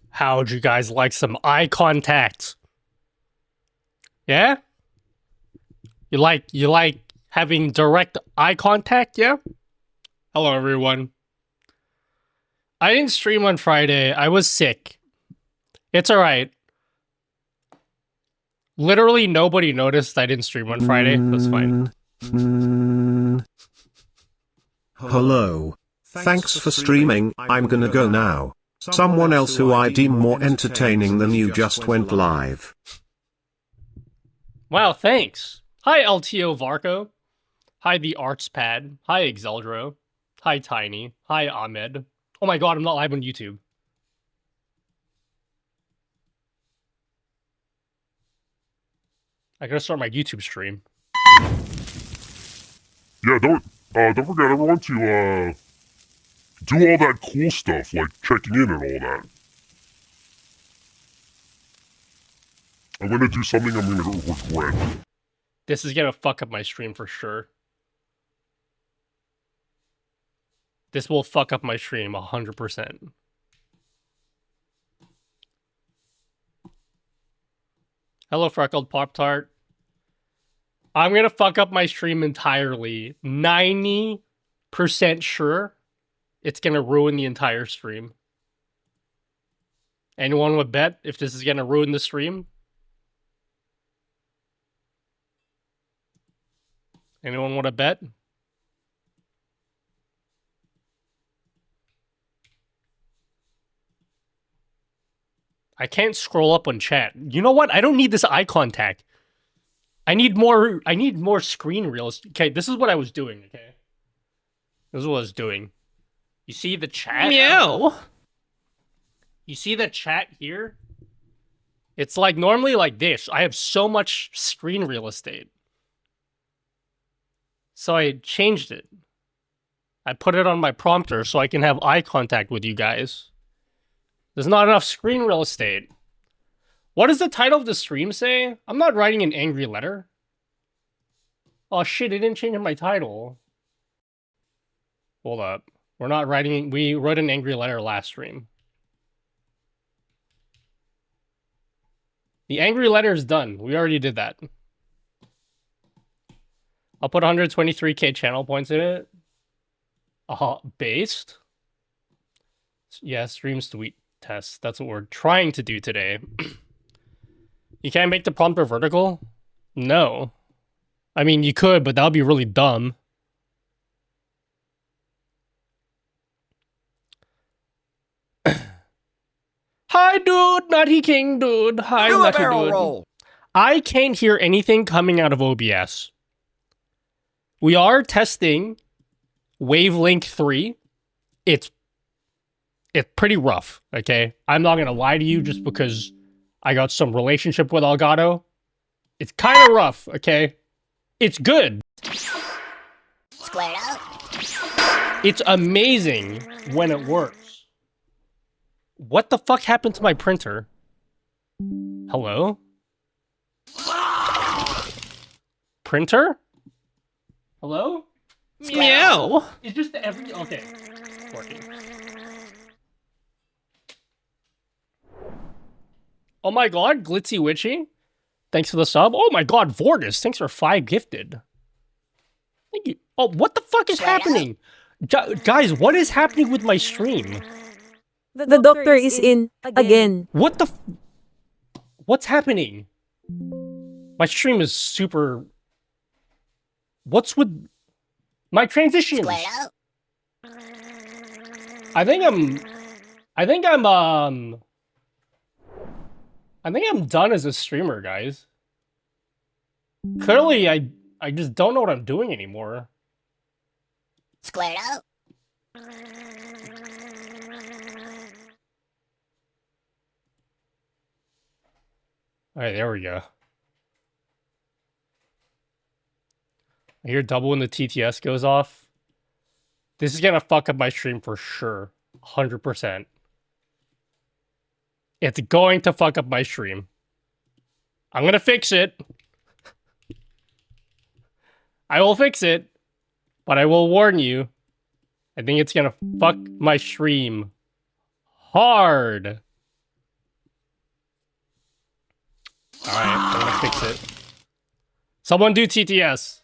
How'd you guys like some eye contact? Yeah? You like having direct eye contact, yeah? Hello everyone. I didn't stream on Friday. I was sick. It's alright. Literally nobody noticed I didn't stream on Friday. That's fine. Hello. Thanks for streaming. I'm gonna go now. Someone else who I deem more entertaining than you just went live. Wow, thanks. Hi LTO Varco. Hi the Arts Pad. Hi Exeldro. Hi Tiny. Hi Ahmed. Oh my god, I'm not live on YouTube. I gotta start my YouTube stream. Yeah, don't forget everyone to do all that cool stuff, like checking in and all that. I'm gonna do something I'm gonna regret. This is gonna fuck up my stream for sure. This will fuck up my stream 100%. Hello, Freckled Pop-Tart. I'm gonna fuck up my stream entirely. 90% sure it's gonna ruin the entire stream. Anyone would bet if this is gonna ruin the stream? Anyone want to bet? I can't scroll up on chat. You know what? I don't need this eye contact. I need more screen reels. Okay, this is what I was doing, okay? This is what I was doing. You see the chat? Meow. You see the chat here? It's like normally like this. I have so much screen real estate. So I changed it. I put it on my prompter so I can have eye contact with you guys. There's not enough screen real estate. What does the title of the stream say? I'm not writing an angry letter. Oh shit, it didn't change my title. Hold up. We wrote an angry letter last stream. The angry letter is done. We already did that. I'll put 123k channel points in it. Based? Yeah, Stream Suite test. That's what we're trying to do today. You can't make the prompter vertical? No. I mean, you could, but that would be really dumb. Hi, dude! Nutty King, dude! Hi, Do a Nutty barrel dude. roll. I can't hear anything coming out of OBS. We are testing Wavelink 3. It's pretty rough, okay? I'm not gonna lie to you just because I got some relationship with Elgato. It's kind of rough, okay? It's good. Squared up. It's amazing when it works. What the fuck happened to my printer? Hello? Printer? Hello? Meow. It's just every... Okay. It's working. Oh my god, Glitzy Witchy. Thanks for the sub. Oh my god, Vortis. Thanks for 5 gifted. Thank you. Oh, what the fuck is happening? Guys, what is happening with my stream? The doctor is in again. What the... What's happening? My stream is super... What's with... My transitions? Squared up. I think I'm done as a streamer, guys. Clearly, I just don't know what I'm doing anymore. Squared up. Alright, there we go. I hear double when the TTS goes off. This is gonna fuck up my stream for sure. 100%. It's going to fuck up my stream. I'm gonna fix it. I will fix it. But I will warn you. I think it's gonna fuck my stream hard. Alright, I'm gonna fix it. Someone do TTS.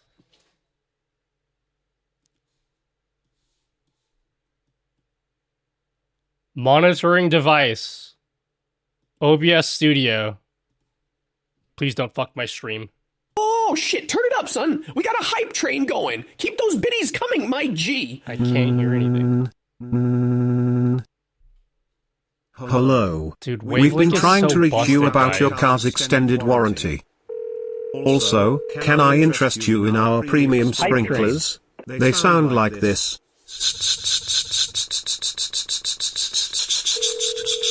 Monitoring device. OBS Studio. Please don't fuck my stream. Oh shit, turn it up, son. We got a hype train going. Keep those biddies coming, my G. I can't hear anything. Hello. Dude, We've been Wavelink is trying so to reach you busted, about your guys. car's extended warranty. Also, can I interest you in our premium sprinklers? They sound like this.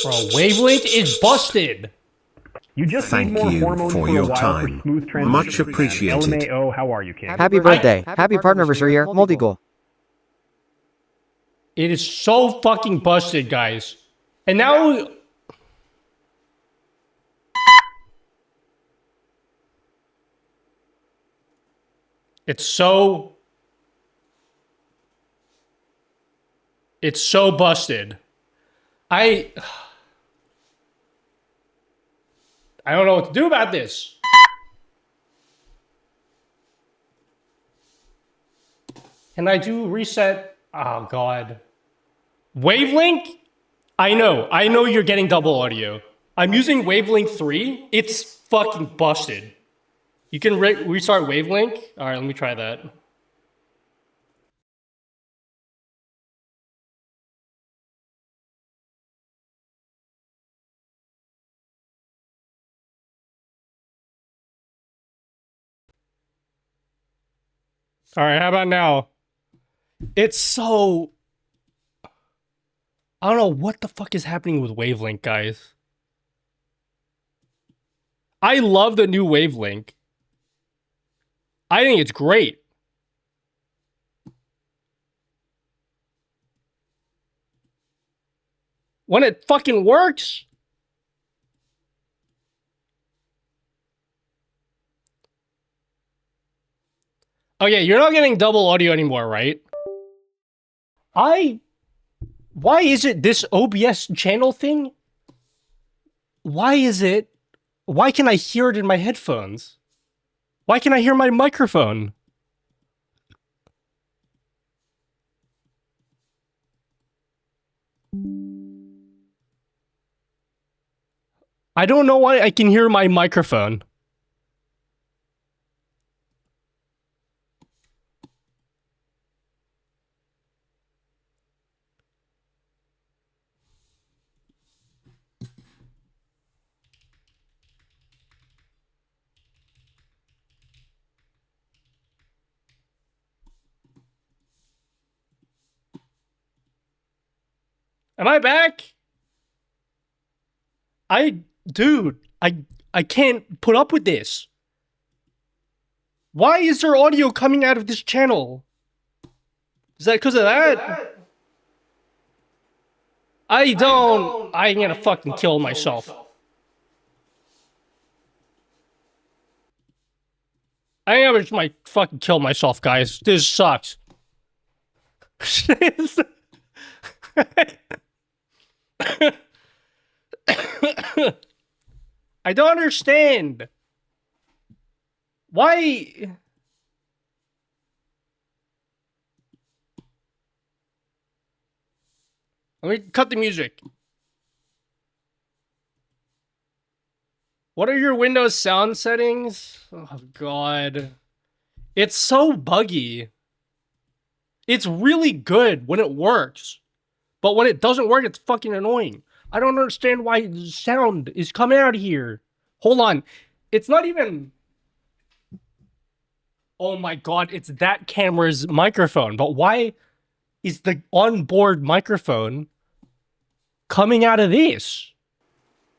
Bro, Wavelink is busted. You just Thank need more you hormones for for your a while time. for smooth transition. Much appreciated. LMAO, how are you, kid? Happy birthday. Happy partnersary year. Multi-goal. It is so fucking busted, guys. And now... It's so busted. I don't know what to do about this. Can I do reset? Oh god. Wavelink? I know you're getting double audio. I'm using Wavelink 3. It's fucking busted. You can restart Wavelink? Alright, let me try that. Alright, how about now? It's so... I don't know what the fuck is happening with Wavelink, guys. I love the new Wavelink. I think it's great. When it fucking works. Oh yeah, you're not getting double audio anymore, right? Why is it this OBS channel thing? Why can I hear it in my headphones? Why can I hear my microphone? I don't know why I can hear my microphone. Am I back? Dude, I can't put up with this. Why is there audio coming out of this channel? Is that because of that? I'm gonna fucking kill myself. I think I just might fucking kill myself, guys. This sucks. I don't understand. Why? Let me cut the music. What are your Windows sound settings? Oh, God. It's so buggy. It's really good when it works. But when it doesn't work, it's fucking annoying. I don't understand why sound is coming out of here. Hold on. It's not even... Oh my god, it's that camera's microphone. But why is the onboard microphone coming out of this?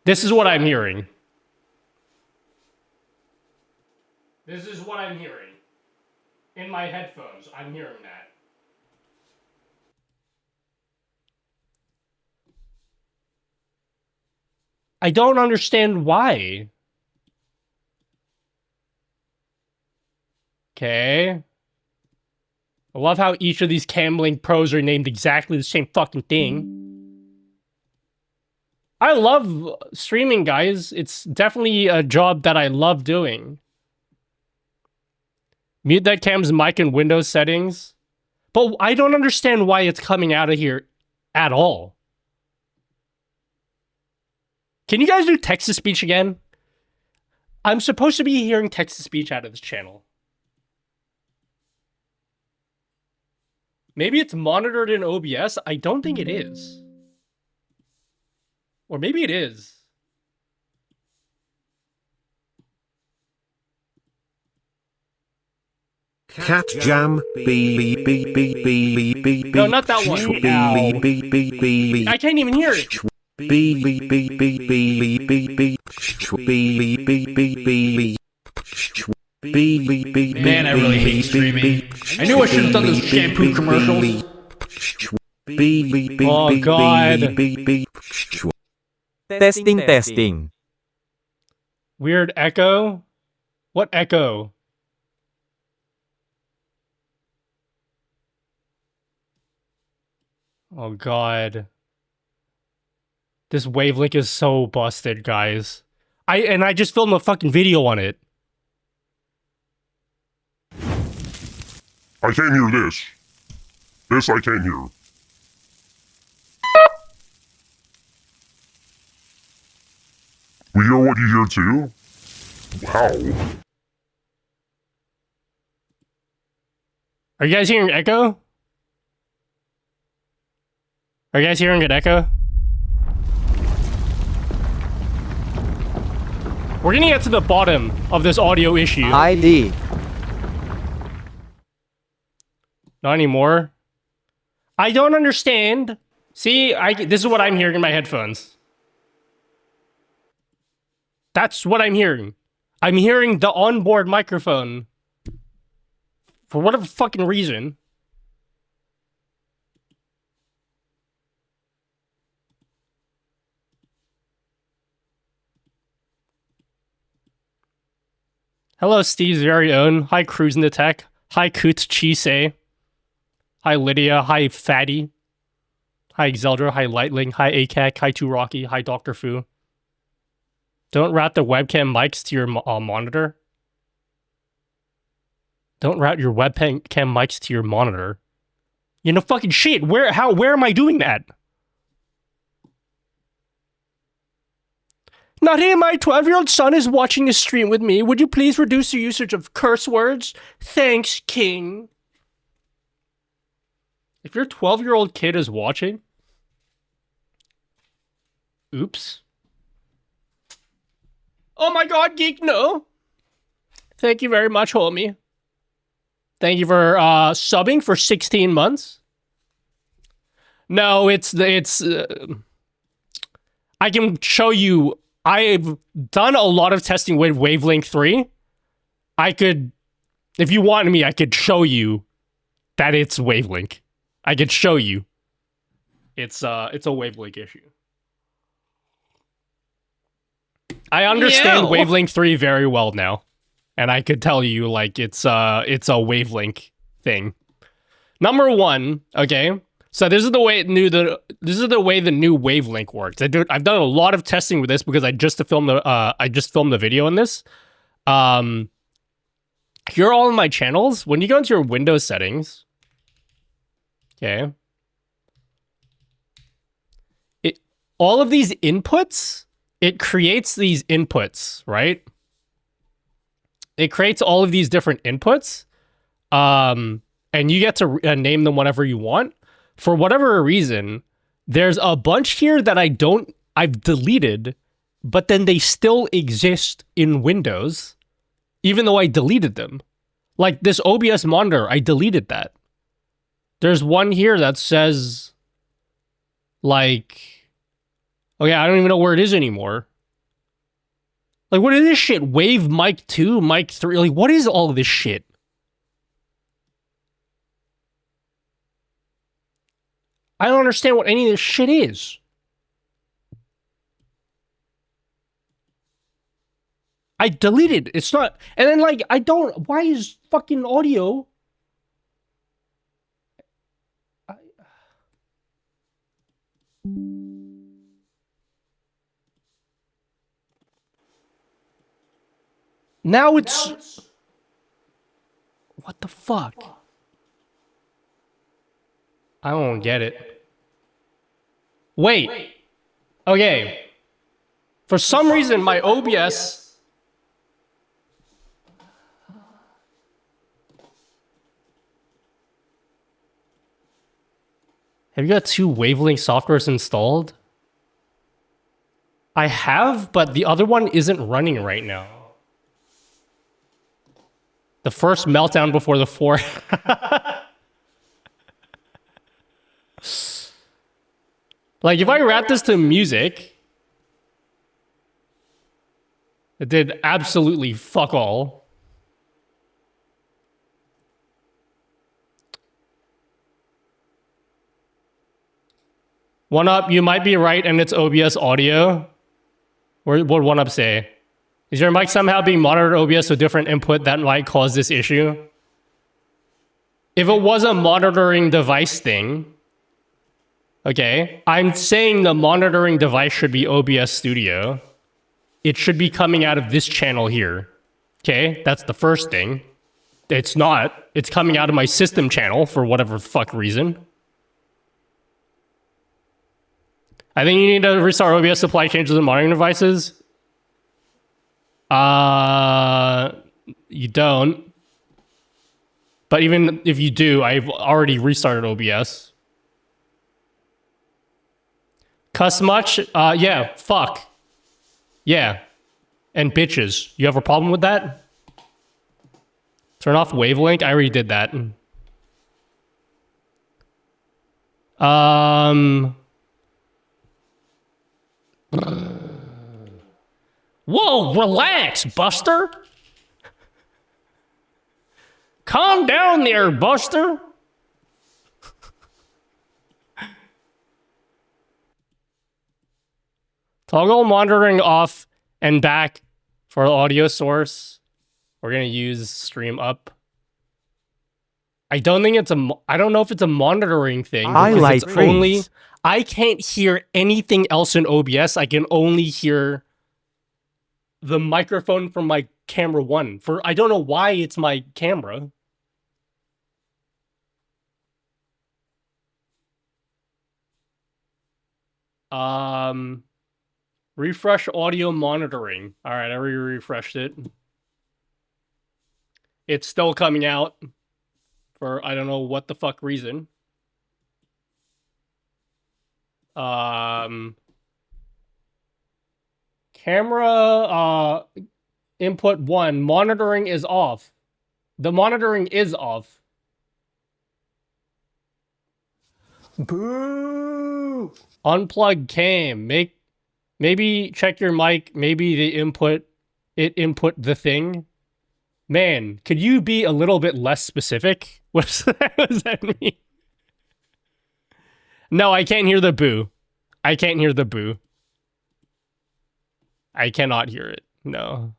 This is what I'm hearing. This is what I'm hearing. In my headphones, I'm hearing that. I don't understand why. Okay. I love how each of these Camlink Pros are named exactly the same fucking thing. I love streaming, guys. It's definitely a job that I love doing. Mute that cam's mic in Windows settings. But I don't understand why it's coming out of here at all. Can you guys do text-to-speech again? I'm supposed to be hearing text-to-speech out of this channel. Maybe it's monitored in OBS. I don't think it is. Or maybe it is. Cat jam, No, not that one. I can't even hear it. Man, I really hate streaming. I knew I should have done those shampoo commercials. Oh, God. Testing. Weird echo? What echo? Oh, God. This wavelength is so busted, guys. I just filmed a fucking video on it. I can't hear this. This I can't hear. We hear what you hear too? Wow. Are you guys hearing echo? Are you guys hearing an echo? We're gonna get to the bottom of this audio issue. ID. Not anymore. I don't understand. See, this is what I'm hearing in my headphones. That's what I'm hearing. I'm hearing the onboard microphone. For whatever fucking reason. Hello, Steve's very own. Hi, Cruising the Tech. Hi, Coots Chise. Hi, Lydia. Hi, Fatty. Hi, Zeldra. Hi, Lightling. Hi, ACAC. Hi, Too Rocky. Hi, Dr. Fu. Don't route the webcam mics to your monitor. Don't route your webcam mics to your monitor. You know, fucking shit. Where am I doing that? Not here, my 12-year-old son is watching a stream with me. Would you please reduce the usage of curse words? Thanks, King. If your 12-year-old kid is watching... Oops. Oh my god, Geek, no. Thank you very much, homie. Thank you for subbing for 16 months. No, it's I can show you. I've done a lot of testing with Wavelength 3. I could, if you wanted me, I could show you that it's Wavelength. I could show you. It's a Wavelength issue. I understand Wavelength 3 very well now. And I could tell you, like, it's a Wavelength thing. Number one, okay. So this is the way the new Wavelength works. I've done a lot of testing with this because I just filmed the video on this. Here are all of my channels. When you go into your Windows settings, okay, all of these inputs, it creates these inputs, right? It creates all of these different inputs, and you get to name them whatever you want. For whatever reason, there's a bunch here that I've deleted, but then they still exist in Windows, even though I deleted them. Like this OBS monitor, I deleted that. There's one here that says, like, okay, I don't even know where it is anymore. Like, what is this shit? Wave mic 2, mic 3? Like, what is all of this shit? I don't understand what any of this shit is. I deleted. It's not... And then, like, I don't... Why is fucking audio... Now it's... What the fuck? I don't get it. Wait. Okay. For some reason, my OBS... Have you got 2 Wavelength softwares installed? I have, but the other one isn't running right now. The first meltdown before the 4. Like, if I wrap this to music, it did absolutely fuck all. One up, you might be right, and it's OBS audio. What would one up say? Is your mic somehow being monitored OBS with different input that might cause this issue? If it was a monitoring device thing, okay, I'm saying the monitoring device should be OBS Studio. It should be coming out of this channel here. Okay, that's the first thing. It's not. It's coming out of my system channel for whatever fuck reason. I think you need to restart OBS supply changes and monitoring devices. You don't. But even if you do, I've already restarted OBS. Cuss much? Yeah, fuck. Yeah. And bitches. You have a problem with that? Turn off Wavelength? I already did that. Whoa, relax, Buster. Calm down there, Buster. Toggle monitoring off and back for the audio source. We're gonna use stream up. I don't think it's a. I don't know if it's a monitoring thing. Highlight it's only. I can't hear anything else in OBS. I can only hear the microphone from my camera 1. I don't know why it's my camera. Refresh audio monitoring. All right, I refreshed it. It's still coming out for I don't know what the fuck reason. Camera input 1, monitoring is off. The monitoring is off. Boo! Unplug cam. Maybe check your mic. Maybe the input the thing. Man, could you be a little bit less specific? What does that mean? No, I can't hear the boo. I can't hear the boo. I cannot hear it. No.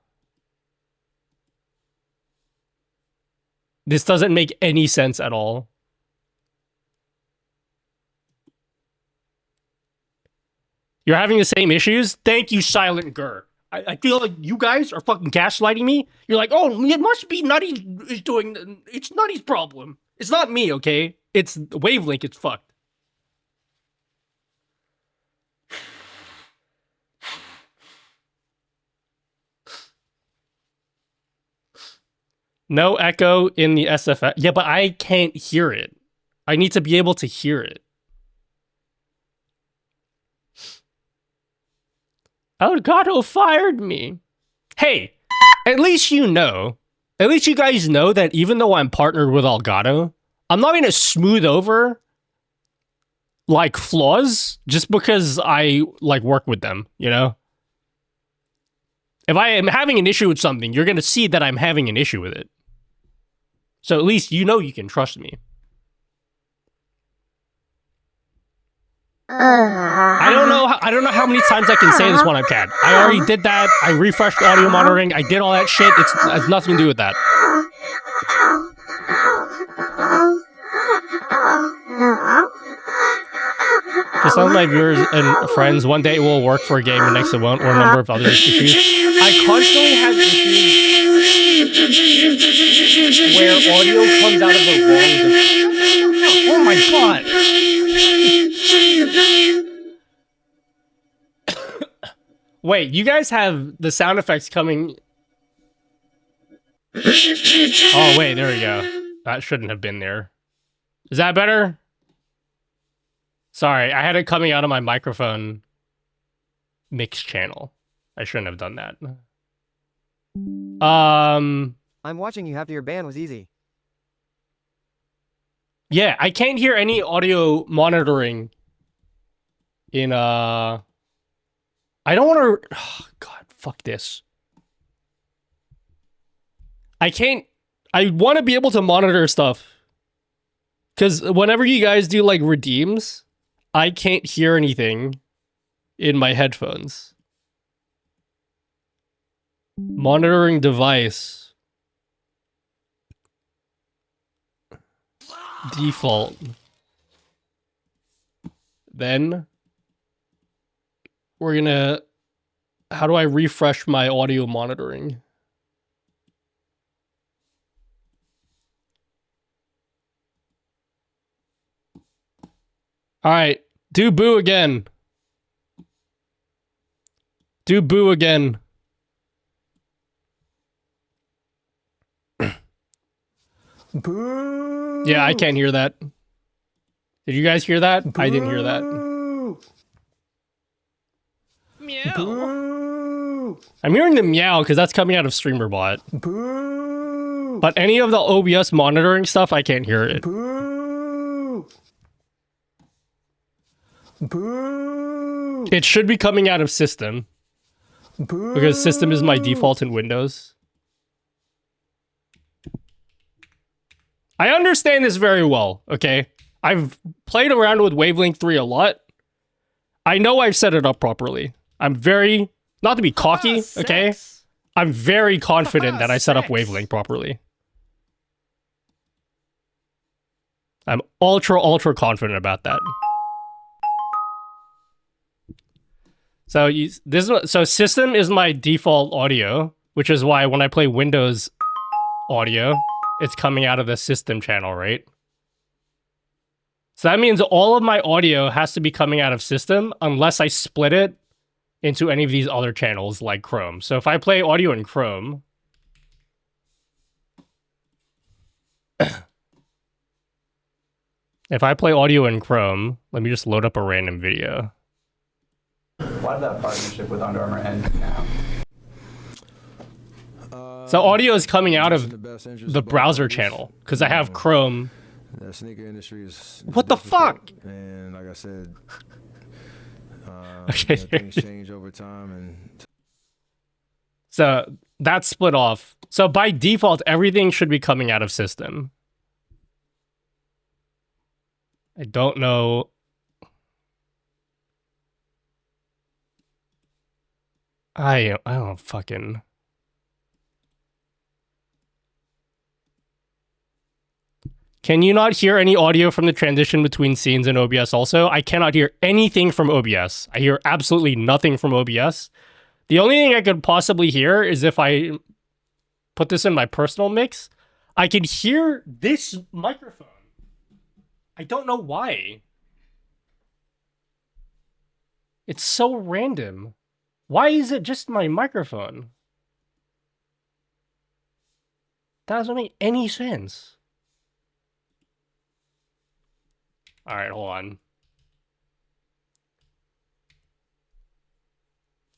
This doesn't make any sense at all. You're having the same issues? Thank you, Silent Gur. I feel like you guys are fucking gaslighting me. You're like, oh, it must be Nutty is doing... It's Nutty's problem. It's not me, okay? It's Wavelength, it's fucked. No echo in the SFX. Yeah, but I can't hear it. I need to be able to hear it. Elgato fired me. Hey, at least you know. At least you guys know that even though I'm partnered with Elgato, I'm not going to smooth over like flaws just because I like work with them, you know? If I am having an issue with something, you're going to see that I'm having an issue with it. So at least you know you can trust me. I don't know how many times I can say this one I've had. I already did that. I refreshed audio monitoring. I did all that shit. It has nothing to do with that. For some of my viewers and friends, one day it will work for a game and next it won't, or a number of other issues. I constantly have issues where audio comes out of the wrong. Oh my god! Wait, you guys have the sound effects coming. Oh wait, there we go. That shouldn't have been there. Is that better? Sorry, I had it coming out of my microphone mix channel. I shouldn't have done that. I'm watching you after your ban was easy. Yeah, I can't hear any audio monitoring in I don't want to God, fuck this. I want to be able to monitor stuff. Cuz whenever you guys do like redeems, I can't hear anything in my headphones. Monitoring device. Default. Then we're gonna... How do I refresh my audio monitoring? Alright, do boo again. Do boo again. Boo! Yeah, I can't hear that. Did you guys hear that? Boo! I didn't hear that. Meow. Boo! I'm hearing the meow because that's coming out of StreamerBot. Boo! But any of the OBS monitoring stuff, I can't hear it. Boo! Boo! It should be coming out of system. Boo! Because system is my default in Windows. I understand this very well, okay? I've played around with Wavelength 3 a lot. I know I've set it up properly. I'm very... Not to be cocky, okay? I'm very confident that I set up Wavelength properly. I'm ultra confident about that. So so system is my default audio, which is why when I play Windows audio, it's coming out of the system channel, right? So that means all of my audio has to be coming out of system unless I split it into any of these other channels like Chrome. So if I play audio in Chrome, let me just load up a random video. Why did that partnership with Under Armour end now? So audio is coming out of the browser channel because I have Chrome. The sneaker industry is what the fuck? And like I said, okay. Things change over time, and so that's split off. So by default, everything should be coming out of system. I don't know. I don't fucking... Can you not hear any audio from the transition between scenes and OBS also? I cannot hear anything from OBS. I hear absolutely nothing from OBS. The only thing I could possibly hear is if I put this in my personal mix. I can hear this microphone. I don't know why. It's so random. Why is it just my microphone? That doesn't make any sense. Alright, hold on.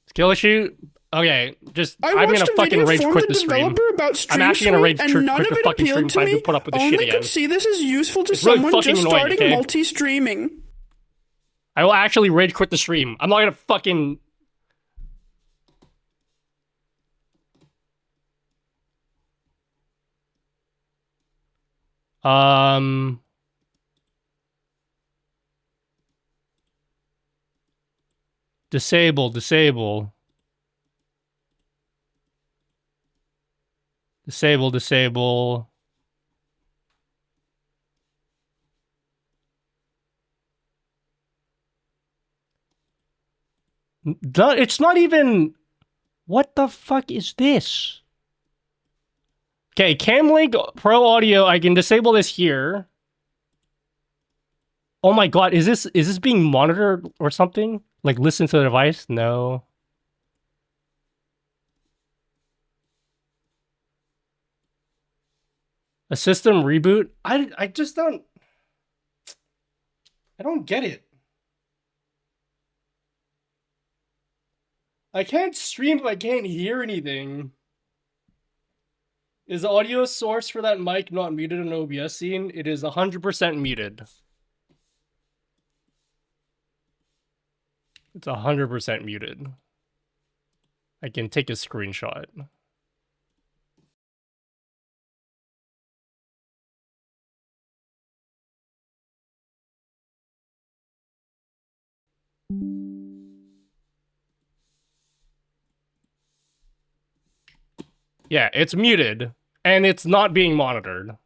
Skill issue? Okay, just I'm gonna fucking rage quit the stream. I'm actually gonna rage quit the fucking stream if I have to put up with this shit again. Could see this as useful to It's really someone fucking just annoying, starting okay? multi-streaming. I will actually rage quit the stream. I'm not gonna fucking... Disable. Disable. It's not even... What the fuck is this? Okay, Camlink Pro Audio, I can disable this here. Oh my god, is this being monitored or something? Like listen to the device? No. A system reboot? I just don't get it. I can't stream if I can't hear anything. Is the audio source for that mic not muted in OBS scene? It is 100% muted. It's 100% muted. I can take a screenshot. Yeah, it's muted, and it's not being monitored.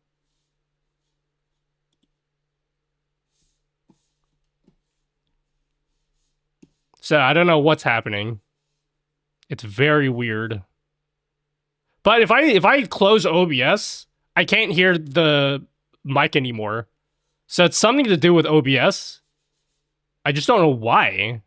So I don't know what's happening. It's very weird. But if I close OBS, I can't hear the mic anymore. So it's something to do with OBS. I just don't know why.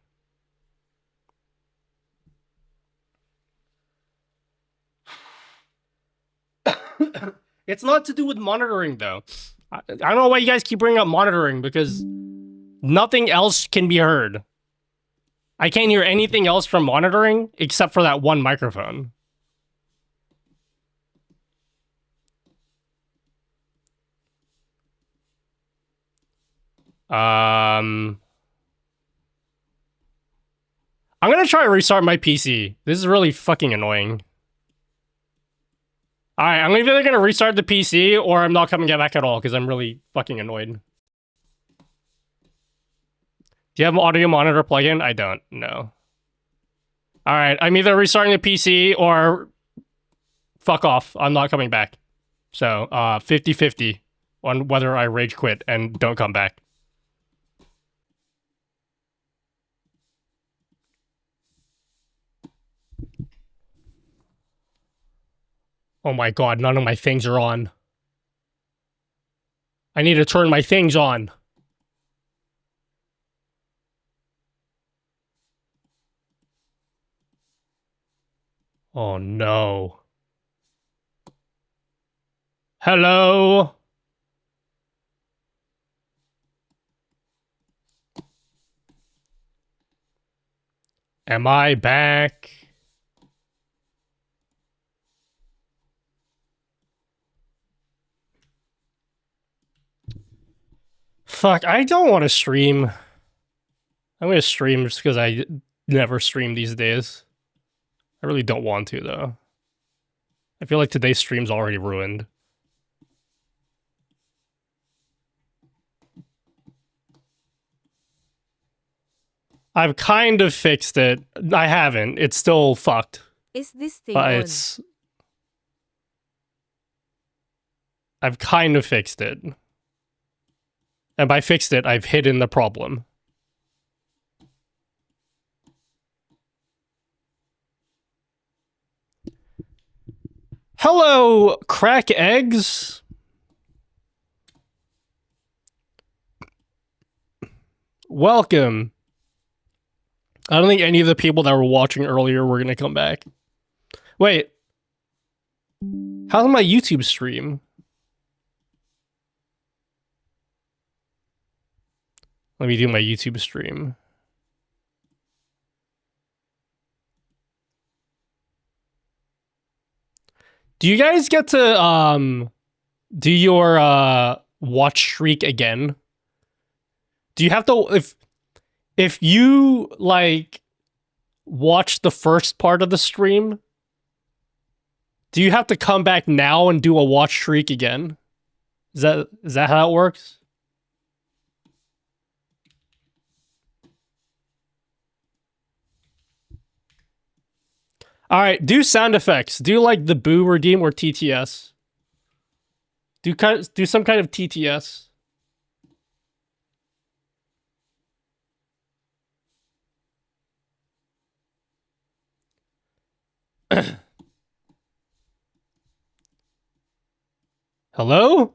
It's not to do with monitoring, though. I don't know why you guys keep bringing up monitoring, because nothing else can be heard. I can't hear anything else from monitoring except for that one microphone. I'm gonna try to restart my PC. This is really fucking annoying. Alright, I'm either gonna restart the PC or I'm not coming back at all because I'm really fucking annoyed. Do you have an audio monitor plugin? I don't. No. Alright, I'm either restarting the PC or fuck off. I'm not coming back. So, 50-50 on whether I rage quit and don't come back. Oh my god, none of my things are on. I need to turn my things on. Oh no. Hello? Am I back? Fuck, I don't want to stream. I'm gonna stream just because I never stream these days. I really don't want to, though. I feel like today's stream's already ruined. I've kind of fixed it. I haven't. It's still fucked. Is this thing But on? it's... I've kind of fixed it. And by fixed it, I've hidden the problem. Hello, crack eggs. Welcome. I don't think any of the people that were watching earlier were going to come back. Wait. How's my YouTube stream? Let me do my YouTube stream. Do you guys get to do your watch streak again? Do you have to if you like watch the first part of the stream, do you have to come back now and do a watch streak again? Is that how it works? All right, do sound effects. Do like the boo redeem or TTS. Do some kind of TTS. Hello?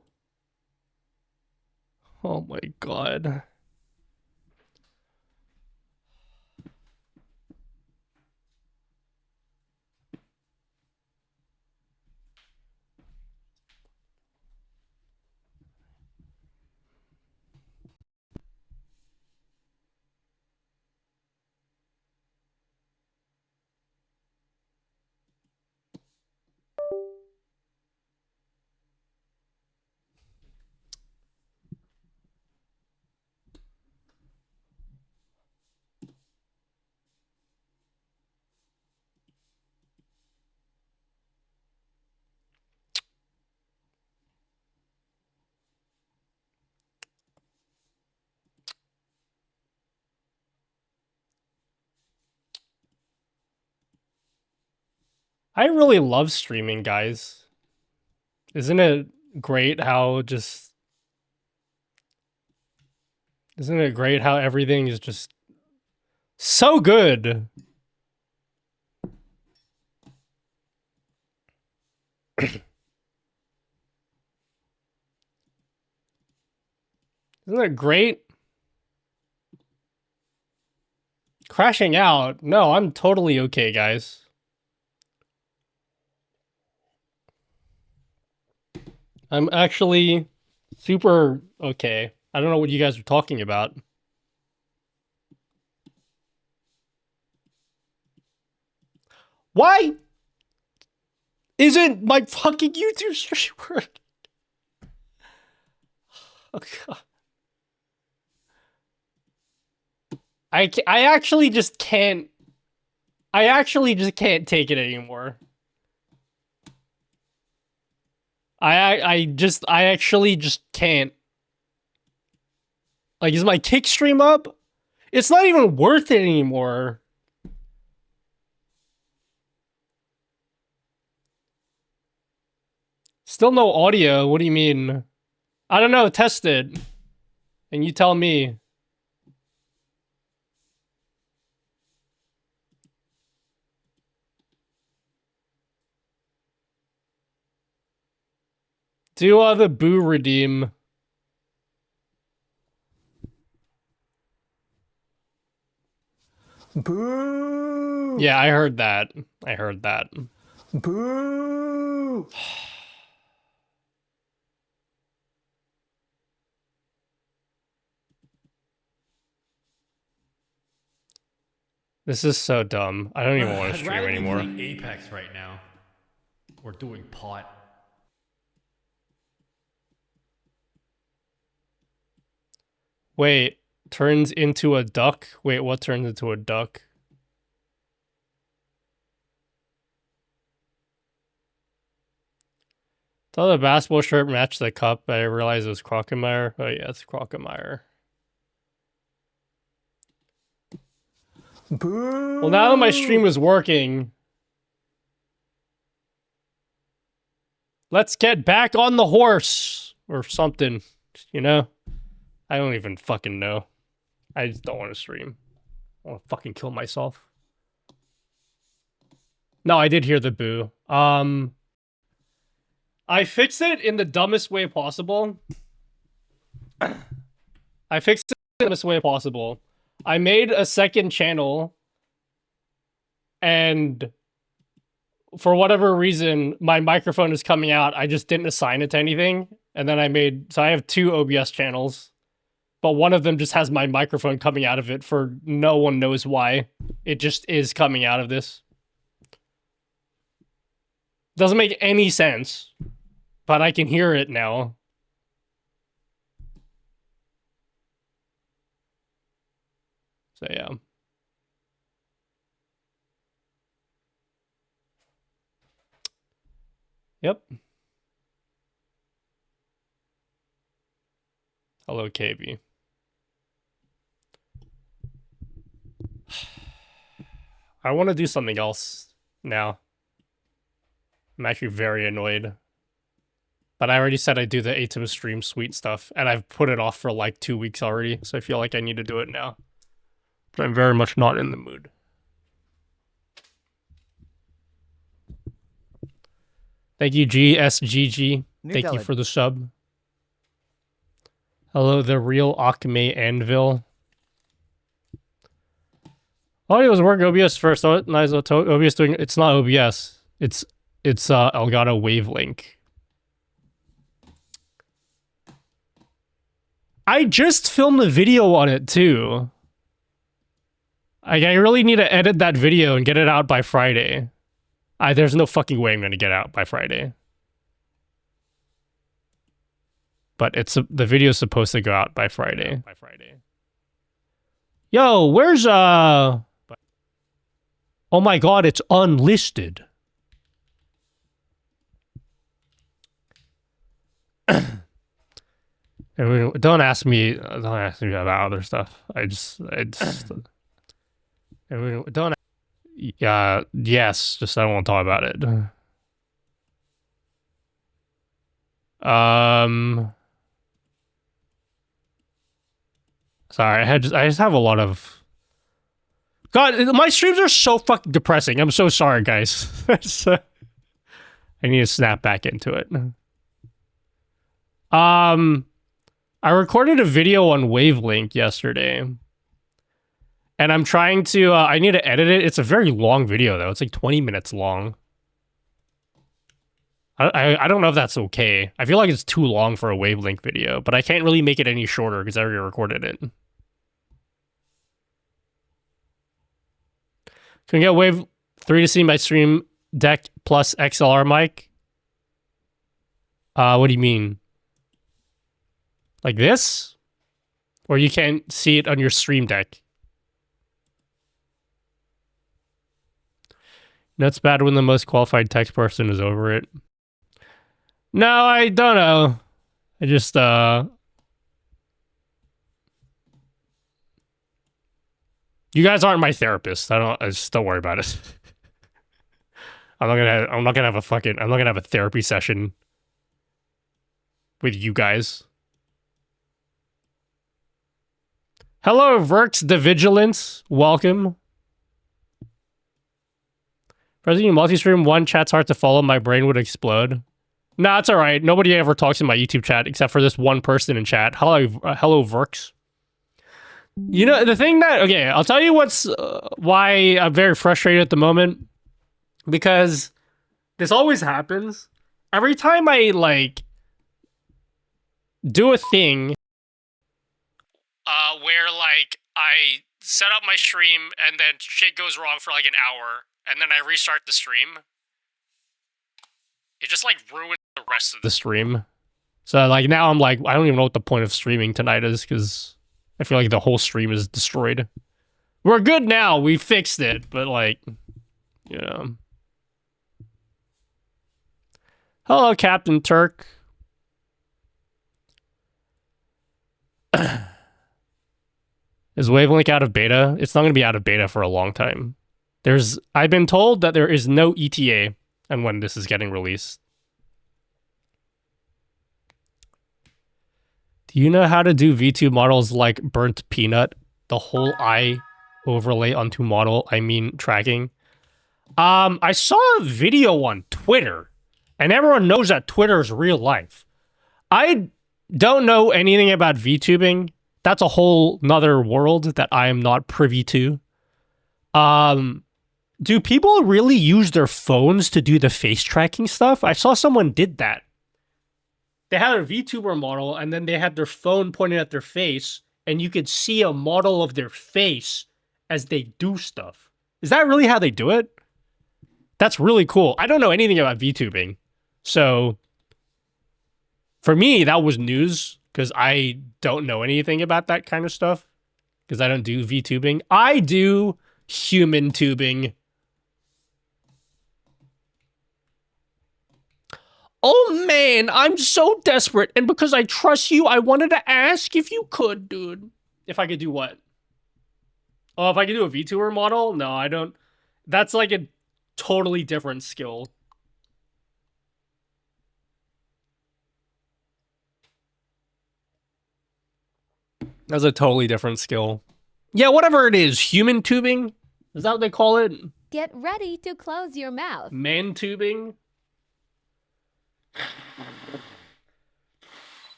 Oh my god. I really love streaming, guys. Isn't it great how just... Isn't it great how everything is just so good? Isn't it great? Crashing out? No, I'm totally okay, guys. I'm actually super okay. I don't know what you guys are talking about. Why isn't my fucking YouTube stream working? Oh, God. I actually just can't. I actually just can't take it anymore. I actually just can't. Like, is my kick stream up? It's not even worth it anymore. Still no audio. What do you mean? I don't know. Test it. And you tell me. Do the boo redeem. Boo! Yeah, I heard that. I heard that. Boo! This is so dumb. I don't even want to stream anymore. I'd rather be playing Apex right now. Or doing pot. Wait, turns into a duck? Wait, what turns into a duck? Thought the basketball shirt matched the cup, but I realized it was Crocomire. Oh yeah, it's Crocomire. Boo! Well, now that my stream is working, let's get back on the horse or something, you know? I don't even fucking know. I just don't want to stream. I want to fucking kill myself. No, I did hear the boo. I fixed it in the dumbest way possible. I fixed it in the dumbest way possible. I made a second channel, and for whatever reason, my microphone is coming out. I just didn't assign it to anything. And then I have two OBS channels, but one of them just has my microphone coming out of it for no one knows why. It just is coming out of this. Doesn't make any sense, but I can hear it now. So yeah. Yep. Hello, KB. I want to do something else now. I'm actually very annoyed. But I already said I'd do the Aitum Stream Suite stuff, and I've put it off for like 2 weeks already, so I feel like I need to do it now. But I'm very much not in the mood. Thank you, GSGG. Thank you for the sub. Hello, the real Acme Anvil. Oh, it was working OBS first. Oh, nice. OBS doing. It's not OBS. It's Elgato Wavelink. I just filmed a video on it too. I really need to edit that video and get it out by Friday. There's no fucking way I'm gonna get it out by Friday. But the video's supposed to go out by Friday. Yo, where's oh my god, it's unlisted. Don't ask me about other stuff. I just don't. Yes, just I don't want to talk about it. Sorry, I just have a lot of. God, my streams are so fucking depressing. I'm so sorry, guys. I need to snap back into it. I recorded a video on Wavelink yesterday. And I'm trying to, I need to edit it. It's a very long video, though. It's like 20 minutes long. I don't know if that's okay. I feel like it's too long for a Wavelink video, but I can't really make it any shorter because I already recorded it. Can we get Wave 3 to see my stream deck plus XLR mic? What do you mean? Like this? Or you can't see it on your stream deck? That's bad when the most qualified text person is over it. No, I don't know. I just, you guys aren't my therapist. I just don't worry about it. I'm not gonna have a therapy session with you guys. Hello, Verx the Vigilance. Welcome. Pressing you multi-stream one chat's hard to follow. My brain would explode. Nah, it's all right. Nobody ever talks in my YouTube chat except for this one person in chat. Hello, Verx. You know, the thing that... Okay, I'll tell you what's... why I'm very frustrated at the moment. Because this always happens. Every time I, like... do a thing... where, like, I set up my stream and then shit goes wrong for, like, an hour... and then I restart the stream, it just, like, ruins the rest of the stream. So, like, now I'm like, I don't even know what the point of streaming tonight is, because I feel like the whole stream is destroyed. We're good now, we fixed it, but, like, you know. Hello, Captain Turk. Is Wavelink out of beta? It's not going to be out of beta for a long time. I've been told that there is no ETA on when this is getting released. Do you know how to do V2 models like Burnt Peanut? The whole eye overlay onto model, I mean tracking. I saw a video on Twitter, and everyone knows that Twitter is real life. I don't know anything about VTubing. That's a whole nother world that I am not privy to. Do people really use their phones to do the face tracking stuff? I saw someone did that. They had a VTuber model, and then they had their phone pointed at their face, and you could see a model of their face as they do stuff. Is that really how they do it? That's really cool. I don't know anything about VTubing. So, for me, that was news, because I don't know anything about that kind of stuff, because I don't do VTubing. I do human tubing. Oh man, I'm so desperate, and because I trust you, I wanted to ask if you could, dude. If I could do what? Oh, if I could do a VTuber model? No, I don't. That's like a totally different skill. That's a totally different skill. Yeah, whatever it is. Human tubing? Is that what they call it? Get ready to close your mouth. Man tubing?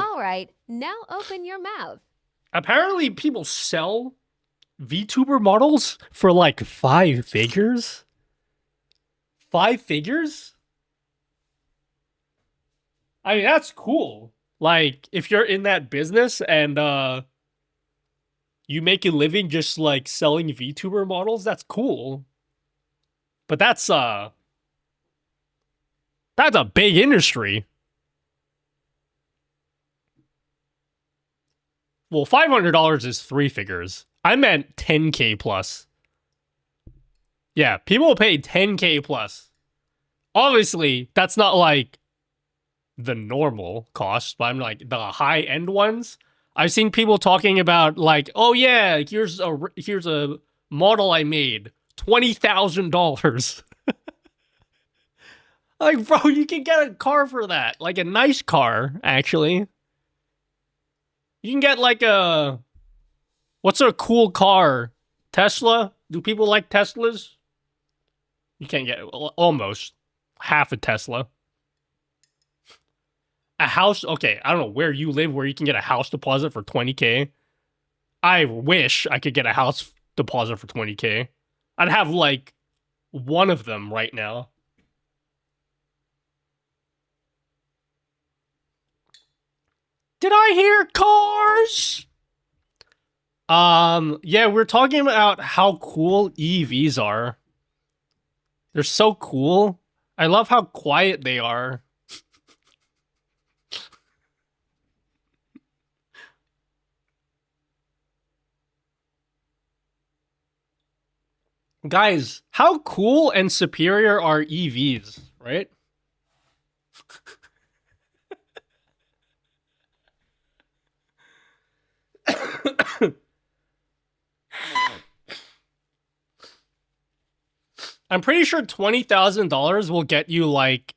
All right, now open your mouth. Apparently people sell VTuber models for like 5 figures. 5 figures? I mean, that's cool. Like, if you're in that business and you make a living just like selling VTuber models, that's cool. But that's a big industry. Well, $500 is 3 figures. I meant 10K plus. Yeah, people will pay 10K plus. Obviously, that's not like the normal cost, but I'm like the high end ones. I've seen people talking about like, oh yeah, here's a model I made, $20,000. Like, bro, you can get a car for that, like a nice car, actually. You can get like what's a cool car? Tesla? Do people like Teslas? You can't get almost half a Tesla. A house, okay, I don't know where you live where you can get a house deposit for 20K. I wish I could get a house deposit for 20K. I'd have like one of them right now. Did I hear cars? Yeah, we're talking about how cool EVs are. They're so cool. I love how quiet they are. Guys, how cool and superior are EVs, right? I'm pretty sure $20,000 will get you like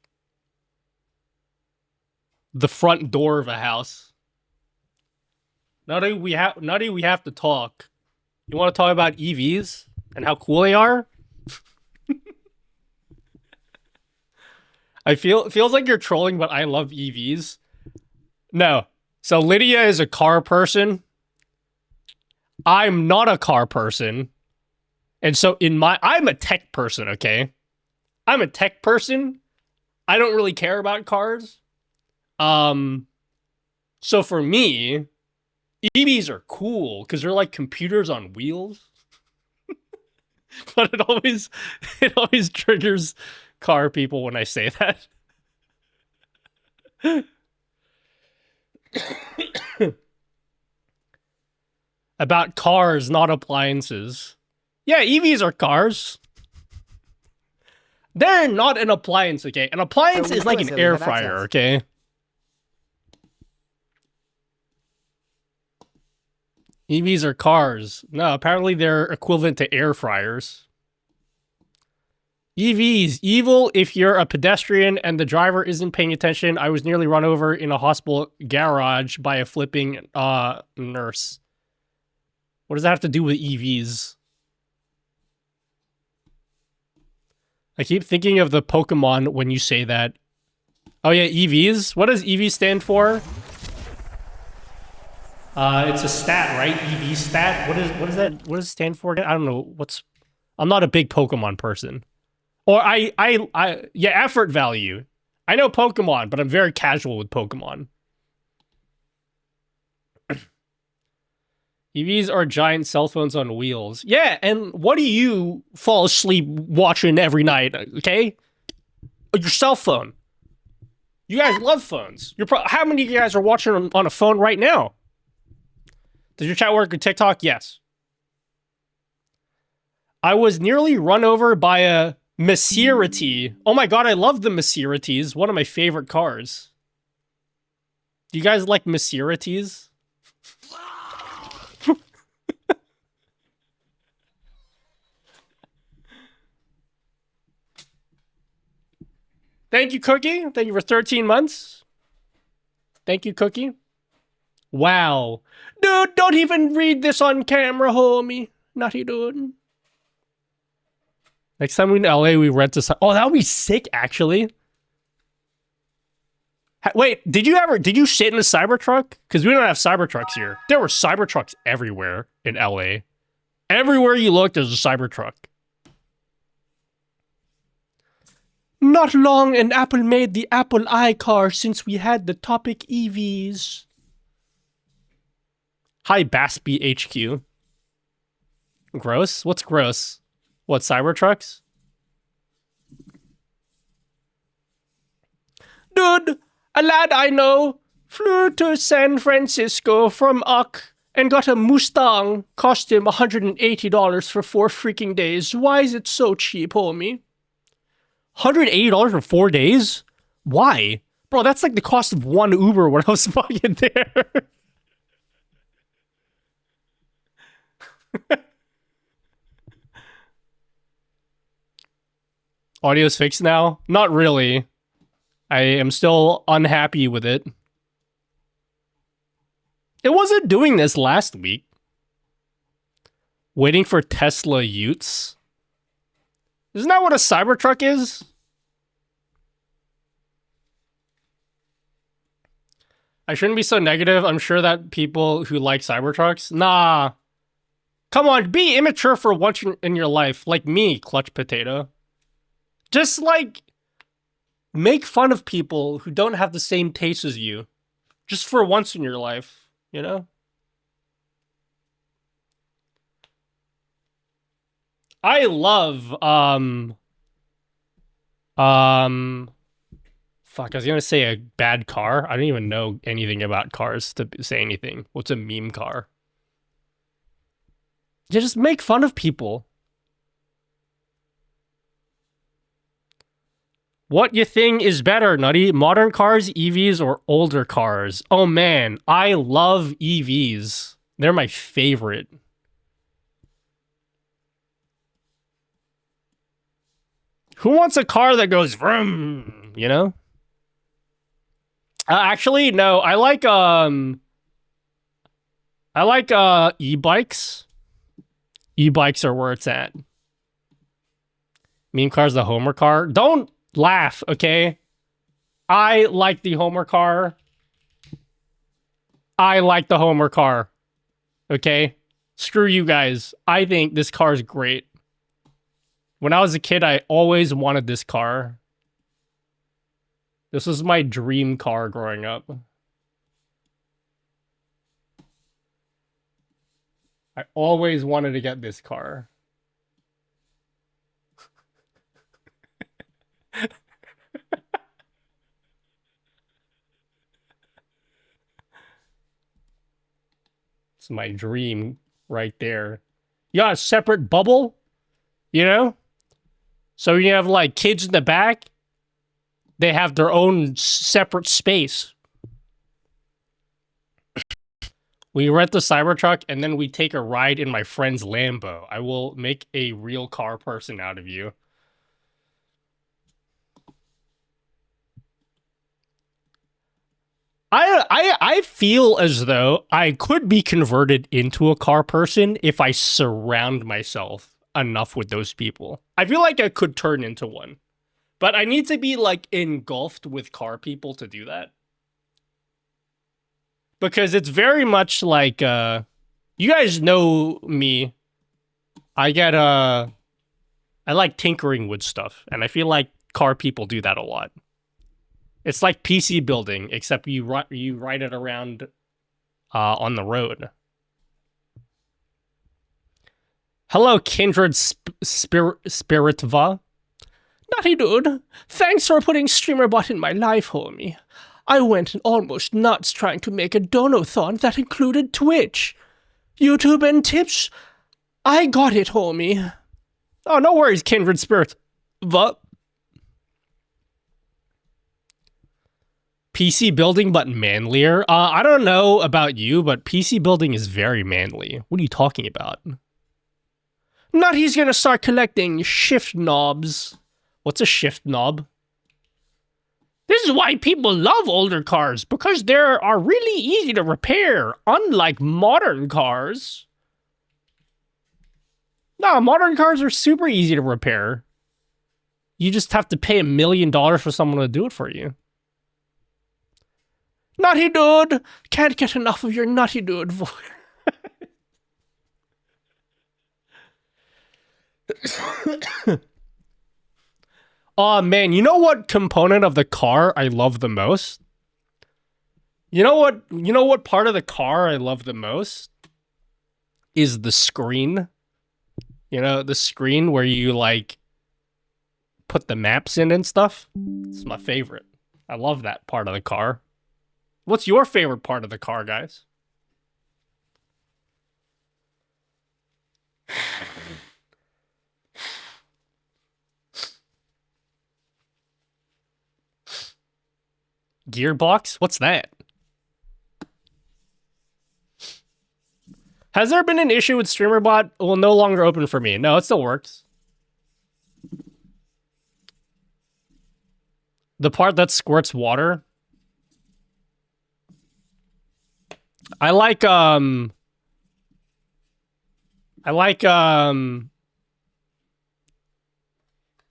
the front door of a house. Now do we have to talk. You want to talk about EVs and how cool they are? It feels like you're trolling, but I love EVs. No. So Lydia is a car person. I'm not a car person. And so I'm a tech person, okay? I'm a tech person. I don't really care about cars. So for me, EVs are cool because they're like computers on wheels. But it always triggers car people when I say that. About cars, not appliances. Yeah, EVs are cars. They're not an appliance, okay? An appliance is like an air fryer, okay? EVs are cars. No, apparently they're equivalent to air fryers. EVs, evil if you're a pedestrian and the driver isn't paying attention. I was nearly run over in a hospital garage by a flipping nurse. What does that have to do with EVs? I keep thinking of the Pokemon when you say that. Oh yeah, EVs? What does EV stand for? It's a stat, right? EV stat. What is that? What does it stand for again? I don't know. I'm not a big Pokemon person. Or yeah, effort value. I know Pokemon, but I'm very casual with Pokemon. EVs are giant cell phones on wheels. Yeah, and what do you fall asleep watching every night, okay? Your cell phone. You guys love phones. How many of you guys are watching on a phone right now? Does your chat work with TikTok? Yes. I was nearly run over by a Maserati. Oh my god, I love the Maseratis. One of my favorite cars. Do you guys like Maseratis? Thank you, Cookie. Thank you for 13 months. Thank you, Cookie. Wow. Dude, don't even read this on camera, homie. Naughty dude. Next time we're in LA, we rent a... Oh, that would be sick, actually. Wait, did you sit in a Cybertruck? Because we don't have Cybertrucks here. There were Cybertrucks everywhere in LA. Everywhere you look, there's a Cybertruck. Not long and Apple made the Apple iCar since we had the topic EVs. Hi, Baspy HQ. Gross? What's gross? What, Cybertrucks? Dude, a lad I know flew to San Francisco from UC and got a Mustang. Cost him $180 for 4 freaking days. Why is it so cheap, homie? $180 for 4 days? Why? Bro, that's like the cost of one Uber when I was fucking there. Audio's fixed now? Not really. I am still unhappy with it. It wasn't doing this last week. Waiting for Tesla Utes. Isn't that what a Cybertruck is? I shouldn't be so negative. I'm sure that people who like Cybertrucks... Nah. Come on, be immature for once in your life. Like me, Clutch Potato. Just, like... make fun of people who don't have the same taste as you. Just for once in your life, you know? I love, fuck, I was gonna say a bad car. I don't even know anything about cars to say anything. What's a meme car? You just make fun of people. What you think is better, Nutty? Modern cars, EVs, or older cars? Oh man, I love EVs. They're my favorite. Who wants a car that goes vroom, you know? Actually, no, I like e-bikes. E-bikes are where it's at. Meme car's the Homer car. Don't laugh, okay? I like the Homer car. I like the Homer car. Okay? Screw you guys. I think this car is great. When I was a kid, I always wanted this car. This was my dream car growing up. I always wanted to get this car. It's my dream right there. You got a separate bubble, you know? So you have like kids in the back, they have their own separate space. We rent the Cybertruck and then we take a ride in my friend's Lambo. I will make a real car person out of you. I feel as though I could be converted into a car person if I surround myself enough with those people. I feel like I could turn into one. But I need to be like engulfed with car people to do that. Because it's very much like you guys know me. I like tinkering with stuff, and I feel like car people do that a lot. It's like PC building, except you ride it around on the road. Hello, kindred spiritva. Nutty dude, thanks for putting StreamerBot in my life, homie. I went almost nuts trying to make a donathon that included Twitch, YouTube, and tips. I got it, homie. Oh, no worries, kindred spirit. What? PC building, but manlier? I don't know about you, but PC building is very manly. What are you talking about? Nutty's gonna start collecting shift knobs. What's a shift knob? This is why people love older cars, because they are really easy to repair, unlike modern cars. No, modern cars are super easy to repair. You just have to pay $1 million for someone to do it for you. Nutty dude! Can't get enough of your nutty dude voice. Oh man, you know what component of the car I love the most? You know what part of the car I love the most? Is the screen. You know, the screen where you like put the maps in and stuff. It's my favorite. I love that part of the car. What's your favorite part of the car, guys? Gearbox? What's that? Has there been an issue with StreamerBot? Will no longer open for me. No, it still works. The part that squirts water. I like now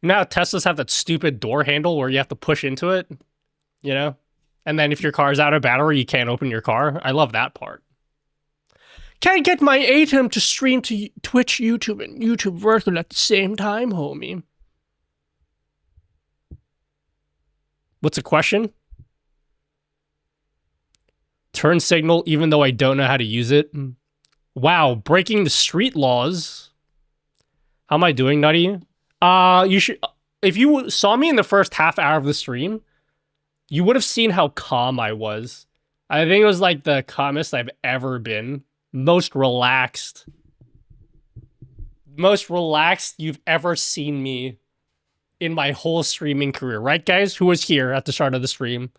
Teslas have that stupid door handle where you have to push into it, you know? And then if your car's out of battery, you can't open your car. I love that part. Can't get my Aitum to stream to Twitch, YouTube, and YouTube Vertical at the same time, homie. What's the question? Turn signal even though I don't know how to use it. Wow, breaking the street laws. How am I doing, Nutty? You should, if you saw me in the first half hour of the stream, you would have seen how calm I was. I think it was like the calmest I've ever been. Most relaxed you've ever seen me in my whole streaming career. Right, guys? Who was here at the start of the stream?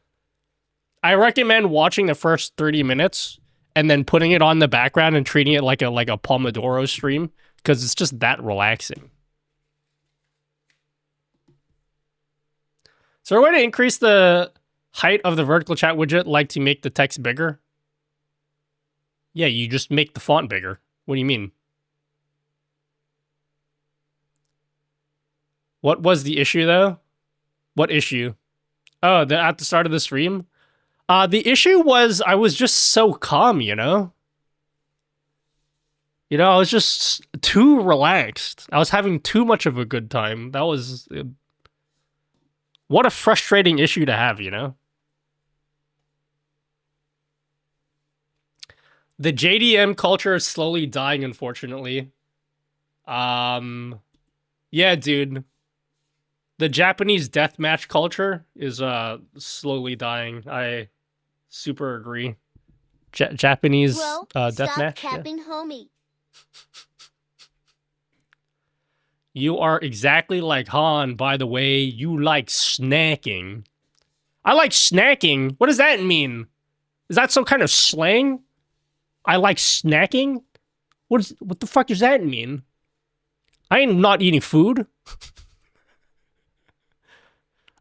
I recommend watching the first 30 minutes and then putting it on the background and treating it like a Pomodoro stream because it's just that relaxing. Is there a way to increase the height of the vertical chat widget like to make the text bigger? Yeah, you just make the font bigger. What do you mean? What was the issue, though? What issue? Oh, at the start of the stream? The issue was I was just so calm, you know? You know, I was just too relaxed. I was having too much of a good time. That was... what a frustrating issue to have, you know? The JDM culture is slowly dying, unfortunately. Yeah, dude. The Japanese deathmatch culture is slowly dying. I super agree. Japanese deathmatch. Capping, homie. You are exactly like Han, by the way. You like snacking. I like snacking? What does that mean? Is that some kind of slang? I like snacking? What the fuck does that mean? I am not eating food.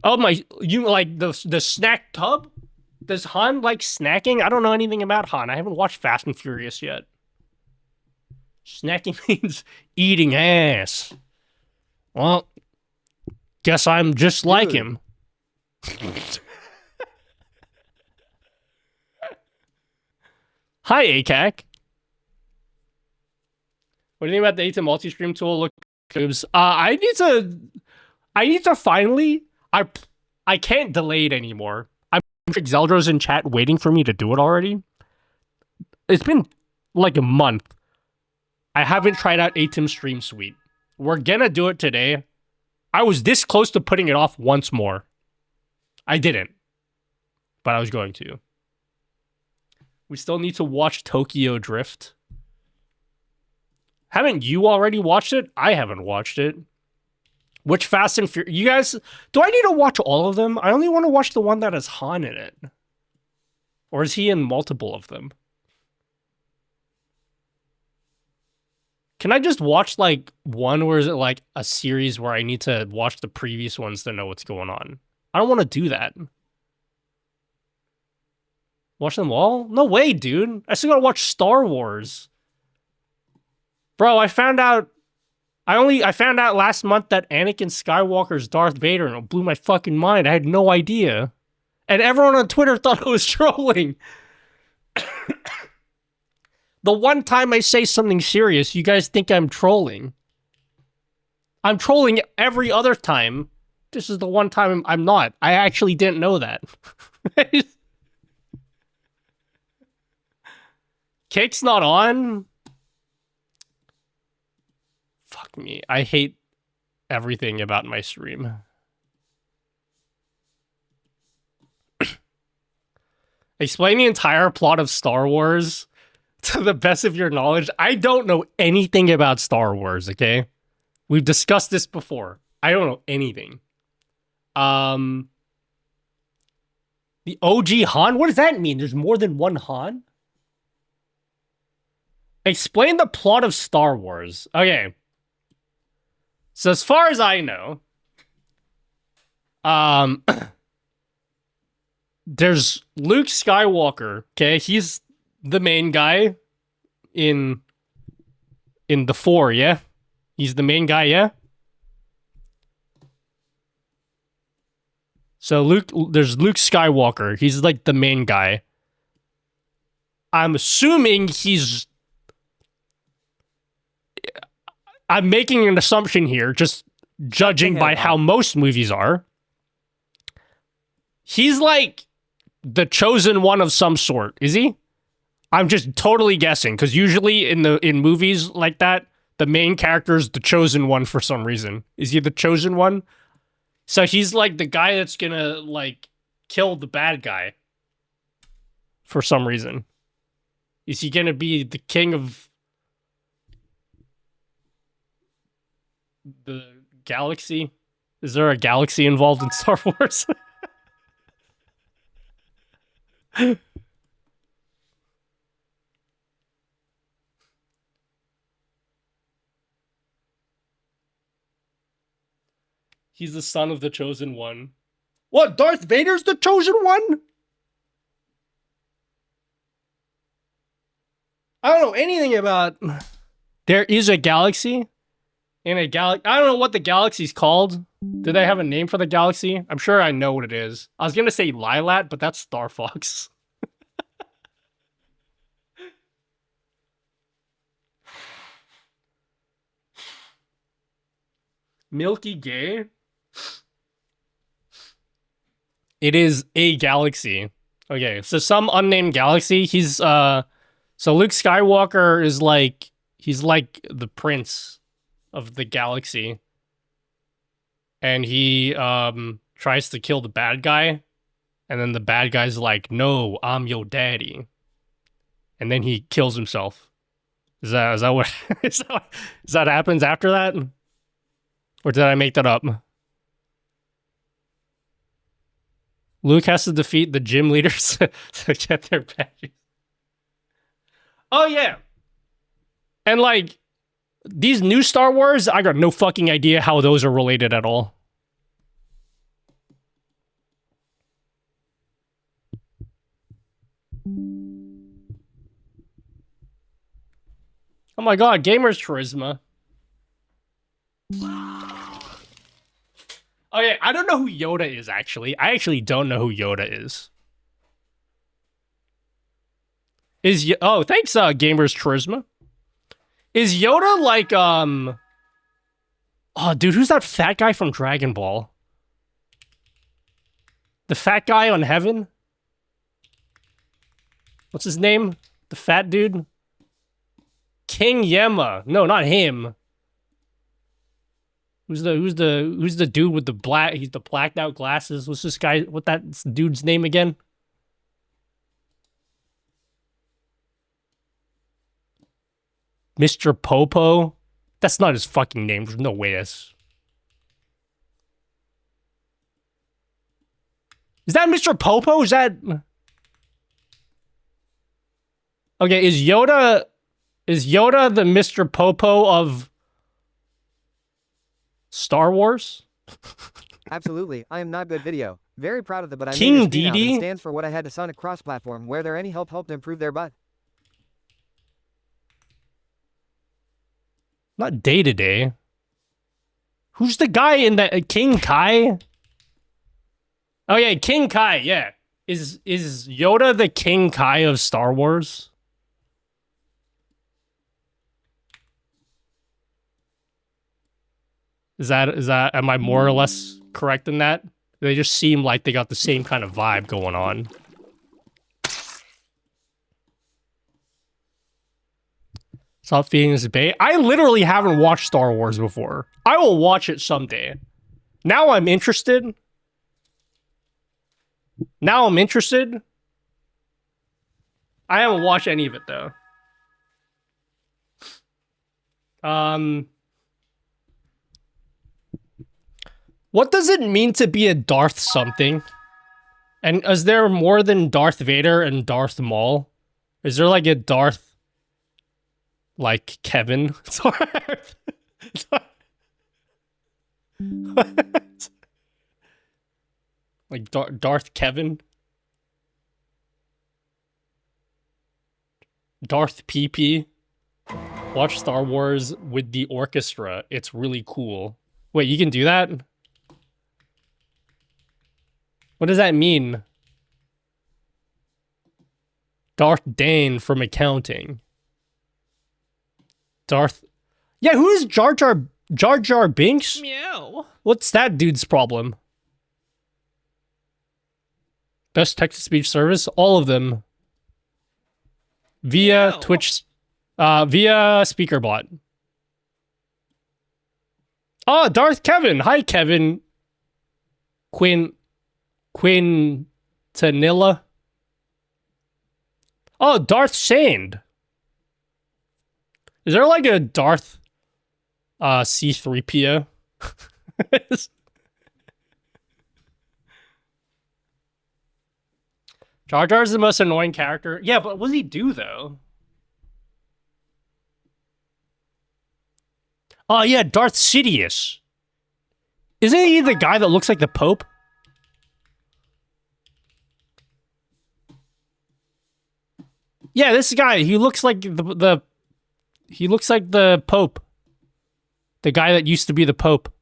Oh my, you like the snack tub? Does Han like snacking? I don't know anything about Han. I haven't watched Fast and Furious yet. Snacking means eating ass. Well, guess I'm just like him. Hi, ACAC. What do you think about the Aitum multi-stream tool? Look, I need to finally. I can't delay it anymore. I'm sure Zeldro's in chat waiting for me to do it already. It's been like a month. I haven't tried out Aitum Stream Suite. We're gonna do it today. I was this close to putting it off once more. I didn't, but I was going to. We still need to watch Tokyo Drift. Haven't you already watched it? I haven't watched it. Which Fast and Furious? You guys, do I need to watch all of them? I only want to watch the one that has Han in it. Or is he in multiple of them? Can I just watch like one, or is it like a series where I need to watch the previous ones to know what's going on? I don't want to do that. Watch them all? No way, dude. I still gotta watch Star Wars. Bro, I found out last month that Anakin Skywalker's Darth Vader, and it blew my fucking mind. I had no idea. And everyone on Twitter thought I was trolling. The one time I say something serious, you guys think I'm trolling. I'm trolling every other time. This is the one time I'm not. I actually didn't know that. Cake's not on? Fuck me. I hate everything about my stream. Explain the entire plot of Star Wars to the best of your knowledge. I don't know anything about Star Wars, okay? We've discussed this before. I don't know anything. The OG Han? What does that mean? There's more than one Han? Explain the plot of Star Wars. Okay. So as far as I know, there's Luke Skywalker, okay? He's the main guy in the 4, yeah? He's the main guy, yeah? So there's Luke Skywalker. He's like the main guy. I'm assuming I'm making an assumption here, just judging by how most movies are. He's like the chosen one of some sort, is he? I'm just totally guessing, because usually in movies like that, the main character is the chosen one for some reason. Is he the chosen one? So he's like the guy that's gonna like kill the bad guy for some reason. Is he gonna be the king of the galaxy? Is there a galaxy involved in Star Wars? He's the son of the chosen one. What? Darth Vader's the chosen one? I don't know anything about... There is a galaxy? In a galaxy... I don't know what the galaxy's called. Do they have a name for the galaxy? I'm sure I know what it is. I was gonna say Lilat, but that's Star Fox. Milky Gay? It is a galaxy. Okay, so some unnamed galaxy. He's so Luke Skywalker is like he's like the prince of the galaxy. And he tries to kill the bad guy, and then the bad guy's like, "No, I'm your daddy." And then he kills himself. Is that what is that happens after that? Or did I make that up? Luke has to defeat the gym leaders to get their badges. Oh, yeah. And, like, these new Star Wars, I got no fucking idea how those are related at all. Oh my god, Gamer's Charisma. Oh yeah, I don't know who Yoda is, actually. I actually don't know who Yoda is. Oh, thanks, Gamer's Charisma. Is Yoda like, oh, dude, who's that fat guy from Dragon Ball? The fat guy on Heaven? What's his name? The fat dude? King Yemma. No, not him. Who's the dude with the black? He's the blacked out glasses. What's this guy? What that dude's name again? Mr. Popo. That's not his fucking name. There's no way that's. Is that Mr. Popo? Is that? Okay, is Yoda the Mr. Popo of Star Wars? Absolutely. I am not good video. Very proud of the but I King made this Dedede stands for what I had to son across platform where there any helped improve their butt. Not day to day. Who's the guy in that King Kai? Oh yeah, King Kai, yeah. Is Yoda the King Kai of Star Wars? Is that am I more or less correct in that? They just seem like they got the same kind of vibe going on. Stop feeding this bait. I literally haven't watched Star Wars before. I will watch it someday. Now I'm interested. I haven't watched any of it though. What does it mean to be a Darth something? And is there more than Darth Vader and Darth Maul? Is there like a Darth, like Kevin? What? Like Darth Kevin? Darth PP? Watch Star Wars with the orchestra. It's really cool. Wait, you can do that? What does that mean? Darth Dane from accounting. Darth... Yeah, who is Jar Jar Binks? Meow. What's that dude's problem? Best text-to-speech service? All of them. Via Meow. Twitch... via SpeakerBot. Oh, Darth Kevin! Hi, Kevin. Quintanilla. Oh, Darth Sand. Is there like a Darth C-3PO? Jar Jar's the most annoying character. Yeah, but what does he do though? Oh yeah, Darth Sidious. Isn't he the guy that looks like the Pope? Yeah, this guy, he looks like he looks like the Pope. The guy that used to be the Pope.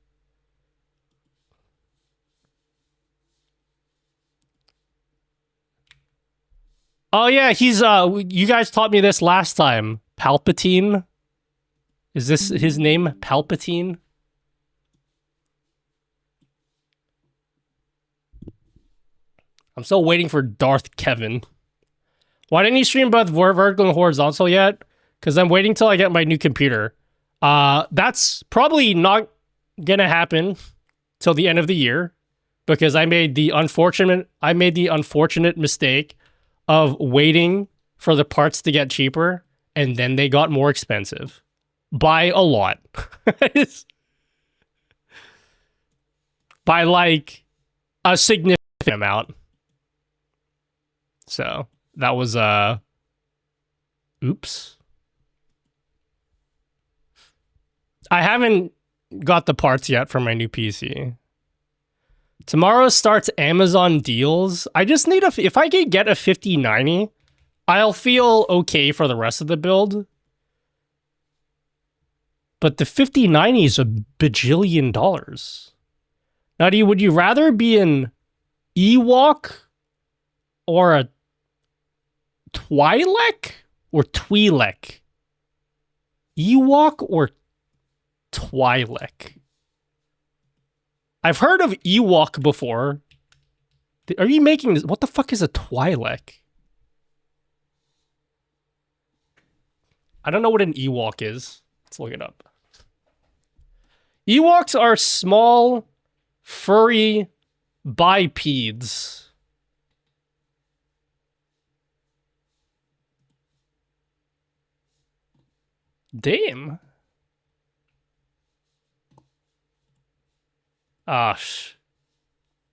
Oh yeah, he's you guys taught me this last time. Palpatine. Is this his name? Palpatine? I'm still waiting for Darth Kevin. Why didn't you stream both vertical and horizontal yet? Because I'm waiting till I get my new computer. That's probably not gonna happen till the end of the year because I made the unfortunate mistake of waiting for the parts to get cheaper and then they got more expensive by a lot. By like a significant amount. So that was oops. I haven't got the parts yet for my new PC. Tomorrow starts Amazon deals. I just need if I can get a 5090, I'll feel okay for the rest of the build. But the 5090 is a bajillion dollars. Now, would you rather be an Ewok or a Twi'lek or Twi'lek? Ewok or Twi'lek? I've heard of Ewok before. Are you making this? What the fuck is a Twi'lek? I don't know what an Ewok is. Let's look it up. Ewoks are small, furry bipeds. Damn.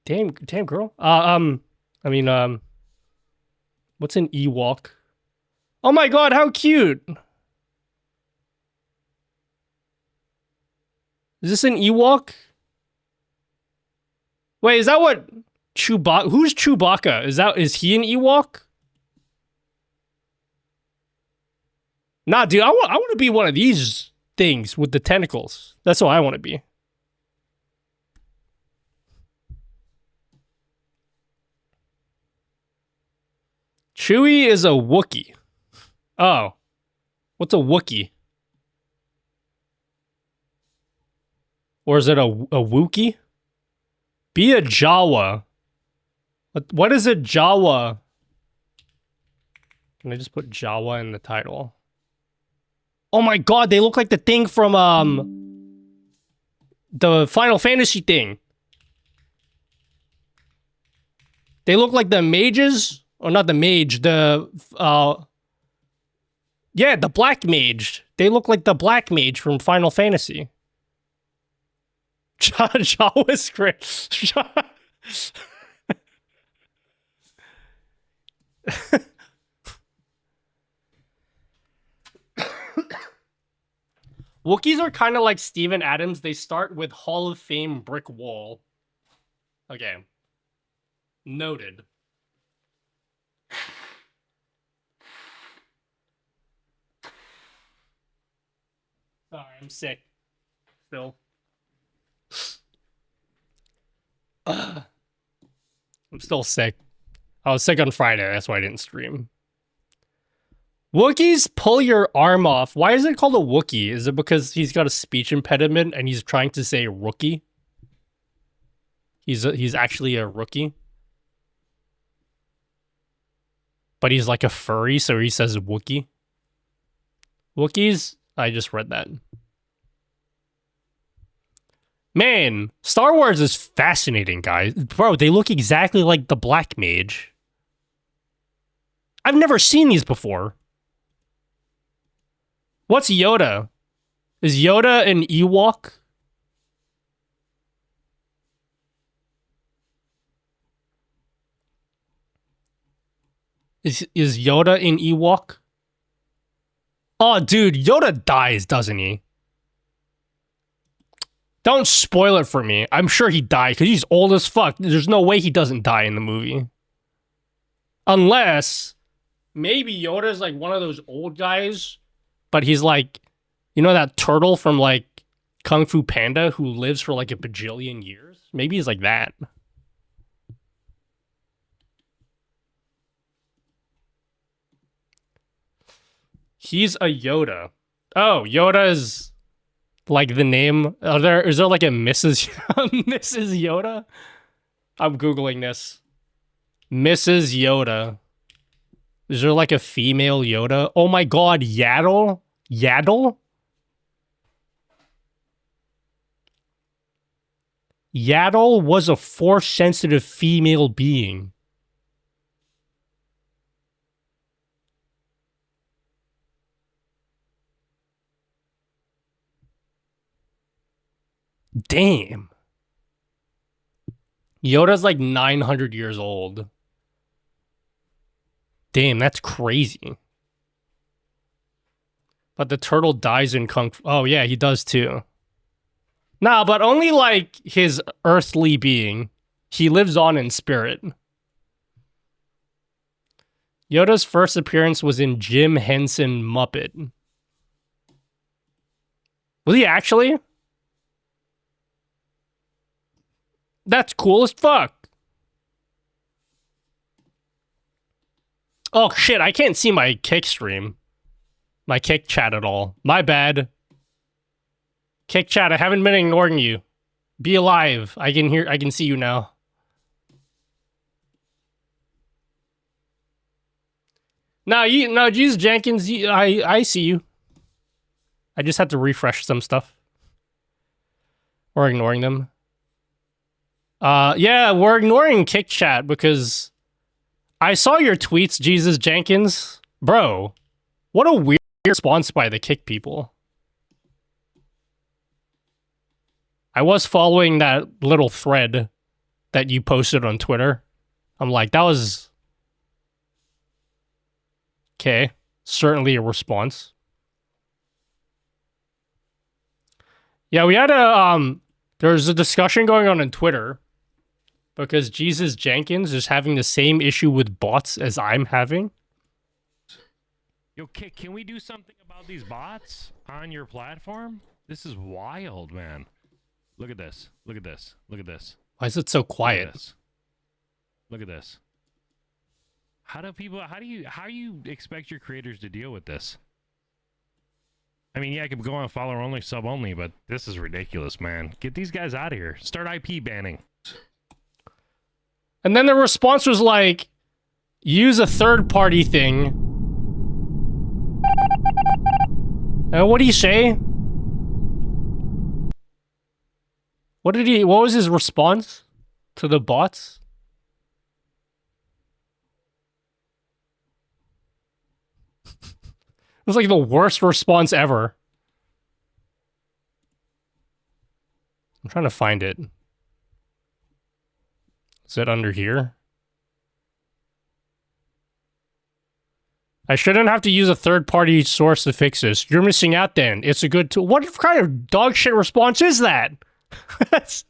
Damn girl. What's an Ewok? Oh my god, how cute! Is this an Ewok? Wait, is that what Chewbacca? Who's Chewbacca? Is he an Ewok? Nah, dude, I want to be one of these things with the tentacles. That's what I want to be. Chewie is a Wookiee. Oh. What's a Wookiee? Or is it a Wookiee? Be a Jawa. What is a Jawa? Can I just put Jawa in the title? Oh my god, they look like the thing from the Final Fantasy thing. They look like the mages, or not the mage, the yeah, the black mage. They look like the black mage from Final Fantasy. JavaScript. Wookiees are kind of like Steven Adams. They start with Hall of Fame brick wall. Okay. Noted. Sorry, I'm sick. Still. I'm still sick. I was sick on Friday, that's why I didn't stream. Wookiees pull your arm off. Why is it called a Wookiee? Is it because he's got a speech impediment and he's trying to say rookie? He's actually a rookie. But he's like a furry, so he says Wookiee. Wookiees? I just read that. Man, Star Wars is fascinating, guys. Bro, they look exactly like the Black Mage. I've never seen these before. What's Yoda? Is Yoda an Ewok? Is Yoda an Ewok? Oh, dude, Yoda dies, doesn't he? Don't spoil it for me. I'm sure he died because he's old as fuck. There's no way he doesn't die in the movie. Unless, maybe Yoda's like one of those old guys, but he's like, you know that turtle from like Kung Fu Panda who lives for like a bajillion years? Maybe he's like that. He's a Yoda. Oh, Yoda is like the name. Is there like a Mrs. Mrs. Yoda? I'm Googling this. Mrs. Yoda. Is there like a female Yoda? Oh my god, Yaddle? Yaddle? Yaddle was a force-sensitive female being. Damn. Yoda's like 900 years old. Damn, that's crazy. But the turtle dies in Kung Fu. Oh, yeah, he does too. Nah, but only like his earthly being. He lives on in spirit. Yoda's first appearance was in Jim Henson Muppet. Was he actually? That's cool as fuck. Oh shit, I can't see my Kick stream. My Kick chat at all. My bad. Kick chat, I haven't been ignoring you. Be alive. I can see you now. No, Jesus Jenkins, I see you. I just had to refresh some stuff. We're ignoring them. Yeah, we're ignoring Kick chat because I saw your tweets, Jesus Jenkins. Bro, what a weird response by the Kick people. I was following that little thread that you posted on Twitter. I'm like, that was... okay, certainly a response. Yeah, we had a, there's a discussion going on Twitter because Jesus Jenkins is having the same issue with bots as I'm having. Yo, Kick, can we do something about these bots on your platform? This is wild, man. Look at this. Look at this. Look at this. Why is it so quiet? Look at this. How do you expect your creators to deal with this? I mean, yeah, I could go on follower only, sub only, but this is ridiculous, man. Get these guys out of here. Start IP banning. And then the response was like, use a third-party thing. And what did he say? What was his response to the bots? It was like the worst response ever. I'm trying to find it. Is it under here? I shouldn't have to use a third-party source to fix this. You're missing out then. It's a good tool. What kind of dog shit response is that? That's...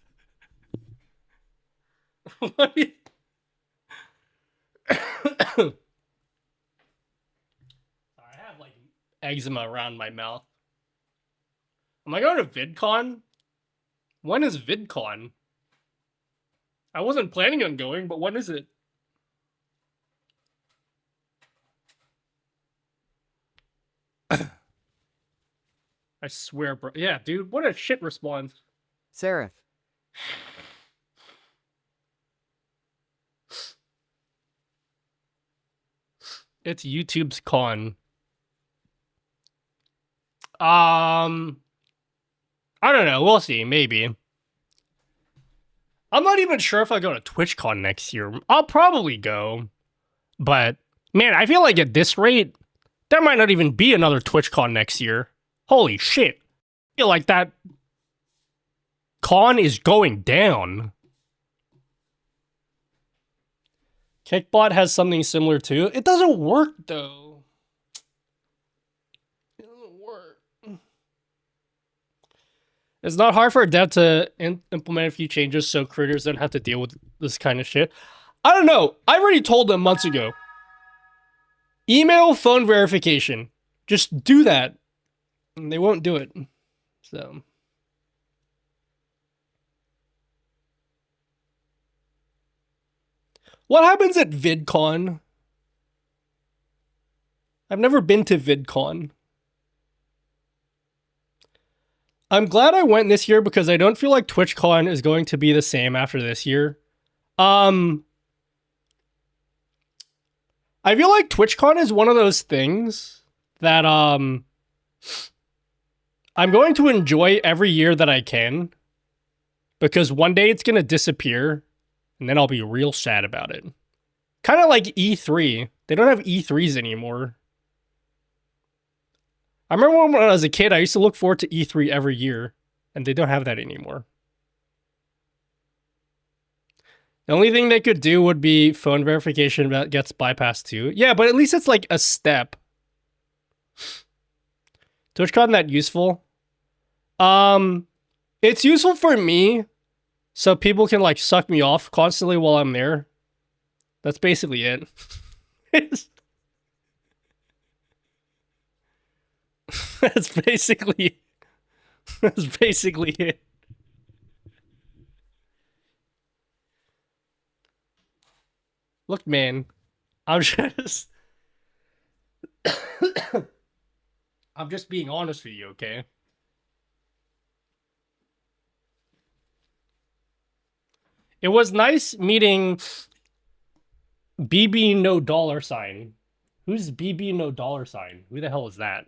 What do you... I have like eczema around my mouth. Am I going to VidCon? When is VidCon? I wasn't planning on going, but when is it? I swear, bro. Yeah, dude, what a shit response. Seraph. It's YouTube's con. I don't know. We'll see. Maybe. I'm not even sure if I go to TwitchCon next year. I'll probably go. But, man, I feel like at this rate, there might not even be another TwitchCon next year. Holy shit. I feel like that con is going down. Kickbot has something similar too. It doesn't work, though. It doesn't work. It's not hard for a dev to implement a few changes so creators don't have to deal with this kind of shit. I don't know. I already told them months ago. Email phone verification. Just do that. And they won't do it. So. What happens at VidCon? I've never been to VidCon. I'm glad I went this year because I don't feel like TwitchCon is going to be the same after this year. I feel like TwitchCon is one of those things that I'm going to enjoy every year that I can, because one day it's going to disappear and then I'll be real sad about it. Kind of like E3. They don't have E3s anymore. I remember when I was a kid, I used to look forward to E3 every year, and they don't have that anymore. The only thing they could do would be phone verification that gets bypassed too. Yeah, but at least it's like a step. TwitchCon that useful? It's useful for me, so people can like suck me off constantly while I'm there. That's basically it. That's basically it. Look, man, I'm just I'm just being honest with you, okay? It was nice meeting BB No Dollar Sign. Who's BB No Dollar Sign? Who the hell is that?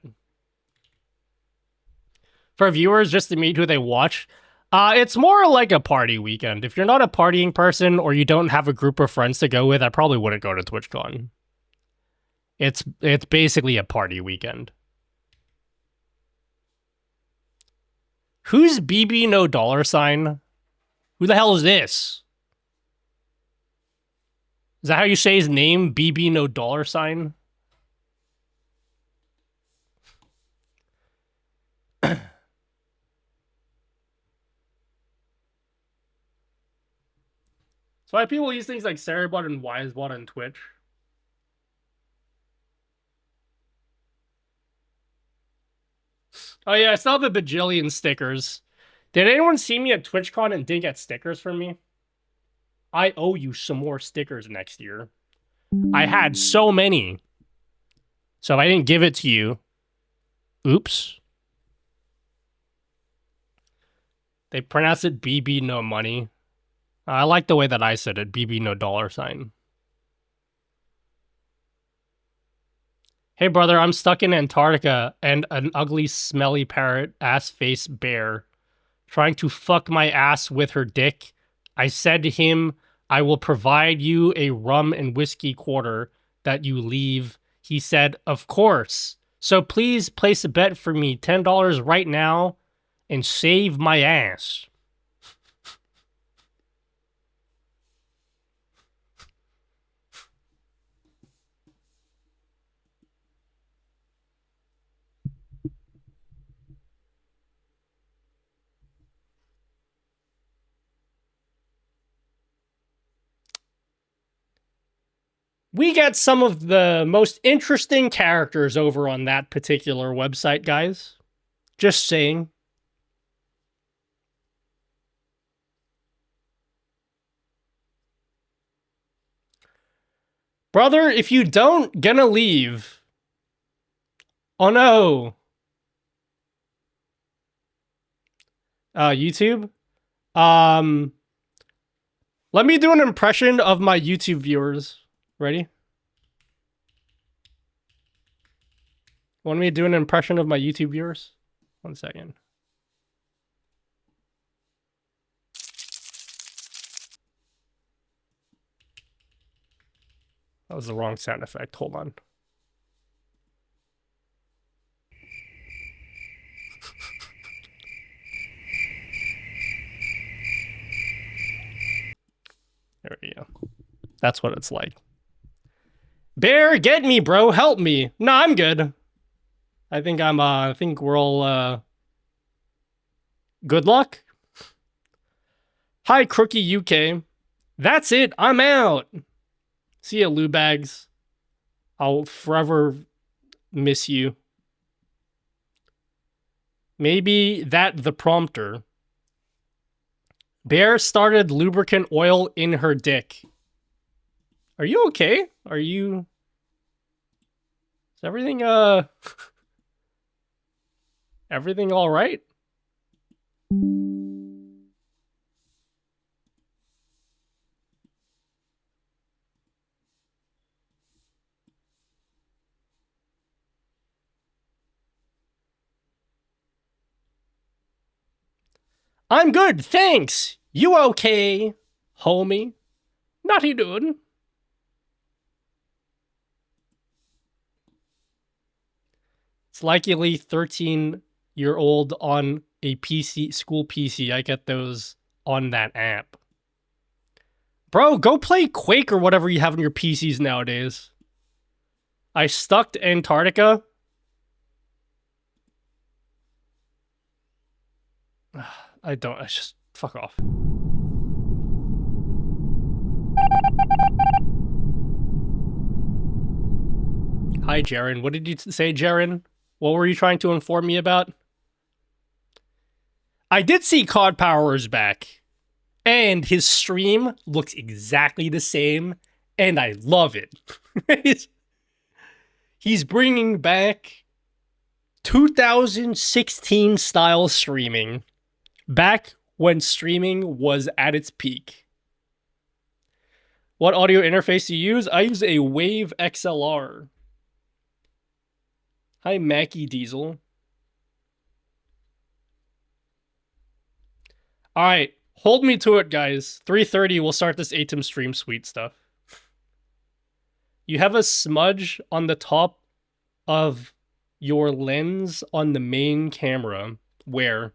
For viewers, just to meet who they watch, it's more like a party weekend. If you're not a partying person or you don't have a group of friends to go with, I probably wouldn't go to TwitchCon. It's basically a party weekend. Who's BB No Dollar Sign? Who the hell is this? Is that how you say his name? BB No Dollar Sign? So why people use things like Sarabot and Wisebot on Twitch? Oh yeah, I still have a bajillion stickers. Did anyone see me at TwitchCon and didn't get stickers from me? I owe you some more stickers next year. I had so many. So if I didn't give it to you, oops. They pronounce it BB no money. I like the way that I said it, BB no $. Hey brother, I'm stuck in Antarctica and an ugly smelly parrot ass face bear trying to fuck my ass with her dick. I said to him, I will provide you a rum and whiskey quarter that you leave. He said, of course. So please place a bet for me, $10 right now, and save my ass. We get some of the most interesting characters over on that particular website, guys. Just saying. Brother, if you don't, gonna leave. Oh no. YouTube? Let me do an impression of my YouTube viewers. Ready? Want me to do an impression of my YouTube viewers? 1 second. That was the wrong sound effect. Hold on. There we go. That's what it's like. Bear, get me, bro. Help me. No, I'm good. I think we're all, good luck. Hi, Crookie UK. That's it. I'm out. See ya, Lou Bags. I'll forever miss you. Maybe that the prompter. Bear started lubricant oil in her dick. Are you okay? Are you... Is everything, everything all right? I'm good, thanks. You okay, homie? Naughty dude. It's likely 13-year-old on a PC, school PC. I get those on that app. Bro, go play Quake or whatever you have on your PCs nowadays. I stuck to Antarctica. I just fuck off. Hi, Jaren. What did you say, Jaren? What were you trying to inform me about? I did see COD Power is back. And his stream looks exactly the same. And I love it. He's bringing back 2016 style streaming. Back when streaming was at its peak. What audio interface do you use? I use a Wave XLR. Hi, Mackie Diesel. Alright, hold me to it, guys. 3:30, we'll start this Aitum Stream Suite stuff. You have a smudge on the top of your lens on the main camera. Where?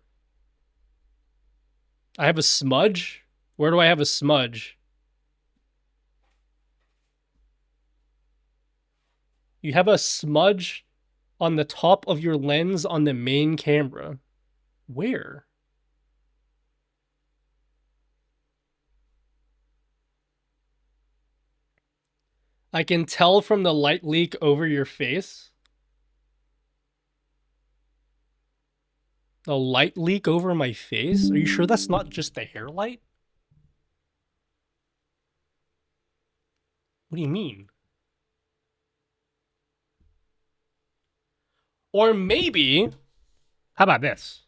I have a smudge? Where do I have a smudge? You have a smudge on the top of your lens on the main camera. Where? I can tell from the light leak over your face. A light leak over my face? Are you sure that's not just the hair light? What do you mean? Or maybe, how about this?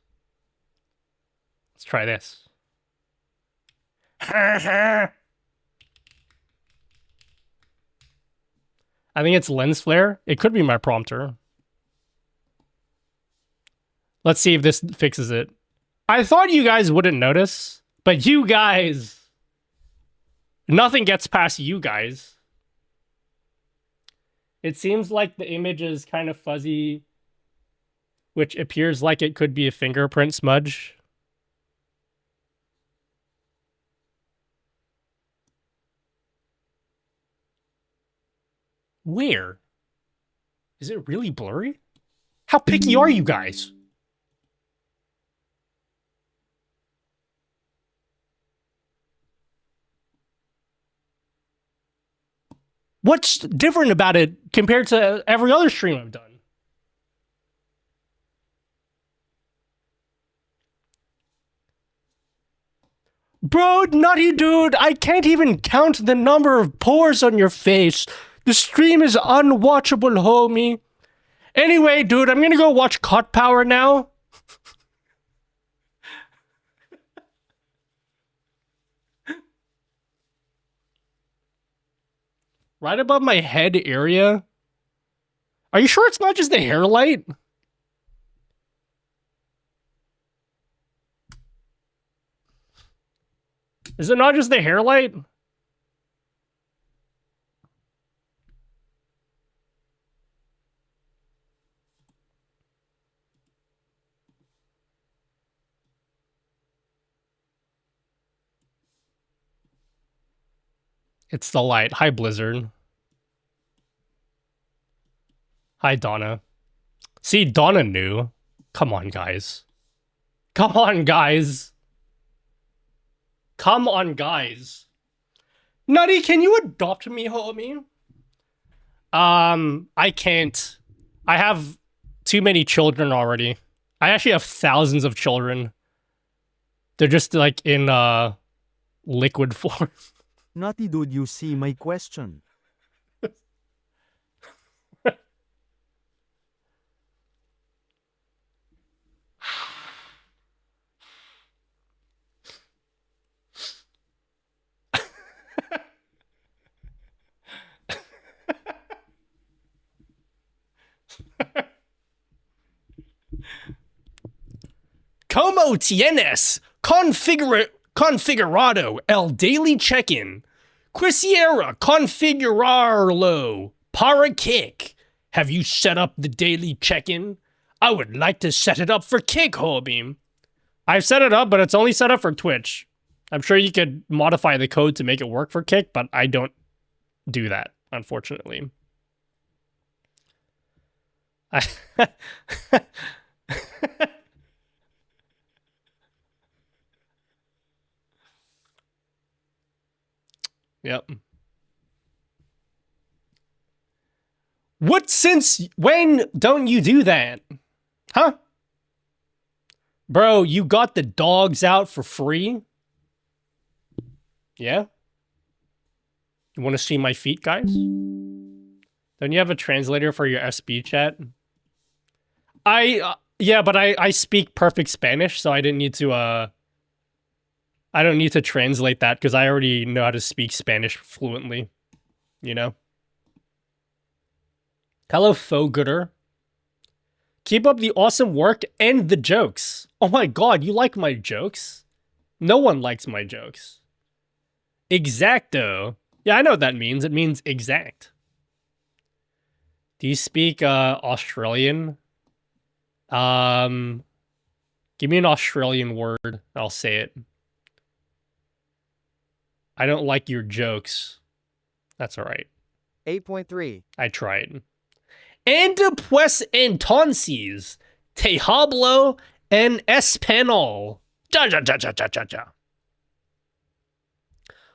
Let's try this. I think it's lens flare. It could be my prompter. Let's see if this fixes it. I thought you guys wouldn't notice, but you guys... Nothing gets past you guys. It seems like the image is kind of fuzzy, which appears like it could be a fingerprint smudge. Where? Is it really blurry? How picky are you guys? What's different about it compared to every other stream I've done? Bro, nutty dude, I can't even count the number of pores on your face. The stream is unwatchable, homie. Anyway, dude, I'm gonna go watch Cut Power now. Right above my head area. Are you sure it's not just the hair light? Is it not just the hair light? It's the light. Hi, Blizzard. Hi, Donna. See, Donna knew. Come on, guys. Come on, guys. Come on, guys. Nutty, can you adopt me, homie? I can't. I have too many children already. I actually have thousands of children. They're just like in liquid form. Nutty dude, you see my question. Como tienes? Configurado el daily check-in. Quisiera configurarlo para kick. Have you set up the daily check-in? I would like to set it up for kick, homie. I've set it up, but it's only set up for Twitch. I'm sure you could modify the code to make it work for kick, but I don't do that, unfortunately. Yep. What since when don't you do that? Huh? Bro, you got the dogs out for free? Yeah? You want to see my feet, guys? Don't you have a translator for your SB chat? Yeah, but I speak perfect Spanish, so I didn't need to, I don't need to translate that because I already know how to speak Spanish fluently, you know? Hello, Faux-Gooder. Keep up the awesome work and the jokes. Oh my god, you like my jokes? No one likes my jokes. Exacto. Yeah, I know what that means. It means exact. Do you speak Australian? Give me an Australian word. I'll say it. I don't like your jokes. That's all right. 8.3. I tried. And pues entonces te hablo en español. Ja ja ja ja ja ja ja.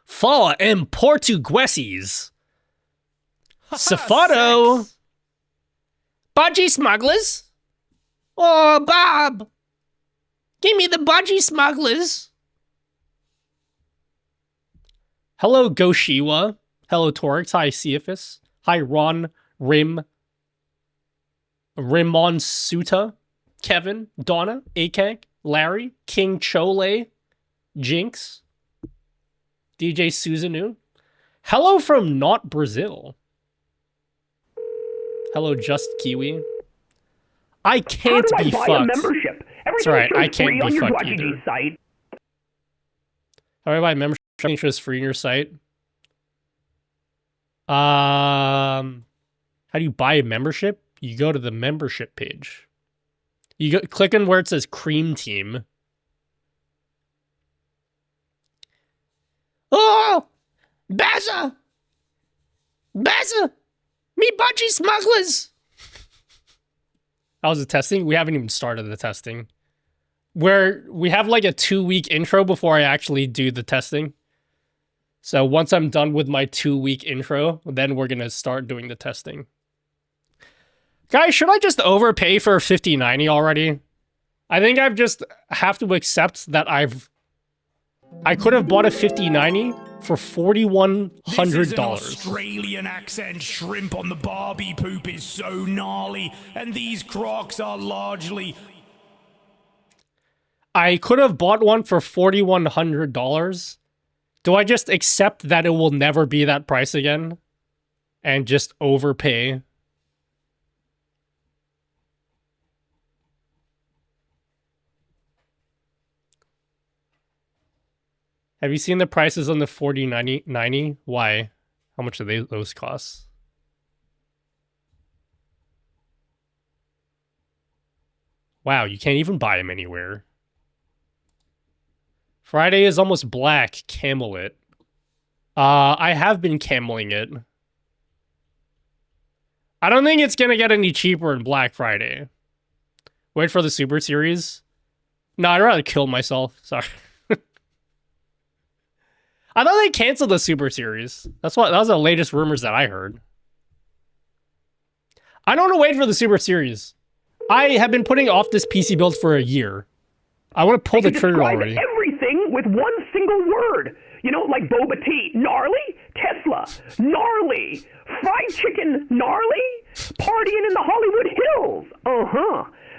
Fala en portugueses. Safado. Budgie smugglers. Oh, Bob. Give me the budgie smugglers. Hello, Goshiwa. Hello, Torix. Hi, Cephas. Hi, Ron, Rim. Ramon Suta, Kevin, Donna, Akak, Larry, King Chole, Jinx, DJ Suzanu. Hello from not Brazil. Hello, Just Kiwi. I can't be fucked. That's right, I can't be fucked either. Site. How do I buy membership? Interest free in your site. How do you buy a membership? You go to the membership page. You go click on where it says Cream Team. Oh, Baza, me budgie smugglers. That was the testing. We haven't even started the testing. Where we have like a 2-week intro before I actually do the testing. So once I'm done with my 2-week intro, then we're going to start doing the testing. Guys, should I just overpay for a 5090 already? I think I've just have to accept that I could have bought a 5090 for $4,100. This is an Australian accent shrimp on the Barbie poop is so gnarly, and these Crocs are largely... I could have bought one for $4,100. Do I just accept that it will never be that price again? And just overpay? Have you seen the prices on the 4090? Why? How much do those cost? Wow, you can't even buy them anywhere. Friday is almost black. Camel it. I have been cameling it. I don't think it's gonna get any cheaper in Black Friday. Wait for the Super Series? No, I'd rather kill myself. Sorry. I thought they canceled the Super Series. That was the latest rumors that I heard. I don't want to wait for the Super Series. I have been putting off this PC build for a year. I want to pull the trigger already. Everything with one single word. You know, like boba tea, gnarly. Tesla, gnarly. Fried chicken, gnarly. Partying in the Hollywood Hills.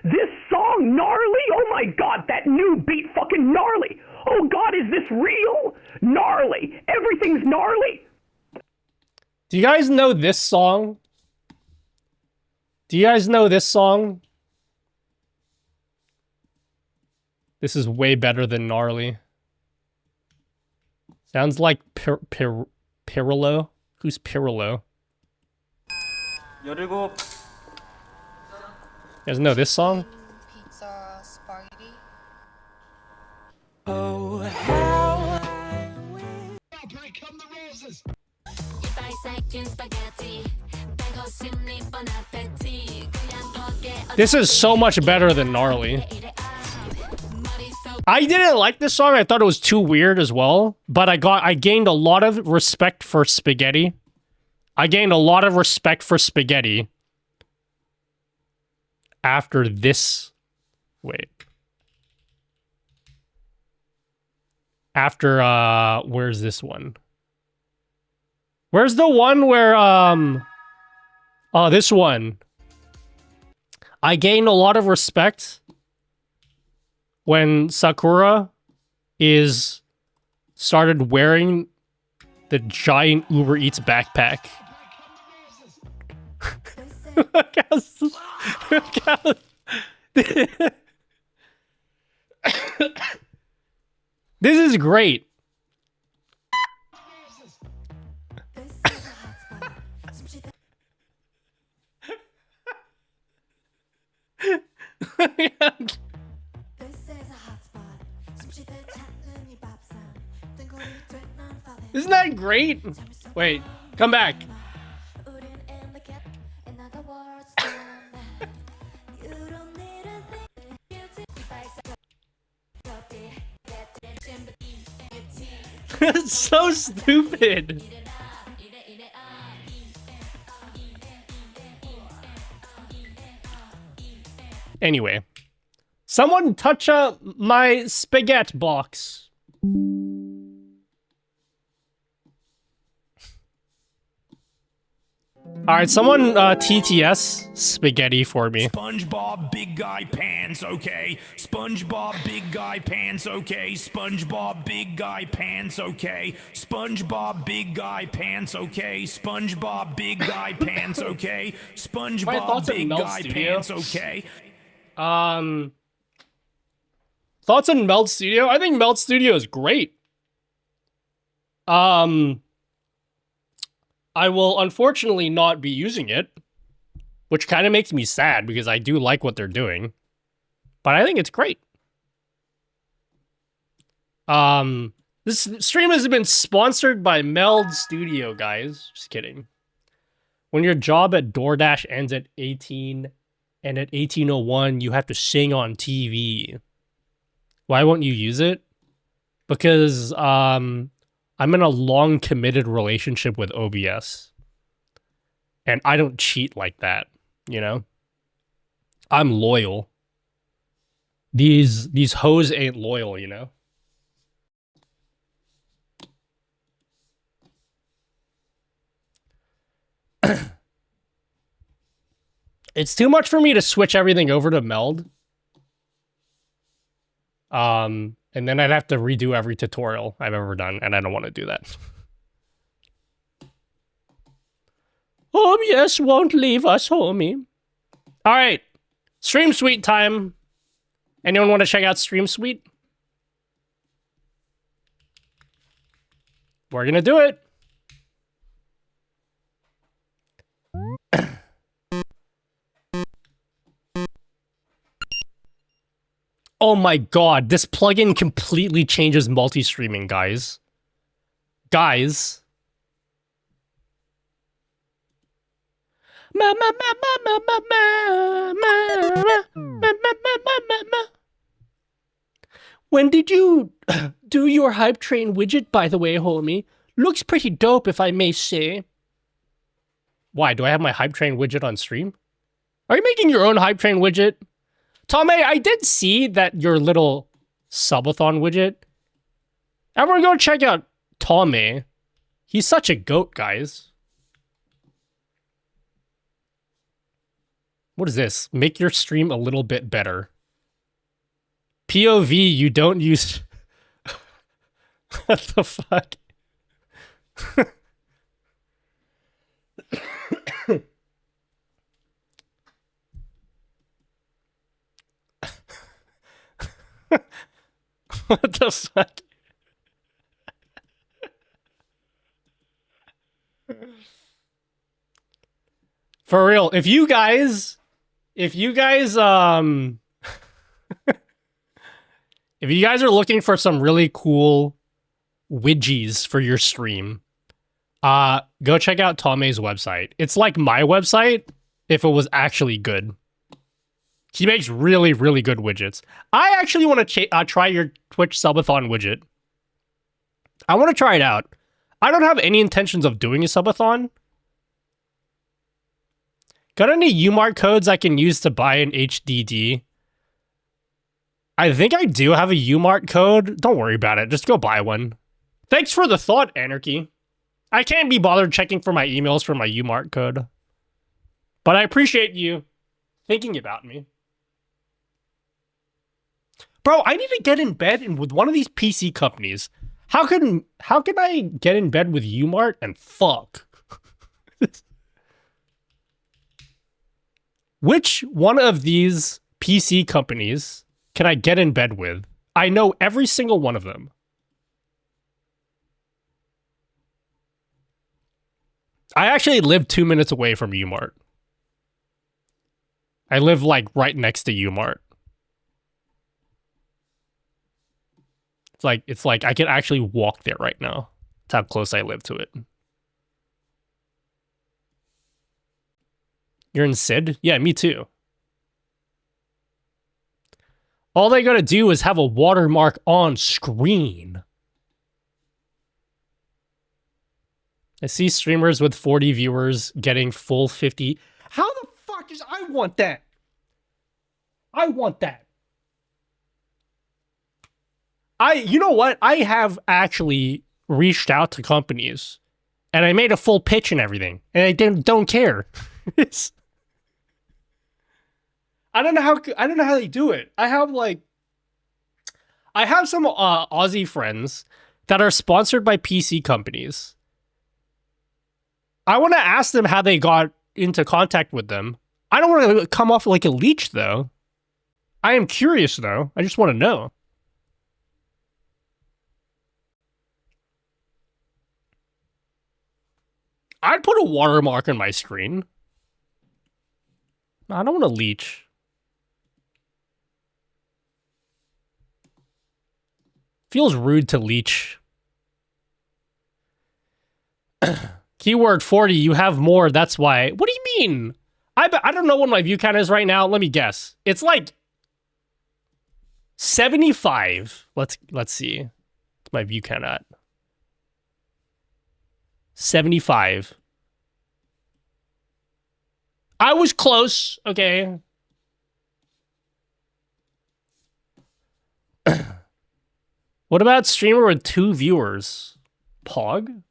This song, gnarly. Oh my God, that new beat, fucking gnarly. Oh God, is this real? Gnarly. Everything's gnarly. Do you guys know this song? Do you guys know this song? This is way better than gnarly. Sounds like Pirillo. Who's Pirillo? You guys know this song? Pizza, spaghetti. Oh, how This is so much better than gnarly. I didn't like this song. I thought it was too weird as well. But I gained a lot of respect for spaghetti. I gained a lot of respect for spaghetti after this. Wait. After where's this one? Where's the one where oh, this one. I gained a lot of respect when Sakura started wearing the giant Uber Eats backpack. This is great. Isn't that great? Wait, come back. It's so stupid. Anyway, someone touch up my spaghetti box. All right, someone TTS spaghetti for me. SpongeBob Big Guy Pants, okay. SpongeBob Big Guy Pants, okay. SpongeBob Big Guy Pants, okay. SpongeBob Big Guy Pants, okay. SpongeBob Big Guy Pants, okay. SpongeBob Big Guy Pants, okay. Thoughts on Meld Studio? I think Meld Studio is great. I will unfortunately not be using it, which kind of makes me sad because I do like what they're doing. But I think it's great. This stream has been sponsored by Meld Studio, guys. Just kidding. When your job at DoorDash ends at 18 and at 18:01 you have to sing on TV. Why won't you use it? Because I'm in a long committed relationship with OBS. And I don't cheat like that, you know? I'm loyal. These hoes ain't loyal, you know? It's too much for me to switch everything over to Meld. And then I'd have to redo every tutorial I've ever done, and I don't want to do that. OBS won't leave us, homie. All right, Stream Suite time. Anyone want to check out Stream Suite? We're gonna do it. Oh my god, this plugin completely changes multi-streaming, guys. Guys. When did you do your hype train widget, by the way, homie? Looks pretty dope, if I may say. Why, do I have my hype train widget on stream? Are you making your own hype train widget? Tommy, I did see that your little subathon widget. Everyone go check out Tommy. He's such a goat, guys. What is this? Make your stream a little bit better. POV, you don't use... What the fuck? What the fuck? For real, if you guys if you guys are looking for some really cool widgets for your stream, go check out Tommy's website. It's like my website if it was actually good. He makes really, really good widgets. I actually want to try your Twitch subathon widget. I want to try it out. I don't have any intentions of doing a subathon. Got any UMART codes I can use to buy an HDD? I think I do have a UMART code. Don't worry about it. Just go buy one. Thanks for the thought, Anarchy. I can't be bothered checking for my emails for my UMART code. But I appreciate you thinking about me. Bro, I need to get in bed with one of these PC companies. How can I get in bed with UMART and fuck? Which one of these PC companies can I get in bed with? I know every single one of them. I actually live 2 minutes away from UMART. I live like right next to UMART. It's like I could actually walk there right now. That's how close I live to it. You're in Sid? Yeah, me too. All they gotta do is have a watermark on screen. I see streamers with 40 viewers getting full 50. How the fuck is... I want that. I want that. You know what? I have actually reached out to companies And I made a full pitch and everything. And I don't care. I don't know how they do it. I have some Aussie friends that are sponsored by PC companies. I want to ask them how they got into contact with them. I don't want to come off like a leech, though. I am curious, though. I just want to know. I'd put a watermark on my screen. I don't want to leech. Feels rude to leech. Keyword 40, you have more, that's why. What do you mean? I don't know what my view count is right now. Let me guess. It's like 75. Let's see. What's my view count at? 75. I was close. Okay. What about streamer with 2 viewers? Pog?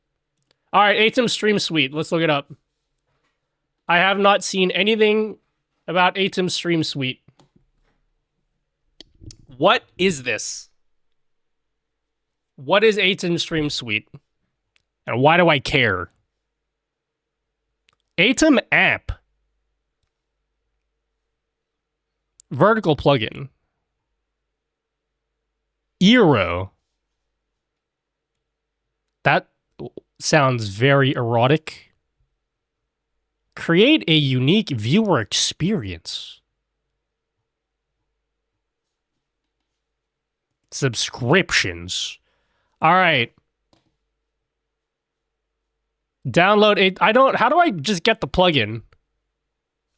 Alright, Aitum Stream Suite. Let's look it up. I have not seen anything about Aitum Stream Suite. What is this? What is Aitum Stream Suite? And why do I care? Aitum app. Vertical plugin. Eero. That sounds very erotic. Create a unique viewer experience. Subscriptions. All right. Download it. How do I just get the plugin?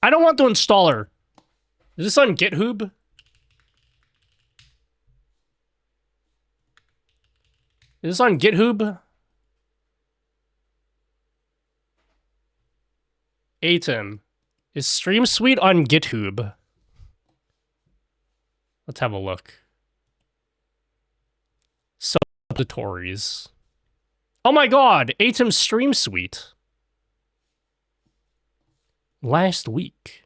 I don't want the installer. Is this on GitHub? Is this on GitHub? Aitum. Is Stream Suite on GitHub? Let's have a look. Subtories. Oh my god! Aitum Stream Suite. Last week.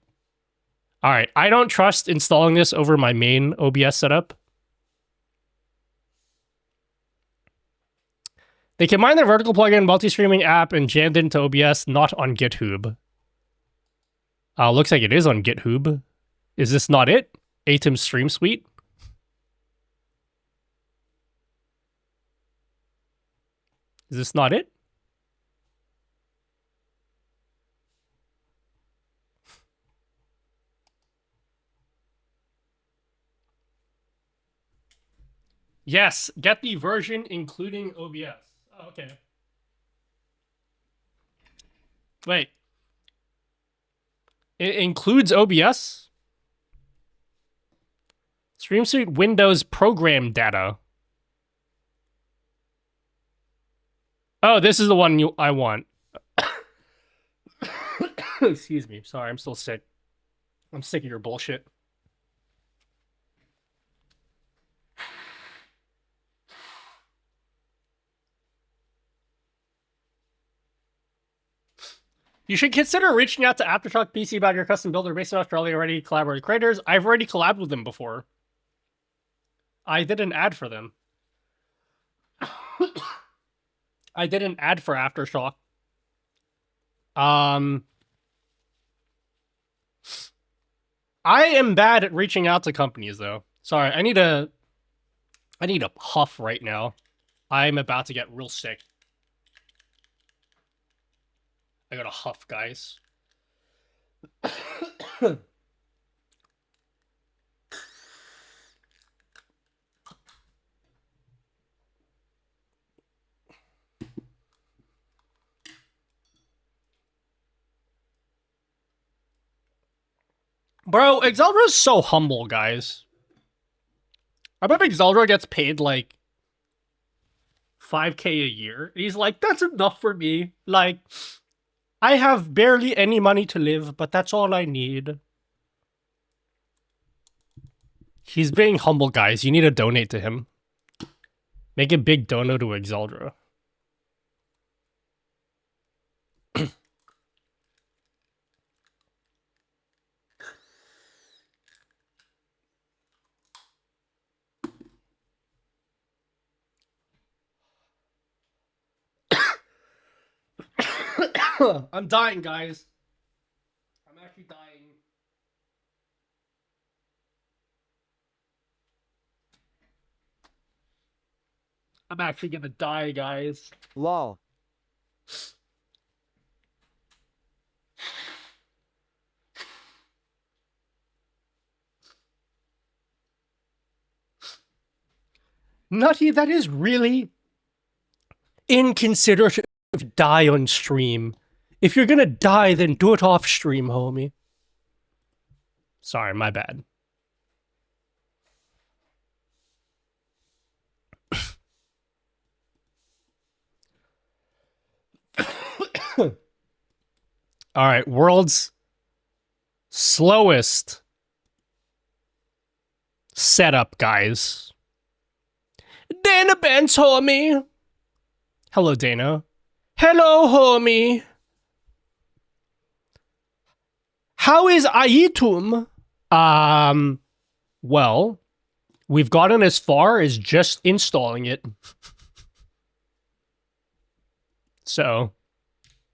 Alright, I don't trust installing this over my main OBS setup. They combine their vertical plugin, multi-streaming app, and jammed into OBS, not on GitHub. Looks like it is on GitHub. Is this not it? Aitum Stream Suite? Is this not it? Yes, get the version including OBS. Oh, okay. Wait. It includes OBS? Stream Suite Windows program data. Oh, this is the one I want. Excuse me. Sorry, I'm still sick. I'm sick of your bullshit. You should consider reaching out to Aftershock PC about your custom builder based in Australia. Already collaborated creators. I've already collabed with them before. I did an ad for them. I did an ad for Aftershock. I am bad at reaching out to companies though. Sorry, I need a puff right now. I'm about to get real sick. I got a huff, guys. Bro, Exeldra's so humble, guys. I bet Exeldra gets paid like 5K a year. He's like, that's enough for me. Like, I have barely any money to live, but that's all I need. He's being humble, guys. You need to donate to him. Make a big dono to Exeldra. I'm dying, guys. I'm actually dying. I'm actually gonna die, guys. Lol. Nutty, that is really inconsiderate to die on stream. If you're gonna die, then do it off stream, homie. Sorry, my bad. All right, world's slowest setup, guys. Dana Benz, homie. Hello, Dana. Hello, homie. How is Aitum? Well, we've gotten as far as just installing it. So,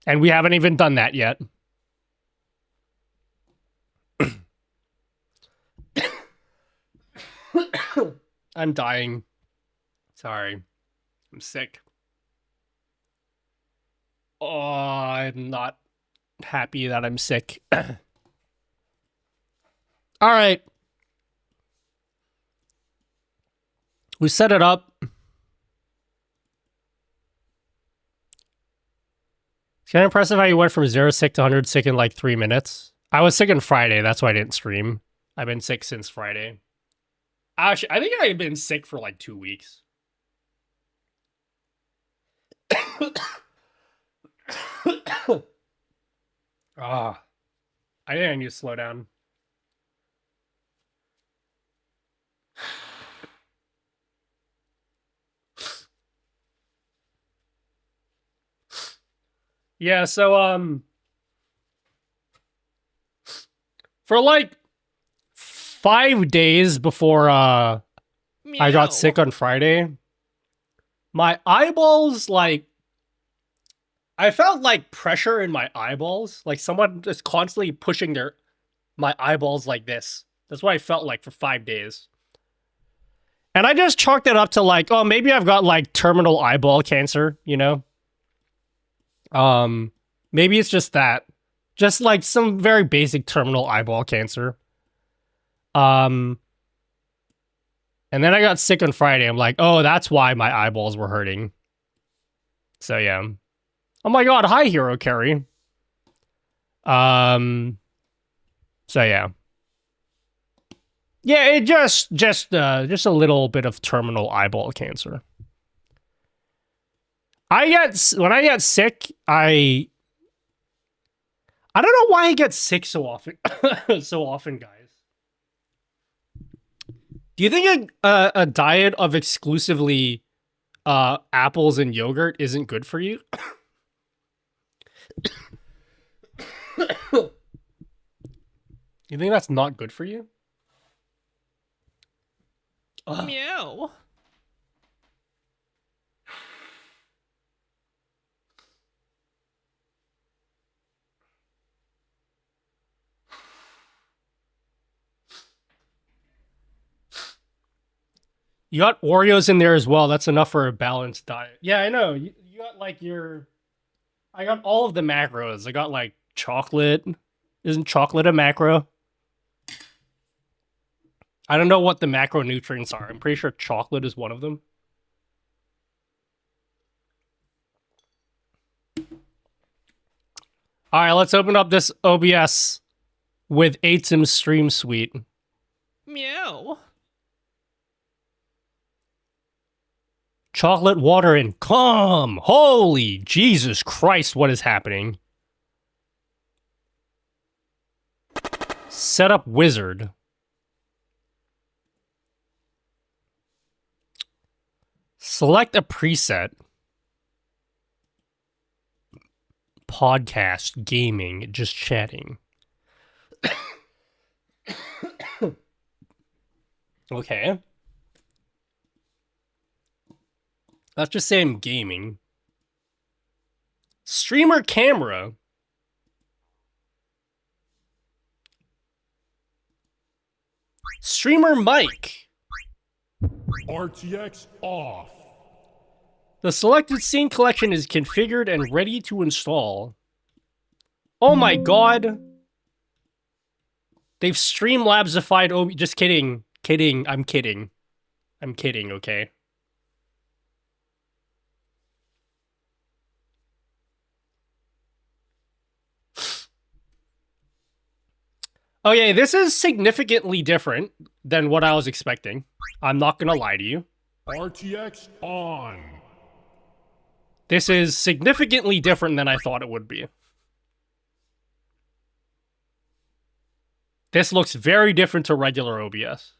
and we haven't even done that yet. I'm dying. Sorry. I'm sick. Oh, I'm not happy that I'm sick. All right. We set it up. It's kind of impressive how you went from 0 sick to 100 sick in like 3 minutes. I was sick on Friday. That's why I didn't stream. I've been sick since Friday. Actually, I think I've been sick for like 2 weeks. Ah, I think I need to slow down. Yeah, so for like 5 days before I got sick on Friday, my eyeballs, like, I felt like pressure in my eyeballs, like someone just constantly pushing my eyeballs like this. That's what I felt like for 5 days. And I just chalked it up to like, oh, maybe I've got like terminal eyeball cancer, you know? Maybe it's just that. Just like some very basic terminal eyeball cancer. And then I got sick on Friday. I'm like, oh, that's why my eyeballs were hurting. So yeah. Oh my god, hi Hero Carry. So yeah. Yeah, it just a little bit of terminal eyeball cancer. When I get sick, I don't know why I get sick so often. So often, guys. Do you think a diet of exclusively apples and yogurt isn't good for you? You think that's not good for you? Meow. You got Oreos in there as well. That's enough for a balanced diet. Yeah, I know. You got like I got all of the macros. I got like chocolate. Isn't chocolate a macro? I don't know what the macronutrients are. I'm pretty sure chocolate is one of them. All right, let's open up this OBS with Aitum Stream Suite. Meow. Chocolate, water, and calm. Holy Jesus Christ, what is happening? Setup wizard. Select a preset. Podcast, gaming, just chatting. Okay. Let's just say I'm gaming. Streamer camera. Streamer mic. RTX off. The selected scene collection is configured and ready to install. Oh my god. They've Streamlabsified OBS. Just kidding. Kidding. I'm kidding. I'm kidding, okay? Okay, this is significantly different than what I was expecting. I'm not gonna lie to you. RTX on. This is significantly different than I thought it would be. This looks very different to regular OBS.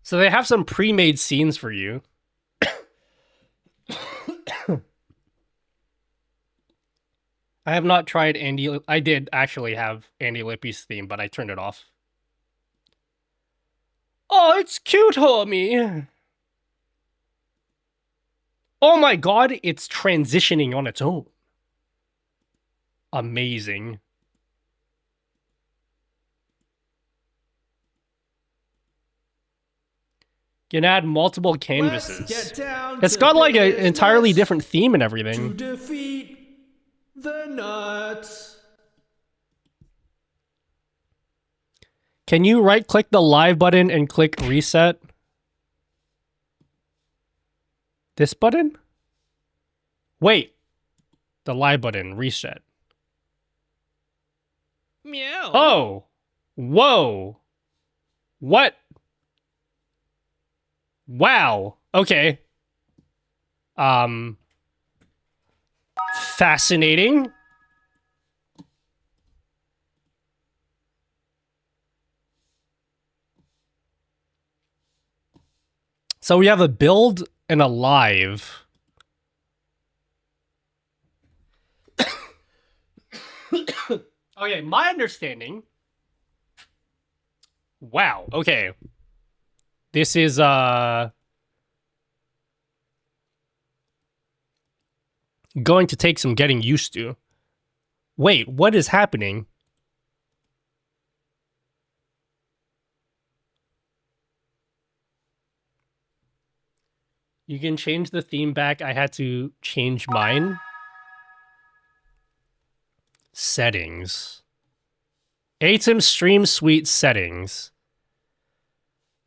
So they have some pre-made scenes for you. I have not tried Andy. I did actually have Andy Lippy's theme, but I turned it off. Oh, it's cute, homie. Oh my god, it's transitioning on its own. Amazing. You can add multiple canvases. It's got like an entirely different theme and everything. To defeat the nuts. Can you right-click the live button and click reset? This button? Wait. The live button, reset. Meow. Oh. Whoa. What? Wow. Okay. Fascinating. So we have a build and a live. Okay, my understanding. Wow, okay. This is going to take some getting used to. Wait, what is happening? You can change the theme back. I had to change mine. Settings. Aitum Stream Suite settings.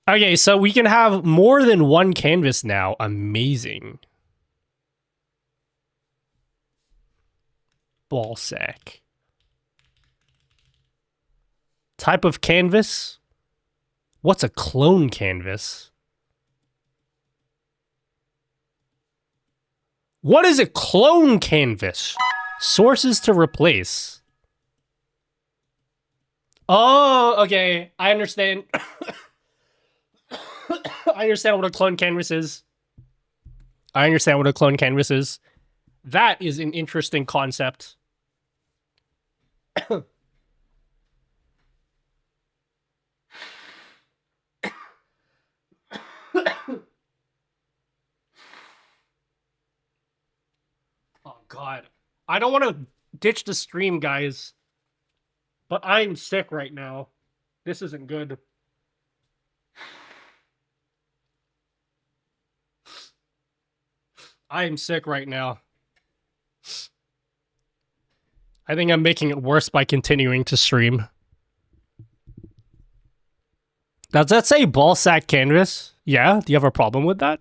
Okay, so we can have more than one canvas now. Amazing. Ballsack. Type of canvas? What's a clone canvas? What is a clone canvas? Sources to replace. Oh, okay. I understand. I understand what a clone canvas is. I understand what a clone canvas is. That is an interesting concept. Oh, God. I don't want to ditch the stream, guys. But I'm sick right now. This isn't good. I am sick right now. I think I'm making it worse by continuing to stream. Does that say ballsack canvas? Yeah? Do you have a problem with that?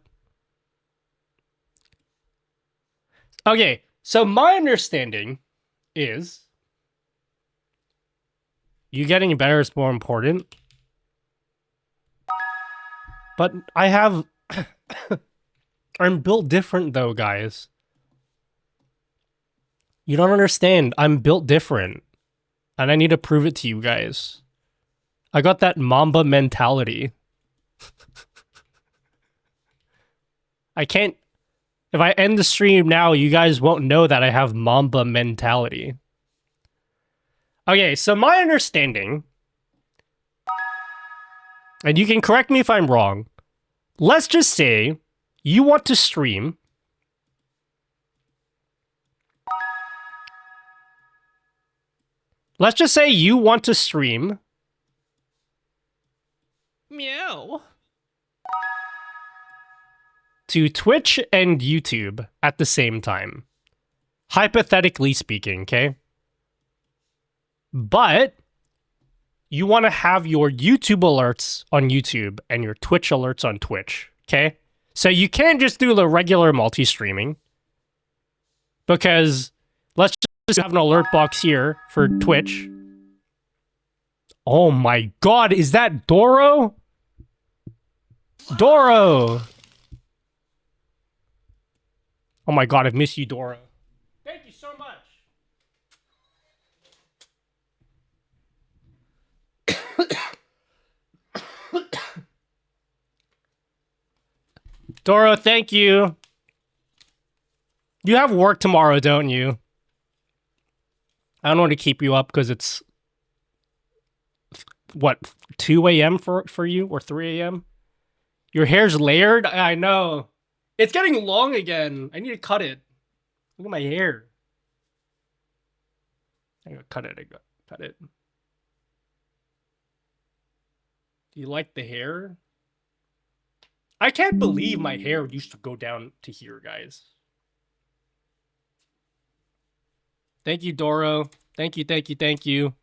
Okay, so my understanding is you getting better is more important. But I have... I'm built different though, guys. You don't understand. I'm built different. And I need to prove it to you guys. I got that Mamba mentality. I can't... If I end the stream now, you guys won't know that I have Mamba mentality. Okay, so my understanding... And you can correct me if I'm wrong. let's just say you want to stream. Let's just say you want to stream. Meow. To Twitch and YouTube at the same time. Hypothetically speaking, okay? But you want to have your YouTube alerts on YouTube and your Twitch alerts on Twitch, okay? So you can't just do the regular multi-streaming. Because let's just have an alert box here for Twitch. Oh my god, is that Doro? Doro! Oh my god, I've missed you, Doro. Thank you so much. Doro, thank you. You have work tomorrow, don't you? I don't want to keep you up because it's... What, 2 a.m. for you? Or 3 a.m.? Your hair's layered? I know. It's getting long again. I need to cut it. Look at my hair. I gotta cut it. Cut it. Do you like the hair? I can't believe my hair used to go down to here, guys. Thank you, Doro. Thank you, thank you, thank you.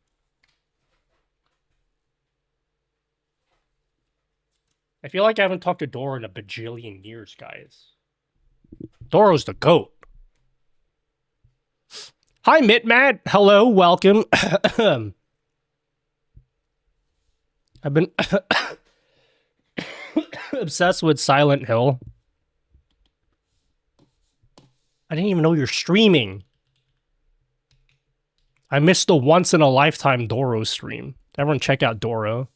I feel like I haven't talked to Doro in a bajillion years, guys. Doro's the GOAT. Hi, Mitmat. Hello, welcome. I've been obsessed with Silent Hill. I didn't even know you're streaming. I missed the once-in-a-lifetime Doro stream. Everyone check out Doro.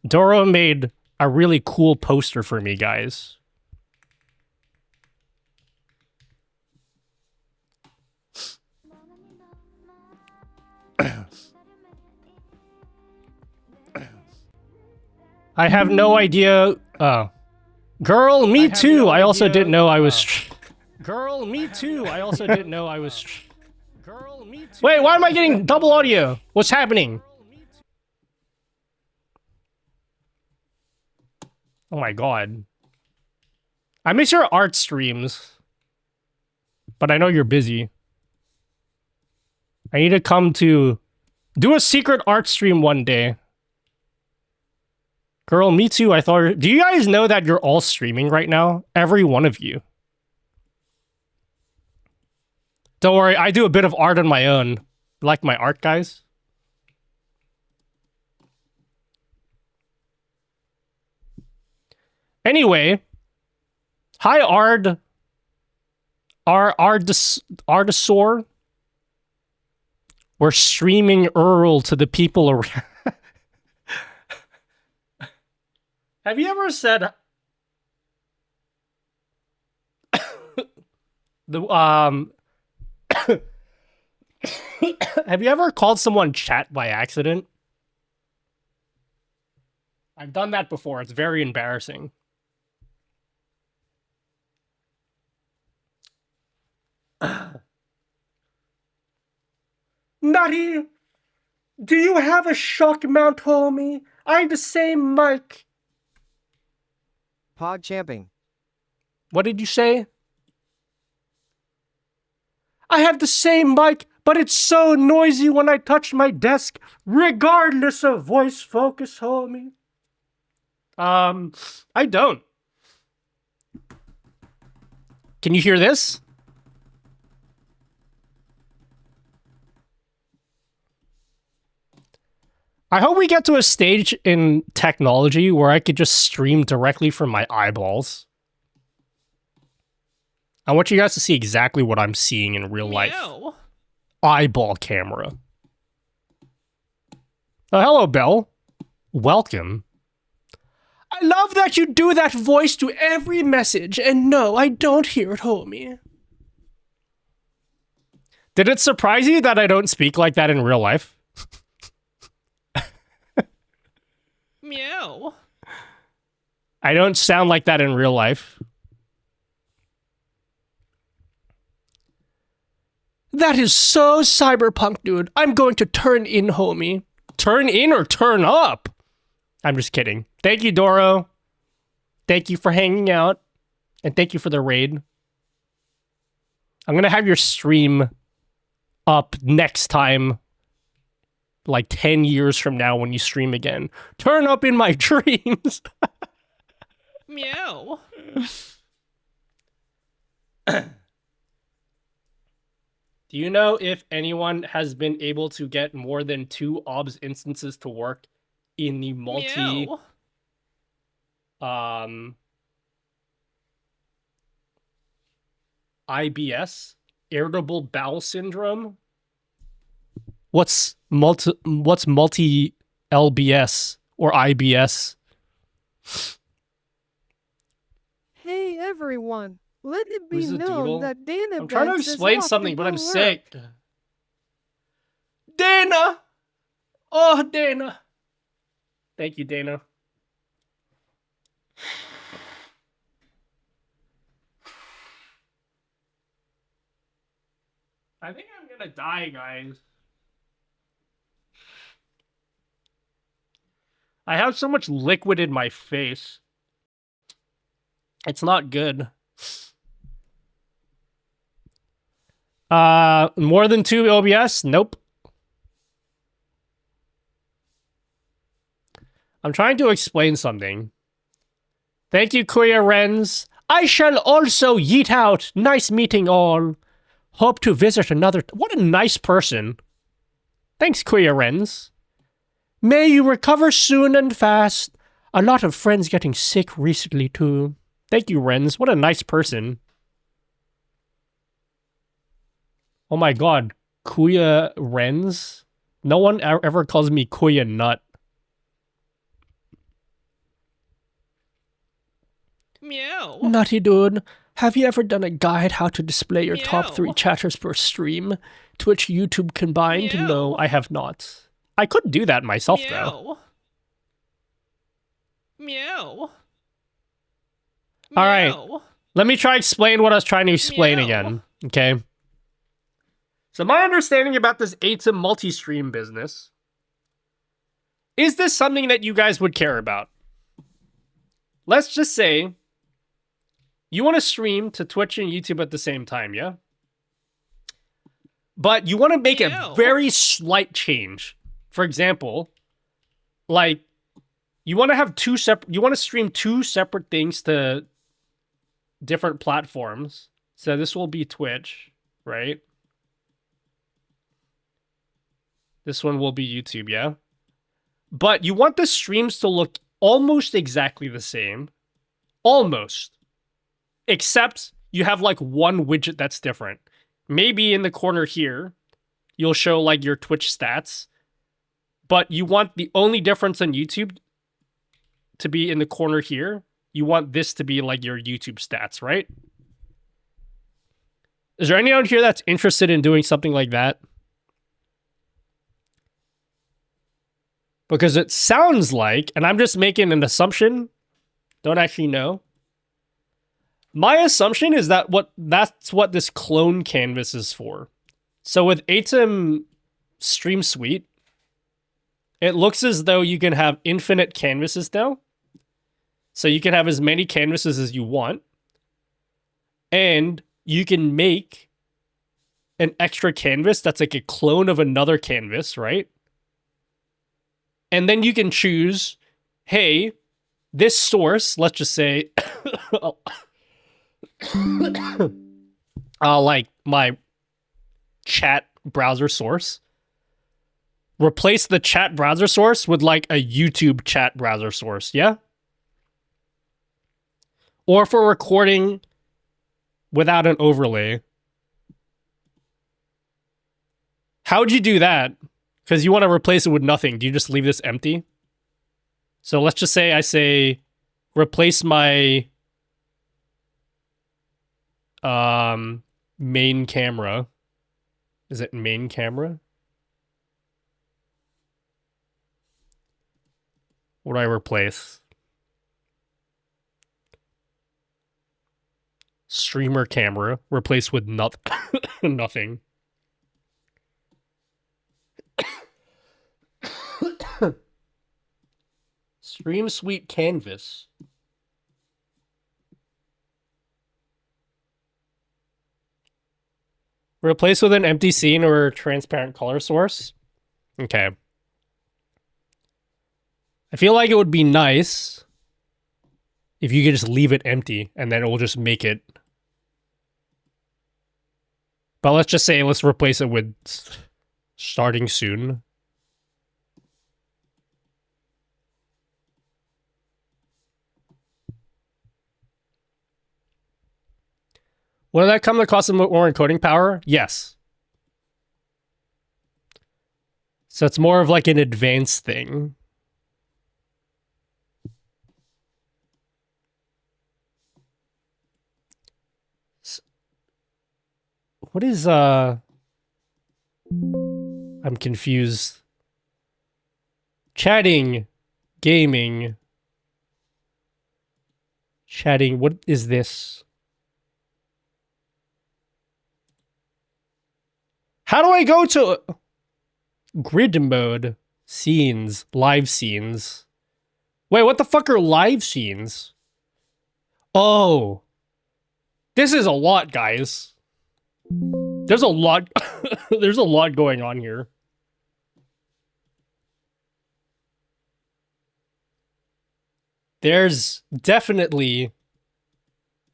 Doro made a really cool poster for me, guys. I have no idea. Girl, me too. I also didn't know I was. Girl, me too. I also didn't know I was. Girl, me too. Wait, why am I getting double audio? What's happening? Oh my god. I miss your art streams. But I know you're busy. I need to come to do a secret art stream one day. Girl, me too. I thought... Do you guys know that you're all streaming right now? Every one of you. Don't worry, I do a bit of art on my own. Like my art, guys? Anyway. Hi, Ardosaur. We're streaming Earl to the people around. Have you ever said... Have you ever called someone chat by accident? I've done that before. It's very embarrassing. Nutty! Do you have a shock mount, homie? I'm the same mic. Pog champing. What did you say? I have the same mic, but it's so noisy when I touch my desk, regardless of voice focus, homie. I don't. Can you hear this? I hope we get to a stage in technology where I could just stream directly from my eyeballs. I want you guys to see exactly what I'm seeing in real life. Eyeball camera. Oh, hello, Belle. Welcome. I love that you do that voice to every message, and no, I don't hear it, homie. Did it surprise you that I don't speak like that in real life? Meow. I don't sound like that in real life. That is so cyberpunk, dude. I'm going to turn in, homie. Turn in or turn up? I'm just kidding. Thank you, Doro. Thank you for hanging out. And thank you for the raid. I'm going to have your stream up next time. Like 10 years from now when you stream again. Turn up in my dreams. Meow. Do you know if anyone has been able to get more than 2 OBS instances to work in the multi... IBS? Irritable bowel syndrome? What's multi LBS or IBS? Hey everyone, let it be Who's the known doodle? that Dana I'm trying to Banks is explain off to something, but do I'm work. sick. Dana! Oh, Dana. Thank you, Dana. I think I'm gonna die, guys. I have so much liquid in my face. It's not good. More than 2 OBS? Nope. I'm trying to explain something. Thank you, Kuya Renz. I shall also yeet out. Nice meeting all. Hope to visit another... What a nice person. Thanks, Kuya Renz. May you recover soon and fast. A lot of friends getting sick recently, too. Thank you, Renz. What a nice person. Oh my god. Kuya Renz? No one ever calls me Kuya Nut. Meow. Nutty dude, have you ever done a guide how to display your top 3 chatters per stream? Twitch, YouTube combined? No, I have not. I could do that myself, though. Meow. Alright. Let me try explain what I was trying to explain again. Okay. So my understanding about this Aitum multi-stream business. Is this something that you guys would care about? Let's just say you want to stream to Twitch and YouTube at the same time, yeah? But you want to make a very slight change. For example, like, you want to have you want to stream 2 separate things to different platforms. So this will be Twitch, right? This one will be YouTube, yeah? But you want the streams to look almost exactly the same. Almost. Except you have like one widget that's different. Maybe in the corner here, you'll show like your Twitch stats. But you want the only difference on YouTube to be in the corner here. You want this to be like your YouTube stats, right? Is there anyone here that's interested in doing something like that? Because it sounds like, and I'm just making an assumption, don't actually know. My assumption is that that's what this clone canvas is for. So with Aitum Stream Suite, it looks as though you can have infinite canvases now. So you can have as many canvases as you want. And you can make an extra canvas that's like a clone of another canvas, right? And then you can choose, hey, this source, let's just say, like my chat browser source. Replace the chat browser source with like a YouTube chat browser source, yeah? Or for recording without an overlay. How'd you do that? Because you want to replace it with nothing. Do you just leave this empty? So let's just say I say replace my main camera. Is it main camera? What do I replace? streamer camera replaced with nothing. Stream Suite canvas. Replace with an empty scene or transparent color source. Okay. I feel like it would be nice if you could just leave it empty and then it will just make it. But let's just say, let's replace it with starting soon. Will that come at the cost of more encoding power? Yes. So it's more of like an advanced thing. What is, I'm confused. Chatting. Gaming. Chatting. What is this? How do I go to grid mode? Scenes. Live scenes. Wait, what the fuck are live scenes? Oh. This is a lot, guys. There's a lot. There's a lot going on here. There's definitely.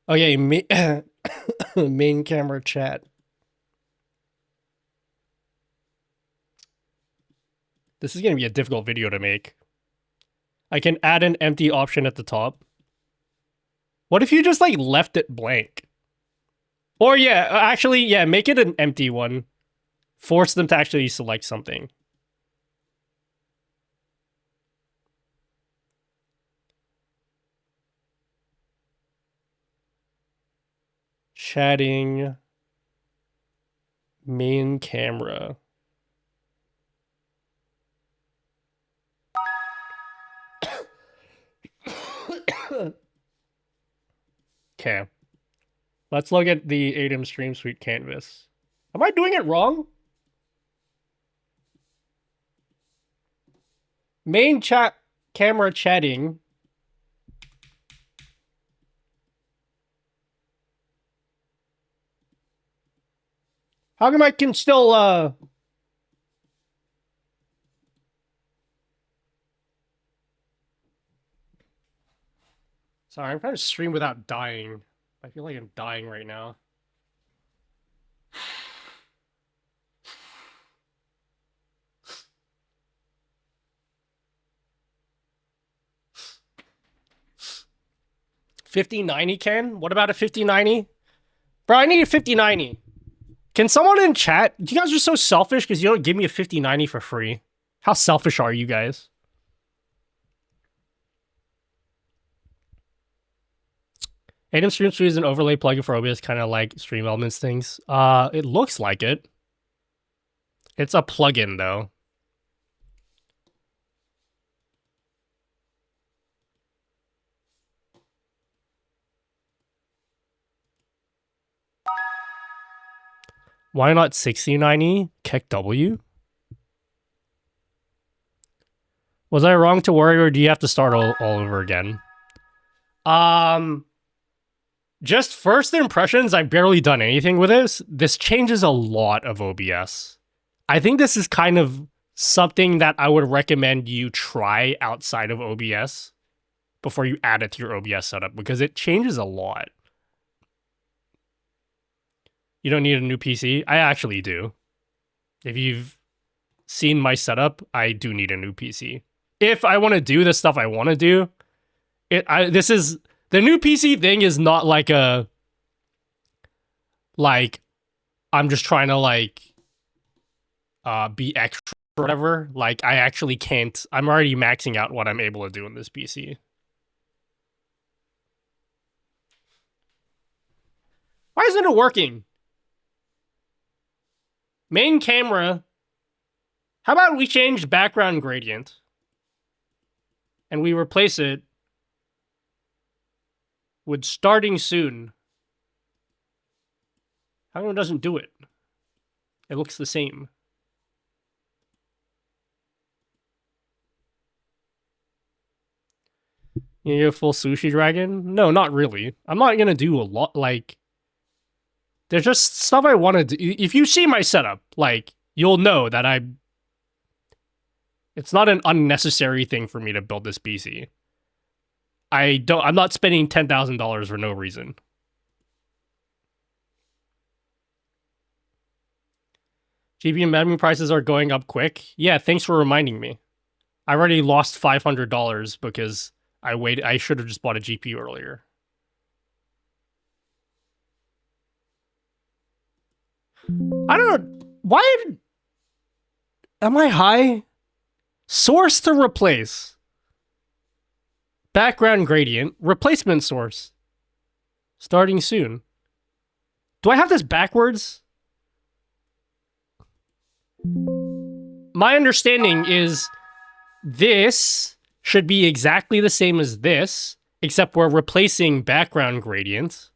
Okay, main camera chat. This is going to be a difficult video to make. I can add an empty option at the top. What if you just like left it blank? Or yeah, actually, yeah, make it an empty one. Force them to actually select something. Chatting. Main camera. Okay. Let's look at the Aitum Stream Suite canvas. Am I doing it wrong? Main chat camera chatting. How come I can still Sorry, I'm trying to stream without dying. I feel like I'm dying right now. $5090 Ken? What about a $5090? Bro, I need a $5090. Can someone in chat? You guys are so selfish because you don't give me a $5090 for free. How selfish are you guys? Aitum Stream Suite is an overlay plugin for OBS, kind of like Stream Elements things. It looks like it. It's a plugin, though. Why not 6090? Keck W? Was I wrong to worry, or do you have to start all over again? Just first impressions, I've barely done anything with this. This changes a lot of OBS. I think this is kind of something that I would recommend you try outside of OBS before you add it to your OBS setup, because it changes a lot. You don't need a new PC? I actually do. If you've seen my setup, I do need a new PC. If I want to do the stuff I want to do, this is... The new PC thing is not like a... Like, I'm just trying to, like, be extra or whatever. Like, I actually can't... I'm already maxing out what I'm able to do in this PC. Why isn't it working? Main camera. How about we change background gradient? And we replace it with starting soon. How come it doesn't do it? It looks the same. You get a full sushi dragon? No, not really. I'm not gonna do a lot, like... There's just stuff I want to do. If you see my setup, like, you'll know that it's not an unnecessary thing for me to build this PC. I'm not spending $10,000 for no reason. GPU and memory prices are going up quick. Yeah, thanks for reminding me. I already lost $500 because I should have just bought a GPU earlier. I don't know. Why am I high? Source to replace. Background gradient. Replacement source. Starting soon. Do I have this backwards? My understanding is this should be exactly the same as this, except we're replacing background gradient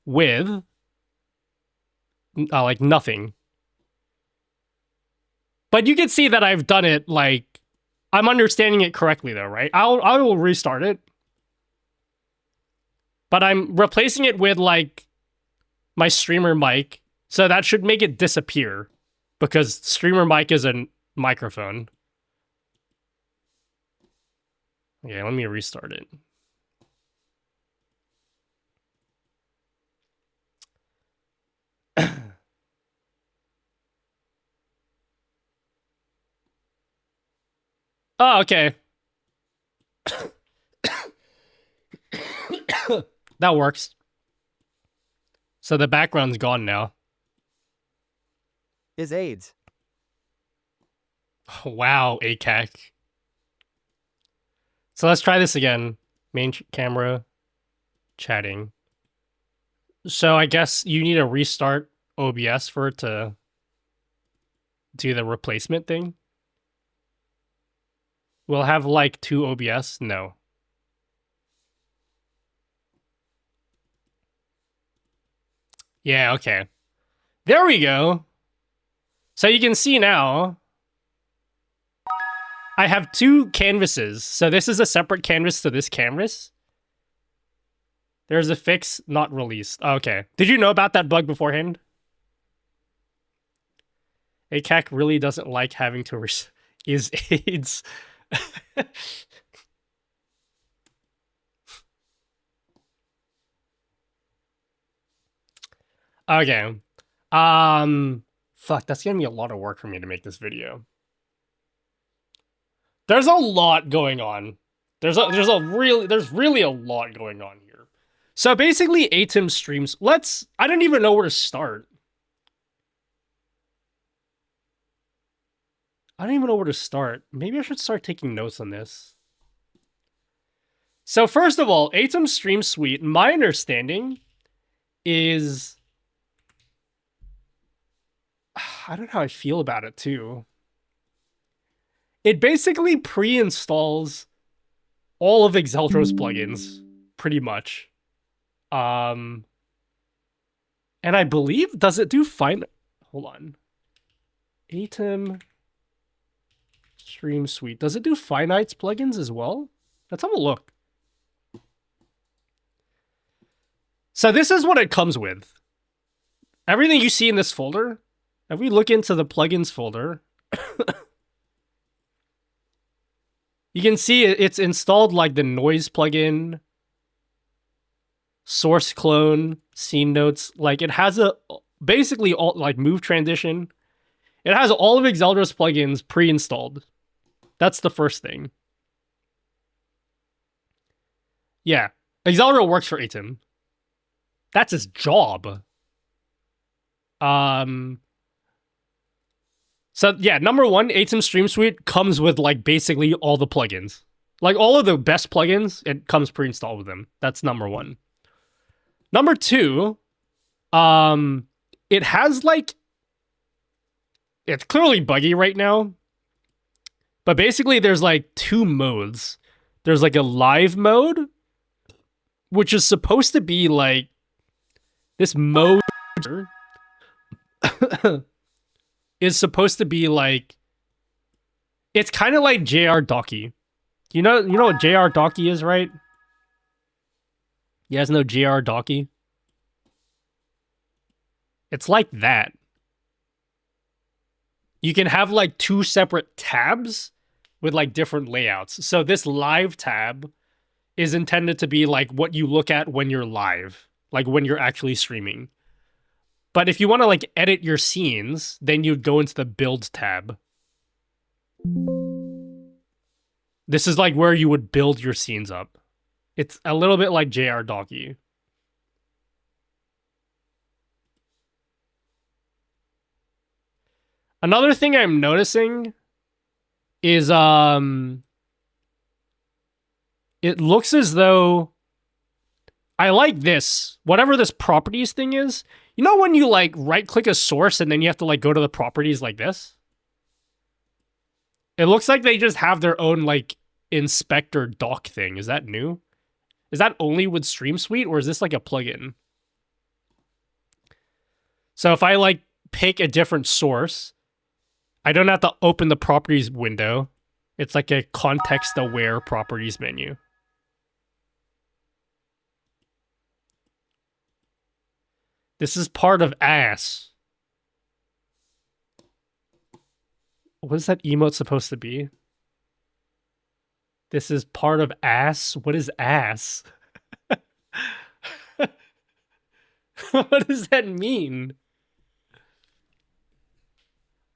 with like nothing. But you can see that I've done it, like, I'm understanding it correctly though, right? I will restart it. But I'm replacing it with, like, my streamer mic, so that should make it disappear, because streamer mic is a microphone. Okay, let me restart it. Oh, okay. That works. So the background's gone now. Is AIDS. Wow, ACAC. So let's try this again. Main camera, chatting. So I guess you need to restart OBS for it to do the replacement thing. We'll have like 2 OBS? No. Yeah, okay. There we go. So you can see now, I have 2 canvases. So this is a separate canvas to this canvas. There's a fix not released. Okay. Did you know about that bug beforehand? ACAC really doesn't like having to is AIDS. Okay. Fuck, that's gonna be a lot of work for me to make this video. There's a lot going on. There's really a lot going on here. So basically, Aitum streams. I don't even know where to start. I don't even know where to start. Maybe I should start taking notes on this. So first of all, Aitum Stream Suite, my understanding is... I don't know how I feel about it too. It basically pre-installs all of Exeltro's plugins, pretty much. And I believe, does it do fine? Hold on. Aitum Stream Suite. Does it do Finite's plugins as well? Let's have a look. So this is what it comes with. Everything you see in this folder, if we look into the plugins folder, you can see it's installed like the noise plugin, source clone, scene notes. Like it has basically all like move transition. It has all of Exeltro's plugins pre-installed. That's the first thing. Yeah, Exeltro works for Aitum. That's his job. So yeah, number 1, Aitum Stream Suite comes with like basically all the plugins. Like all of the best plugins, it comes pre-installed with them. That's number 1. Number 2, it has like, it's clearly buggy right now, but basically there's like 2 modes. There's like a live mode, which is supposed to be like this mode is supposed to be like, it's kind of like JR Docky. You know what JR Docky is, right? You guys know JR Docky? It's like that. You can have like 2 separate tabs with like different layouts. So this live tab is intended to be like what you look at when you're live, like when you're actually streaming. But if you want to like edit your scenes, then you'd go into the build tab. This is like where you would build your scenes up. It's a little bit like JR Docky. Another thing I'm noticing is it looks as though I like this. Whatever this properties thing is. You know when you like right click a source and then you have to like go to the properties like this? It looks like they just have their own like inspector doc thing. Is that new? Is that only with Stream Suite or is this like a plugin? So if I like pick a different source, I don't have to open the properties window. It's like a context-aware properties menu. This is part of ass. What is that emote supposed to be? This is part of ass? What is ass? What does that mean?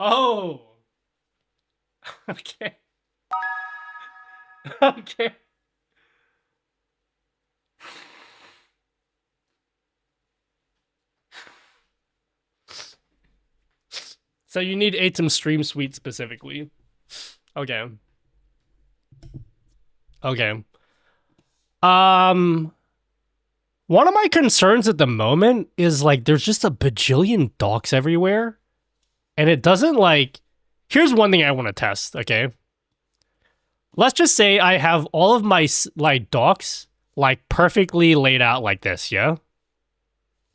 Oh. Okay. Okay. So you need Aitum Stream Suite specifically. Okay. Okay. One of my concerns at the moment is like there's just a bajillion docs everywhere. And it doesn't like... Here's one thing I want to test, okay? Let's just say I have all of my like docs like perfectly laid out like this, yeah?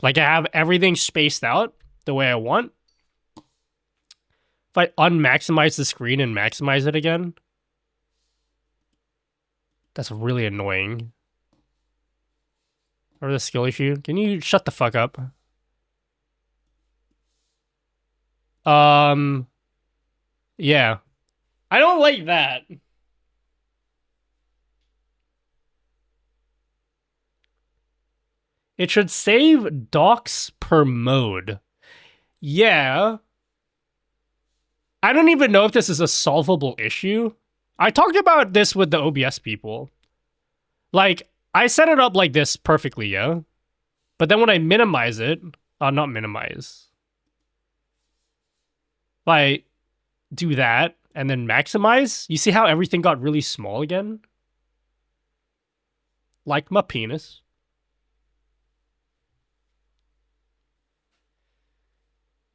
Like I have everything spaced out the way I want. If I unmaximize the screen and maximize it again, that's really annoying. Or the skill issue. Can you shut the fuck up? Yeah. I don't like that. It should save docs per mode. Yeah. I don't even know if this is a solvable issue. I talked about this with the OBS people. Like, I set it up like this perfectly, yeah? But then when I minimize it... not minimize. If I do that and then maximize, you see how everything got really small again? Like my penis.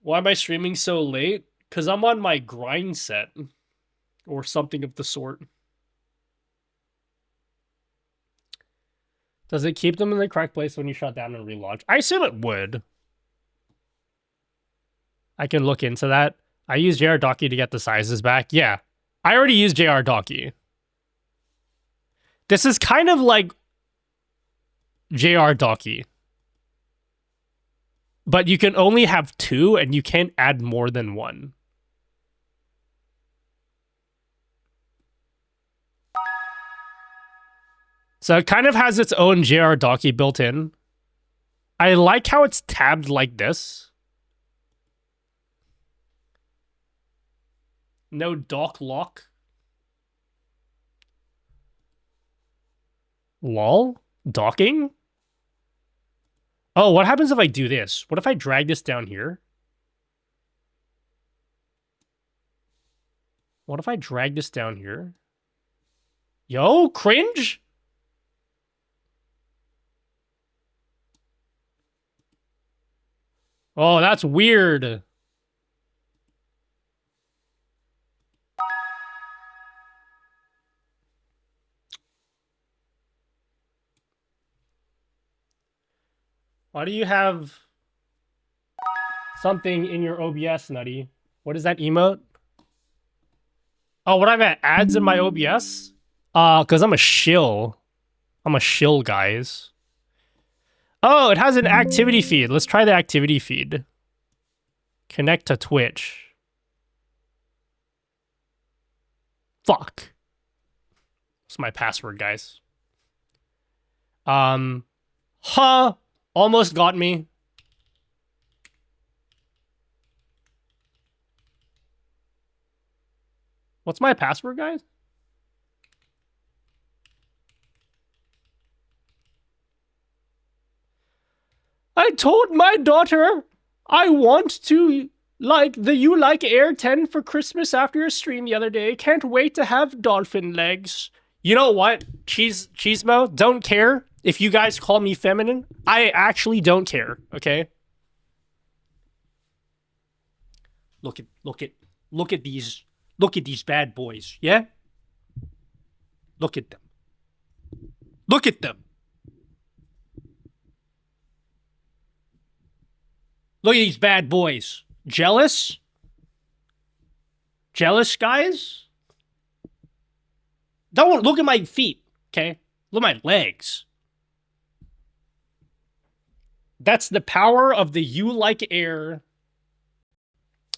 Why am I streaming so late? Because I'm on my grind set. Or something of the sort. Does it keep them in the correct place when you shut down and relaunch? I assume it would. I can look into that. I use JR Docky to get the sizes back. Yeah. I already used JR Docky. This is kind of like JR Docky. But you can only have 2 and you can't add more than 1. So it kind of has its own JR Docky built in. I like how it's tabbed like this. No dock lock. Lol? Docking? Oh, what happens if I do this? What if I drag this down here? What if I drag this down here? Yo, cringe? Oh, that's weird. Why do you have... something in your OBS, Nutty. What is that emote? Oh, what I've had ads in my OBS? Because I'm a shill. I'm a shill, guys. Oh, it has an activity feed. Let's try the activity feed. Connect to Twitch. Fuck. What's my password, guys? Almost got me. What's my password, guys? I told my daughter I want to like the You Like Air 10 for Christmas after a stream the other day. Can't wait to have dolphin legs. You know what? Cheesemo, don't care if you guys call me feminine. I actually don't care, okay? Look at these bad boys, yeah? Look at them. Look at them. Look at these bad boys. Jealous? Jealous, guys? Don't look at my feet, okay? Look at my legs. That's the power of the You Like Air.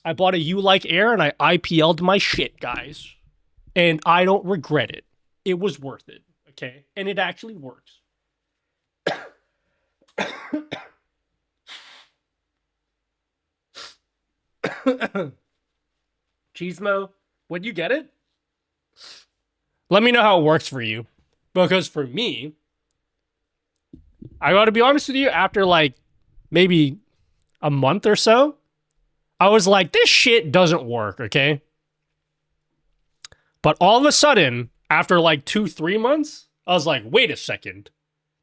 I bought a You Like Air and I IPL'd my shit, guys. And I don't regret it. It was worth it, okay? And it actually works. Cheesemo, would you get it? Let me know how it works for you. Because for me, I gotta be honest with you, after like maybe a month or so, I was like, this shit doesn't work, okay? But all of a sudden, after like 2-3 months, I was like, wait a second.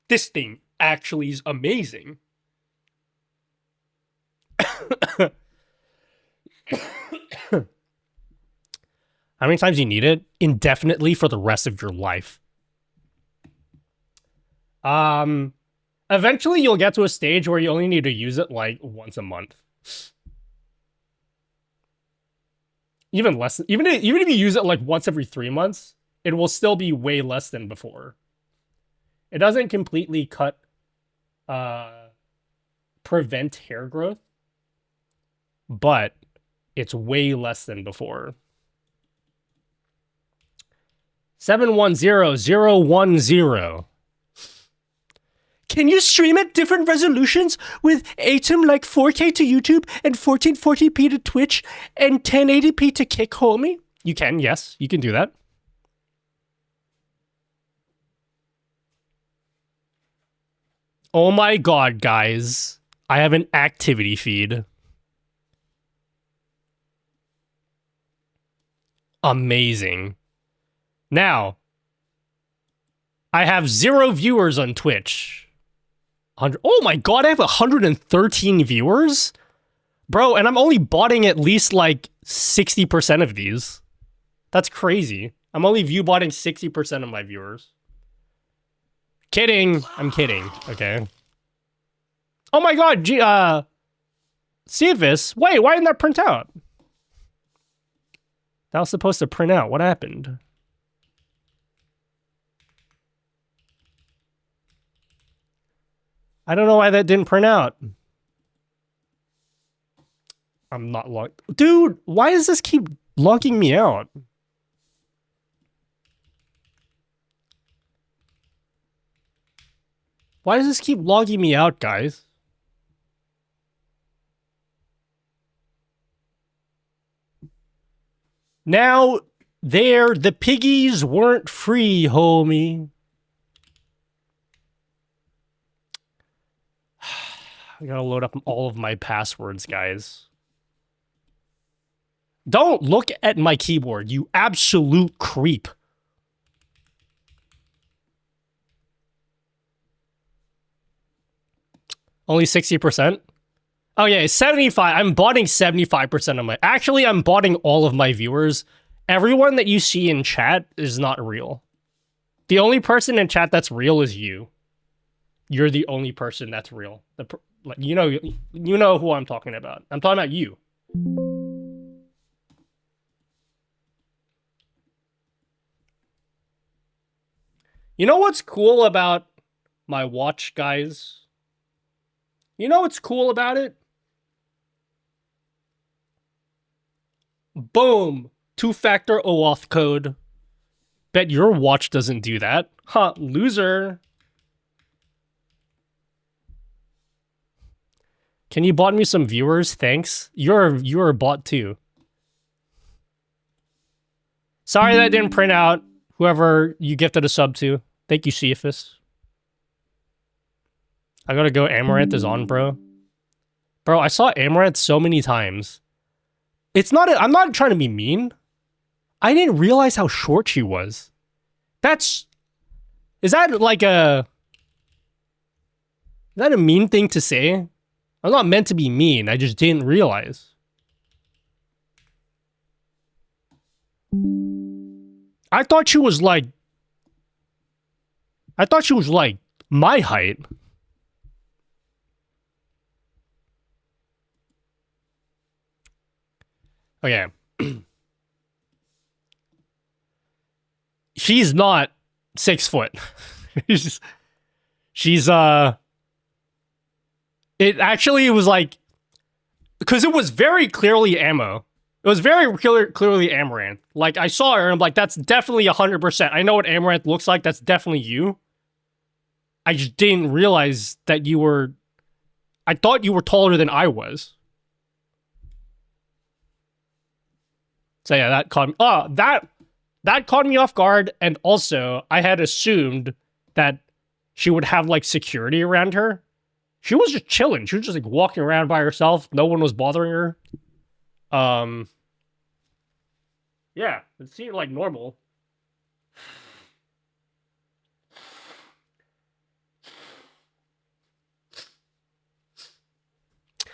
This thing actually is amazing. How many times do you need it? Indefinitely for the rest of your life. Eventually you'll get to a stage where you only need to use it like once a month. Even less, even if you use it like once every 3 months, it will still be way less than before. It doesn't completely prevent hair growth, but it's way less than before. 710010. Can you stream at different resolutions with Aitum like 4K to YouTube and 1440p to Twitch and 1080p to Kick, homie? You can, yes. You can do that. Oh my god, guys. I have an activity feed. Amazing. Now, I have 0 viewers on Twitch. Oh my god, I have 113 viewers? Bro, and I'm only botting at least like 60% of these. That's crazy. I'm only view botting 60% of my viewers. Kidding. I'm kidding. Okay. Oh my god, Cephas. Wait, why didn't that print out? That was supposed to print out. What happened? I don't know why that didn't print out. I'm not logged. Dude, why does this keep logging me out? Why does this keep logging me out, guys? Now, the piggies weren't free, homie. I gotta load up all of my passwords, guys. Don't look at my keyboard, you absolute creep. Only 60%? Oh yeah, 75. I'm botting 75% of my... Actually, I'm botting all of my viewers. Everyone that you see in chat is not real. The only person in chat that's real is you. You're the only person that's real. Like, you know who I'm talking about. I'm talking about you. You know what's cool about my watch, guys? You know what's cool about it? Boom! 2-factor OAuth code. Bet your watch doesn't do that. Huh, loser. Can you bot me some viewers? Thanks. You're a bot too. Sorry that didn't print out. Whoever you gifted a sub to. Thank you, Cephas. I gotta go. Amaranth is on, bro. Bro, I saw Amaranth so many times. It's not. I'm not trying to be mean. I didn't realize how short she was. Is that like a... Is that a mean thing to say? I'm not meant to be mean. I just didn't realize. I thought she was like my height. Okay. She's not 6 foot. She's it actually was like, because it was very clearly ammo. It was very clearly Amaranth. Like, I saw her and I'm like, that's definitely 100%. I know what Amaranth looks like. That's definitely you. I just didn't realize that you were... I thought you were taller than I was. So yeah, that caught me... Oh, that caught me off guard. And also, I had assumed that she would have, like, security around her. She was just chilling. She was just, like, walking around by herself. No one was bothering her. Yeah, it seemed like normal.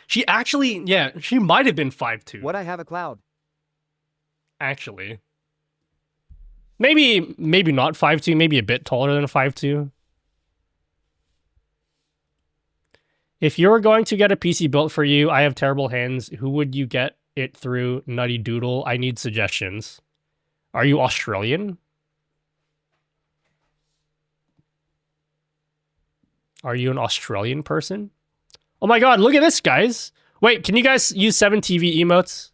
She actually, yeah, she might have been 5'2". What I have a cloud. Actually. Maybe not 5'2", maybe a bit taller than 5'2". If you're going to get a PC built for you, I have terrible hands. Who would you get it through? Nutty Doodle. I need suggestions. Are you Australian? Are you an Australian person? Oh my god, look at this, guys. Wait, can you guys use 7TV emotes?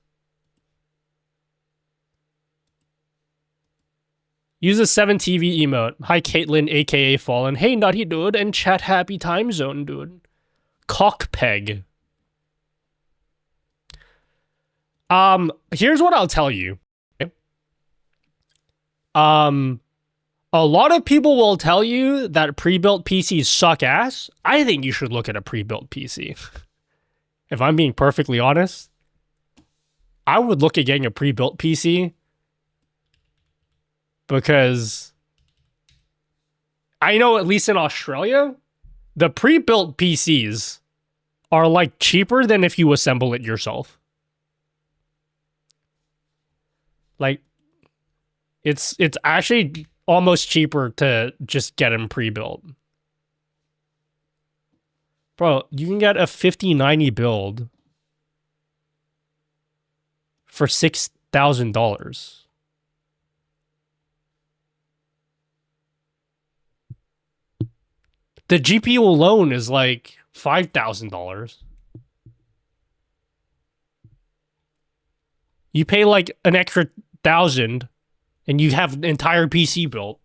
Use a 7TV emote. Hi, Caitlin, aka Fallen. Hey, Nutty Dude, and chat happy time zone, dude. Cockpeg. Here's what I'll tell you. Okay? A lot of people will tell you that pre-built PCs suck ass. I think you should look at a pre-built PC. If I'm being perfectly honest, I would look at getting a pre-built PC because I know at least in Australia, the pre-built PCs are like cheaper than if you assemble it yourself. Like, it's actually almost cheaper to just get them pre-built. Bro, you can get a 5090 build for $6,000. The GPU alone is like $5,000. You pay like an extra $1,000 and you have an entire PC built.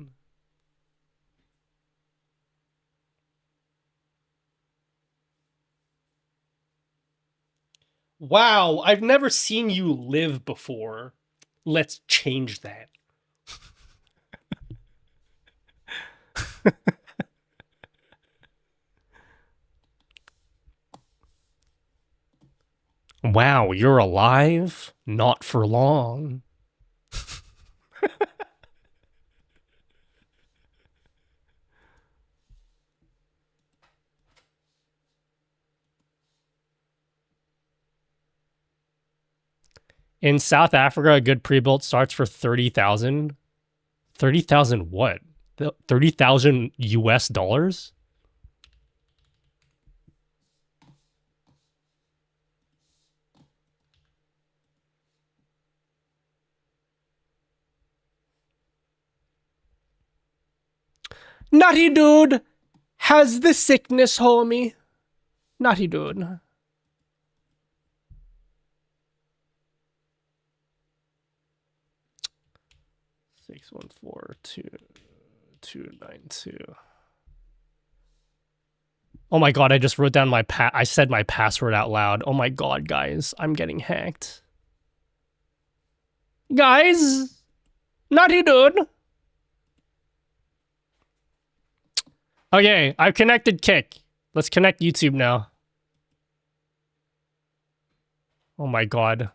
Wow, I've never seen you live before. Let's change that. Wow, you're alive? Not for long. In South Africa, a good pre-built starts for 30,000. 30,000 what? 30,000 US dollars? Nutty dude has the sickness, homie. Nutty dude. Six one four two two nine two. Oh my god! I just wrote down I said my password out loud. Oh my god, guys! I'm getting hacked. Guys, Nutty dude. Okay, I've connected Kick. Let's connect YouTube now. Oh my god.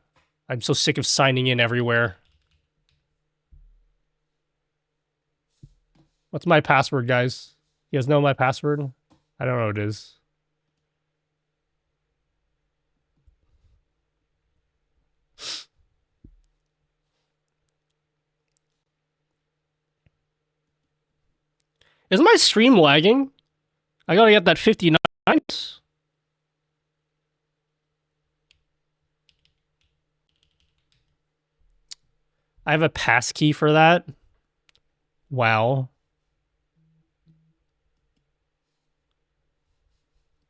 I'm so sick of signing in everywhere. What's my password, guys? You guys know my password? I don't know what it is. Is my stream lagging? I gotta get that 59. I have a passkey for that. Wow.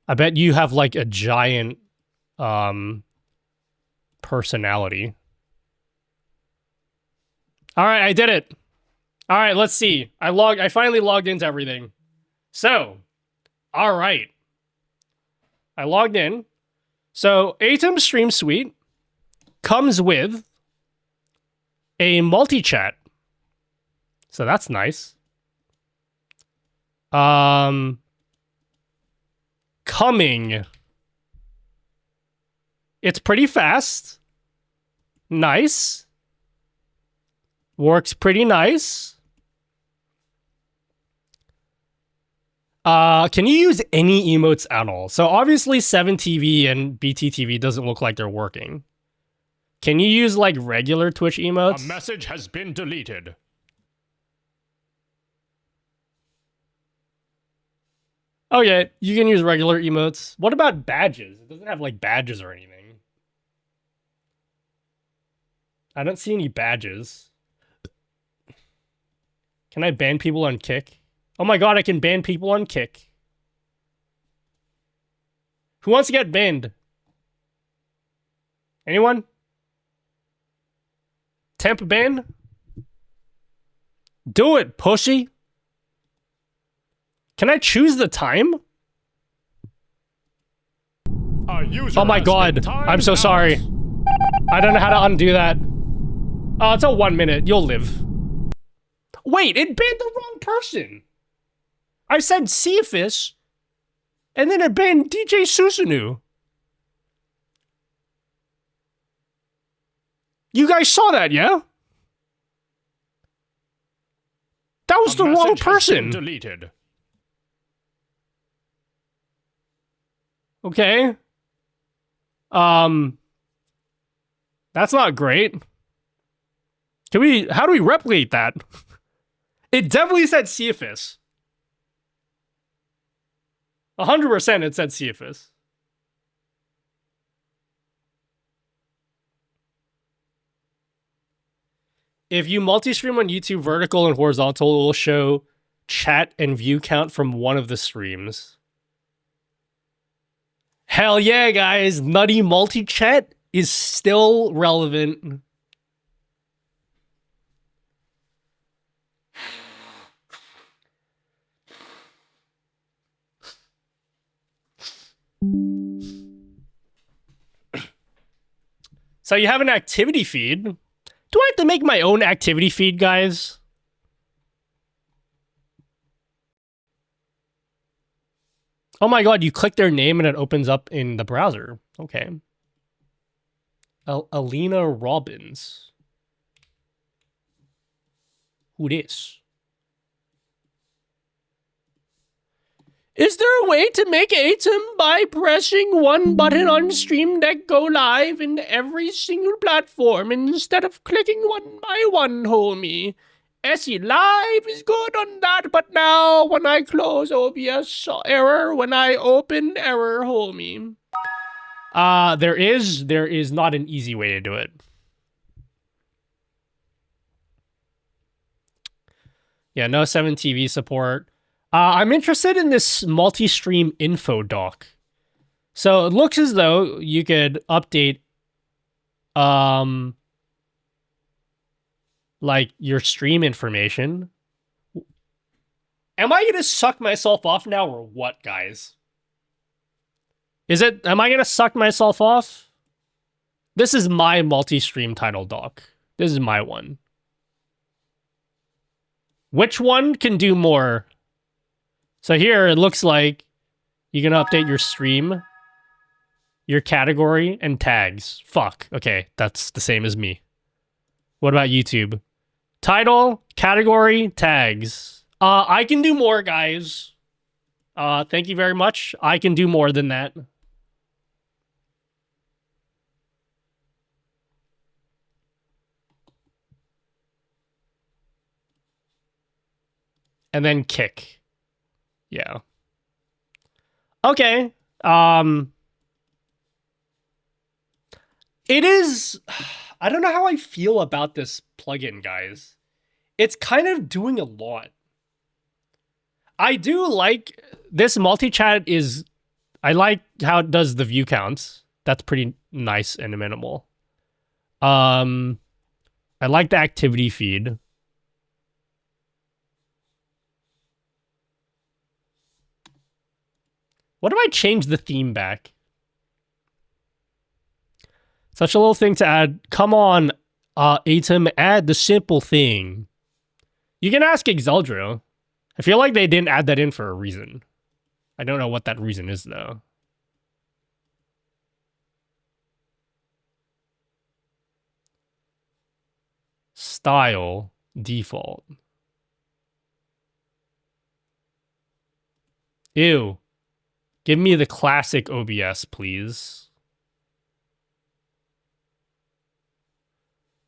I bet you have like a giant personality. All right, I did it. All right, let's see. I finally logged into everything. So, all right. I logged in. So, Aitum Stream Suite comes with a multi-chat. So that's nice. Coming. It's pretty fast. Nice. Works pretty nice. Can you use any emotes at all? So obviously 7TV and BTTV doesn't look like they're working. Can you use like regular Twitch emotes? A message has been deleted. Oh yeah, you can use regular emotes. What about badges? It doesn't have like badges or anything. I don't see any badges. Can I ban people on Kick? Oh my god, I can ban people on Kick. Who wants to get banned? Anyone? Temp ban? Do it, pushy. Can I choose the time? Oh my god, I'm so sorry. I don't know how to undo that. Oh, it's a 1 minute. You'll live. Wait, it banned the wrong person. I said Cephas, and then it banned DJ Susunu. You guys saw that, yeah? That was the wrong person. Deleted. Okay. That's not great. How do we replicate that? It definitely said Cephas. 100% it said Cephas. If you multi-stream on YouTube, vertical and horizontal, it will show chat and view count from one of the streams. Hell yeah, guys. Nutty multi-chat is still relevant. So you have an activity feed. Do I have to make my own activity feed, guys? Oh my god, you click their name and it opens up in the browser. Okay. Alina Robbins. Who this? Is there a way to make Aitum by pressing one button on Stream Deck go live in every single platform instead of clicking one by one, homie? SE Live is good on that, but now when I close OBS, error. When I open, error, homie. There is not an easy way to do it. Yeah, no 7TV support. I'm interested in this multi-stream info doc. So it looks as though you could update like your stream information. Am I gonna suck myself off now or what, guys? Am I gonna suck myself off? This is my multi-stream title doc. This is my one. Which one can do more? So here it looks like you can update your stream, your category, and tags. Fuck. Okay, that's the same as me. What about YouTube? Title, category, tags. I can do more, guys. Thank you very much. I can do more than that. And then kick. Yeah. Okay. It is... I don't know how I feel about this plugin, guys. It's kind of doing a lot. I do like... This multi-chat is... I like how it does the view counts. That's pretty nice and minimal. I like the activity feed. What if I change the theme back? Such a little thing to add. Come on, Aitum, add the simple thing. You can ask Exeldro. I feel like they didn't add that in for a reason. I don't know what that reason is, though. Style, default. Ew. Give me the classic OBS, please.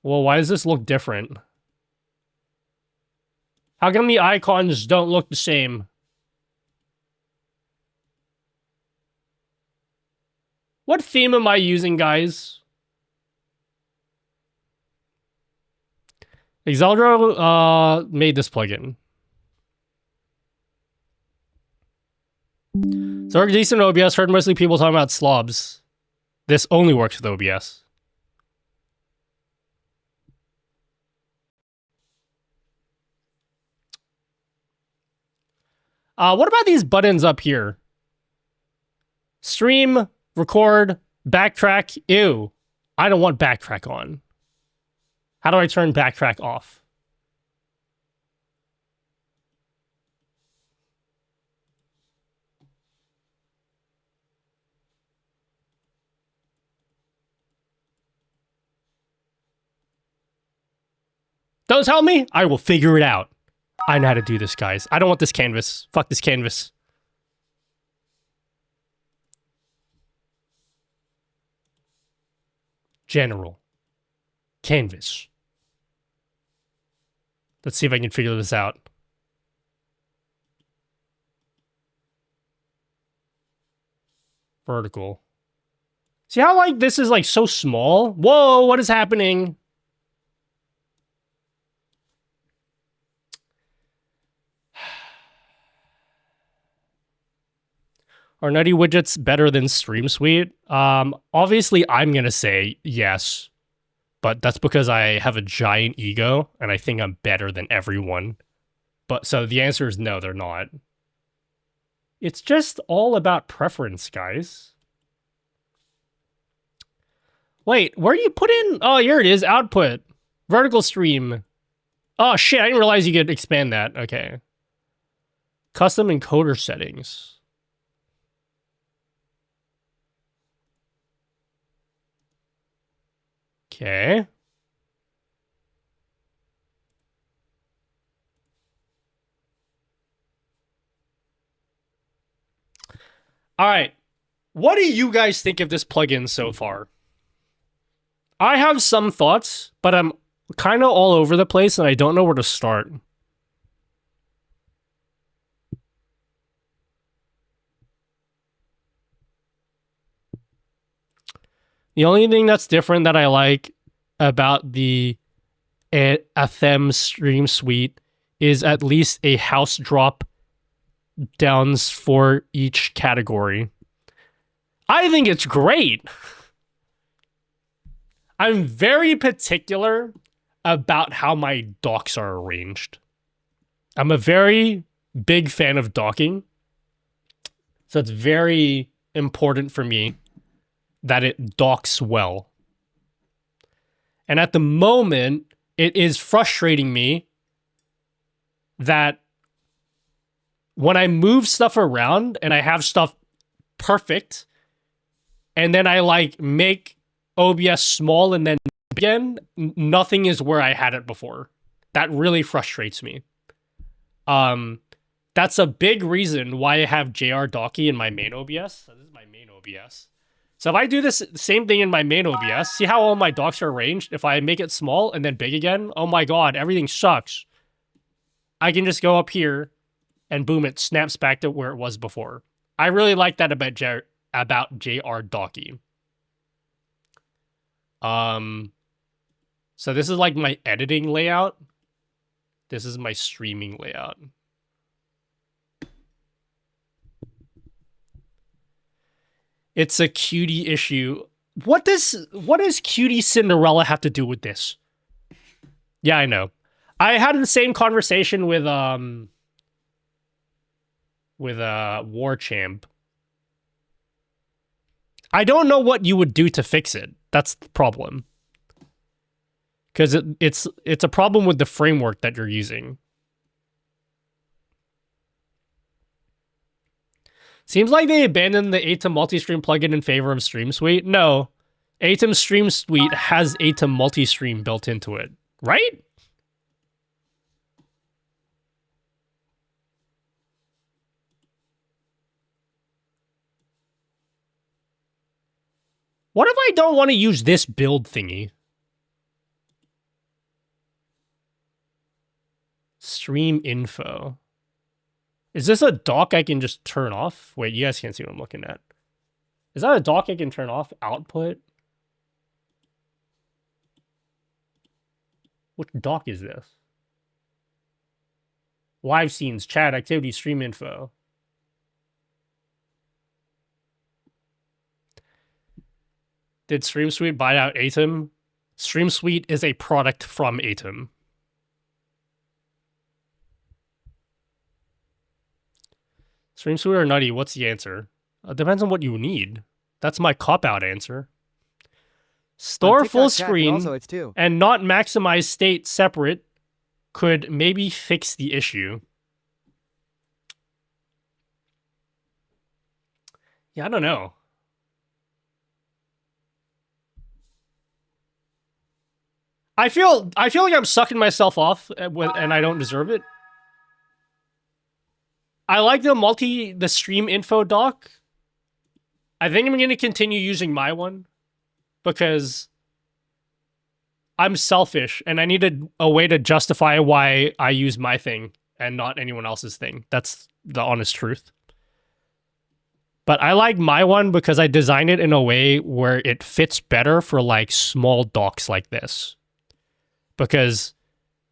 Well, why does this look different? How come the icons don't look the same? What theme am I using, guys? Exeldro made this plugin. So we're decent OBS. Heard mostly people talking about slobs. This only works with OBS. What about these buttons up here? Stream, record, backtrack. Ew. I don't want backtrack on. How do I turn backtrack off? Don't tell me. I will figure it out. I know how to do this, guys. I don't want this canvas. Fuck this canvas. General. Canvas. Let's see if I can figure this out. Vertical. See how, like, this is, like, so small? Whoa, what is happening? Are Nutty widgets better than Stream Suite? Obviously, I'm going to say yes. But that's because I have a giant ego, and I think I'm better than everyone. But so the answer is no, they're not. It's just all about preference, guys. Wait, where do you put in... Oh, here it is, output. Vertical stream. Oh, shit, I didn't realize you could expand that. Okay. Custom encoder settings. Okay. All right. What do you guys think of this plugin so far? I have some thoughts, but I'm kind of all over the place and I don't know where to start. The only thing that's different that I like about the Aitum Stream Suite is at least a house drop downs for each category. I think it's great. I'm very particular about how my docks are arranged. I'm a very big fan of docking. So it's very important for me that it docks well. And at the moment, it is frustrating me that when I move stuff around and I have stuff perfect, and then I like make OBS small and then again, nothing is where I had it before. That really frustrates me. That's a big reason why I have JR Docky in my main OBS. So this is my main OBS. So if I do this same thing in my main OBS, see how all my docks are arranged? If I make it small and then big again, oh my god, everything sucks. I can just go up here and boom, it snaps back to where it was before. I really like that about JR Docky. So this is like my editing layout. This is my streaming layout. It's a cutie issue. What does Cutie Cinderella have to do with this? Yeah, I know. I had the same conversation with Warchamp. I don't know what you would do to fix it. That's the problem. Because it's a problem with the framework that you're using. Seems like they abandoned the Aitum multi-stream plugin in favor of Stream Suite. No, Aitum Stream Suite has Aitum multi-stream built into it, right? What if I don't want to use this build thingy? Stream info. Is this a dock I can just turn off? Wait, you guys can't see what I'm looking at. Is that a dock I can turn off? Output? Which dock is this? Live scenes, chat, activity, stream info. Did Stream Suite buy out Aitum? Stream Suite is a product from Aitum. Stream Suite or Nutty, what's the answer? Depends on what you need. That's my cop-out answer. Store full screen and not maximize state separate could maybe fix the issue. Yeah, I don't know. I feel like I'm sucking myself off and I don't deserve it. I like the stream info doc. I think I'm going to continue using my one because I'm selfish and I needed a way to justify why I use my thing and not anyone else's thing. That's the honest truth. But I like my one because I designed it in a way where it fits better for like small docs like this. Because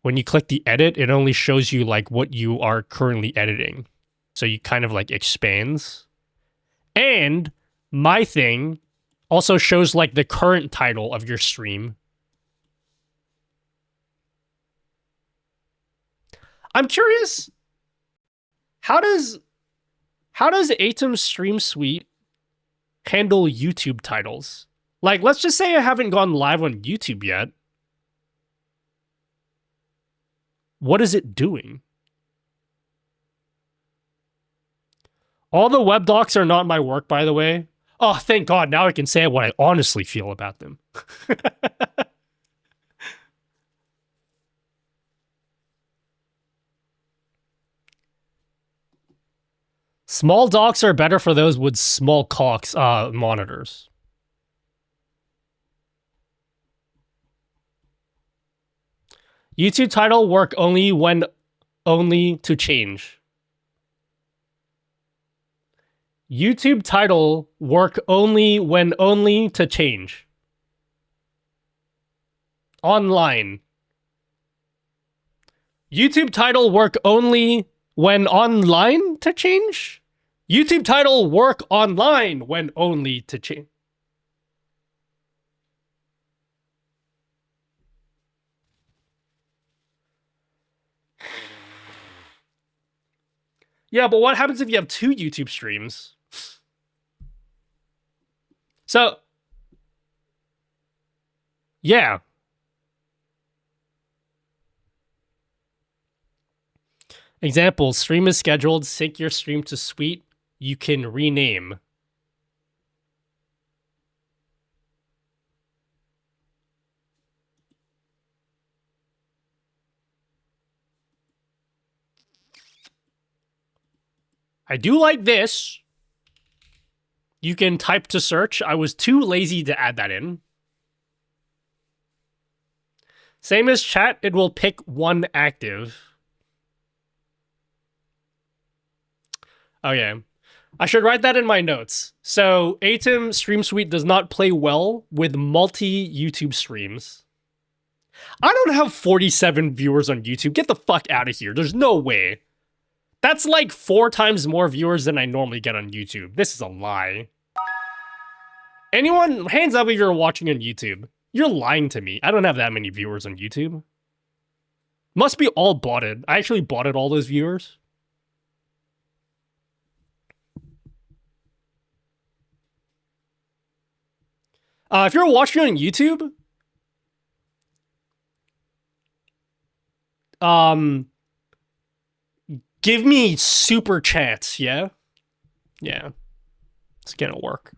when you click the edit, it only shows you like what you are currently editing. So you kind of like expands. And my thing also shows like the current title of your stream. I'm curious, how does Aitum Stream Suite handle YouTube titles? Like, let's just say I haven't gone live on YouTube yet. What is it doing? All the web docs are not my work, by the way. Oh, thank God. Now I can say what I honestly feel about them. Small docs are better for those with small cocks monitors. YouTube title work only when only to change. YouTube title work only when only to change. Online. YouTube title work only when online to change? YouTube title work online when only to change. Yeah, but what happens if you have 2 YouTube streams? So, yeah. Example, stream is scheduled, sync your stream to Suite, you can rename. I do like this. You can type to search. I was too lazy to add that in. Same as chat, it will pick one active. Okay. I should write that in my notes. So, Aitum Stream Suite does not play well with multi-YouTube streams. I don't have 47 viewers on YouTube. Get the fuck out of here. There's no way. That's like 4 times more viewers than I normally get on YouTube. This is a lie. Anyone, hands up if you're watching on YouTube. You're lying to me. I don't have that many viewers on YouTube. Must be all botted. I actually botted all those viewers. If you're watching on YouTube, give me super chats, yeah? Yeah. It's gonna work.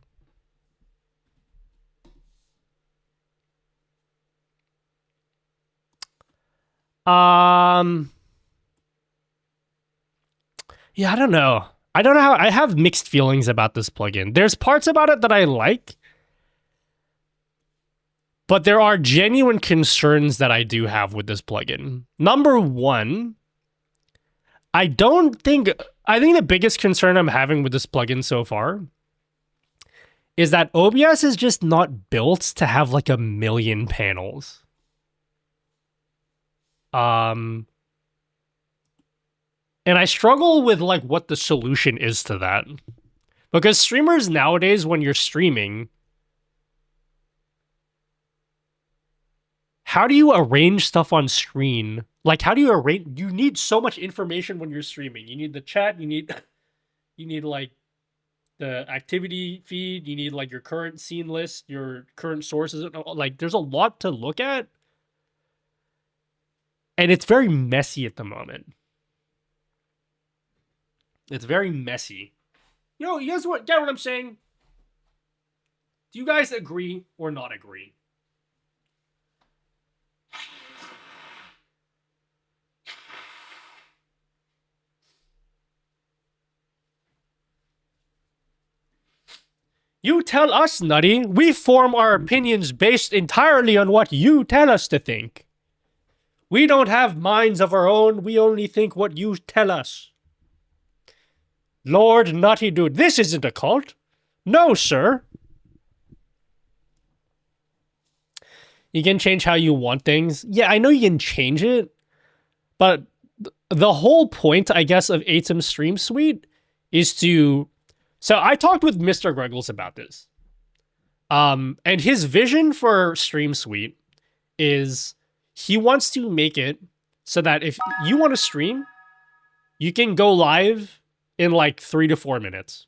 Yeah, I don't know. I don't know how. I have mixed feelings about this plugin. There's parts about it that I like, but there are genuine concerns that I do have with this plugin. Number one, I think the biggest concern I'm having with this plugin so far is that OBS is just not built to have like 1 million panels. And I struggle with like what the solution is to that. Because streamers nowadays, when you're streaming, how do you arrange stuff on screen? Like, how do you arrange? You need so much information when you're streaming. You need the chat. You need like the activity feed. You need like your current scene list, your current sources. Like, there's a lot to look at, and it's very messy at the moment. It's very messy. You know, you guys get what I'm saying? Do you guys agree or not agree? You tell us, Nutty. We form our opinions based entirely on what you tell us to think. We don't have minds of our own. We only think what you tell us. Lord Nutty Dude, this isn't a cult. No, sir. You can change how you want things. Yeah, I know you can change it, but the whole point, I guess, of Aitum Stream Suite is to... So I talked with Mr. Greggles about this. And his vision for Stream Suite is he wants to make it so that if you want to stream, you can go live in like 3 to 4 minutes.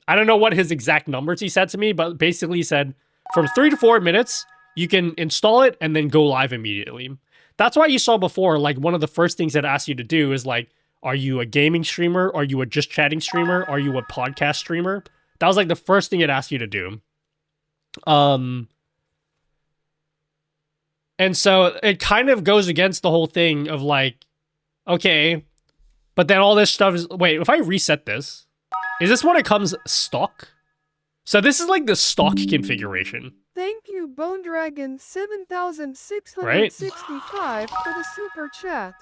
I don't know what his exact numbers he said to me, but basically he said from 3 to 4 minutes, you can install it and then go live immediately. That's why you saw before, like one of the first things it asked you to do is like, are you a gaming streamer? Are you a just chatting streamer? Are you a podcast streamer? That was like the first thing it asked you to do. And so it kind of goes against the whole thing of like, okay, but then all this stuff is... Wait, if I reset this, is this when it comes stock? So this is like the stock configuration. Thank you, Bone Dragon 7665 for the super chat.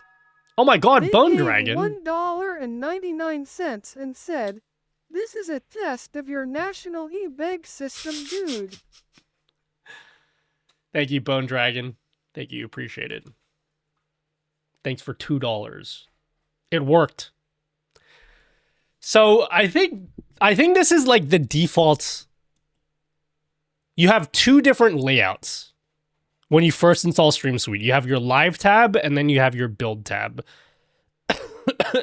Oh my god, They Bone gave Dragon. $1.99 and said, "This is a test of your national e-beg system, dude." Thank you, Bone Dragon. Thank you, appreciate it. Thanks for $2. It worked. So I think this is like the default. You have two different layouts when you first install Stream Suite. You have your live tab and then you have your build tab.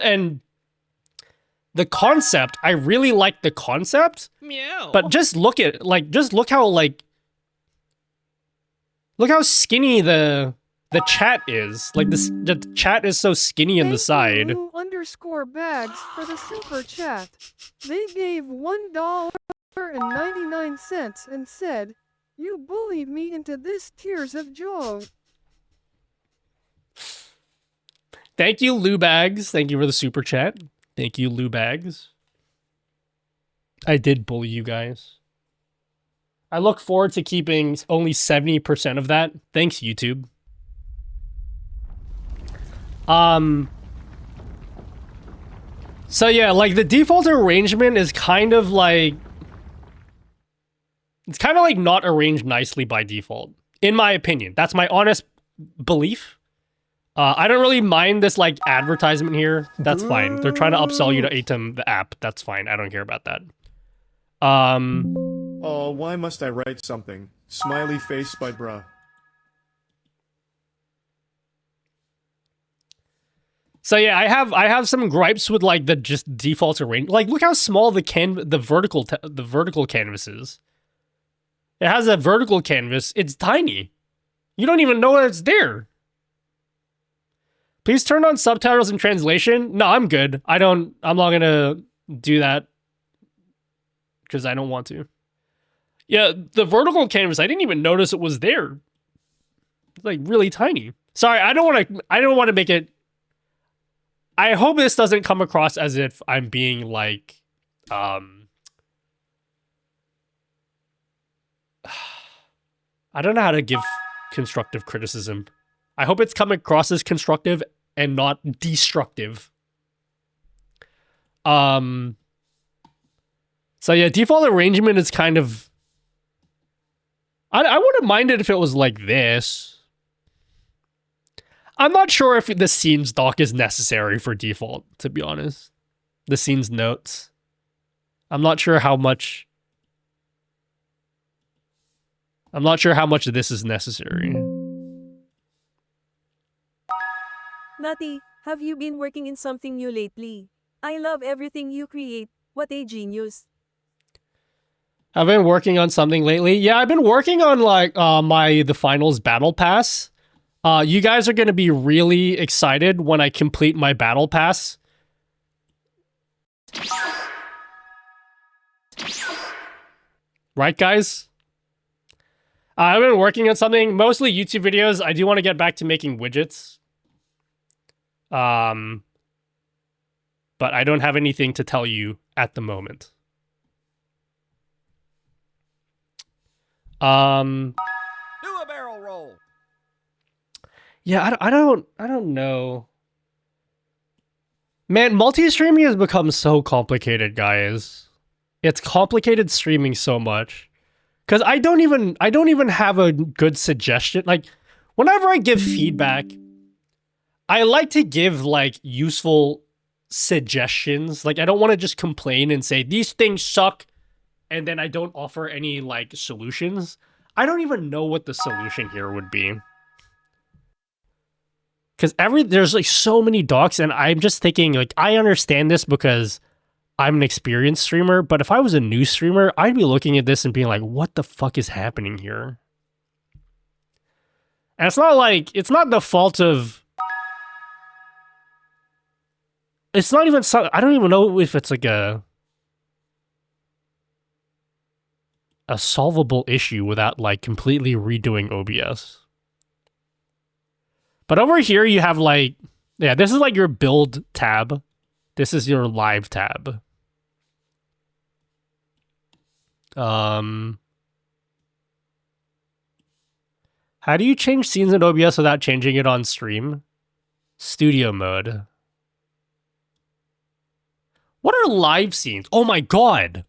And the concept, I really like the concept. Meow. But just look at look how skinny the chat is. Like the chat is so skinny in the side. _bags for the super chat. They gave $1.99 and said, "You bullied me into this tears of joy." Thank you, Lou Bags. Thank you for the super chat. Thank you, Lou Bags. I did bully you guys. I look forward to keeping only 70% of that. Thanks, YouTube. So yeah, like the default arrangement is kind of like... It's kind of like not arranged nicely by default, in my opinion. That's my honest belief. I don't really mind this like advertisement here. That's fine. They're trying to upsell you to Aitum, the app. That's fine. I don't care about that. Oh, why must I write something? Smiley face by bruh. So yeah, I have some gripes with like the just default arrangement. Like, look how small the vertical canvas is. It has a vertical canvas. It's tiny. You don't even know it's there. Please turn on subtitles and translation. No, I'm good. I'm not gonna do that because I don't want to. Yeah, the vertical canvas, I didn't even notice it was there. It's like really tiny. Sorry, I don't want to make it. I hope this doesn't come across as if I'm being like, I don't know how to give constructive criticism. I hope it's coming across as constructive and not destructive. So yeah, default arrangement is kind of... I wouldn't mind it if it was like this. I'm not sure if the scenes doc is necessary for default, to be honest. The scenes notes. I'm not sure how much this is necessary. Nutty, have you been working in something new lately? I love everything you create. What a genius. I've been working on something lately. Yeah, I've been working on like the finals battle pass. You guys are going to be really excited when I complete my battle pass. Right, guys? I've been working on something, mostly YouTube videos. I do want to get back to making widgets. But I don't have anything to tell you at the moment. Do a barrel roll. Yeah, I don't know. Man, multi-streaming has become so complicated, guys. It's complicated streaming so much. Cause I don't even have a good suggestion. Like, whenever I give feedback, I like to give like useful suggestions. Like, I don't want to just complain and say these things suck and then I don't offer any like solutions. I don't even know what the solution here would be. Cause there's like so many docs and I'm just thinking like, I understand this because I'm an experienced streamer, but if I was a new streamer, I'd be looking at this and being like, what the fuck is happening here? And it's not the fault of... It's not even... I don't even know if it's like a solvable issue without like completely redoing OBS. But over here you have like... Yeah, this is like your build tab. This is your live tab. How do you change scenes in OBS without changing it on stream? Studio mode. What are live scenes? Oh my god!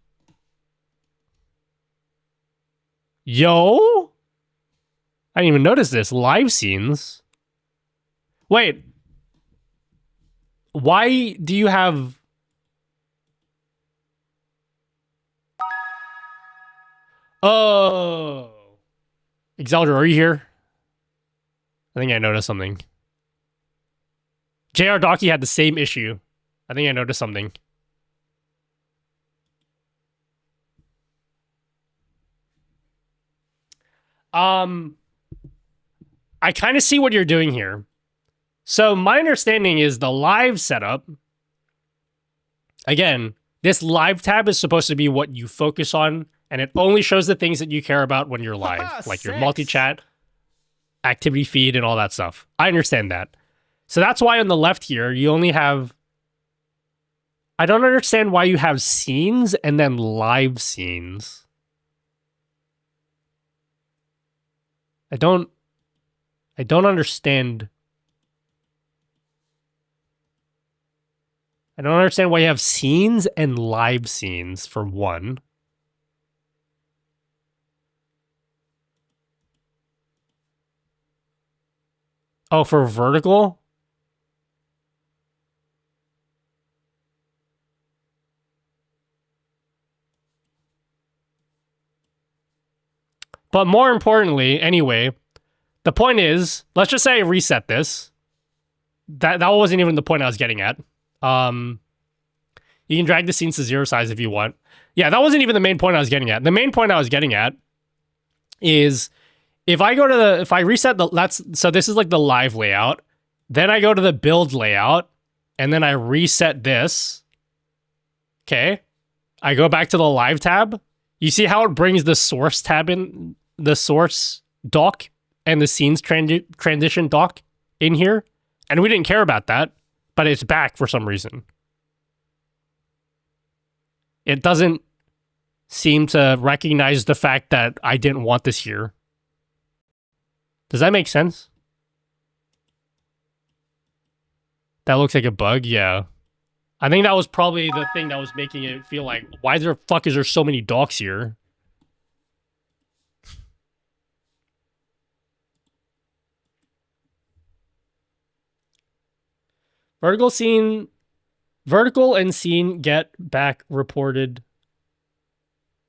Yo! I didn't even notice this. Live scenes? Wait. Why do you have... Oh. Exalder, are you here? I think I noticed something. JR Docky had the same issue. I think I noticed something. I kind of see what you're doing here. So my understanding is the live setup. Again, this live tab is supposed to be what you focus on, and it only shows the things that you care about when you're live, like your multi-chat, activity feed, and all that stuff. I understand that. So that's why on the left here, you only have... I don't understand why you have scenes and then live scenes. I don't understand. I don't understand why you have scenes and live scenes, for one. Oh, for vertical? But more importantly, anyway, the point is, let's just say I reset this. That wasn't even the point I was getting at. You can drag the scenes to 0 size if you want. Yeah, that wasn't even the main point I was getting at. The main point I was getting at is if I go to the, if I reset the, so this is like the live layout. Then I go to the build layout and then I reset this. Okay. I go back to the live tab. You see how it brings the source tab in, the source dock and the scenes transition dock in here? And we didn't care about that, but it's back for some reason. It doesn't seem to recognize the fact that I didn't want this here. Does that make sense? That looks like a bug, yeah. I think that was probably the thing that was making it feel like, why the fuck is there so many docks here? Vertical and scene get back reported.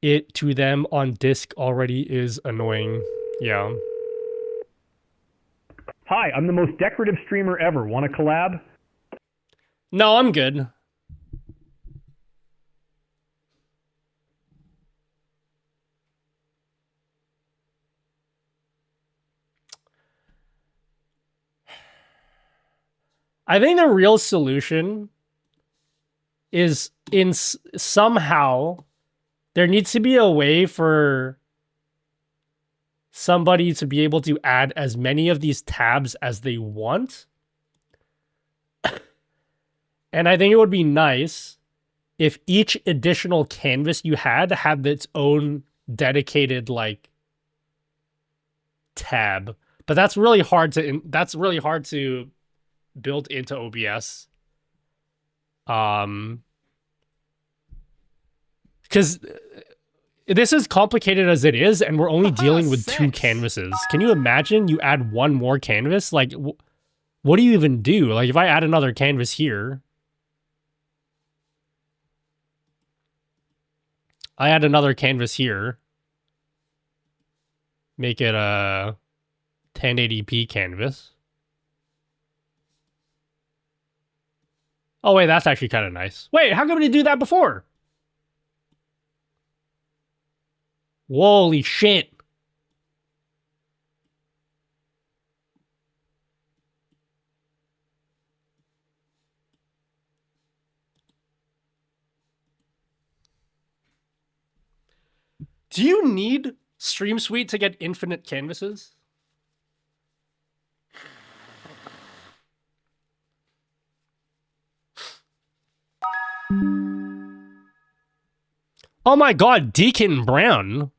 It to them on disk already is annoying. Yeah. Hi, I'm the most decorative streamer ever. Want to collab? No, I'm good. I think the real solution is somehow there needs to be a way for somebody to be able to add as many of these tabs as they want. And I think it would be nice if each additional canvas you had its own dedicated like tab. But that's really hard to build into OBS. Because this is complicated as it is, and we're only dealing with 2 canvases. Can you imagine you add one more canvas? Like, what do you even do? Like, if I add another canvas here, I add another canvas here, make it a 1080p canvas. Oh, wait, that's actually kind of nice. Wait, how come we didn't do that before? Holy shit. Do you need Stream Suite to get infinite canvases? Oh my god, Deacon Brown.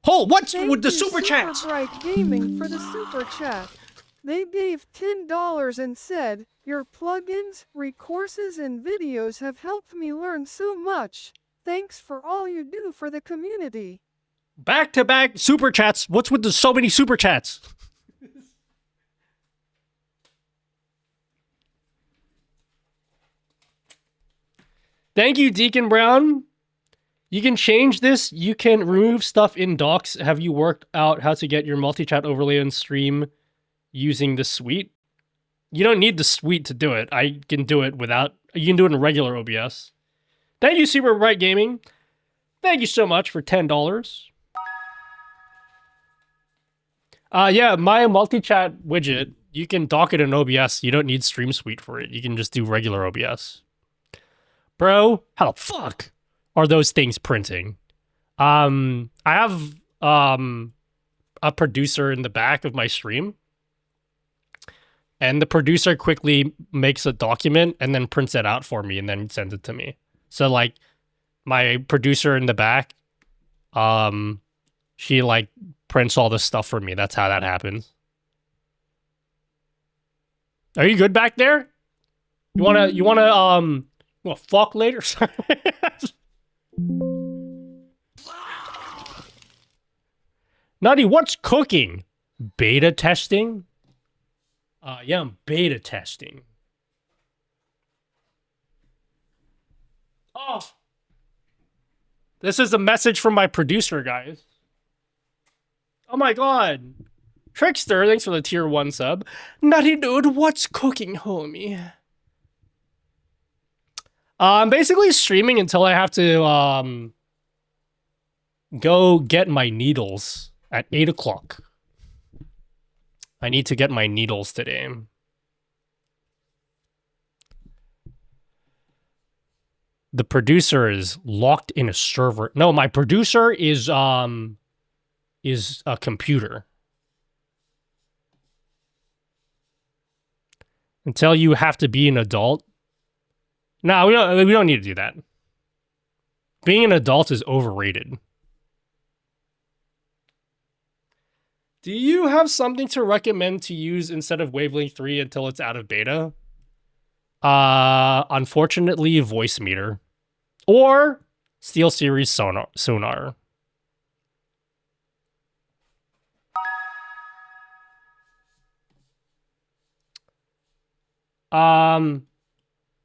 Oh, what's with the super chats? Bright Gaming for the super chat. They gave $10 and said, "Your plugins, recourses, and videos have helped me learn so much. Thanks for all you do for the community." Back-to-back super chats. What's with the so many super chats? Thank you, Deacon Brown. You can change this. You can remove stuff in docs. Have you worked out how to get your multi-chat overlay on stream using the suite? You don't need the suite to do it. I can do it without... You can do it in regular OBS. Thank you, Super Bright Gaming. Thank you so much for $10. Yeah, my multi-chat widget, you can dock it in OBS. You don't need Stream Suite for it. You can just do regular OBS. Bro, how the fuck are those things printing? I have a producer in the back of my stream. And the producer quickly makes a document and then prints it out for me and then sends it to me. So like my producer in the back, she like prints all this stuff for me. That's how that happens. Are you good back there? You wanna fuck later? Nutty, what's cooking? Beta testing? Yeah, I'm beta testing. Oh. This is a message from my producer, guys. Oh my god. Trickster, thanks for the tier 1 sub. Nutty dude, what's cooking, homie? I'm basically streaming until I have to go get my needles at 8 o'clock. I need to get my needles today. The producer is locked in a server. No, my producer is a computer. Until you have to be an adult. No, we don't need to do that. Being an adult is overrated. Do you have something to recommend to use instead of Wavelength 3 until it's out of beta? Unfortunately, Voice Meter. Or SteelSeries Sonar.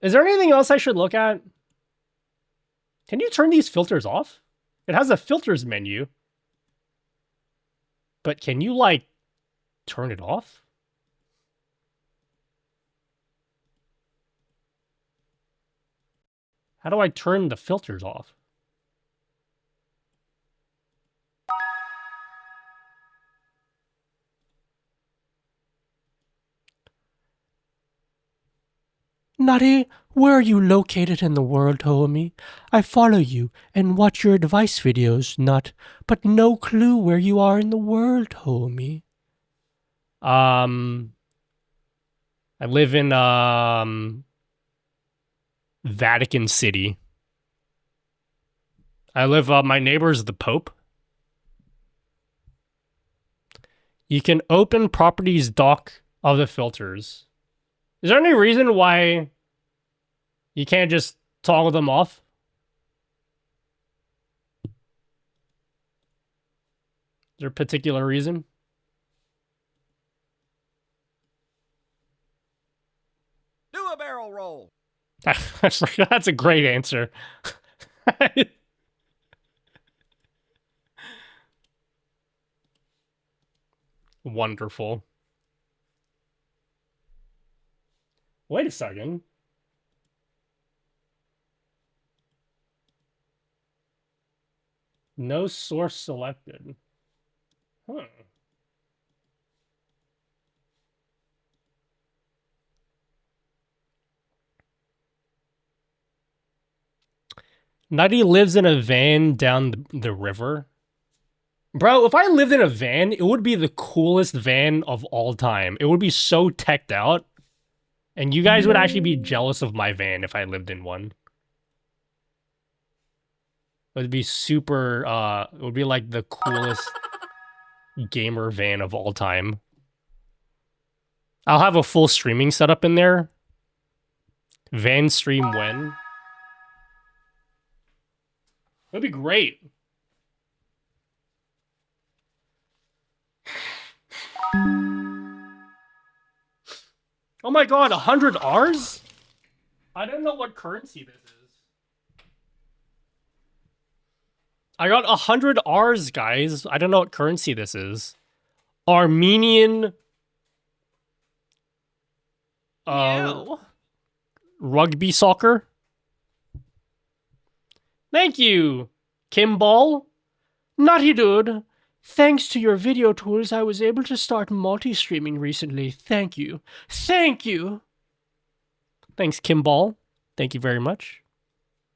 Is there anything else I should look at? Can you turn these filters off? It has a filters menu. But can you, like, turn it off? How do I turn the filters off? Nutty, where are you located in the world, homie? I follow you and watch your advice videos, Nut, but no clue where you are in the world, homie. I live in, Vatican City. My neighbor's the Pope. You can open properties dock of the filters. Is there any reason why you can't just toggle them off? Is there a particular reason? Do a barrel roll. That's a great answer. Wonderful. Wait a second. No source selected. Huh. Nutty lives in a van down the river. Bro, if I lived in a van, it would be the coolest van of all time. It would be so teched out. And you guys would actually be jealous of my van if I lived in one. It would be super, it would be like the coolest gamer van of all time. I'll have a full streaming setup in there. Van stream when? That'd be great. Oh my god, 100 Rs? I don't know what currency this is. I got 100 Rs, guys. I don't know what currency this is. Armenian... rugby soccer. Thank you, Kimball. Nutty dude. Thanks to your video tools, I was able to start multi-streaming recently. Thank you. Thank you. Thanks, Kimball. Thank you very much.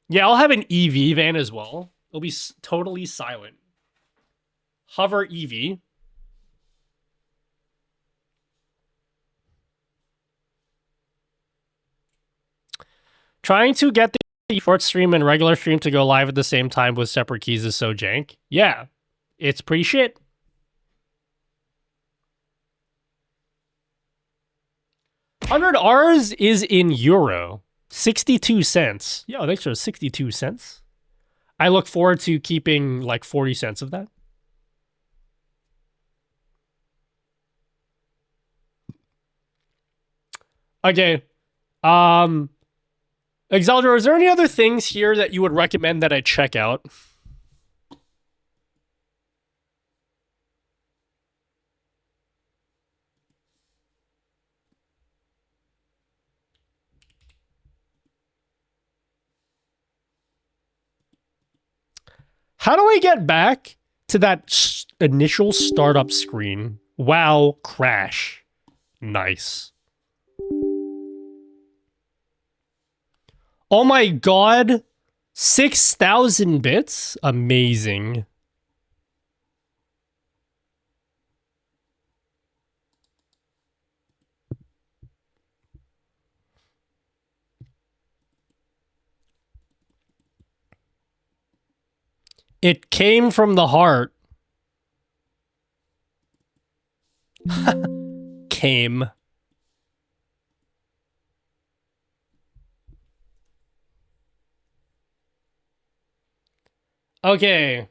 Yeah, I'll have an EV van as well. It'll be totally silent. Hover EV. Trying to get the short stream and regular stream to go live at the same time with separate keys is so jank. Yeah, it's pretty shit. $100 is in euro. 62 cents. Yo, thanks for 62 cents. I look forward to keeping like 40 cents of that. Okay. Exaldro, is there any other things here that you would recommend that I check out? How do I get back to that initial startup screen? Wow, crash. Nice. Oh my god. 6,000 bits? Amazing. It came from the heart. Came. Okay.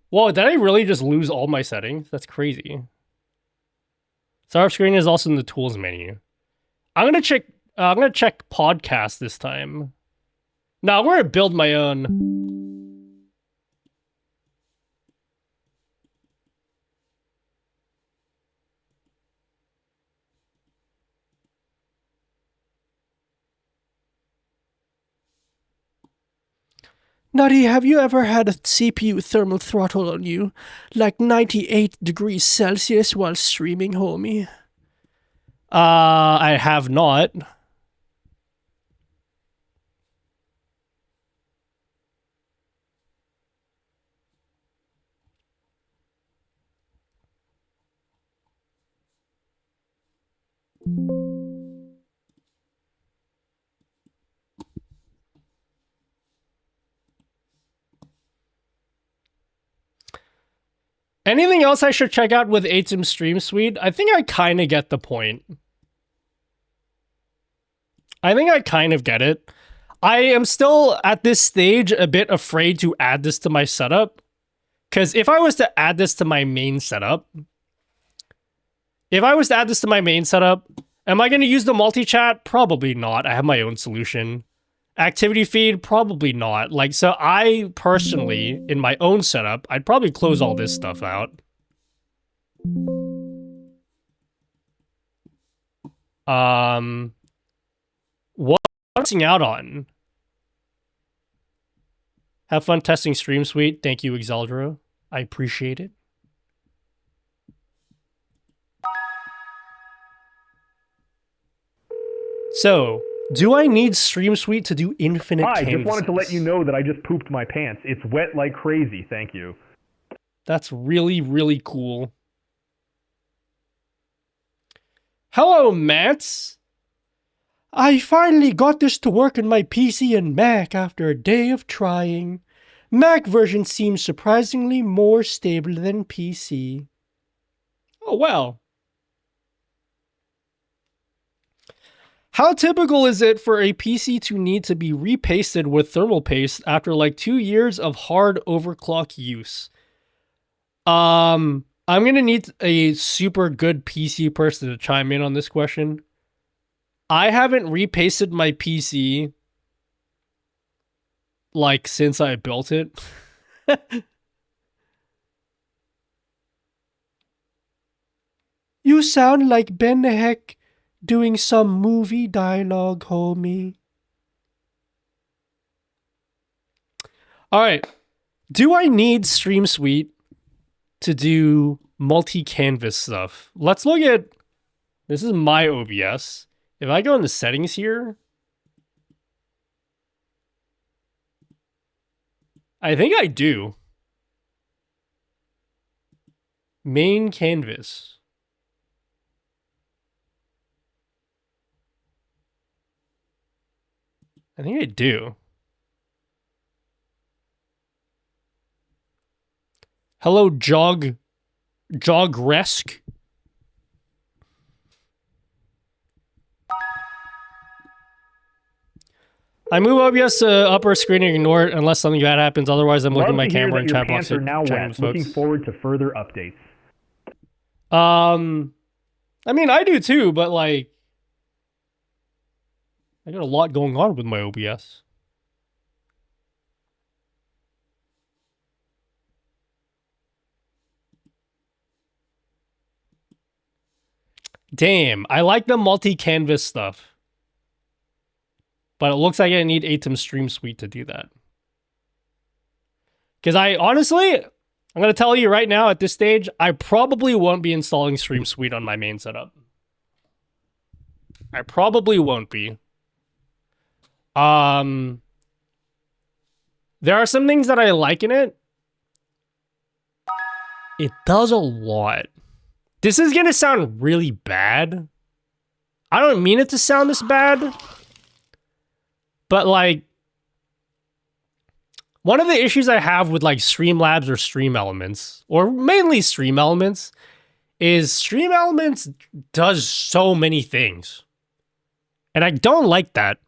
Whoa, did I really just lose all my settings? That's crazy. Startup screen is also in the tools menu. I'm gonna check podcast this time. No, I'm gonna build my own. Nutty, have you ever had a CPU thermal throttle on you? Like 98 degrees Celsius while streaming, homie? I have not. Anything else I should check out with Aitum Stream Suite? I think I kind of get the point. I think I kind of get it. I am still, at this stage, a bit afraid to add this to my setup. Because if I was to add this to my main setup... am I going to use the multi-chat? Probably not. I have my own solution. Activity feed? Probably not. Like, so I personally, in my own setup, I'd probably close all this stuff out. What am I missing out on? Have fun testing Stream Suite. Thank you, Exaldro. I appreciate it. So, do I need Stream Suite to do infinite I canvases? just wanted to let you know that I just pooped my pants. It's wet like crazy, thank you. That's really, really cool. Hello, Mats. I finally got this to work on my PC and Mac after a day of trying. Mac version seems surprisingly more stable than PC. Oh, well. How typical is it for a PC to need to be repasted with thermal paste after like 2 years of hard overclock use? I'm gonna need a super good PC person to chime in on this question. I haven't repasted my PC like since I built it. You sound like Ben Heck doing some movie dialogue, homie. Alright. Do I need Stream Suite to do multi-canvas stuff? Let's look at... This is my OBS. If I go in the settings here... I think I do. Main canvas. I think I do. Hello, Jogresk. I move OBS to upper screen and ignore it unless something bad happens. Otherwise, I'm looking at my camera and chat box. Are now wet. Looking forward to further updates. I mean, I do too, but like, I got a lot going on with my OBS. Damn, I like the multi-canvas stuff. But it looks like I need Aitum Stream Suite to do that. Because I honestly, I'm going to tell you right now at this stage, I probably won't be installing Stream Suite on my main setup. I probably won't be. There are some things that I like in it. It does a lot. This is going to sound really bad. I don't mean it to sound this bad. But like, one of the issues I have with like Streamlabs or Stream Elements, or mainly Stream Elements, is Stream Elements does so many things. And I don't like that.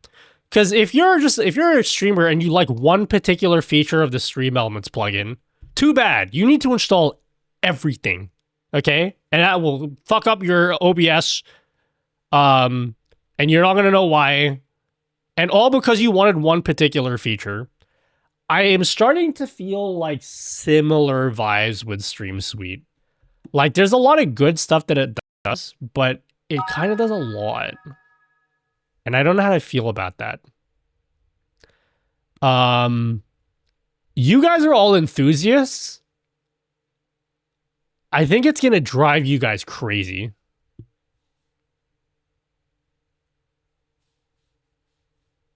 Because if you're a streamer and you like one particular feature of the Stream Elements plugin, too bad. You need to install everything. Okay? And that will fuck up your OBS. And you're not gonna know why. And all because you wanted one particular feature. I am starting to feel like similar vibes with Stream Suite. Like, there's a lot of good stuff that it does, but it kind of does a lot. And I don't know how to feel about that. You guys are all enthusiasts. I think it's going to drive you guys crazy.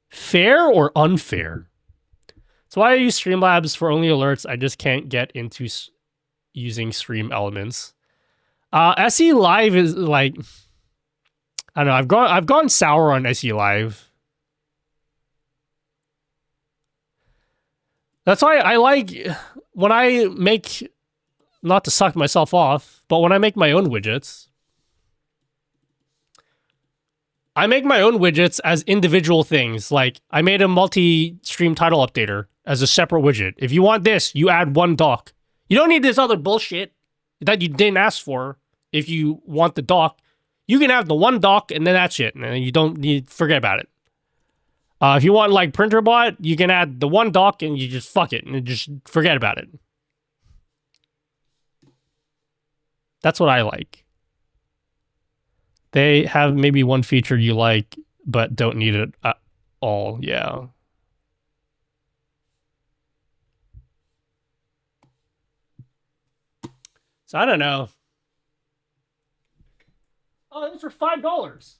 Fair or unfair? That's why I use Streamlabs for only alerts. I just can't get into using Stream Elements. SE Live is like, I don't know. I've gone sour on SE Live. That's why I like when I make, not to suck myself off, but when I make my own widgets. I make my own widgets as individual things. Like, I made a multi-stream title updater as a separate widget. If you want this, you add one doc. You don't need this other bullshit that you didn't ask for if you want the doc. You can have the one doc, and then that's it. And you don't need, forget about it. If you want, like, PrinterBot, you can add the one doc, and you just fuck it, and just forget about it. That's what I like. They have maybe one feature you like, but don't need it at all. Yeah. So I don't know. Oh, those are $5.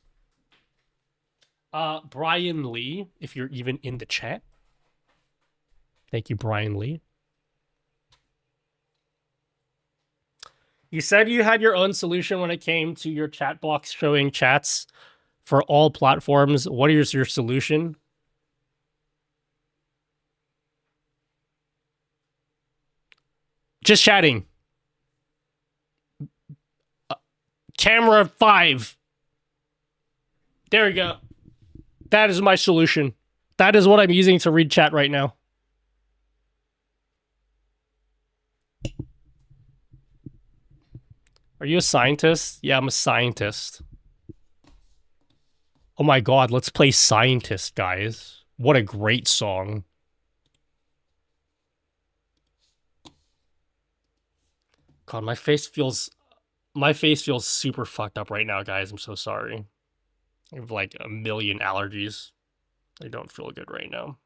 Brian Lee, if you're even in the chat. Thank you, Brian Lee. You said you had your own solution when it came to your chat box showing chats for all platforms. What is your solution? Just chatting. Camera 5. There we go. That is my solution. That is what I'm using to read chat right now. Are you a scientist? Yeah, I'm a scientist. Oh my god, let's play Scientist, guys. What a great song. God, my face feels super fucked up right now, guys. I'm so sorry. I have like a million allergies. I don't feel good right now.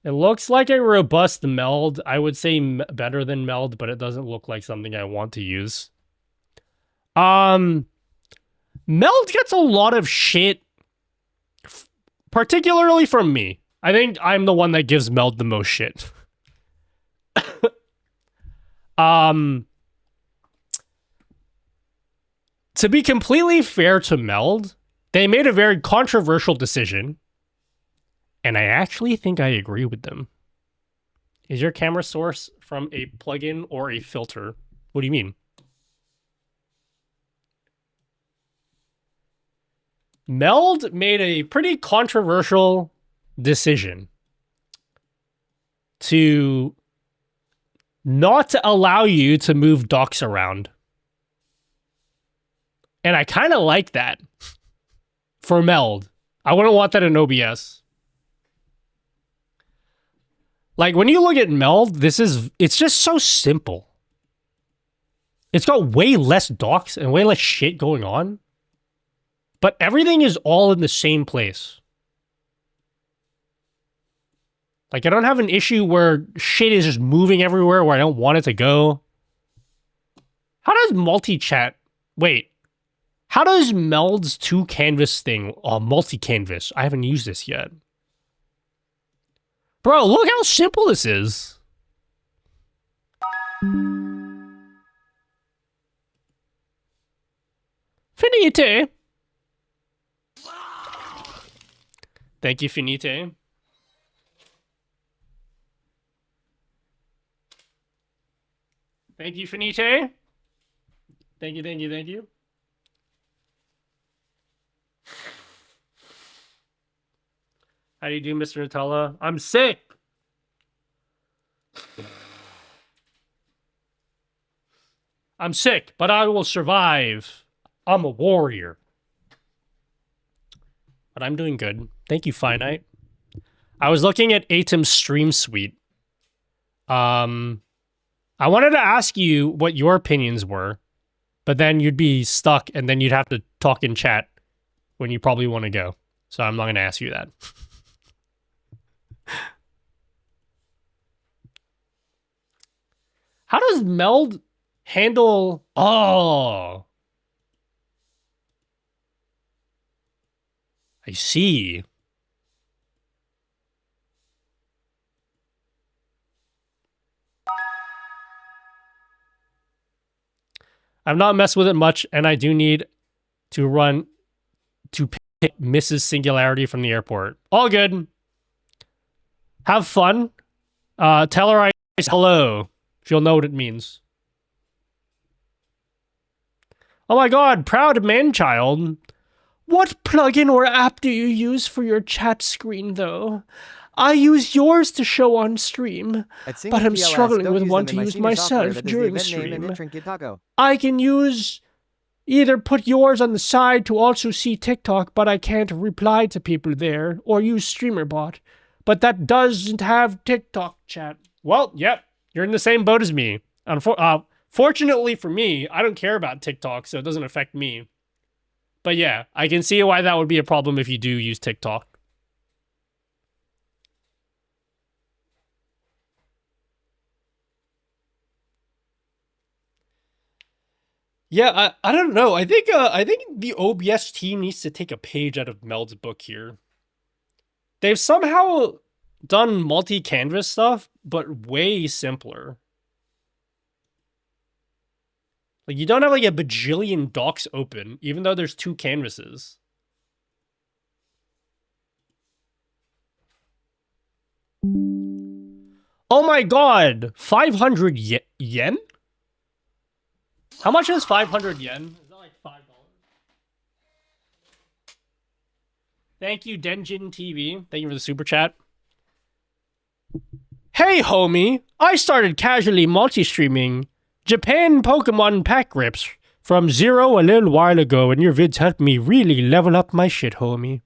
It looks like a robust meld. I would say better than meld, but it doesn't look like something I want to use. Meld gets a lot of shit, particularly from me. I think I'm the one that gives meld the most shit. To be completely fair to meld, they made a very controversial decision. And I actually think I agree with them. Is your camera source from a plugin or a filter? What do you mean? Meld made a pretty controversial decision to not allow you to move docks around. And I kind of like that for Meld. I wouldn't want that in OBS. Like, when you look at Meld, it's just so simple. It's got way less docks and way less shit going on. But everything is all in the same place. Like, I don't have an issue where shit is just moving everywhere where I don't want it to go. How does multi-chat... Wait. How does Meld's two-canvas thing... multi-canvas. I haven't used this yet. Bro, look how simple this is. Finite. Thank you, Finite. Thank you, Finite. Thank you, thank you, thank you. How do you do, Mr. Nutella? I'm sick. I'm sick, but I will survive. I'm a warrior. But I'm doing good. Thank you, Finite. I was looking at Aitum Stream Suite. I wanted to ask you what your opinions were, but then you'd be stuck, and then you'd have to talk in chat when you probably want to go. So I'm not going to ask you that. How does Meld handle... Oh. I see. I've not messed with it much, and I do need to run to pick Mrs. Singularity from the airport. All good. Have fun. Tell her I said hello. She'll know what it means. Oh my god, proud man-child. What plugin or app do you use for your chat screen, though? I use yours to show on stream, but I'm struggling with one to use myself during stream. I can either put yours on the side to also see TikTok, but I can't reply to people there, or use StreamerBot. But that doesn't have TikTok chat. Well, yep, you're in the same boat as me. Fortunately for me, I don't care about TikTok, so it doesn't affect me. But yeah, I can see why that would be a problem if you do use TikTok. Yeah, I don't know. I think the OBS team needs to take a page out of Meld's book here. They've somehow done multi-canvas stuff, but way simpler. Like, you don't have like a bajillion docks open, even though there's two canvases. Oh my god! 500 yen? How much is 500 yen? Is that like $5? Thank you, Denjin TV. Thank you for the super chat. Hey, homie! I started casually multi-streaming Japan Pokemon pack rips from 0 a little while ago, and your vids helped me really level up my shit, homie.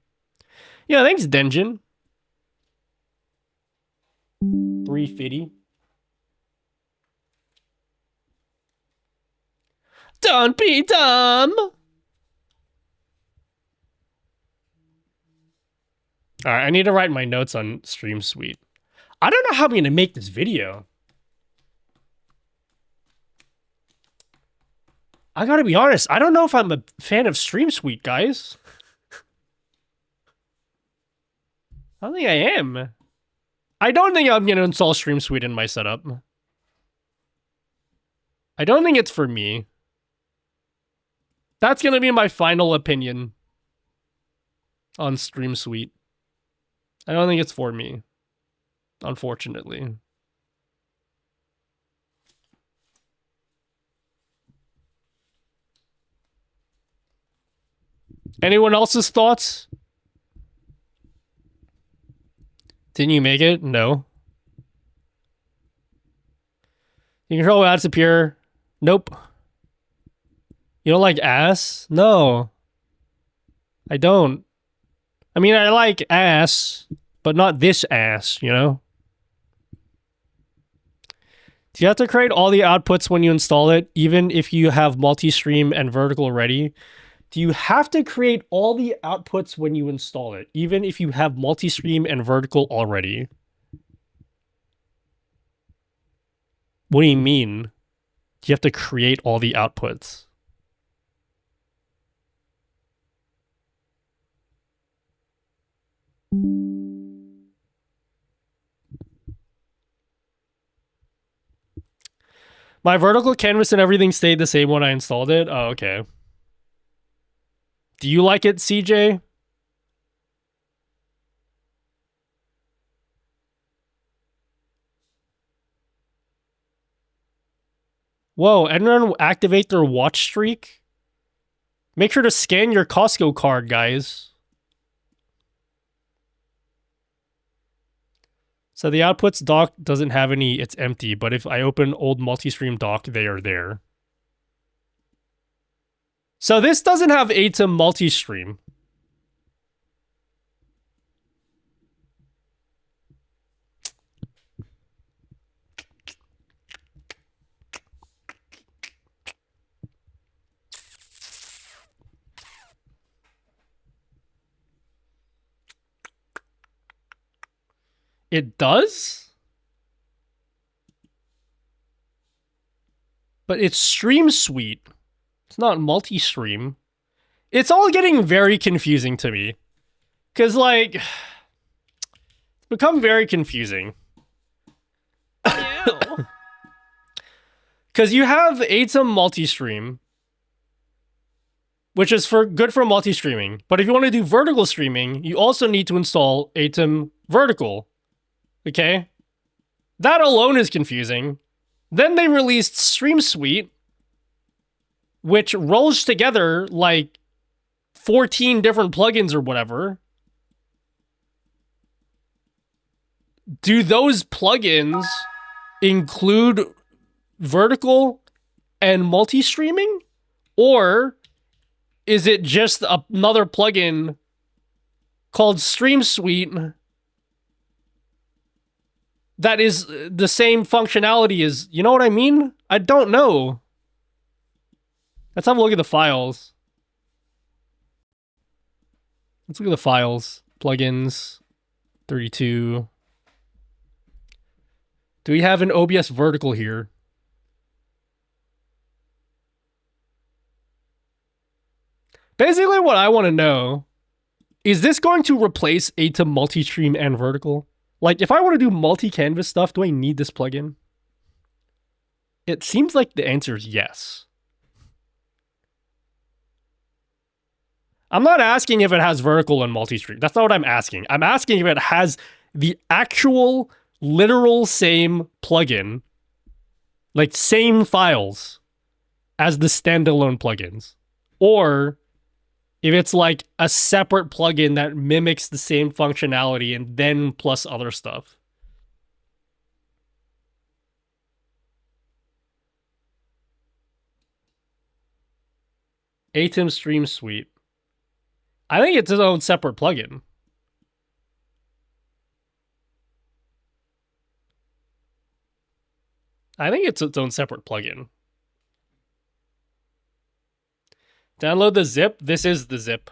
Yeah, thanks, Denjin. 350. Don't be dumb. All right, I need to write my notes on Stream Suite. I don't know how I'm going to make this video. I gotta be honest, I don't know if I'm a fan of Stream Suite, guys. I don't think I am. I don't think I'm gonna install Stream Suite in my setup. I don't think it's for me. That's gonna be my final opinion on Stream Suite. I don't think it's for me, unfortunately. Anyone else's thoughts? Didn't you make it? No. You control ads appear. Nope. You don't like ass? No. I don't. I mean, I like ass, but not this ass, you know? Do you have to create all the outputs when you install it, even if you have multi-stream and vertical ready? Do you have to create all the outputs when you install it, even if you have multi-stream and vertical already? What do you mean? Do you have to create all the outputs? My vertical canvas and everything stayed the same when I installed it? Oh, okay. Do you like it, CJ? Whoa, everyone activate their watch streak? Make sure to scan your Costco card, guys. So the outputs dock doesn't have any, it's empty, but if I open old multi-stream dock, they are there. So this doesn't have Aitum multi-stream. It does? But it's Stream Suite. It's not multi-stream. It's all getting very confusing to me. Because, like, it's become very confusing. Because you have Aitum multi-stream, which is good for multi-streaming. But if you want to do vertical streaming, you also need to install Aitum vertical. Okay? That alone is confusing. Then they released Stream Suite, which rolls together like 14 different plugins or whatever. Do those plugins include vertical and multi-streaming? Or is it just another plugin called Stream Suite that is the same functionality as, you know what I mean? I don't know. Let's have a look at the files. Let's look at the files. Plugins, 32. Do we have an OBS vertical here? Basically what I want to know, is this going to replace Aitum multi-stream and vertical? Like, if I want to do multi-canvas stuff, do I need this plugin? It seems like the answer is yes. I'm not asking if it has vertical and multi-stream. That's not what I'm asking. I'm asking if it has the actual, literal same plugin, like same files, as the standalone plugins. Or if it's like a separate plugin that mimics the same functionality and then plus other stuff. Aitum Stream Suite. I think it's its own separate plugin. I think it's its own separate plugin. Download the zip. This is the zip.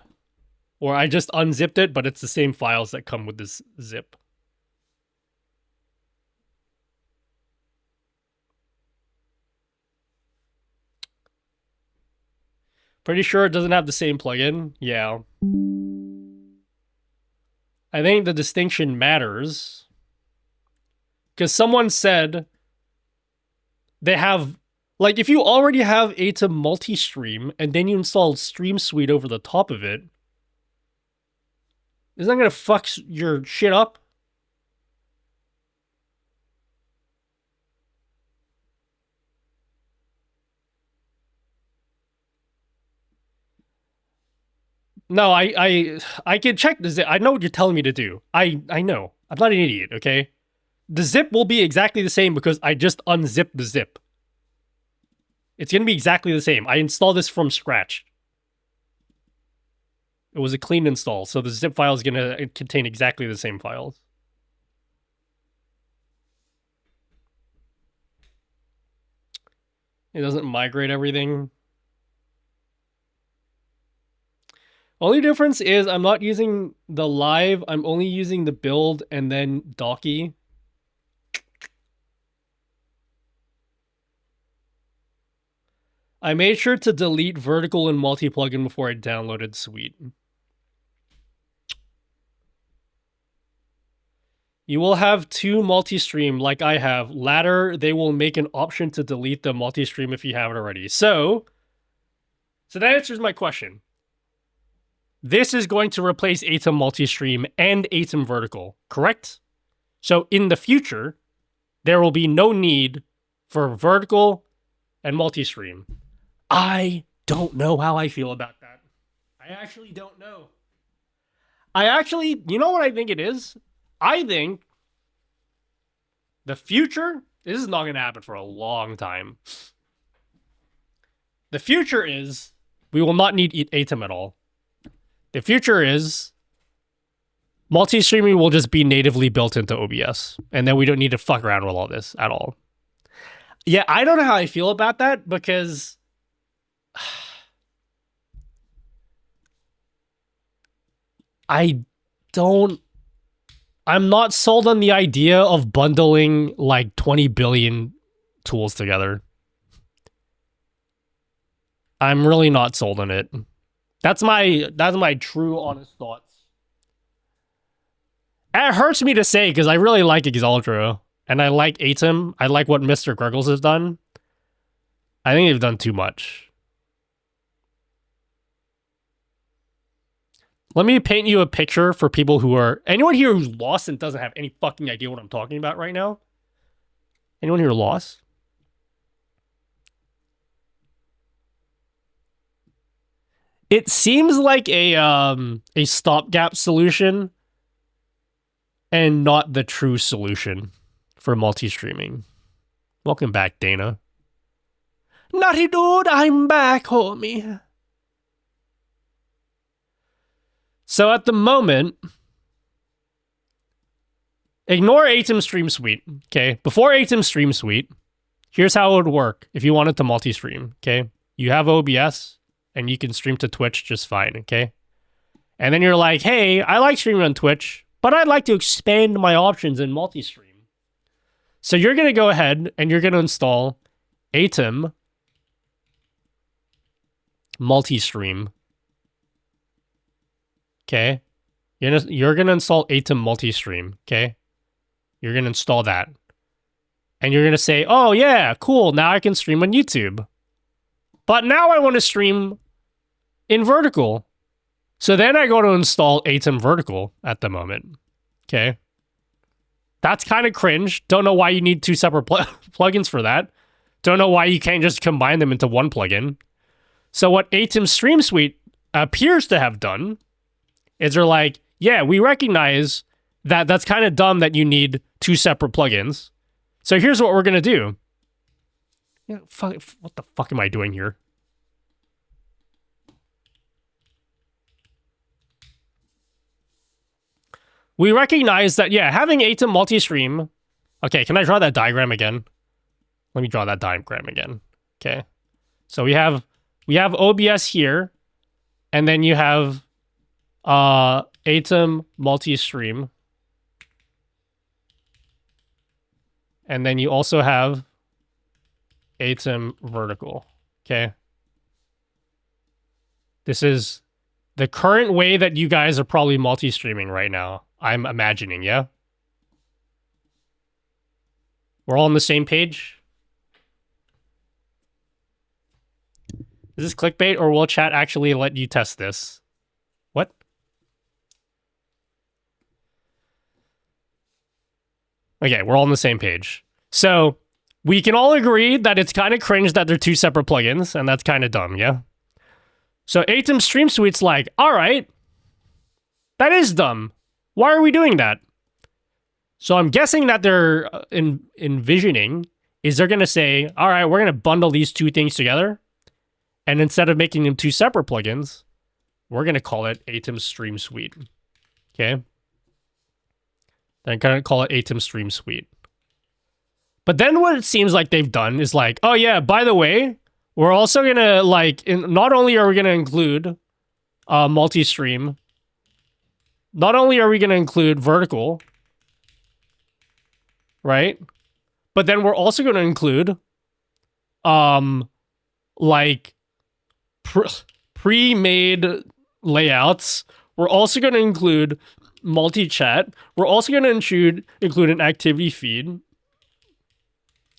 Or I just unzipped it, but it's the same files that come with this zip. Pretty sure it doesn't have the same plugin. Yeah. I think the distinction matters. Because someone said they have... Like, if you already have Aitum multi-stream and then you install Stream Suite over the top of it, isn't that going to fuck your shit up? No, I can check the zip. I know what you're telling me to do. I know. I'm not an idiot, okay? The zip will be exactly the same because I just unzipped the zip. It's going to be exactly the same. I installed this from scratch. It was a clean install, so the zip file is going to contain exactly the same files. It doesn't migrate everything. Only difference is I'm not using the live, I'm only using the build and then Docky. I made sure to delete vertical and multi-plugin before I downloaded Suite. You will have two multi-stream like I have. Later, they will make an option to delete the multi-stream if you haven't already. So that answers my question. This is going to replace Aitum multi-stream and Aitum vertical, correct? So in the future, there will be no need for vertical and multi-stream. I don't know how I feel about that. I actually don't know. You know what I think it is? I think the future, this is not going to happen for a long time. The future is we will not need Aitum at all. The future is multi-streaming will just be natively built into OBS. And then we don't need to fuck around with all this at all. Yeah, I don't know how I feel about that because I'm not sold on the idea of bundling like 20 billion tools together. I'm really not sold on it. That's my true honest thoughts. It hurts me to say because I really like Exaltro and I like Aitum. I like what Mr. Gruggles has done. I think they've done too much. Let me paint you a picture for people who are... Anyone here who's lost and doesn't have any fucking idea what I'm talking about right now? Anyone here lost? It seems like a stopgap solution and not the true solution for multi-streaming. Welcome back, Dana. Naughty dude, I'm back, homie. So at the moment, ignore Aitum Stream Suite, okay? Before Aitum Stream Suite, here's how it would work if you wanted to multi-stream, okay? You have OBS, and you can stream to Twitch just fine, okay? And then you're like, hey, I like streaming on Twitch, but I'd like to expand my options in multi-stream. So you're going to go ahead, and you're going to install Aitum multi-stream. Okay, you're gonna install Aitum multi-stream. Okay, you're gonna install that, and you're gonna say, "Oh yeah, cool. Now I can stream on YouTube, but now I want to stream in vertical." So then I go to install Aitum vertical at the moment. Okay, that's kind of cringe. Don't know why you need two separate plugins for that. Don't know why you can't just combine them into one plugin. So what Aitum Stream Suite appears to have done is they're like, yeah, we recognize that that's kind of dumb that you need two separate plugins. So here's what we're going to do. Yeah, what the fuck am I doing here? We recognize that, yeah, having Aitum multi-stream... Okay, can I draw that diagram again? Let me draw that diagram again. Okay. So we have OBS here. And then you have Aitum multi-stream. And then you also have Aitum vertical. Okay. This is the current way that you guys are probably multi-streaming right now. I'm imagining, yeah? We're all on the same page? Is this clickbait, or will chat actually let you test this? What? Okay, we're all on the same page. So, we can all agree that it's kind of cringe that they're two separate plugins, and that's kind of dumb, yeah? So, Aitum Stream Suite's like, alright, that is dumb. Why are we doing that? So, I'm guessing that they're envisioning is they're going to say, alright, we're going to bundle these two things together, and instead of making them two separate plugins, we're going to call it Aitum Stream Suite. Okay? Then kind of call it Aitum Stream Suite. But then what it seems like they've done is like, oh yeah, by the way, we're also going to like, not only are we going to include multi-stream, not only are we going to include vertical, right? But then we're also going to include like pre-made layouts. We're also going to include multi-chat. We're also going to include an activity feed.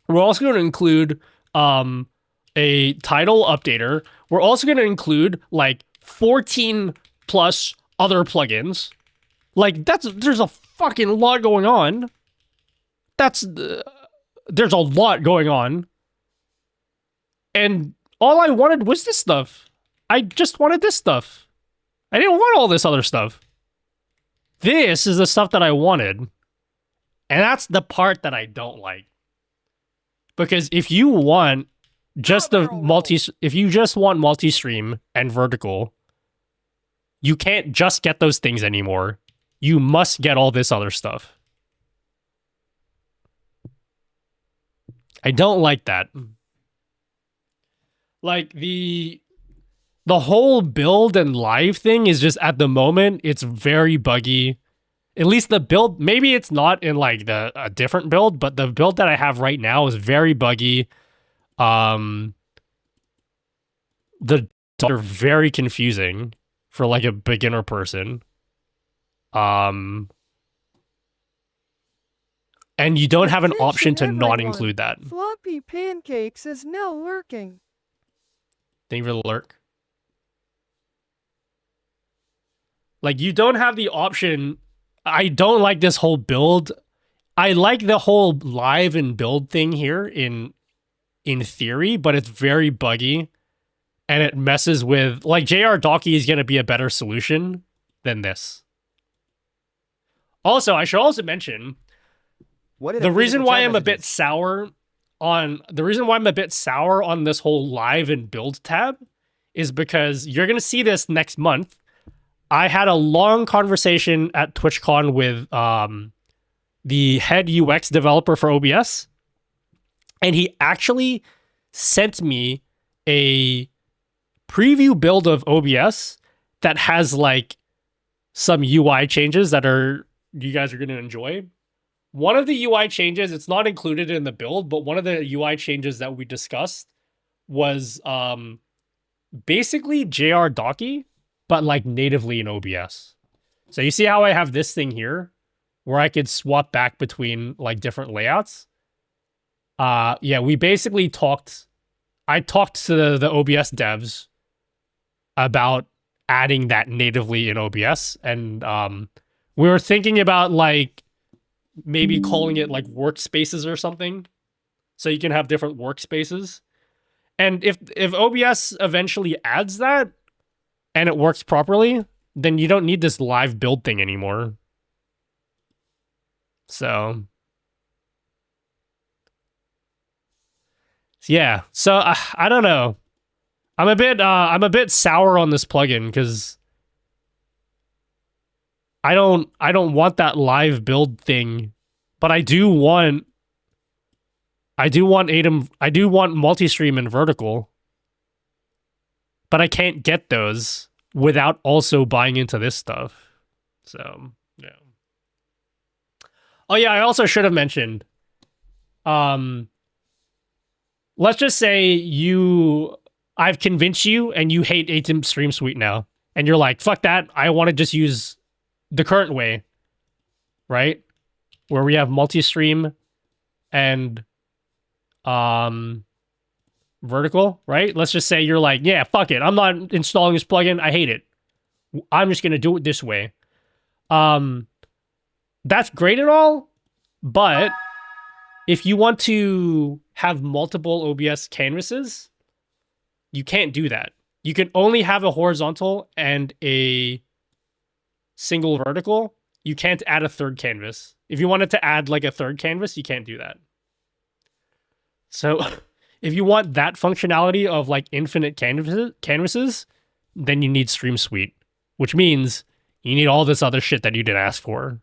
We're also going to include a title updater. We're also going to include like 14 plus other plugins. Like there's a fucking lot going on. There's a lot going on. And all I wanted was this stuff. I just wanted this stuff. I didn't want all this other stuff. This is the stuff that I wanted. And that's the part that I don't like. Because if you want just if you just want multi-stream and vertical, you can't just get those things anymore. You must get all this other stuff. I don't like that. Like the whole build and live thing is just at the moment, it's very buggy. At least the build, maybe it's not in like a different build, but the build that I have right now is very buggy. The are very confusing for like a beginner person. And you don't have an option to not include that. Floppy Pancakes is now lurking. Thank you for the lurk. Like, you don't have the option. I don't like this whole build. I like the whole live and build thing here in theory, but it's very buggy. And it messes with... Like, JR Docky is going to be a better solution than this. Also, I should also mention... The reason why I'm a bit sour on this whole live and build tab is because you're going to see this next month. I had a long conversation at TwitchCon with the head UX developer for OBS, and he actually sent me a preview build of OBS that has like some UI changes that you guys are going to enjoy. One of the UI changes, it's not included in the build, but one of the UI changes that we discussed was basically JR Docky, but like natively in OBS. So you see how I have this thing here where I could swap back between like different layouts? Yeah, we basically I talked to the OBS devs about adding that natively in OBS, and we were thinking about like maybe calling it like workspaces or something, so you can have different workspaces. And if OBS eventually adds that and it works properly, then you don't need this live build thing anymore. So yeah, so I don't know. I'm a bit sour on this plugin because I don't want that live build thing, but I do want Aitum, I do want multi-stream and vertical, but I can't get those without also buying into this stuff. So, yeah. Oh yeah, I also should have mentioned, let's just say I've convinced you and you hate Aitum Stream Suite now. And you're like, fuck that, I want to just use the current way, right? Where we have multi-stream and vertical, right? Let's just say you're like, yeah, fuck it, I'm not installing this plugin, I hate it. I'm just gonna do it this way. That's great and all, but if you want to have multiple OBS canvases, you can't do that. You can only have a horizontal and a single vertical. You can't add a third canvas. If you wanted to add like a third canvas, you can't do that. So if you want that functionality of like infinite canvases, then you need Stream Suite, which means you need all this other shit that you didn't ask for.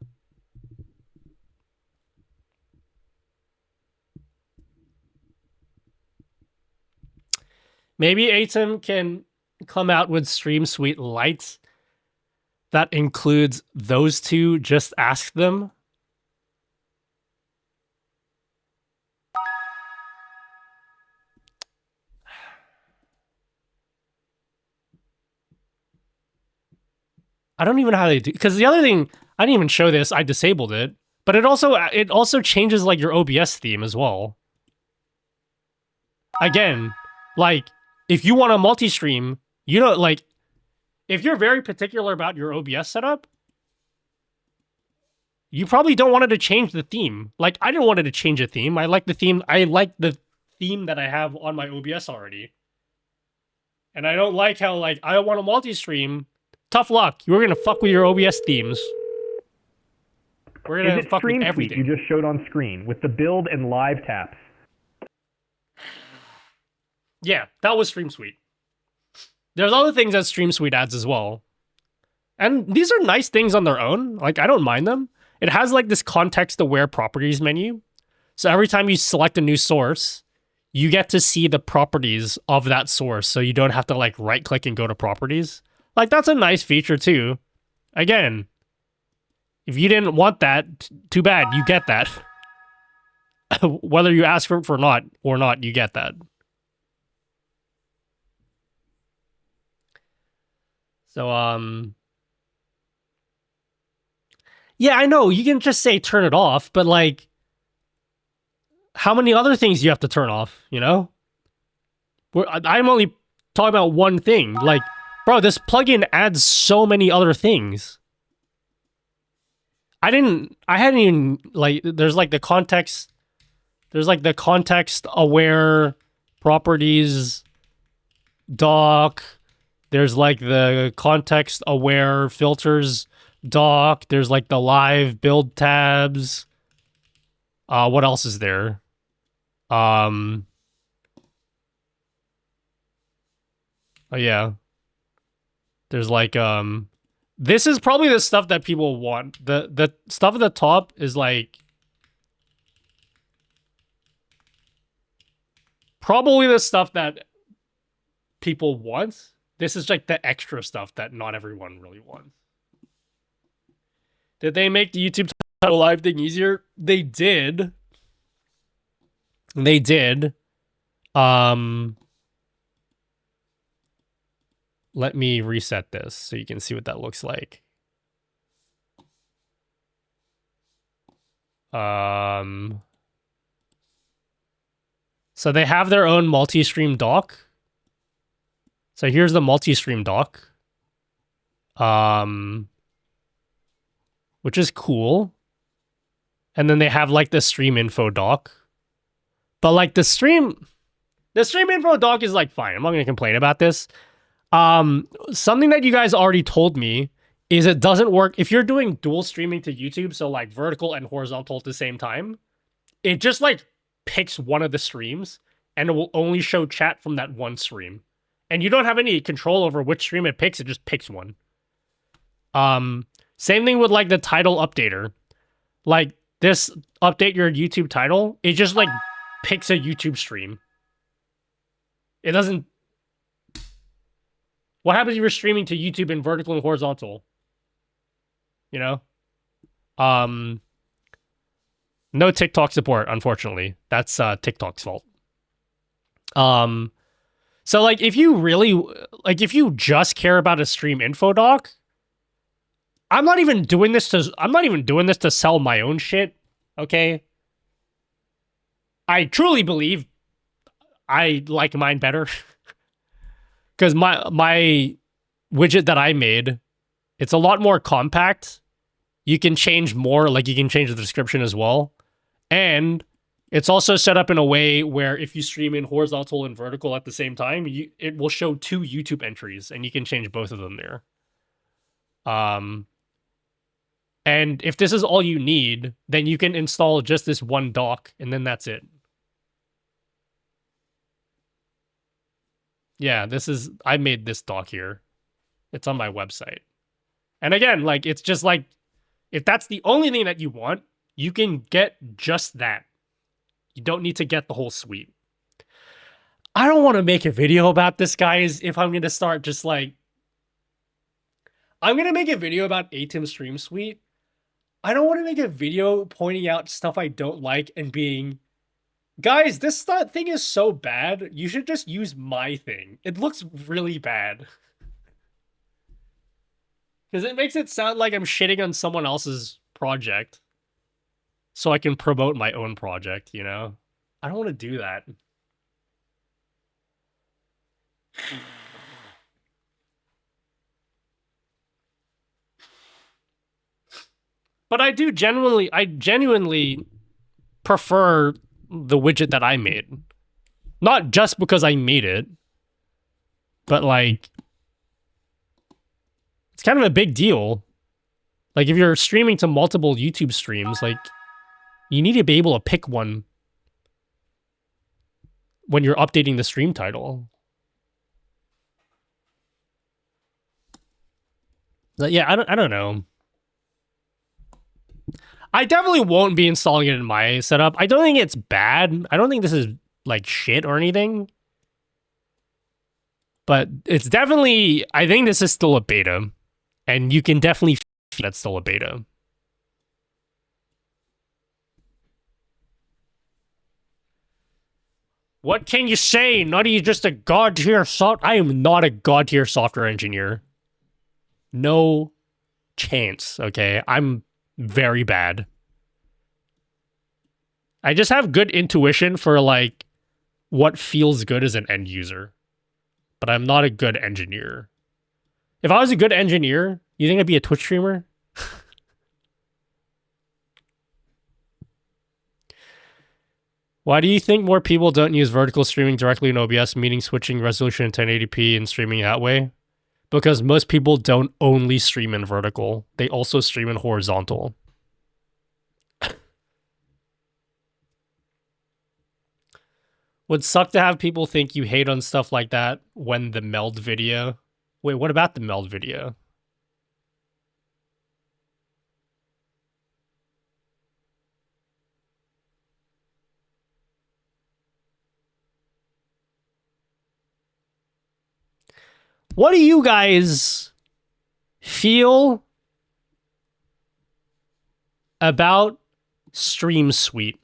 Maybe Aitum can come out with Stream Suite Lite that includes those two. Just ask them. I don't even know how they do, because the other thing, I didn't even show this, I disabled it, but it also changes like your OBS theme as well. Again, like if you want a multi-stream, you know, like if you're very particular about your OBS setup, you probably don't want it to change the theme. Like I didn't want it to change a theme. I like the theme that I have on my OBS already. And I don't like how like I want a multi-stream. Tough luck. You're gonna fuck with your OBS themes. We're gonna fuck with everything. You just showed on screen with the build and live taps. Yeah, that was Stream Suite. There's other things that Stream Suite adds as well. And these are nice things on their own. Like, I don't mind them. It has like this context-aware properties menu. So every time you select a new source, you get to see the properties of that source. So you don't have to like right-click and go to properties. Like, that's a nice feature too. Again, if you didn't want that, too bad, you get that. Whether you ask for it or not, you get that. So, yeah, I know, you can just say turn it off, but like, how many other things do you have to turn off, you know? I'm only talking about one thing. Like, bro, this plugin adds so many other things. I hadn't even, like, there's like the context aware properties doc. There's like the context aware filters doc. There's like the live build tabs. What else is there? Oh yeah. There's like this is probably the stuff that people want. The stuff at the top is like probably the stuff that people want. This is like the extra stuff that not everyone really wants. Did they make the YouTube title live thing easier? They did. They did. Let me reset this so you can see what that looks like. So they have their own multi-stream doc. So here's the multi-stream doc. Which is cool. And then they have like the stream info doc. But like the stream info doc is like fine. I'm not going to complain about this. Something that you guys already told me is it doesn't work if you're doing dual streaming to YouTube, so like vertical and horizontal at the same time. It just like picks one of the streams and it will only show chat from that one stream. And you don't have any control over which stream it picks, it just picks one. Same thing with like the title updater. Like this update your YouTube title, it just like picks a YouTube stream. It doesn't What happens if you're streaming to YouTube in vertical and horizontal? You know? No TikTok support, unfortunately. That's TikTok's fault. So like if you really if you just care about a stream info doc, I'm not even doing this to sell my own shit, okay? I truly believe I like mine better. Cuz my widget that I made, it's a lot more compact. You can change more, like you can change the description as well. And it's also set up in a way where if you stream in horizontal and vertical at the same time, it will show 2 YouTube entries and you can change both of them there. And if this is all you need, then you can install just this one doc and then that's it. Yeah, I made this doc here. It's on my website. And again, like, it's just like, if that's the only thing that you want, you can get just that. You don't need to get the whole suite. I don't want to make a video about this, guys, if I'm going to start just like... I'm going to make a video about Aitum Stream Suite. I don't want to make a video pointing out stuff I don't like and being... Guys, this thing is so bad, you should just use my thing. It looks really bad. Because it makes it sound like I'm shitting on someone else's project. So I can promote my own project, you know? I don't want to do that. But I genuinely prefer the widget that I made. Not just because I made it, but like, it's kind of a big deal. Like if you're streaming to multiple YouTube streams, like you need to be able to pick one when you're updating the stream title. But yeah, I don't know. I definitely won't be installing it in my setup. I don't think it's bad. I don't think this is like shit or anything. But it's definitely, I think this is still a beta. And you can definitely feel that's still a beta. What can you say? Nutty is just a god-tier I am not a god-tier software engineer. No chance, okay? I'm very bad. I just have good intuition for like what feels good as an end user. But I'm not a good engineer. If I was a good engineer, you think I'd be a Twitch streamer? Why do you think more people don't use vertical streaming directly in OBS, meaning switching resolution to 1080p and streaming that way? Because most people don't only stream in vertical. They also stream in horizontal. Would suck to have people think you hate on stuff like that when the meld video... Wait, what about the meld video? What do you guys feel about Stream Suite?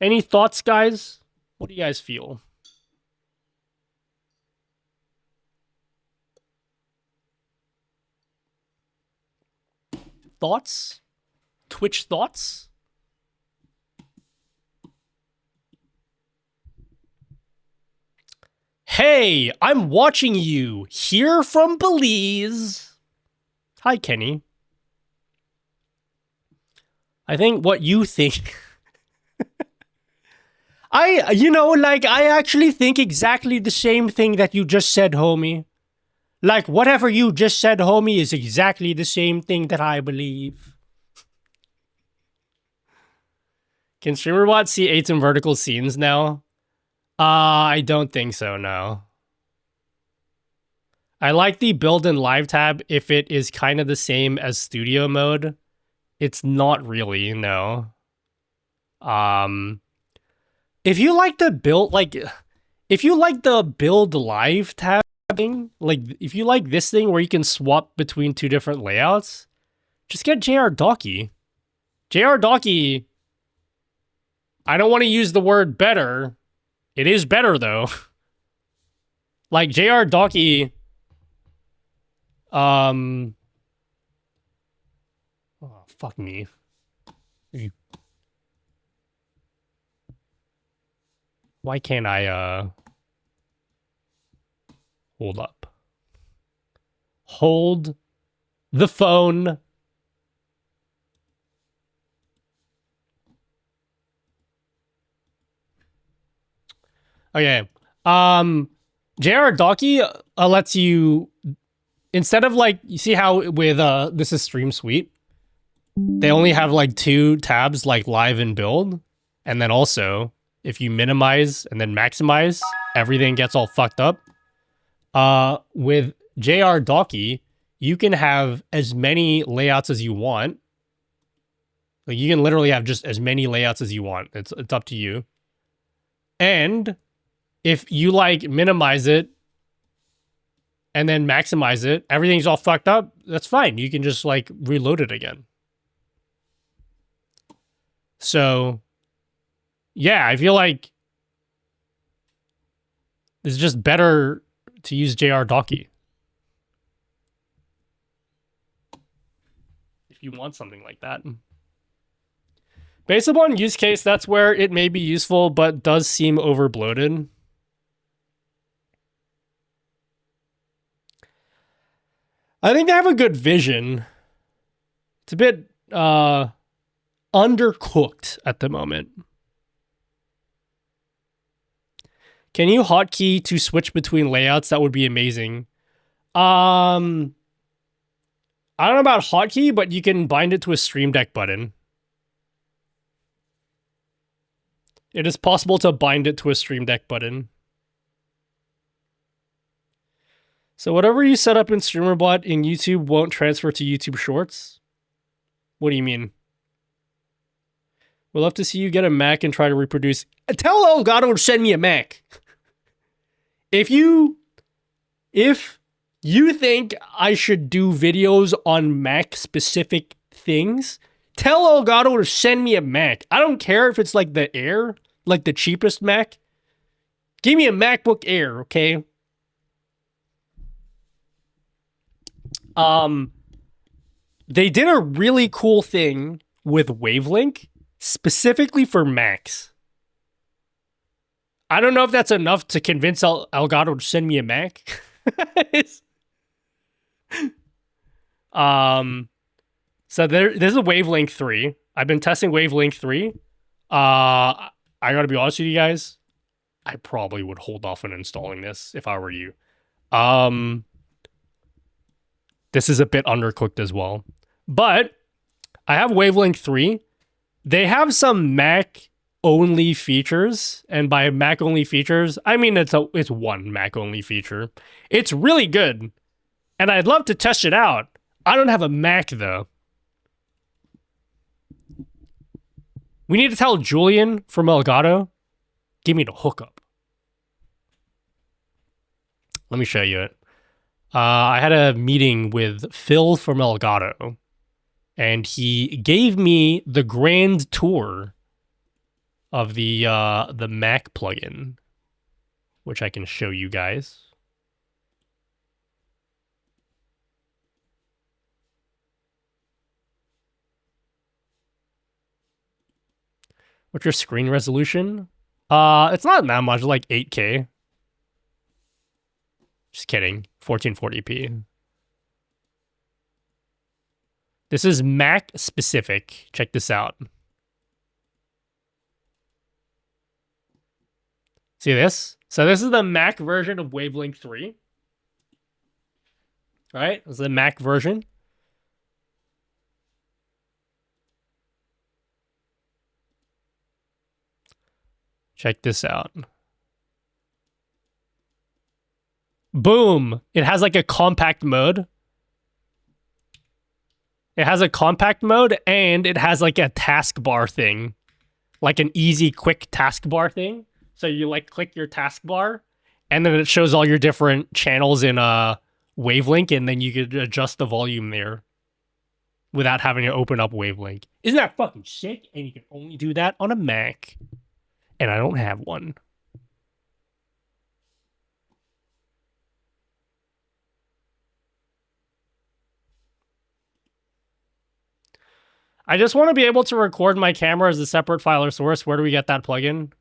Any thoughts, guys? What do you guys feel? Thoughts? Twitch thoughts? Hey, I'm watching you here from Belize. Hi, Kenny. I think what you think... I actually think exactly the same thing that you just said, homie. Like, whatever you just said, homie, is exactly the same thing that I believe. Can StreamerBot see Aitum vertical scenes now? I don't think so, no. I like the build and live tab if it is kind of the same as studio mode. It's not really, no. If you like the build, if you like the build live tab, thing, like if you like this thing where you can swap between two different layouts, just get JR Docky. JR Docky, I don't want to use the word better. It is better though. Like JR Docky, oh, fuck me. Why can't I, hold up. Hold the phone. Okay. JR Docky lets you, instead of like, you see how with this is Stream Suite, they only have like 2 tabs like live and build, and then also if you minimize and then maximize, everything gets all fucked up. With JR Docky, you can have as many layouts as you want. Like you can literally have just as many layouts as you want. It's up to you. And if you like minimize it and then maximize it, everything's all fucked up, that's fine. You can just like reload it again. So yeah, I feel like it's just better to use JR Docky. If you want something like that. Based upon use case, that's where it may be useful, but does seem over bloated. I think they have a good vision. It's a bit undercooked at the moment. Can you hotkey to switch between layouts? That would be amazing. I don't know about hotkey, but you can bind it to a Stream Deck button. It is possible to bind it to a Stream Deck button. So whatever you set up in StreamerBot in YouTube won't transfer to YouTube Shorts? What do you mean? We'll love to see you get a Mac and try to reproduce. Tell Elgato to send me a Mac. If you think I should do videos on Mac specific things, tell Elgato to send me a Mac. I don't care if it's like the Air, like the cheapest Mac. Give me a MacBook Air, okay? They did a really cool thing with Wavelink specifically for Macs. I don't know if that's enough to convince Elgato to send me a Mac. So there's a Wavelink 3. I've been testing Wavelink 3. I gotta be honest with you guys. I probably would hold off on installing this if I were you. This is a bit undercooked as well. But I have Wavelink 3. They have some Mac only features, and by Mac only features, I mean it's one Mac only feature. It's really good, and I'd love to test it out. I don't have a Mac though. We need to tell Julian from Elgato, give me the hookup. Let me show you it. I had a meeting with Phil from Elgato, and he gave me the grand tour of the Mac plugin, which I can show you guys. What's your screen resolution? It's not that much, like 8K. Just kidding. 1440p. This is Mac specific. Check this out. See this? So this is the Mac version of Wavelink 3. Right? This is the Mac version. Check this out. Boom! It has like a compact mode. It has a compact mode, and it has like a taskbar thing. Like an easy, quick taskbar thing. So you like click your taskbar, And then it shows all your different channels in Wavelink, and then you could adjust the volume there without having to open up Wavelink. Isn't that fucking sick? And you can only do that on a Mac. And I don't have one. I just want to be able to record my camera as a separate file or source. Where do we get that plugin?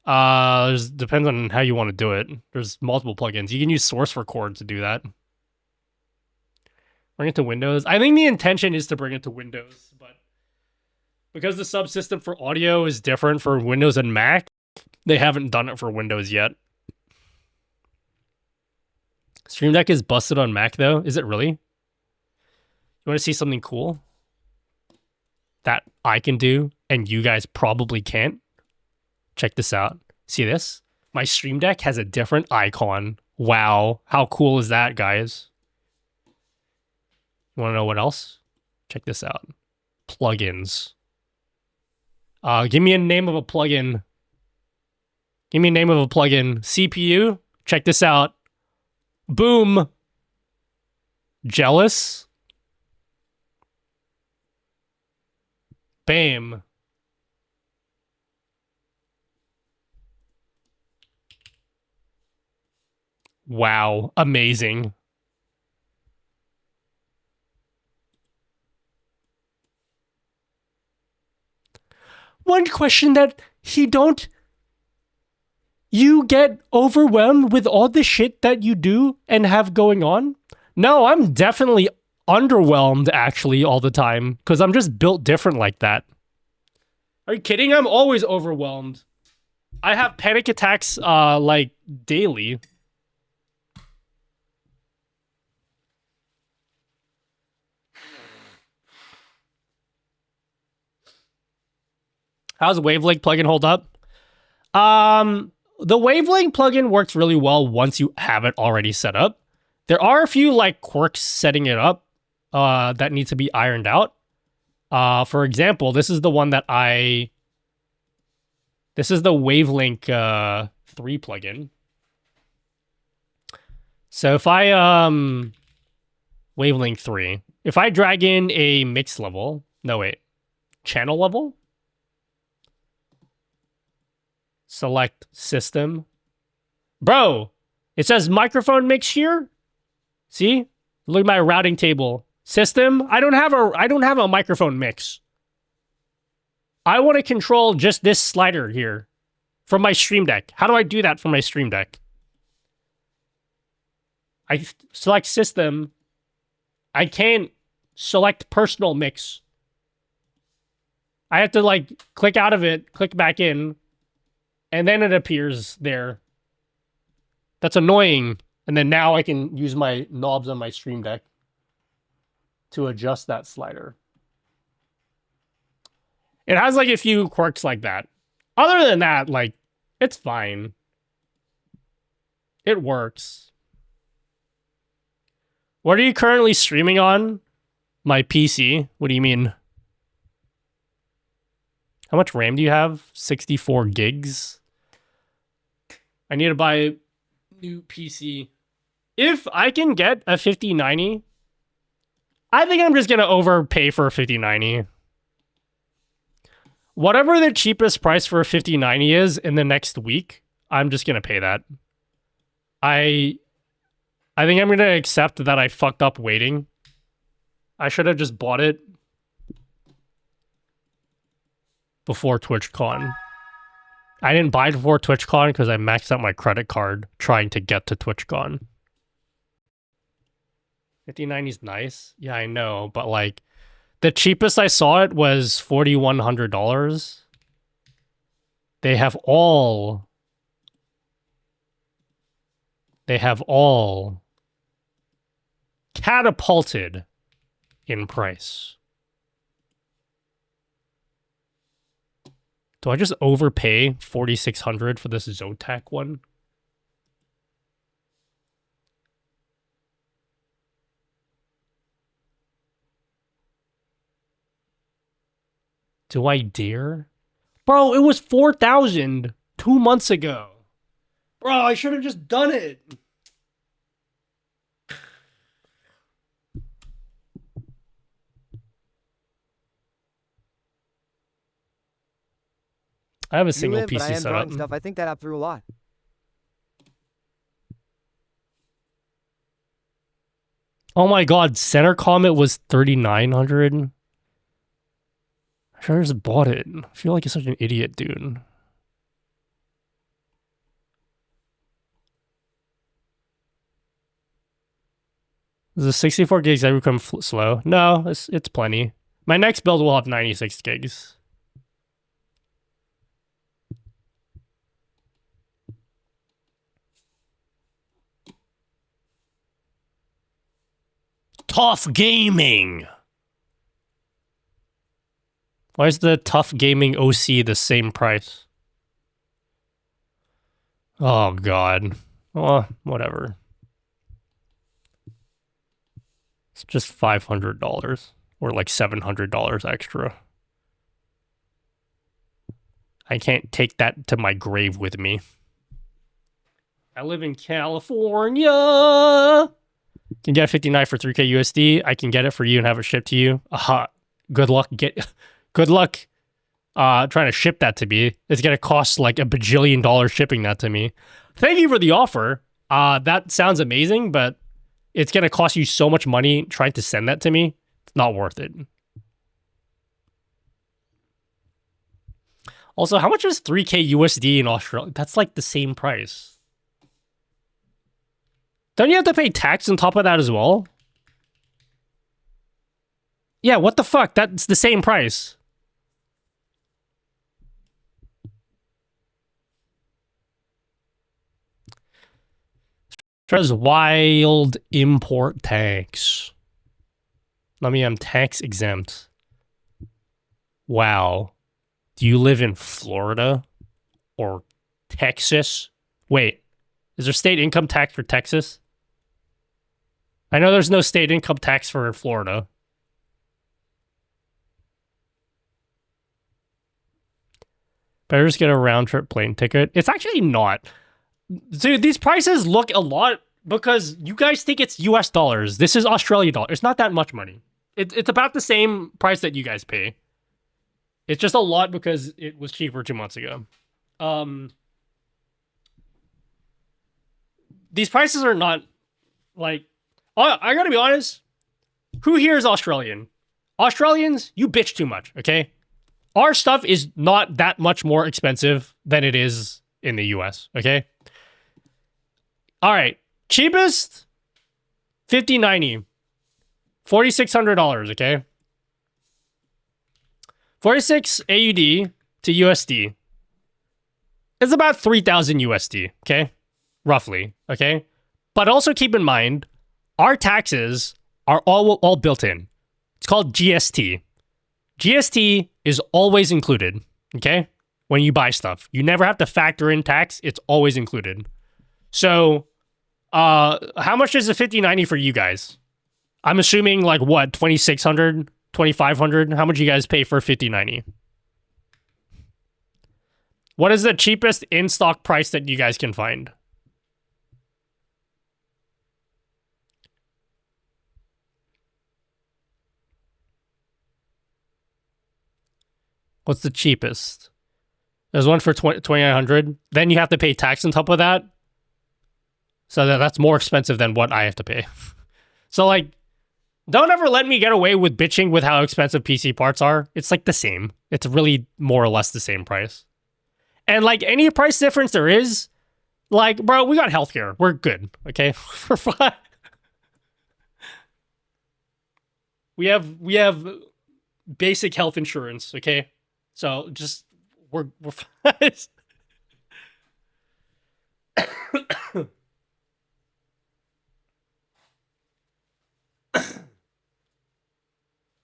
Depends on how you want to do it. There's multiple plugins. You can use Source Record to do that. Bring it to Windows. I think the intention is to bring it to Windows, but because the subsystem for audio is different for Windows and Mac, they haven't done it for Windows yet. Stream Deck is busted on Mac, though. Is it really? You want to see something cool that I can do and you guys probably can't? Check this out. See this? My Stream Deck has a different icon. Wow. How cool is that, guys? You want to know what else? Check this out. Plugins. Give me a name of a plugin. Give me a name of a plugin. CPU. Check this out. Boom. Jealous. Bam. Wow. Amazing. One question that you get overwhelmed with all the shit that you do and have going on? No, I'm definitely underwhelmed actually all the time because I'm just built different like that. Are you kidding? I'm always overwhelmed. I have panic attacks like daily. How's the Wavelink plugin hold up? The Wavelink plugin works really well once you have it already set up. There are a few like quirks setting it up that need to be ironed out. For example, this is the one that this is the Wavelink 3 plugin. So if I Wavelink 3, if I drag in a mix level, channel level. Select system. Bro, it says microphone mix here. See? Look at my routing table. System. I don't have a microphone mix. I want to control just this slider here from my Stream Deck. How do I do that from my Stream Deck? I select system. I can't select personal mix. I have to like click out of it, click back in. And then it appears there. That's annoying. And then now I can use my knobs on my Stream Deck to adjust that slider. It has like a few quirks like that. Other than that, like, it's fine. It works. What are you currently streaming on? My PC? What do you mean? How much RAM do you have? 64 gigs? I need to buy a new PC. If I can get a 5090, I think I'm just going to overpay for a 5090. Whatever the cheapest price for a 5090 is in the next week, I'm just going to pay that. I think I'm going to accept that I fucked up waiting. I should have just bought it before TwitchCon. I didn't buy it before TwitchCon because I maxed out my credit card trying to get to TwitchCon. 5090 is nice. Yeah, I know. But like, the cheapest I saw it was $4,100. They have all catapulted in price. Do I just overpay $4,600 for this Zotac one? Do I dare? Bro, it was $4,000 2 months ago. Bro, I should have just done it. I have a You single live, but I PC am set drawing up. stuff. I think that up through a lot. Oh my god, Center Comet was 3,900. I should have just bought it. I feel like you're such an idiot, dude. Does the 64 gigs ever become slow? No, it's plenty. My next build will have 96 gigs. Tough Gaming! Why is the Tough Gaming OC the same price? Oh god. Oh, whatever. It's just $500 or like $700 extra. I can't take that to my grave with me. I live in California. Can get a 59 for 3K USD. I can get it for you and have it shipped to you. Aha. Good luck good luck trying to ship that to me. It's gonna cost like $1 bajillion shipping that to me. Thank you for the offer. That sounds amazing, but it's gonna cost you so much money trying to send that to me. It's not worth it. Also, how much is 3K USD in Australia? That's like the same price. Don't you have to pay tax on top of that as well? Yeah, what the fuck? That's the same price. Australia's wild import tax. Let me, I'm tax exempt. Wow. Do you live in Florida or Texas? Wait, is there state income tax for Texas? I know there's no state income tax for Florida. Better just get a round trip plane ticket. It's actually not. Dude, these prices look a lot because you guys think it's US dollars. This is Australian dollars. It's not that much money. It's about the same price that you guys pay. It's just a lot because it was cheaper 2 months ago. These prices are not like... I gotta be honest. Who here is Australian? Australians, you bitch too much, okay? Our stuff is not that much more expensive than it is in the US, okay? All right. Cheapest, $50.90. $4,600, okay? 46 AUD to USD is about 3,000 USD, okay? Roughly, okay? But also keep in mind, our taxes are all built in. It's called GST. GST is always included, okay? When you buy stuff. You never have to factor in tax. It's always included. So, how much is a 5090 for you guys? I'm assuming like what, 2,600, 2,500? How much you guys pay for a 5090? What is the cheapest in-stock price that you guys can find? What's the cheapest? There's one for 2,900. Then you have to pay tax on top of that. So that's more expensive than what I have to pay. So like, don't ever let me get away with bitching with how expensive PC parts are. It's like the same. It's really more or less the same price. And like any price difference there is, like, bro, we got healthcare. We're good. Okay. We're fine. We have basic health insurance. Okay. So just we're fine.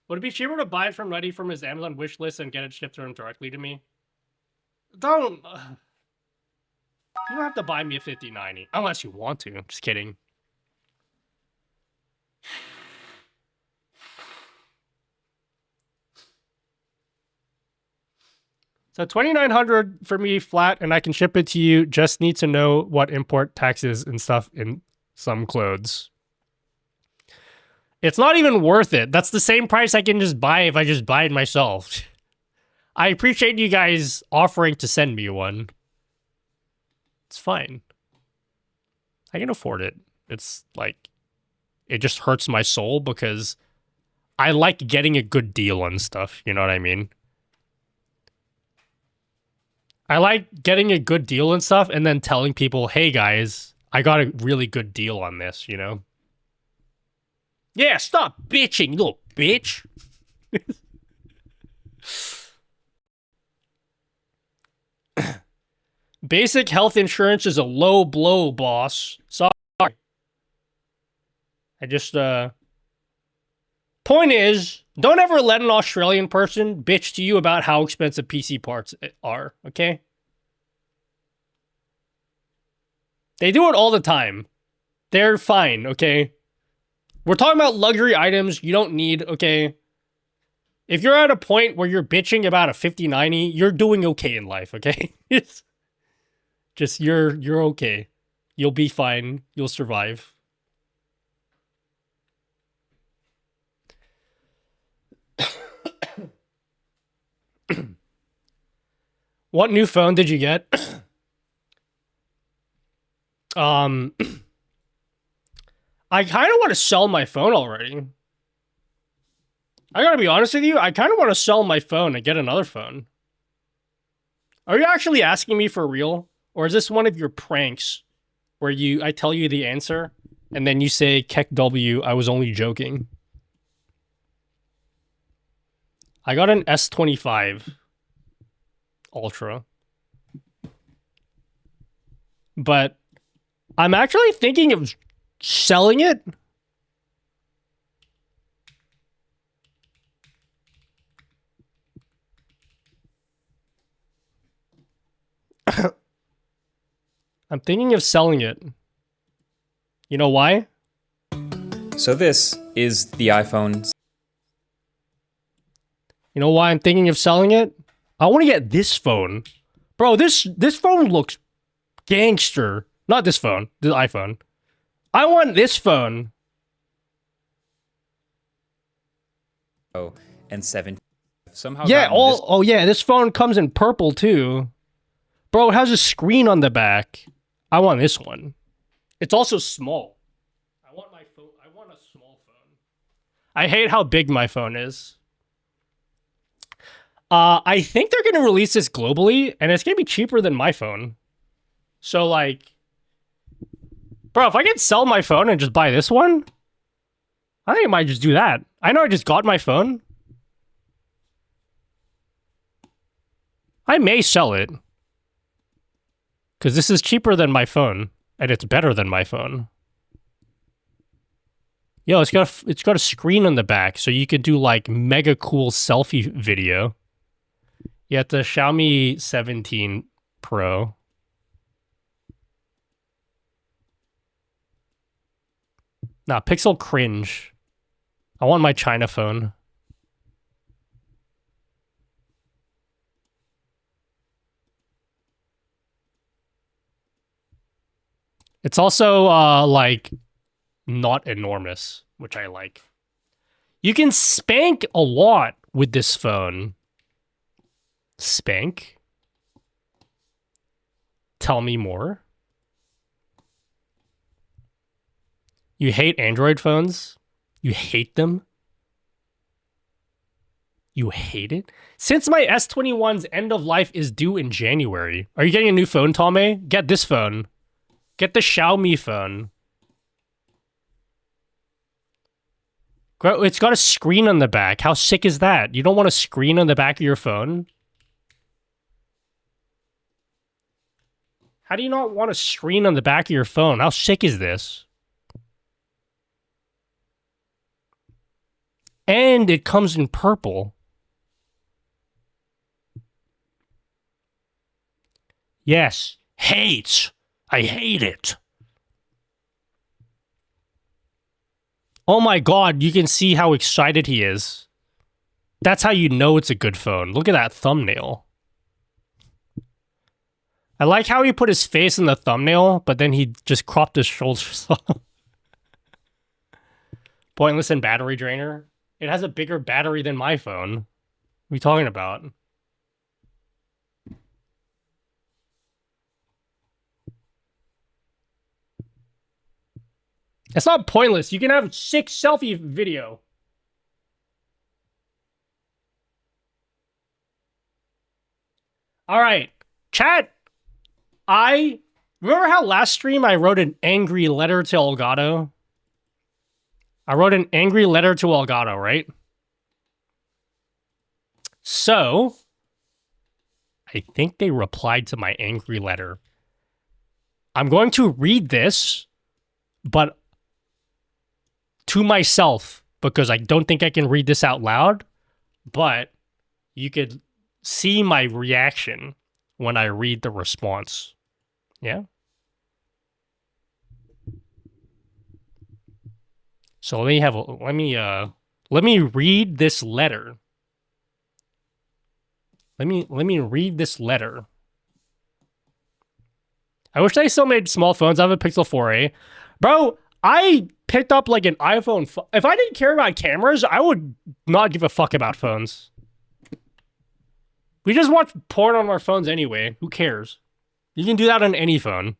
Would it be cheaper to buy it from Nutty from his Amazon wish list and get it shipped to him directly to me? Don't. You don't have to buy me a 5090 unless you want to. Just kidding. So 2,900 for me flat, and I can ship it to you. Just need to know what import taxes and stuff in some clothes. It's not even worth it. That's the same price I can just buy if I just buy it myself. I appreciate you guys offering to send me one. It's fine. I can afford it. It's like, it just hurts my soul because I like getting a good deal on stuff. You know what I mean? I like getting a good deal and stuff and then telling people, hey guys, I got a really good deal on this, you know? Yeah, stop bitching, you little bitch. Basic health insurance is a low blow, boss. Sorry. I just, point is, don't ever let an Australian person bitch to you about how expensive PC parts are, okay? They do it all the time. They're fine, okay? We're talking about luxury items you don't need, okay? If you're at a point where you're bitching about a 5090, you're doing okay in life, okay? Just, you're okay. You'll be fine. You'll survive. What new phone did you get? I kind of want to sell my phone already. I gotta be honest with you, I kind of want to sell my phone and get another phone. Are you actually asking me for real? Or is this one of your pranks where I tell you the answer and then you say, Keck W, I was only joking? I got an S25 Ultra. But I'm actually thinking of selling it. I'm thinking of selling it. You know why? So this is the iPhone. You know why I'm thinking of selling it? I want to get this phone. Bro, this phone looks gangster. Not this phone, the iPhone. I want this phone. Oh, and 7 somehow. Yeah, oh yeah, this phone comes in purple too. Bro, it has a screen on the back. I want this one. It's also small. I want a small phone. I hate how big my phone is. I think they're gonna release this globally, and it's gonna be cheaper than my phone. So like, bro, if I could sell my phone and just buy this one, I think I might just do that. I know I just got my phone. I may sell it. Because this is cheaper than my phone. And it's better than my phone. Yo, it's got a screen on the back. So you could do like mega cool selfie video. You have the Xiaomi 17 Pro. Nah, Pixel cringe. I want my China phone. It's also, like, not enormous, which I like. You can spank a lot with this phone. Spank? Tell me more. You hate Android phones? You hate them? You hate it? Since my S21's end of life is due in January. Are you getting a new phone, Tommy? Get this phone. Get the Xiaomi phone. It's got a screen on the back. How sick is that? You don't want a screen on the back of your phone? How do you not want a screen on the back of your phone? How sick is this? And it comes in purple. Yes. Hate. I hate it. Oh my god, you can see how excited he is. That's how you know it's a good phone. Look at that thumbnail. I like how he put his face in the thumbnail, but then he just cropped his shoulders off. Pointless and battery drainer. It has a bigger battery than my phone. What are you talking about? It's not pointless. You can have 6 selfie video. All right, chat. I remember how last stream I wrote an angry letter to Elgato. I wrote an angry letter to Elgato, right? So I think they replied to my angry letter. I'm going to read this, but to myself, because I don't think I can read this out loud, but you could see my reaction when I read the response. Yeah? So let me read this letter. Let me read this letter. I wish they still made small phones. I have a Pixel 4a. Bro, I picked up like an iPhone. If I didn't care about cameras, I would not give a fuck about phones. We just watch porn on our phones anyway. Who cares? You can do that on any phone.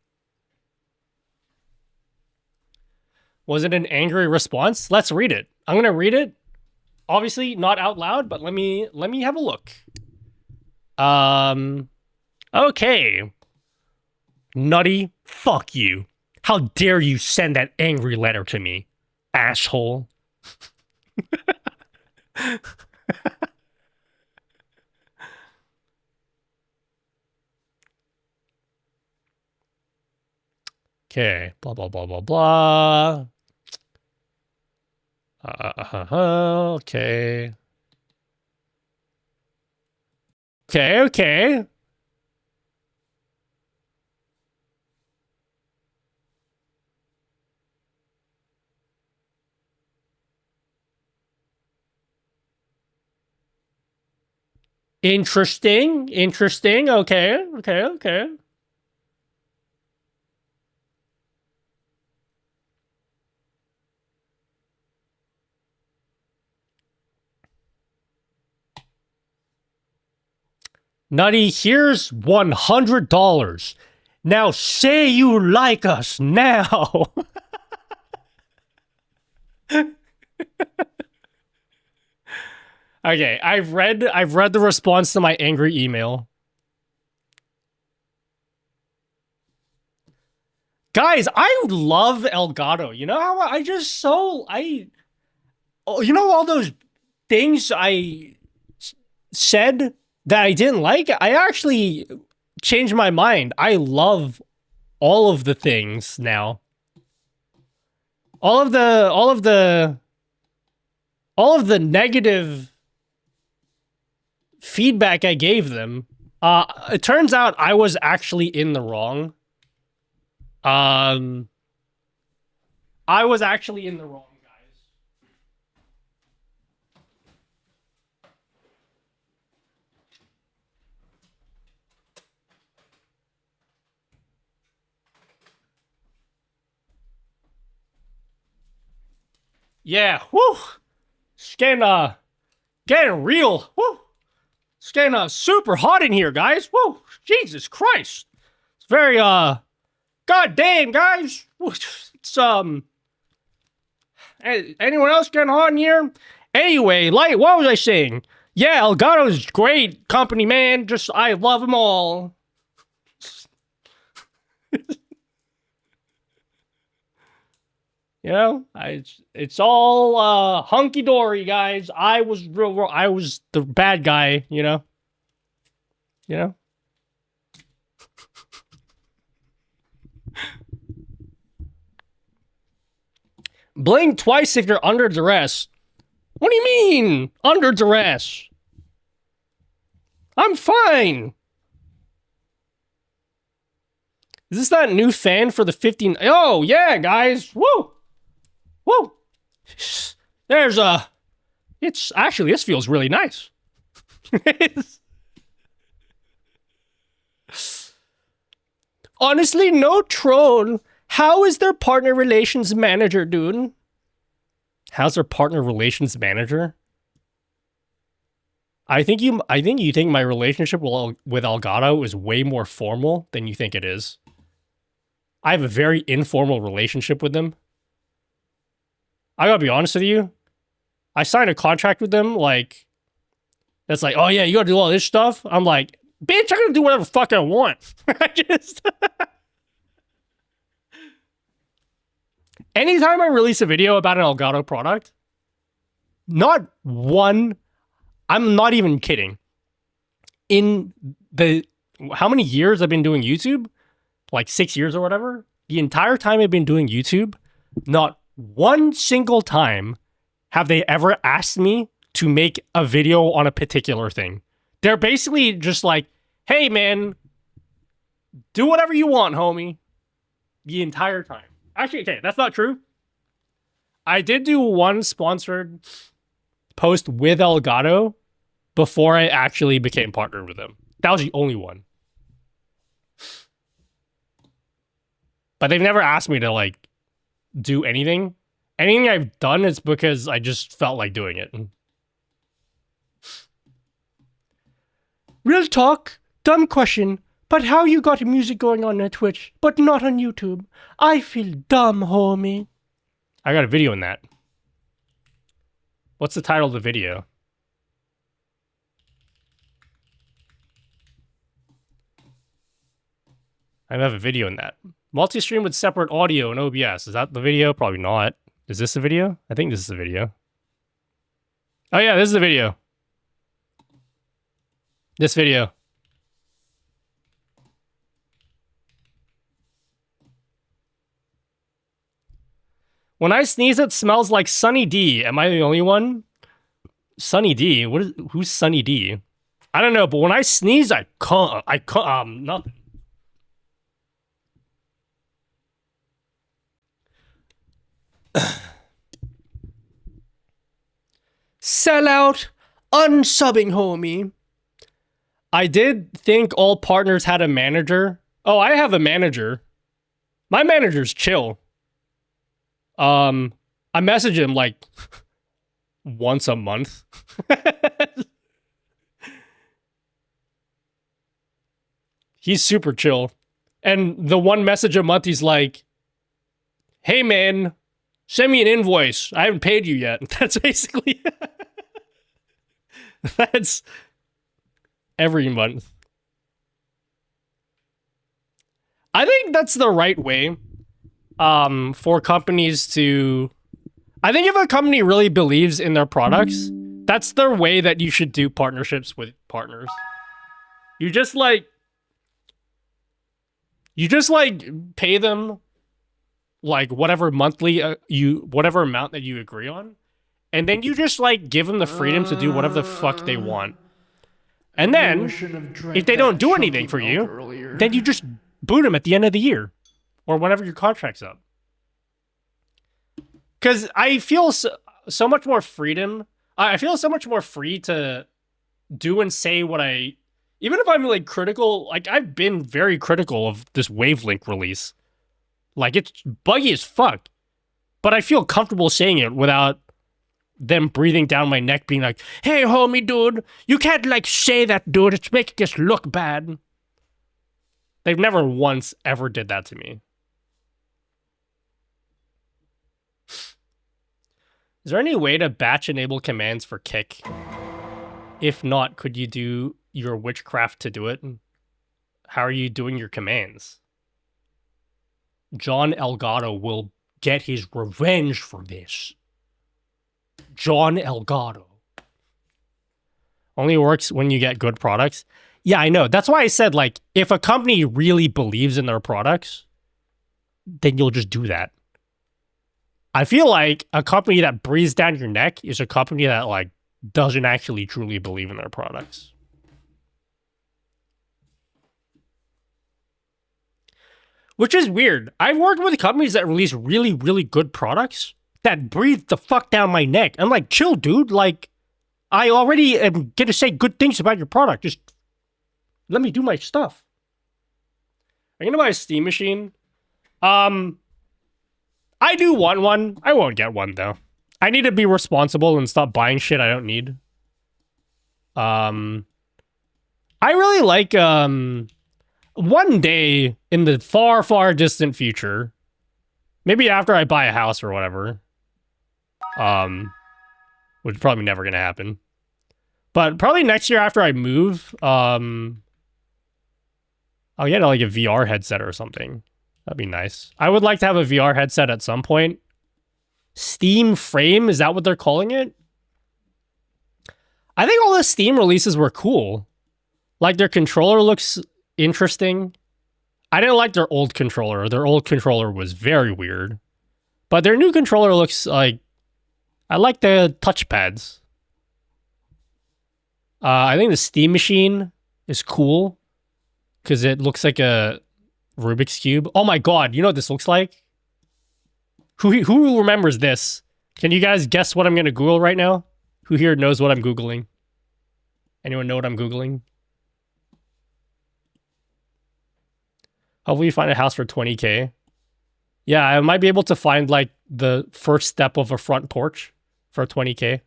Was it an angry response? Let's read it. I'm going to read it. Obviously not out loud, but let me have a look. Okay. Nutty, fuck you. How dare you send that angry letter to me, asshole. Okay, blah, blah, blah, blah, blah. Okay. Okay. Interesting. Okay. Nutty, here's $100. Now say you like us now. Okay, I've read the response to my angry email. Guys, I love Elgato. You know how you know all those things I said that I didn't like? I actually changed my mind. I love all of the things now. All of the negative feedback I gave them. It turns out I was actually in the wrong. I was actually in the wrong, guys. Yeah, whoo! It's getting real. Whoo! It's getting super hot in here, guys. Whoo! Jesus Christ! It's very God damn, guys. It's anyone else getting hot in here? Anyway, like, what was I saying? Yeah, Elgato's great company, man. Just I love them all. You know, it's all hunky dory, guys. I was the bad guy, you know. Blink twice if you're under duress. What do you mean, under duress? I'm fine. Is this that new fan for the 15? Oh, yeah, guys. Woo! Woo! There's it's actually, this feels really nice. Honestly, no troll. How is their partner relations manager, dude? How's their partner relations manager? I think you think my relationship with Elgato is way more formal than you think it is. I have a very informal relationship with them. I gotta be honest with you. I signed a contract with them, like, that's like, oh yeah, you gotta do all this stuff. I'm like, bitch, I'm gonna do whatever the fuck I want. I just... Anytime I release a video about an Elgato product, not one, I'm not even kidding. In the, how many years I've been doing YouTube? Like 6 years or whatever. The entire time I've been doing YouTube, not one single time have they ever asked me to make a video on a particular thing. They're basically just like, hey man, do whatever you want, homie. The entire time. Actually, okay, that's not true. I did do one sponsored post with Elgato before I actually became partnered with them. That was the only one. But they've never asked me to, like, do anything. Anything I've done is because I just felt like doing it. Real talk, dumb question, but how you got music going on Twitch, but not on YouTube? I feel dumb, homie. I got a video in that. What's the title of the video? I have a video in that. Multi-stream with separate audio and OBS. Is that the video? Probably not. Is this the video? I think this is the video. Oh yeah, this is the video. This video. When I sneeze, it smells like Sunny D. Am I the only one? Sunny D? Who's Sunny D? I don't know, but when I sneeze, I can't, nothing. Sell out, unsubbing, homie. I did think all partners had a manager. Oh, I have a manager. My manager's chill. I message him like once a month. He's super chill. And the one message a month, he's like, hey man, send me an invoice. I haven't paid you yet. That's basically, that's every month. I think that's the right way for companies to... I think if a company really believes in their products, that's their way that you should do partnerships with partners. You just like pay them like whatever monthly whatever amount that you agree on, and then you just like give them the freedom to do whatever the fuck they want. And then if they don't do anything for you, then you just boot them at the end of the year or whenever your contract's up. Because I feel so much more freedom. I feel so much more free to do and say what I... Even if I'm like critical, like I've been very critical of this Wavelink release. Like it's buggy as fuck. But I feel comfortable saying it without them breathing down my neck being like, hey homie dude, you can't like say that dude, it's making us look bad. They've never once ever did that to me. Is there any way to batch enable commands for Kick? If not, could you do your witchcraft to do it? How are you doing your commands? John Elgato will get his revenge for this. John Elgato. Only works when you get good products. Yeah, I know. That's why I said, like, if a company really believes in their products, then you'll just do that. I feel like a company that breathes down your neck is a company that, like, doesn't actually truly believe in their products. Which is weird. I've worked with companies that release really, really good products that breathe the fuck down my neck. I'm like, chill, dude. Like, I already am going to say good things about your product. Just let me do my stuff. I'm gonna buy a Steam machine. I do want one. I won't get one though. I need to be responsible and stop buying shit I don't need. I really like one day in the far, far distant future, maybe after I buy a house or whatever, which is probably never gonna happen, but probably next year after I move, I'll get like a VR headset or something. That'd be nice. I would like to have a VR headset at some point. Steam Frame, is that what they're calling it? I think all the Steam releases were cool. Like, their controller looks interesting. I didn't like their old controller. Their old controller was very weird. But their new controller looks like... I like the touchpads. I think the Steam machine is cool. Because it looks like a Rubik's Cube. Oh my god, you know what this looks like? Who remembers this? Can you guys guess what I'm going to Google right now? Who here knows what I'm Googling? Anyone know what I'm Googling? Hopefully you find a house for 20k. Yeah, I might be able to find like the first step of a front porch for 20k.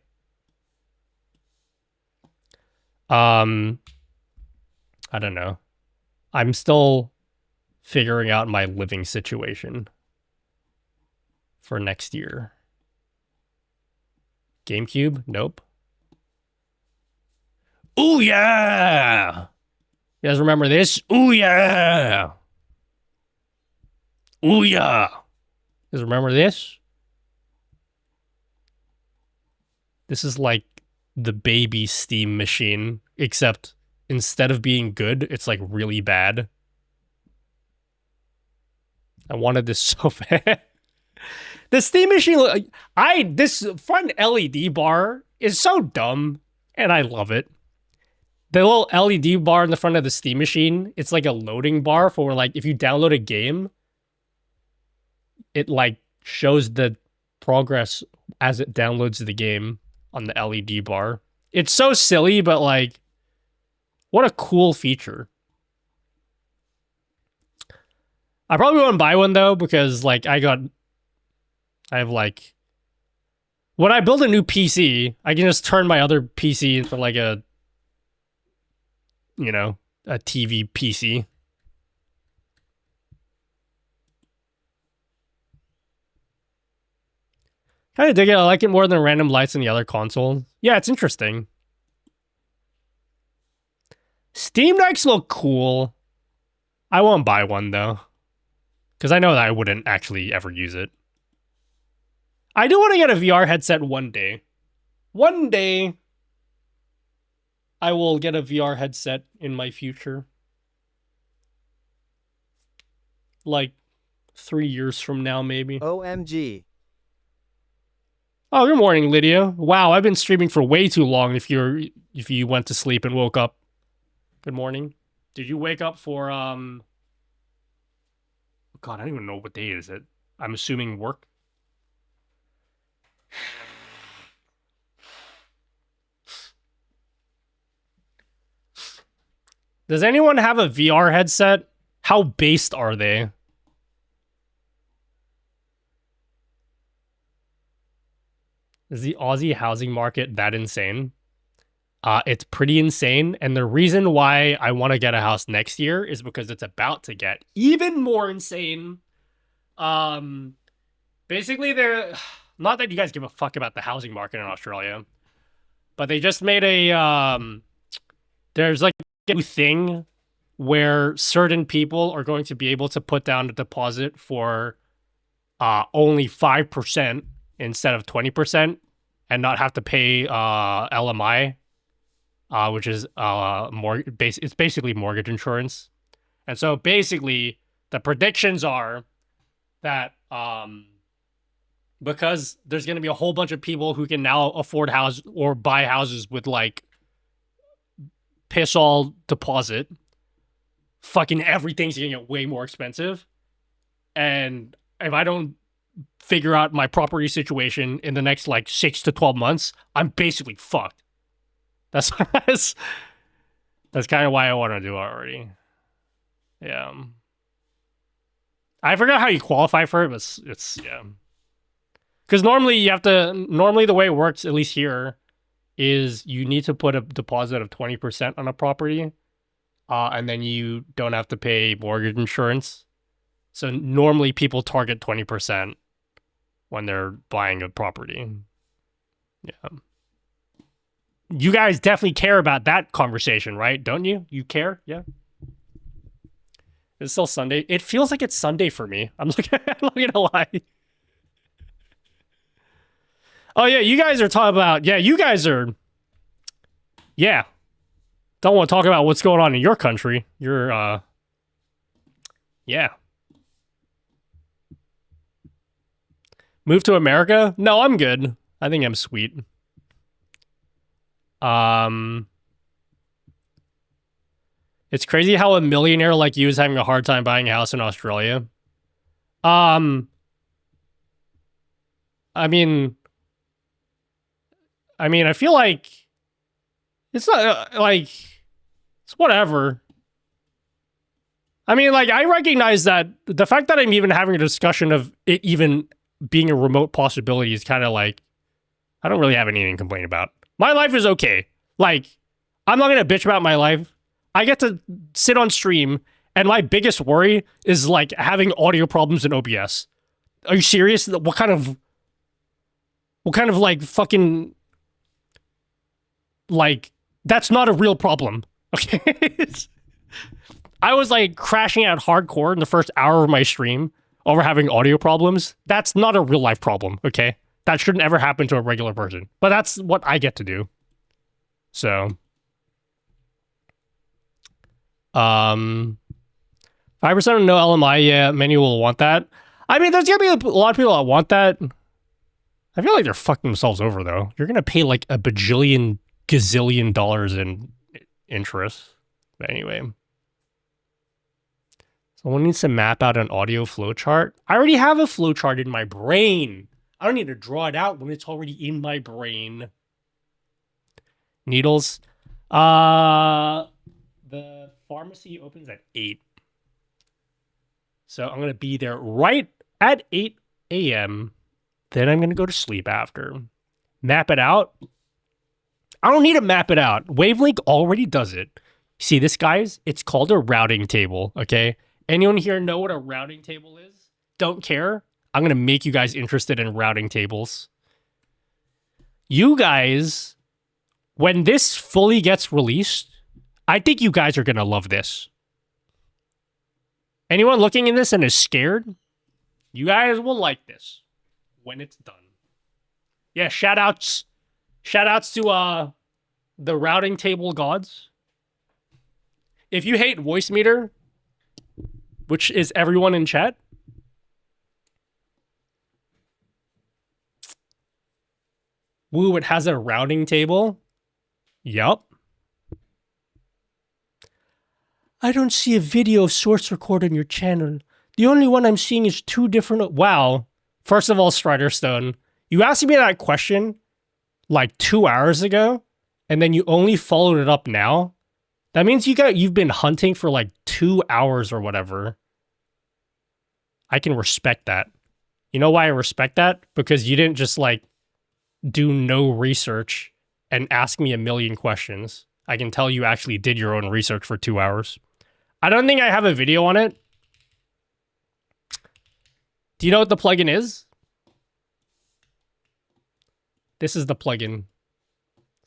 I don't know. I'm still figuring out my living situation for next year. GameCube? Nope. Ooh, yeah! You guys remember this? Ooh, yeah! Ooh, yeah! You guys remember this? This is like the baby Steam machine, except instead of being good, it's like really bad. I wanted this so bad. The Steam machine, this front LED bar is so dumb, and I love it. The little LED bar in the front of the Steam machine, it's like a loading bar for like, if you download a game, it like shows the progress as it downloads the game on the LED bar. It's so silly, but like, what a cool feature. I probably won't buy one though, because like I have like, when I build a new PC, I can just turn my other PC into like a, you know, a TV PC. Kind of dig it. I like it more than random lights in the other console. Yeah, it's interesting. Steam Decks look cool. I won't buy one though, because I know that I wouldn't actually ever use it. I do want to get a VR headset one day. One day, I will get a VR headset in my future. Like 3 years from now, maybe. OMG. Oh, good morning, Lydia. Wow, I've been streaming for way too long if you went to sleep and woke up. Good morning. Did you wake up for God, I don't even know what day is it. I'm assuming work. Does anyone have a VR headset? How based are they? Is the Aussie housing market that insane? It's pretty insane, and the reason why I want to get a house next year is because it's about to get even more insane. Basically, they're... Not that you guys give a fuck about the housing market in Australia, but they just made a... there's like a new thing where certain people are going to be able to put down a deposit for only 5% instead of 20% and not have to pay LMI, which is it's basically mortgage insurance. And so basically the predictions are that because there's going to be a whole bunch of people who can now afford house or buy houses with like piss all deposit, fucking everything's going to get way more expensive. And if I don't figure out my property situation in the next like 6 to 12 months, I'm basically fucked. That's kind of why I want to do it already. Yeah. I forgot how you qualify for it, but it's yeah. Because normally you have to, normally the way it works, at least here, is you need to put a deposit of 20% on a property, and then you don't have to pay mortgage insurance. So normally people target 20% when they're buying a property. Yeah. You guys definitely care about that conversation, right? Don't you? You care? Yeah. It's still Sunday. It feels like it's Sunday for me. I'm not gonna lie. Oh yeah, you guys are talking about, yeah, you guys are, yeah. Don't want to talk about what's going on in your country. You're, yeah. Move to America? No, I'm good. I think I'm sweet. It's crazy how a millionaire like you is having a hard time buying a house in Australia. I mean, I feel like it's not like it's whatever. I mean, like, I recognize that the fact that I'm even having a discussion of it even being a remote possibility is kind of like, I don't really have anything to complain about. My life is okay. Like, I'm not going to bitch about my life. I get to sit on stream, and my biggest worry is, like, having audio problems in OBS. Are you serious? What kind of, like, fucking, like, that's not a real problem, okay? I was, like, crashing out hardcore in the first hour of my stream over having audio problems. That's not a real-life problem, okay? That shouldn't ever happen to a regular person. But that's what I get to do. So. 5% of no LMI, yeah, many will want that. I mean, there's gonna be a lot of people that want that. I feel like they're fucking themselves over, though. You're gonna pay, like, a bajillion, gazillion dollars in interest. But anyway. Someone needs to map out an audio flowchart. I already have a flowchart in my brain. I don't need to draw it out when it's already in my brain. Needles. The pharmacy opens at 8. So I'm going to be there right at 8 a.m. Then I'm going to go to sleep after. Map it out. I don't need to map it out. Wavelink already does it. See this, guys? It's called a routing table, okay? Anyone here know what a routing table is? Don't care? I'm going to make you guys interested in routing tables. You guys, when this fully gets released, I think you guys are going to love this. Anyone looking in this and is scared? You guys will like this when it's done. Yeah, shout outs to the routing table gods. If you hate voice meter, which is everyone in chat, woo, it has a routing table. Yup. I don't see a video of source record on your channel. The only one I'm seeing is 2 different... Wow. First of all, Striderstone, you asked me that question like 2 hours ago, and then you only followed it up now. That means you've been hunting for like 2 hours or whatever. I can respect that. You know why I respect that? Because you didn't just like do no research and ask me a million questions. I can tell you actually did your own research for 2 hours. I don't think I have a video on it. Do you know what the plugin is? This is the plugin.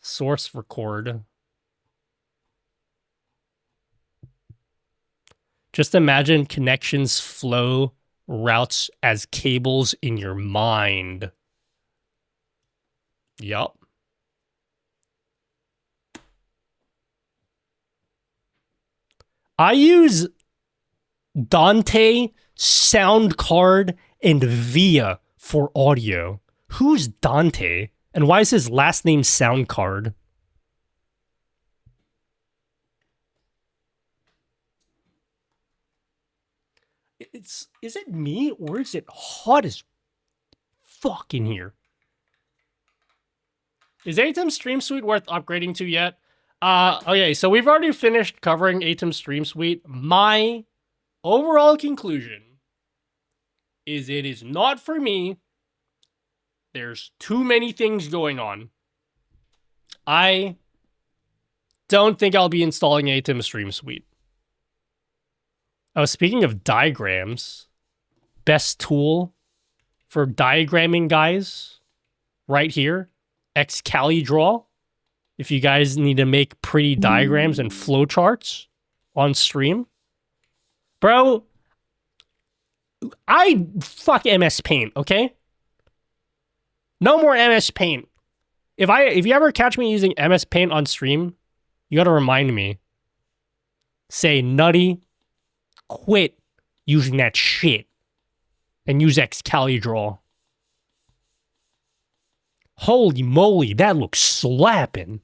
Source record. Just imagine connections flow routes as cables in your mind. Yup. I use Dante, Soundcard, and Via for audio. Who's Dante? And why is his last name Soundcard? Is it me or is it hot as fuck in here? Is Aitum Stream Suite worth upgrading to yet? Okay, so we've already finished covering Aitum Stream Suite. My overall conclusion is it is not for me. There's too many things going on. I don't think I'll be installing Aitum Stream Suite. Oh, speaking of diagrams, best tool for diagramming, guys, right here, XCaliDraw. If you guys need to make pretty diagrams and flowcharts on stream. Bro, I fuck MS Paint, okay? No more MS Paint. If you ever catch me using MS Paint on stream, you gotta remind me. Say, Nutty, quit using that shit and use XCaliDraw. Holy moly, that looks slapping.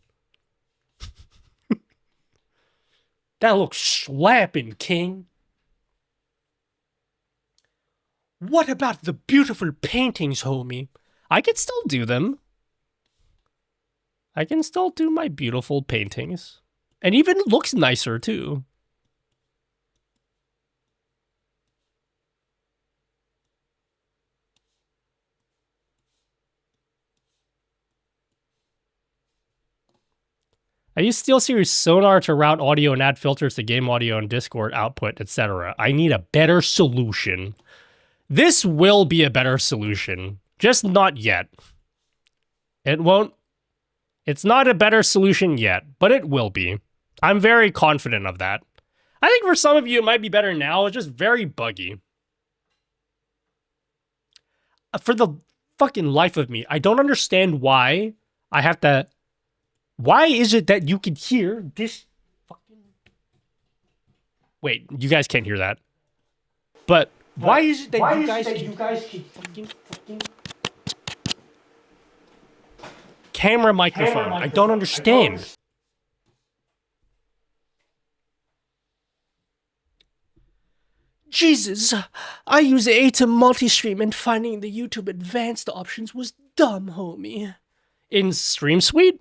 That looks slapping, King. What about the beautiful paintings, homie? I can still do them. I can still do my beautiful paintings. And even looks nicer, too. I use SteelSeries Sonar to route audio and add filters to game audio and Discord output, etc. I need a better solution. This will be a better solution. Just not yet. It won't. It's not a better solution yet, but it will be. I'm very confident of that. I think for some of you it might be better now. It's just very buggy. For the fucking life of me, I don't understand why I have to... Why is it that you can hear this fucking... Wait, you guys can't hear that. But why is it that you guys can fucking... Camera microphone. I don't understand. Jesus, I use Aitum multi-stream and finding the YouTube advanced options was dumb, homie. In Stream Suite?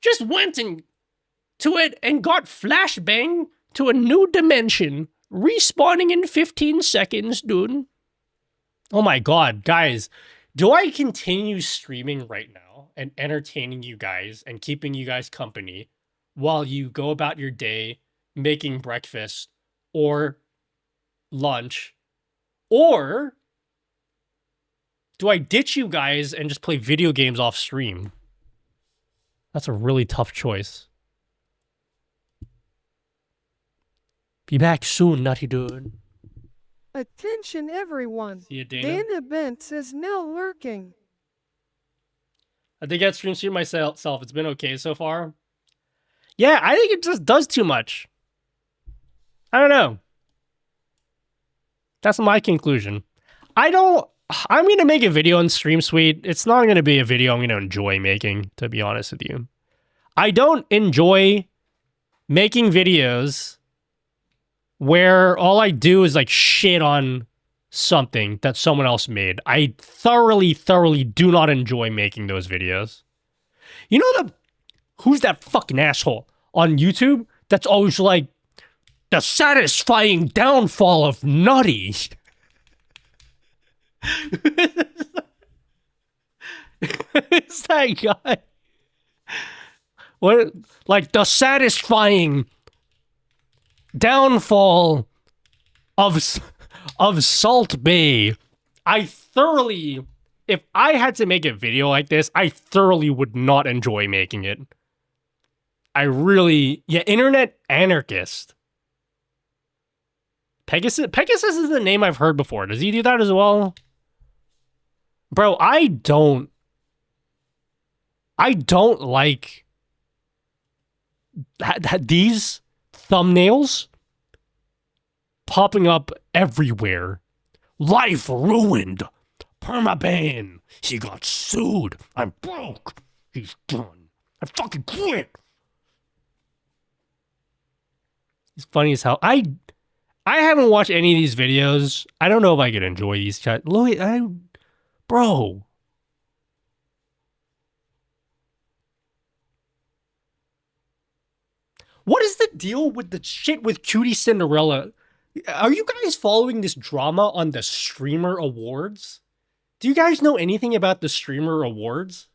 Just went to it and got flashbang to a new dimension. Respawning in 15 seconds, dude. Oh my god, guys. Do I continue streaming right now and entertaining you guys and keeping you guys company while you go about your day making breakfast or lunch? Or do I ditch you guys and just play video games off stream? That's a really tough choice. Be back soon, nutty dude. Attention everyone. See you, Dana. Dana Bentz is now lurking. I think I stream stream myself. It's been okay so far. Yeah, I think it just does too much. I don't know. That's my conclusion. I'm going to make a video on Stream Suite. It's not going to be a video I'm going to enjoy making, to be honest with you. I don't enjoy making videos where all I do is like shit on something that someone else made. I thoroughly do not enjoy making those videos. You know who's that fucking asshole on YouTube that's always like, the satisfying downfall of Nutty? It's that guy. What, like the satisfying downfall of Salt Bay. If I had to make a video like this, I thoroughly would not enjoy making it. Internet anarchist. Pegasus is the name I've heard before. Does he do that as well? Bro, I don't like these thumbnails popping up everywhere. Life ruined. Permaban. He got sued. I'm broke. He's done. I fucking quit. It's funny as hell. I haven't watched any of these videos. I don't know if I could enjoy these. Bro. What is the deal with the shit with Cutie Cinderella? Are you guys following this drama on the Streamer Awards? Do you guys know anything about the Streamer Awards?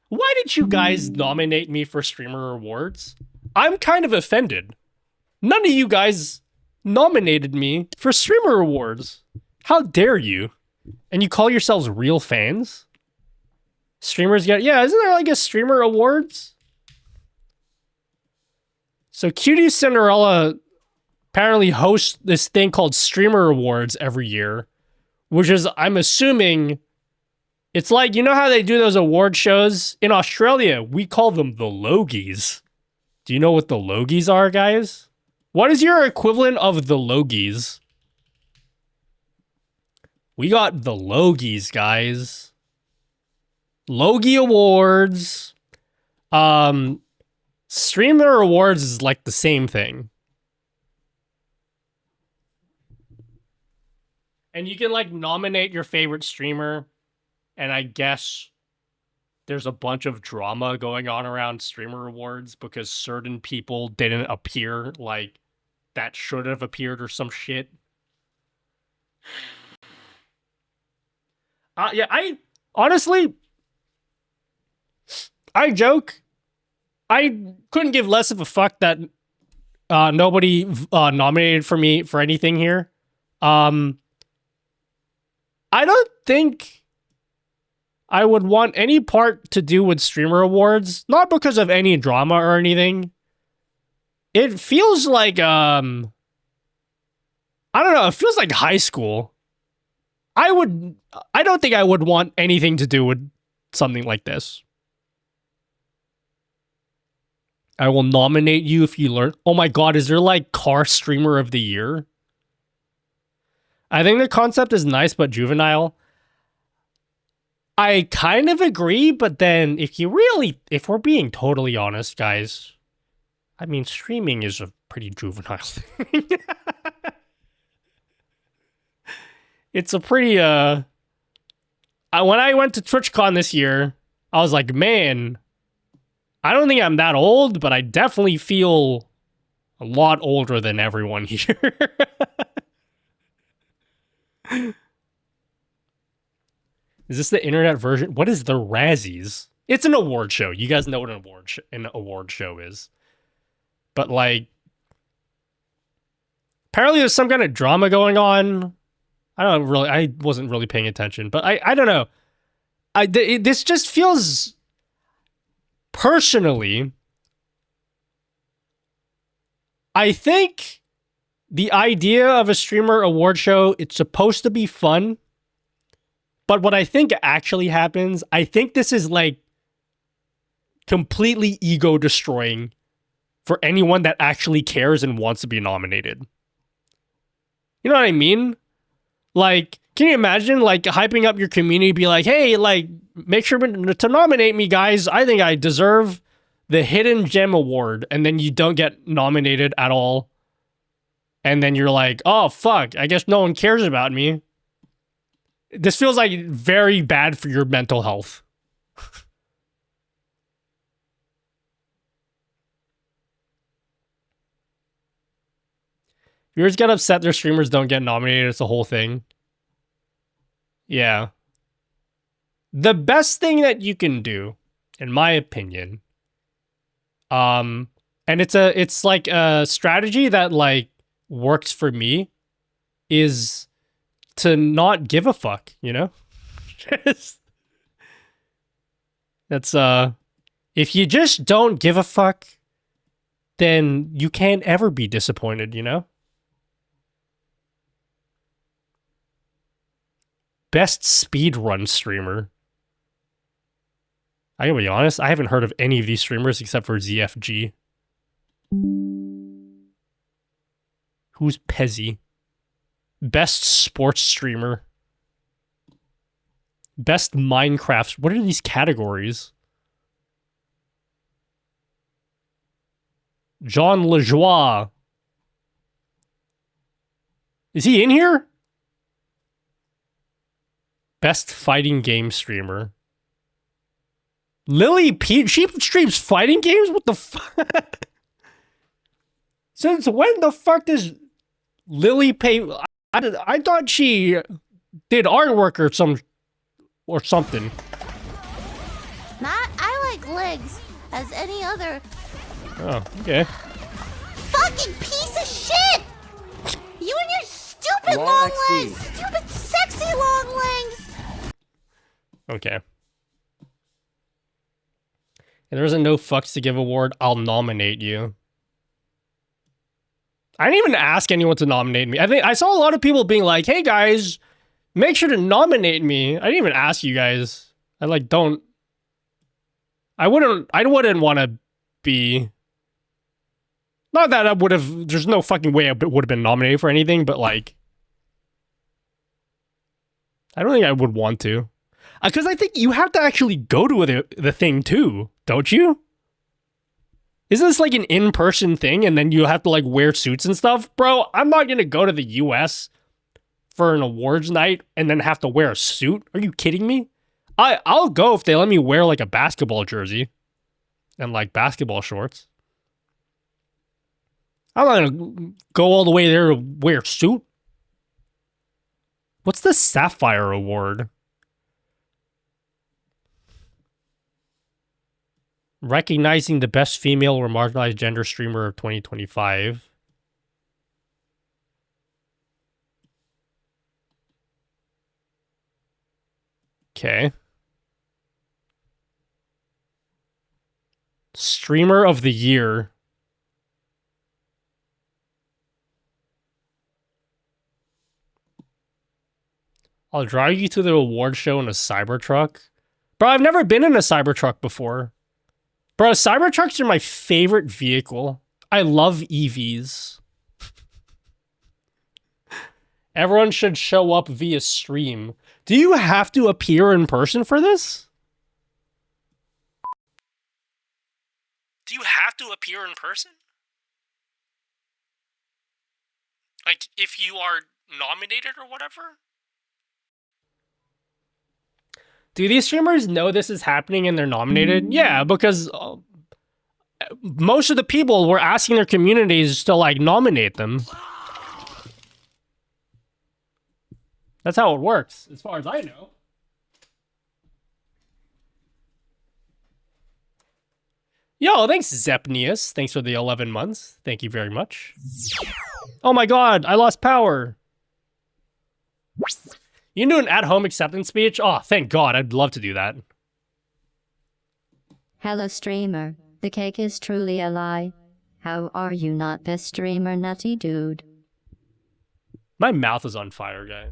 Why did you guys nominate me for Streamer Awards? I'm kind of offended. None of you guys nominated me for Streamer Awards. How dare you? And you call yourselves real fans? Streamers get... Yeah, isn't there like a Streamer Awards? So Cutie Cinderella apparently hosts this thing called Streamer Awards every year, which is, I'm assuming, it's like, you know how they do those award shows? In Australia, we call them the Logies. Do you know what the Logies are, guys? What is your equivalent of the Logies? We got the Logies, guys. Logie Awards. Streamer Awards is like the same thing. And you can like nominate your favorite streamer. And I guess there's a bunch of drama going on around Streamer Awards because certain people didn't appear like that should have appeared or some shit. Yeah, I honestly, I joke. I couldn't give less of a fuck that nobody nominated for me for anything here. I don't think I would want any part to do with Streamer Awards, not because of any drama or anything. It feels like, I don't know, it feels like high school. I don't think I would want anything to do with something like this. I will nominate you if you learn. Oh my god, is there like car streamer of the year? I think the concept is nice but juvenile. I kind of agree, but then if we're being totally honest, guys, I mean, streaming is a pretty juvenile thing. It's a pretty, when I went to TwitchCon this year, I was like, man, I don't think I'm that old, but I definitely feel a lot older than everyone here. Is this the internet version? What is the Razzies? It's an award show. You guys know what an award show is. But like, apparently there's some kind of drama going on. I wasn't really paying attention, but I don't know. This just feels, personally, I think the idea of a streamer award show, it's supposed to be fun. But what I think actually happens, I think this is like completely ego destroying for anyone that actually cares and wants to be nominated. You know what I mean? Like, can you imagine like hyping up your community, be like, hey, like, make sure to nominate me, guys. I think I deserve the Hidden Gem Award. And then you don't get nominated at all. And then you're like, oh, fuck, I guess no one cares about me. This feels like very bad for your mental health. Viewers get upset their streamers don't get nominated. It's a whole thing. Yeah. The best thing that you can do, in my opinion, and it's like a strategy that like works for me, is to not give a fuck, you know? That's if you just don't give a fuck, then you can't ever be disappointed, you know? Best speedrun streamer. I gotta be honest, I haven't heard of any of these streamers except for ZFG. Who's Pezzy? Best sports streamer. Best Minecraft. What are these categories? John Lajoie. Is he in here? Best fighting game streamer. Lily P. She streams fighting games? What the fuck? Since when the fuck does Lily pay? I thought she did artwork or something. I like legs as any other Oh, okay. fucking piece of shit! You and your stupid long legs! Stupid sexy long legs! Okay. If there isn't no fucks to give award, I'll nominate you. I didn't even ask anyone to nominate me. I think I saw a lot of people being like, hey guys, make sure to nominate me. I didn't even ask you guys. I like don't. I wouldn't want to be. Not that I would have. There's no fucking way I would have been nominated for anything, but like, I don't think I would want to. Because I think you have to actually go to the thing too, don't you? Isn't this like an in-person thing and then you have to like wear suits and stuff? Bro, I'm not going to go to the US for an awards night and then have to wear a suit. Are you kidding me? I'll go if they let me wear like a basketball jersey and like basketball shorts. I'm not going to go all the way there to wear a suit. What's the Sapphire Award? Recognizing the best female or marginalized gender streamer of 2025. Okay. Streamer of the year. I'll drive you to the award show in a Cybertruck. Bro, I've never been in a Cybertruck before. Bro, Cybertrucks are my favorite vehicle. I love EVs. Everyone should show up via stream. Do you have to appear in person for this? Do you have to appear in person? Like, if you are nominated or whatever? Do these streamers know this is happening and they're nominated? Yeah, because most of the people were asking their communities to, like, nominate them. That's how it works, as far as I know. Yo, thanks, Zepnius. Thanks for the 11 months. Thank you very much. Oh my god, I lost power. You can do an at-home acceptance speech? Oh, thank God. I'd love to do that. Hello, streamer. The cake is truly a lie. How are you not best streamer, nutty dude? My mouth is on fire, guy.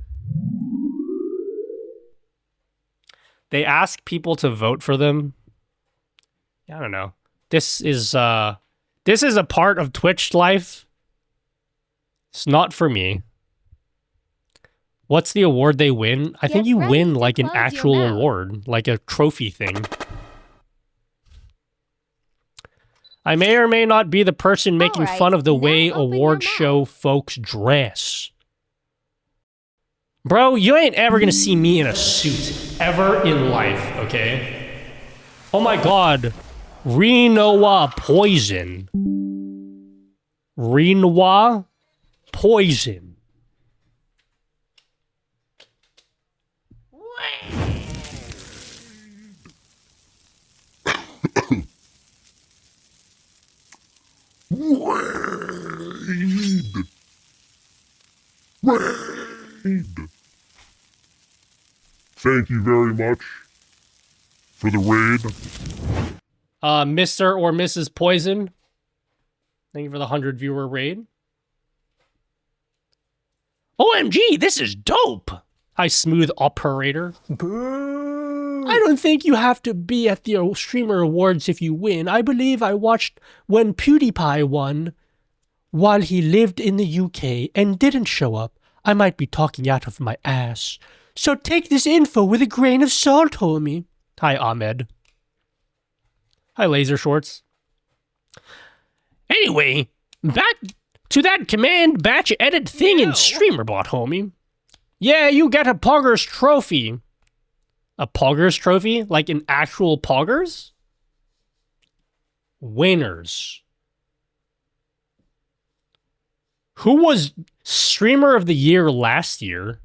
They ask people to vote for them. I don't know. This is a part of Twitch life. It's not for me. What's the award they win? I think you win like an actual award, like a trophy thing. I may or may not be the person making fun of the way award show folks dress. Bro, you ain't ever gonna see me in a suit ever in life, okay? Oh my god. Renoa poison. Renoa poison. Thank you very much for the raid. Mr. or Mrs. Poison. Thank you for the 100 viewer raid. OMG, this is dope. Hi, smooth operator. Boo. I don't think you have to be at the Streamer Awards if you win. I believe I watched when PewDiePie won while he lived in the UK and didn't show up. I might be talking out of my ass. So take this info with a grain of salt, homie. Hi, Ahmed. Hi, Laser Shorts. Anyway, back to that command batch edit thing in StreamerBot, homie. Yeah, you got a Pogger's trophy. A Poggers trophy? Like an actual Poggers? Winners. Who was Streamer of the Year last year?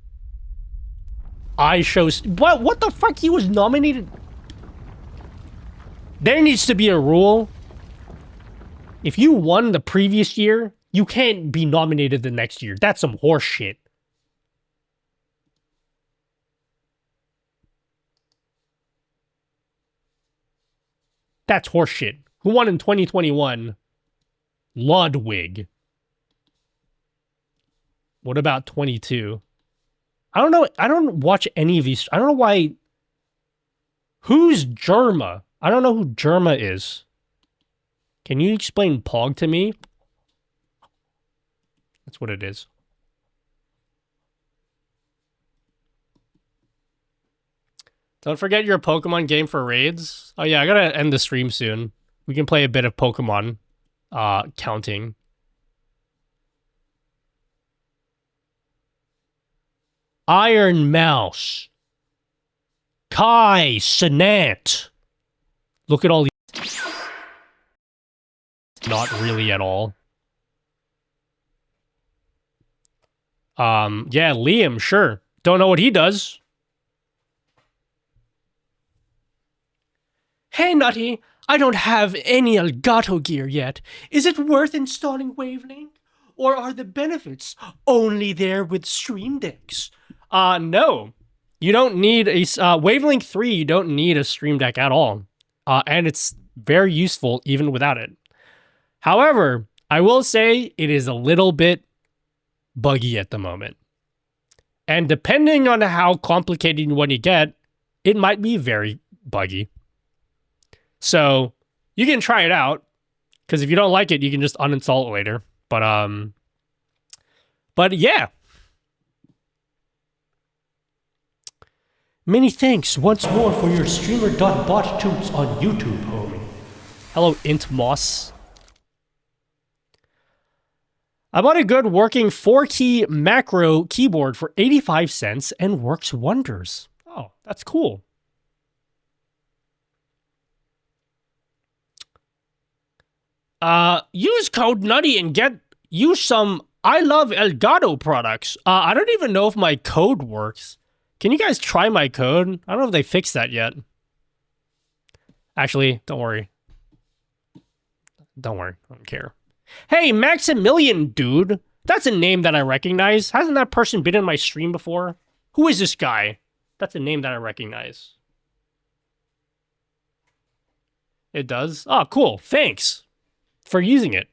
What the fuck? He was nominated? There needs to be a rule. If you won the previous year, you can't be nominated the next year. That's some horse shit. That's horse shit. Who won in 2021? Ludwig. What about 22? I don't know. I don't watch any of these. I don't know why. Who's Germa? I don't know who Germa is. Can you explain Pog to me? That's what it is. Don't forget your Pokemon game for raids. Oh yeah, I gotta end the stream soon. We can play a bit of Pokemon counting. Iron Mouse. Kai Sinat. Look at all these. Not really at all. Yeah, Liam, sure. Don't know what he does. Hey, Nutty. I don't have any Elgato gear yet. Is it worth installing Wavelink? Or are the benefits only there with Stream Decks? No. You don't need a... Wavelink 3, you don't need a Stream Deck at all. And it's very useful even without it. However, I will say it is a little bit buggy at the moment. And depending on how complicated one you get, it might be very buggy. So, you can try it out. Because if you don't like it, you can just uninstall it later. But yeah. Many thanks once more for your streamer.bot tunes on YouTube, homie. Hello, Int Moss. I bought a good working 4-key macro keyboard for 85 cents and works wonders. Oh, that's cool. Use code Nutty and get you some I love Elgato products. I don't even know if my code works. Can you guys try my code? I don't know if they fixed that yet. Actually, don't worry. Don't worry. I don't care. Hey, Maximilian, dude. That's a name that I recognize. Hasn't that person been in my stream before? Who is this guy? That's a name that I recognize. It does? Oh, cool. Thanks for using it.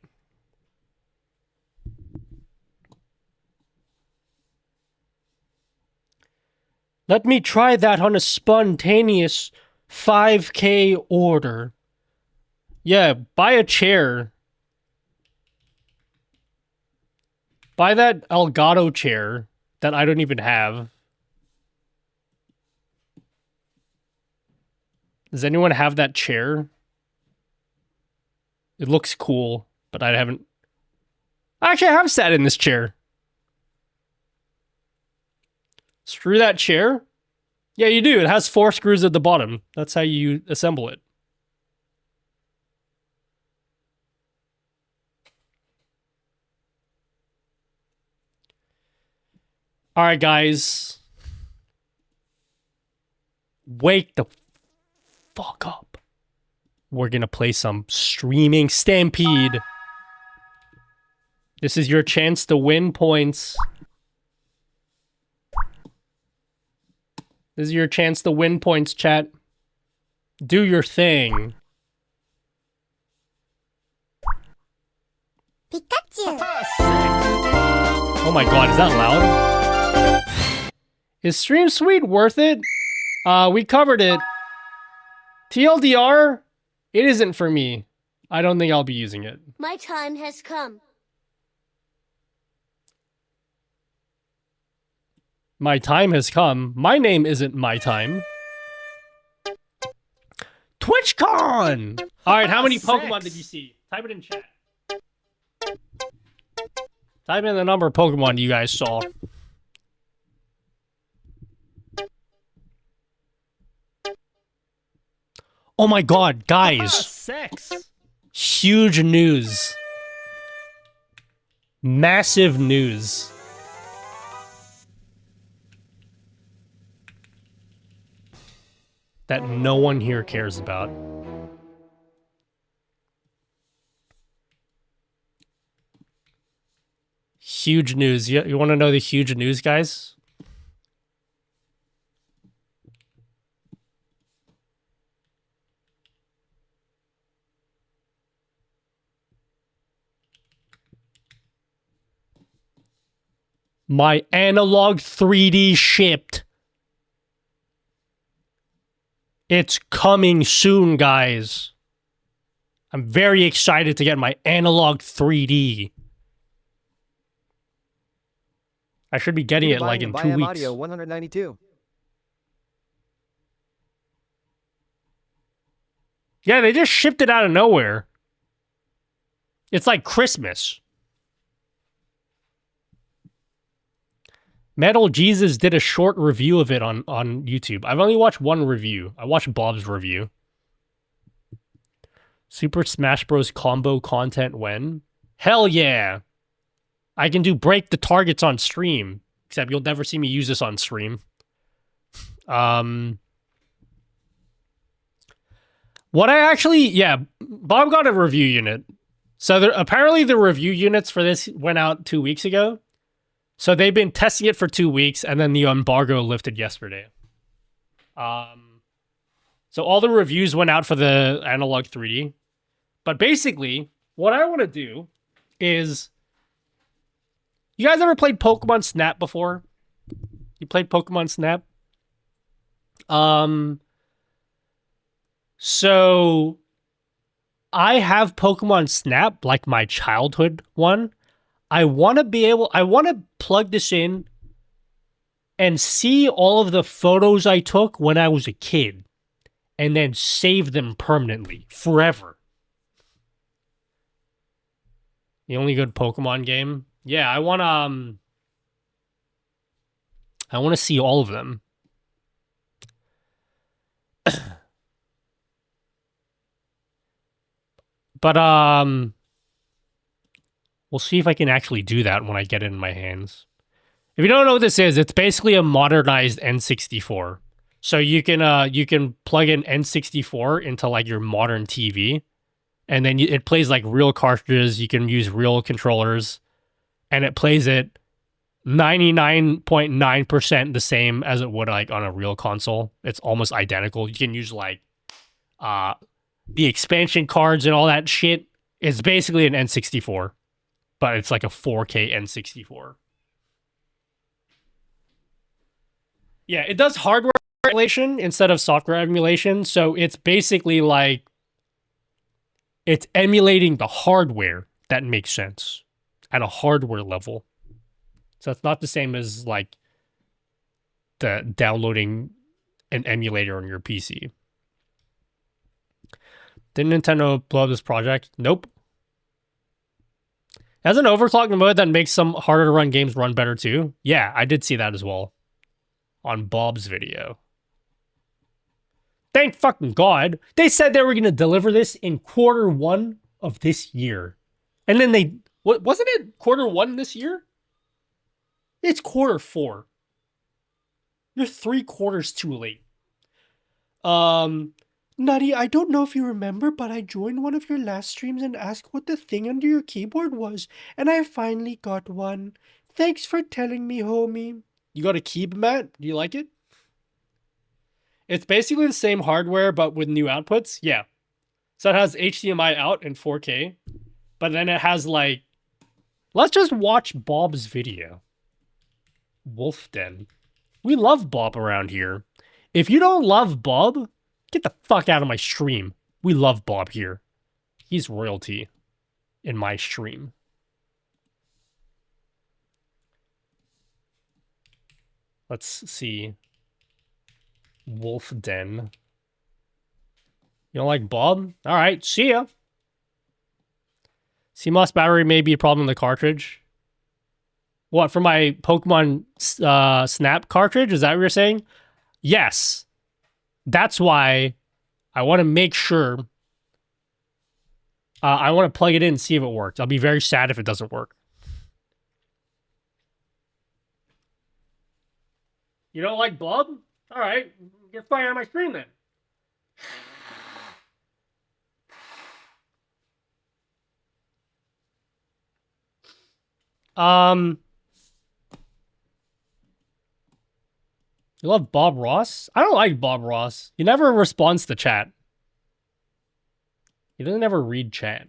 Let me try that on a spontaneous 5K order. Yeah, buy a chair. Buy that Elgato chair that I don't even have. Does anyone have that chair? It looks cool, but I haven't... Actually, I have sat in this chair. Screw that chair? Yeah, you do. It has 4 screws at the bottom. That's how you assemble it. Alright, guys. Wake the fuck up. We're gonna play some Streaming Stampede. This is your chance to win points. This is your chance to win points, chat. Do your thing. Pikachu. Oh my god, is that loud? Is Stream Suite worth it? We covered it. TLDR, it isn't for me. I don't think I'll be using it. My time has come. My time has come. My name isn't my time. TwitchCon! Alright, how many Pokemon did you see? Type it in chat. Type in the number of Pokemon you guys saw. Oh my god, guys. Sex. Huge news. Massive news. That no one here cares about. Huge news. You want to know the huge news, guys? My analog 3D shipped. It's coming soon, guys. I'm very excited to get my analog 3D. I should be getting it like in 2 weeks. Audio 192. Yeah, they just shipped it out of nowhere. It's like Christmas. Metal Jesus did a short review of it on YouTube. I've only watched one review. I watched Bob's review. Super Smash Bros. Combo content when? Hell yeah! I can do break the targets on stream. Except you'll never see me use this on stream. What I actually... Yeah, Bob got a review unit. So apparently the review units for this went out 2 weeks ago. So they've been testing it for 2 weeks, and then the embargo lifted yesterday. So all the reviews went out for the Analog 3D. But basically, what I want to do is... You guys ever played Pokemon Snap before? You played Pokemon Snap? So... I have Pokemon Snap, like my childhood one. I want to plug this in and see all of the photos I took when I was a kid and then save them permanently, forever. The only good Pokemon game? Yeah, I want to see all of them. But we'll see if I can actually do that when I get it in my hands. If you don't know what this is, it's basically a modernized N64. So you can plug in N64 into like your modern TV, and then it plays like real cartridges. You can use real controllers, and it plays it 99.9% the same as it would like on a real console. It's almost identical. You can use like the expansion cards and all that shit. It's basically an N64. But it's like a 4K N64. Yeah, it does hardware emulation instead of software emulation. So it's basically like... It's emulating the hardware. That makes sense. At a hardware level. So it's not the same as like... the downloading an emulator on your PC. Did Nintendo blow up this project? Nope. Has an overclock mode that makes some harder to run games run better too. Yeah, I did see that as well. On Bob's video. Thank fucking God. They said they were going to deliver this in Q1 of this year. And then they... Wasn't it Q1 this year? It's Q4. You're 3 quarters too late. Nutty, I don't know if you remember, but I joined one of your last streams and asked what the thing under your keyboard was, and I finally got one. Thanks for telling me, homie. You got a keyboard mat? Do you like it? It's basically the same hardware, but with new outputs. Yeah. So it has HDMI out in 4K, but then it has like... Let's just watch Bob's video. Wolf Den. We love Bob around here. If you don't love Bob... Get the fuck out of my stream. We love Bob here. He's royalty in my stream. Let's see. Wolf Den. You don't like Bob? Alright, see ya. CMOS battery may be a problem in the cartridge. What, for my Pokemon Snap cartridge? Is that what you're saying? Yes. That's why I want to make sure. I want to plug it in and see if it works. I'll be very sad if it doesn't work. You don't like Blob? All right, get fired on my stream then. You love Bob Ross? I don't like Bob Ross. He never responds to chat. He doesn't ever read chat.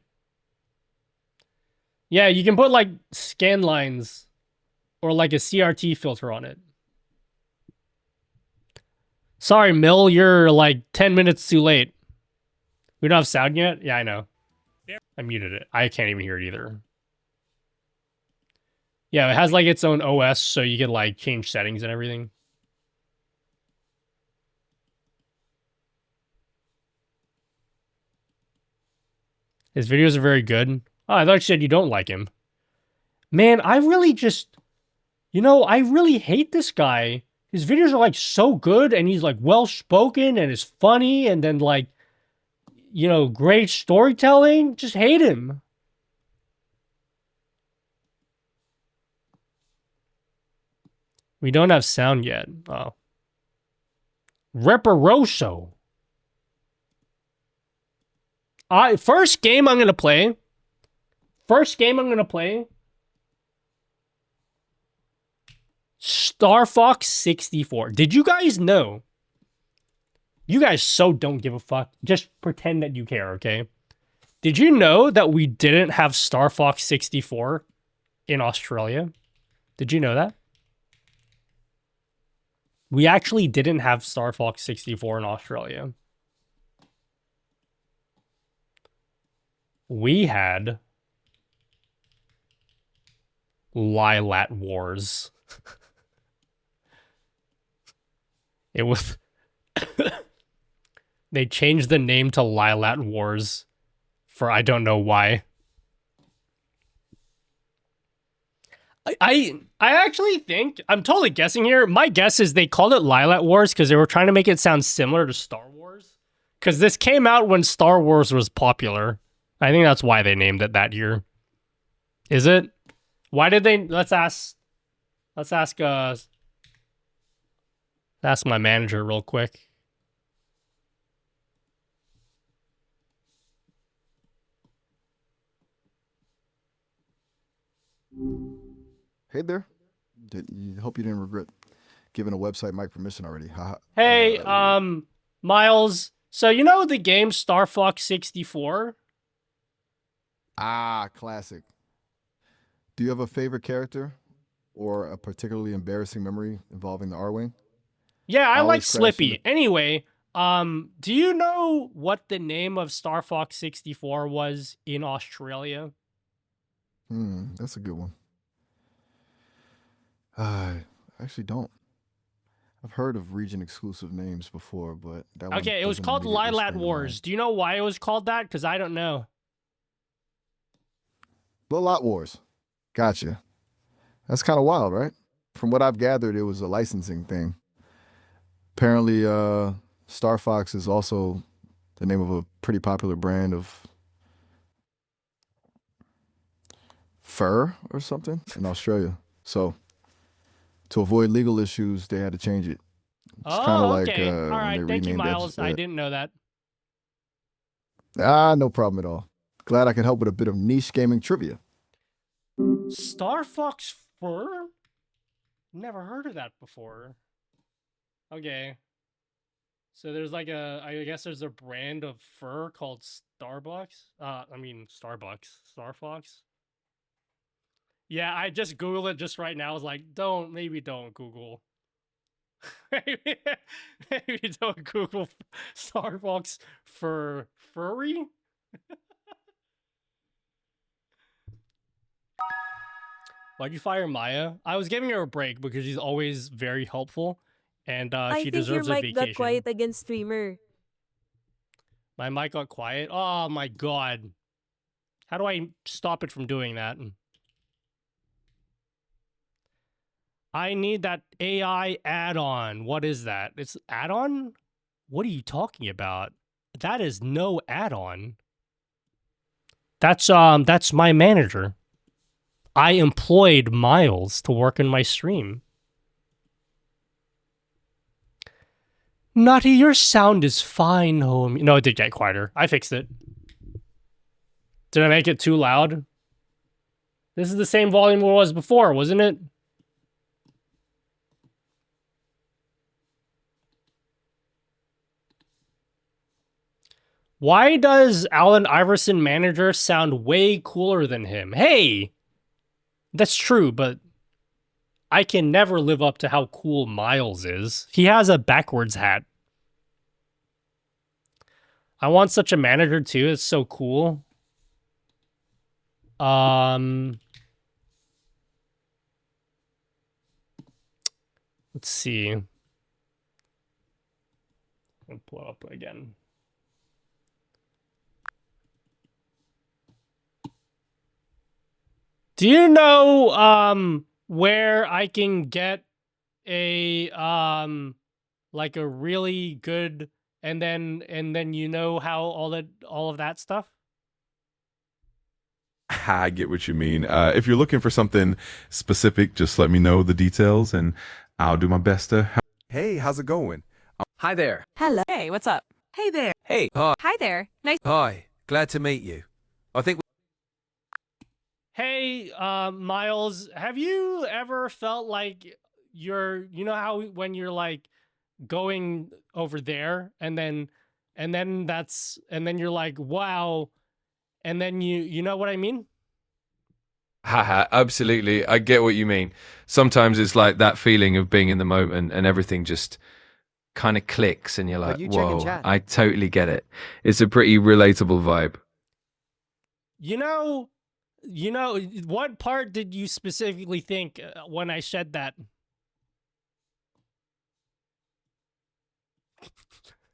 Yeah, you can put like scan lines or like a CRT filter on it. Sorry, Mill, you're like 10 minutes too late. We don't have sound yet? Yeah, I know. I muted it. I can't even hear it either. Yeah, it has like its own OS, so you can like change settings and everything. His videos are very good. Oh, I thought you said you don't like him. Man, I really just... You know, I really hate this guy. His videos are like so good, and he's like well-spoken, and is funny, and then like... You know, great storytelling. Just hate him. We don't have sound yet. Oh. Reporoso. First game I'm going to play. Star Fox 64. Did you guys know? You guys so don't give a fuck. Just pretend that you care, okay? Did you know that we didn't have Star Fox 64 in Australia? Did you know that? We actually didn't have Star Fox 64 in Australia. We had Lilat Wars. It was... They changed the name to Lilat Wars for I don't know why. I actually think, I'm totally guessing here, my guess is they called it Lilat Wars because they were trying to make it sound similar to Star Wars. Because this came out when Star Wars was popular. I think that's why they named it that year. Is it? Why did they... Let's ask my manager real quick. Hey there. Hope you didn't regret giving a website mic permission already. Hey, Miles. So you know the game Star Fox 64? Ah, classic. Do you have a favorite character or a particularly embarrassing memory involving the R-Wing? Yeah, I like always crash Slippy. Anyway, do you know what the name of Star Fox 64 was in Australia? That's a good one. I actually don't. I've heard of region-exclusive names before, but that one Okay, it was doesn't called immediately Lilat spring to Wars. mind. Do you know why it was called that? Because I don't know. Lilat Wars. Gotcha. That's kind of wild, right? From what I've gathered, it was a licensing thing. Apparently, Star Fox is also the name of a pretty popular brand of fur or something in Australia. So, to avoid legal issues, they had to change it. It's kind of like okay. All when right, they thank you, renamed Miles. I didn't know that. No problem at all. Glad I could help with a bit of niche gaming trivia. Star Fox fur? Never heard of that before. Okay. So there's like I guess there's a brand of fur called Starbucks. Star Fox. Yeah, I just Googled it just right now. I was like, maybe don't Google. maybe don't Google Star Fox furry. Why'd you fire Maya? I was giving her a break because she's always very helpful, and she deserves a I think your vacation. mic got quiet again, streamer. My mic got quiet? Oh my god. How do I stop it from doing that? I need that AI add-on. What is that? It's add-on? What are you talking about? That is no add-on. That's my manager. I employed Miles to work in my stream. Nutty, your sound is fine, homie. No, it did get quieter. I fixed it. Did I make it too loud? This is the same volume it was before, wasn't it? Why does Allen Iverson manager sound way cooler than him? Hey! That's true, but I can never live up to how cool Miles is. He has a backwards hat. I want such a manager too. It's so cool. Let's see. I'll pull it up again. Do you know where I can get a like a really good and then you know how all of that stuff? I get what you mean. If you're looking for something specific, just let me know the details and I'll do my best to help. Hey, how's it going? Hi there. Hello. Hey, what's up? Hey there. Hey. Hi. Hi there. Nice. Hi. Glad to meet you. I think. Hey, Miles, have you ever felt like you know how when you're like going over there and then you're like, wow, and then you know what I mean? Haha, absolutely. I get what you mean. Sometimes it's like that feeling of being in the moment and everything just kind of clicks and you're like, whoa, I totally get it. It's a pretty relatable vibe. You know, what part did you specifically think when I said that?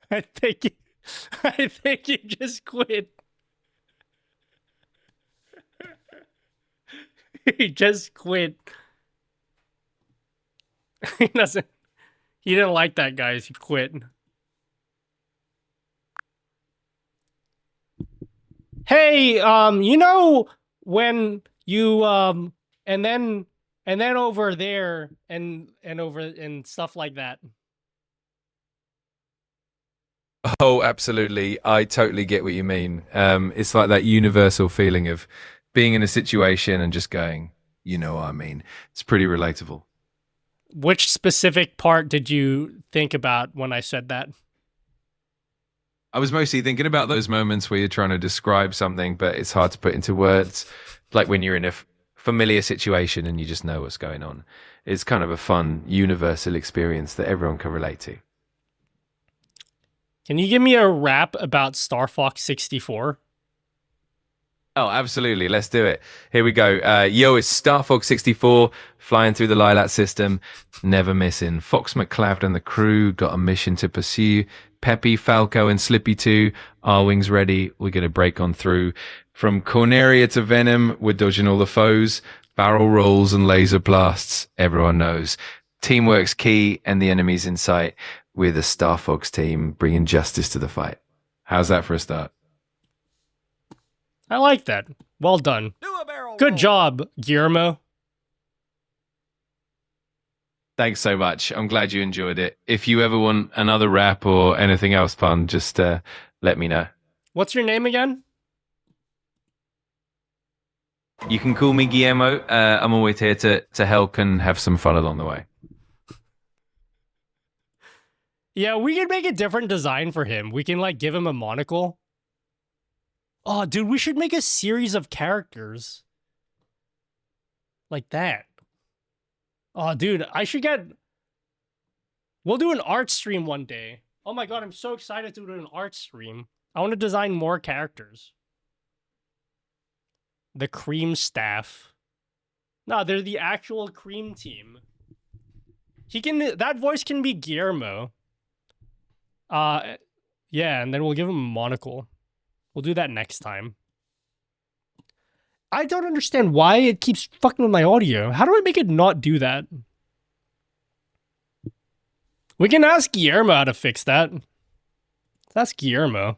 I think you just quit. He just quit. He didn't like that, guys. He quit. Hey, you know when you and then over there and over and stuff like that. Oh, absolutely. I totally get what you mean. It's like that universal feeling of being in a situation and just going, you know what I mean? It's pretty relatable. Which specific part did you think about when I said that? I was mostly thinking about those moments where you're trying to describe something, but it's hard to put into words. Like when you're in a familiar situation and you just know what's going on. It's kind of a fun, universal experience that everyone can relate to. Can you give me a rap about Star Fox 64? Oh, absolutely. Let's do it. Here we go. Yo, it's Star Fox 64 flying through the Lilac system, never missing. Fox McCloud and the crew got a mission to pursue. Peppy, Falco, and Slippy 2, our wings ready. We're going to break on through. From Corneria to Venom, we're dodging all the foes. Barrel rolls and laser blasts, everyone knows. Teamwork's key and the enemy's in sight. We're the Star Fox team, bringing justice to the fight. How's that for a start? I like that. Well done. Good job, Guillermo. Thanks so much. I'm glad you enjoyed it. If you ever want another rap or anything else, Pun, just let me know. What's your name again? You can call me Guillermo. I'm always here to help and have some fun along the way. Yeah, we could make a different design for him. We can like give him a monocle. Oh, dude, we should make a series of characters. Like that. Oh, dude, I should get... We'll do an art stream one day. Oh my god, I'm so excited to do an art stream. I want to design more characters. The Cream staff. No, they're the actual Cream team. That voice can be Guillermo. Yeah, and then we'll give him a monocle. We'll do that next time. I don't understand why it keeps fucking with my audio. How do I make it not do that? We can ask Guillermo how to fix that. That's Guillermo.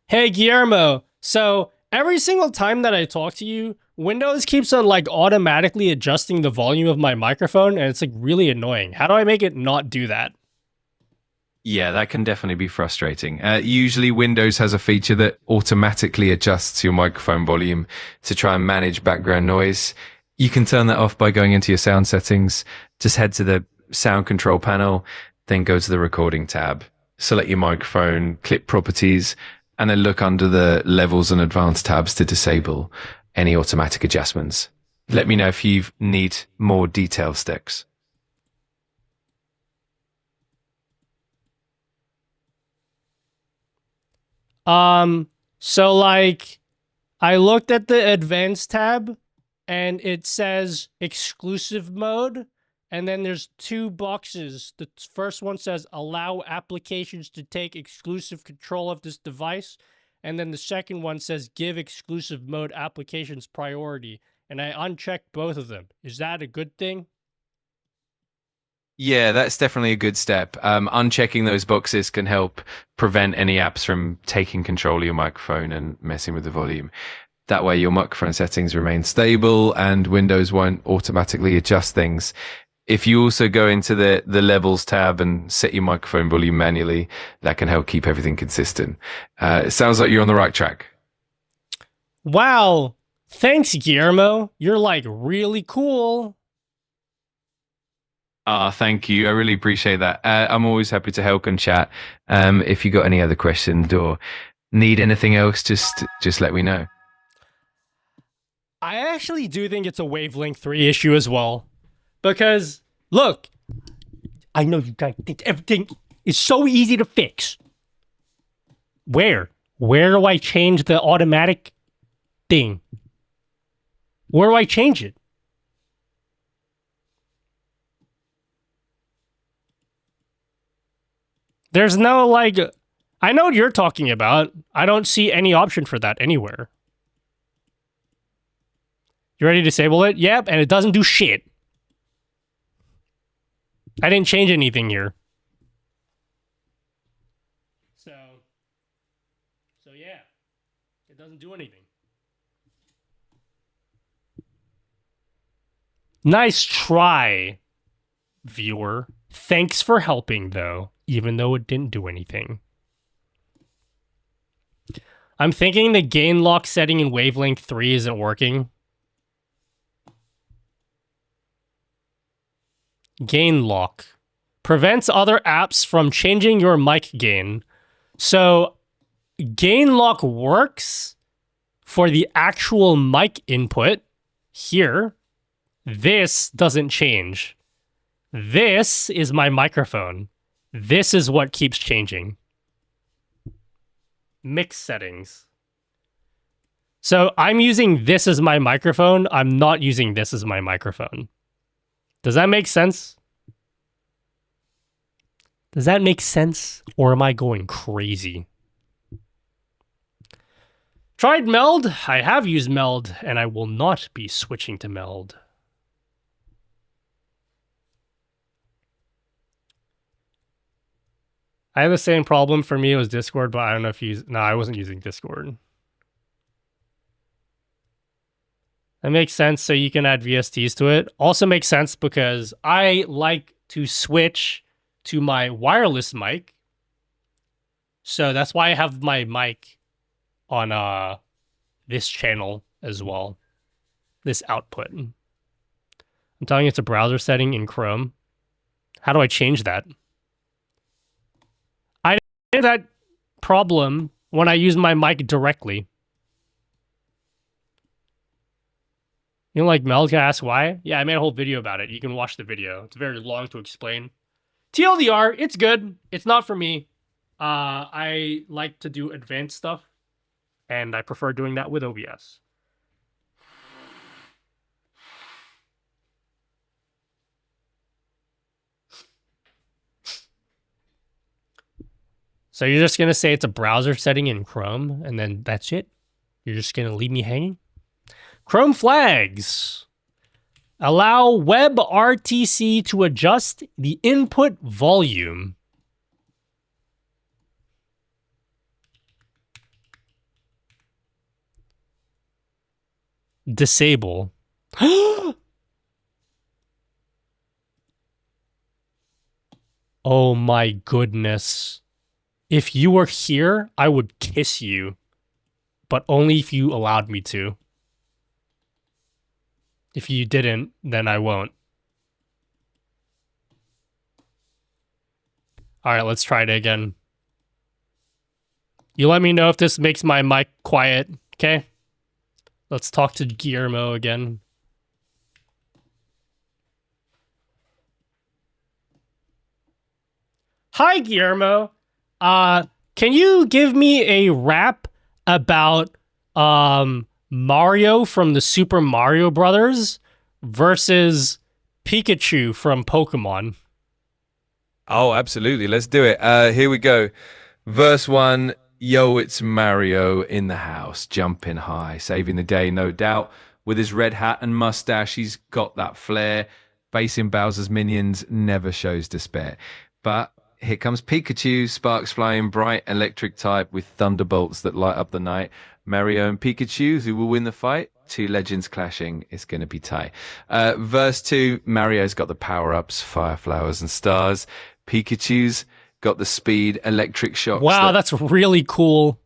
Hey, Guillermo. So every single time that I talk to you, Windows keeps on like automatically adjusting the volume of my microphone, and it's like really annoying. How do I make it not do that? Yeah, that can definitely be frustrating. Usually Windows has a feature that automatically adjusts your microphone volume to try and manage background noise. You can turn that off by going into your sound settings. Just head to the sound control panel, then go to the recording tab, select your microphone, click properties, and then look under the levels and advanced tabs to disable any automatic adjustments. Let me know if you need more detail sticks. So like I looked at the advanced tab and it says exclusive mode, and then there's two boxes. The first one says allow applications to take exclusive control of this device, and then the second one says give exclusive mode applications priority, and I unchecked both of them. Is that a good thing? Yeah, that's definitely a good step. Unchecking those boxes can help prevent any apps from taking control of your microphone and messing with the volume. That way your microphone settings remain stable and Windows won't automatically adjust things. If you also go into the levels tab and set your microphone volume manually, that can help keep everything consistent. It sounds like you're on the right track. Wow. Thanks, Guillermo. You're like really cool. Thank you. I really appreciate that. I'm always happy to help and chat. If you got any other questions or need anything else, just let me know. I actually do think it's a Wavelength 3 issue as well. Because, look, I know you guys think everything is so easy to fix. Where? Where do I change the automatic thing? Where do I change it? There's no, like, I know what you're talking about. I don't see any option for that anywhere. You ready to disable it? Yep, and it doesn't do shit. I didn't change anything here. So yeah, it doesn't do anything. Nice try, viewer. Thanks for helping, though, even though it didn't do anything. I'm thinking the gain lock setting in Wavelength 3 isn't working. Gain lock prevents other apps from changing your mic gain. So gain lock works for the actual mic input here. This doesn't change. This is my microphone. This is what keeps changing. Mix settings. So I'm using this as my microphone. I'm not using this as my microphone. Does that make sense? Does that make sense? Or am I going crazy? Tried Meld? I have used Meld, and I will not be switching to Meld. I had the same problem for me. It was Discord, but I don't know if you... No, I wasn't using Discord. That makes sense, so you can add VSTs to it. Also makes sense because I like to switch to my wireless mic. So that's why I have my mic on this channel as well. This output. I'm telling you it's a browser setting in Chrome. How do I change that? I had that problem when I use my mic directly. You know, like Mel's gonna ask why? Yeah, I made a whole video about it. You can watch the video. It's very long to explain. TLDR, it's good. It's not for me. I like to do advanced stuff, and I prefer doing that with OBS. So you're just gonna say it's a browser setting in Chrome, and then that's it? You're just gonna leave me hanging? Chrome flags. Allow WebRTC to adjust the input volume. Disable. Oh my goodness. If you were here, I would kiss you. But only if you allowed me to. If you didn't, then I won't. Alright, let's try it again. You let me know if this makes my mic quiet, okay? Let's talk to Guillermo again. Hi, Guillermo. Can you give me a rap about Mario from the Super Mario Brothers versus Pikachu from Pokemon? Oh, absolutely. Let's do it. Here we go. Verse 1. Yo, it's Mario in the house, jumping high, saving the day, no doubt. With his red hat and mustache, he's got that flair. Facing Bowser's minions never shows despair. But here comes Pikachu, sparks flying bright, electric type with thunderbolts that light up the night. Mario and Pikachu, who will win the fight? Two legends clashing, it's going to be tight. Verse 2, Mario's got the power-ups, fire, flowers, and stars. Pikachu's got the speed, electric shocks. Wow, that's really cool.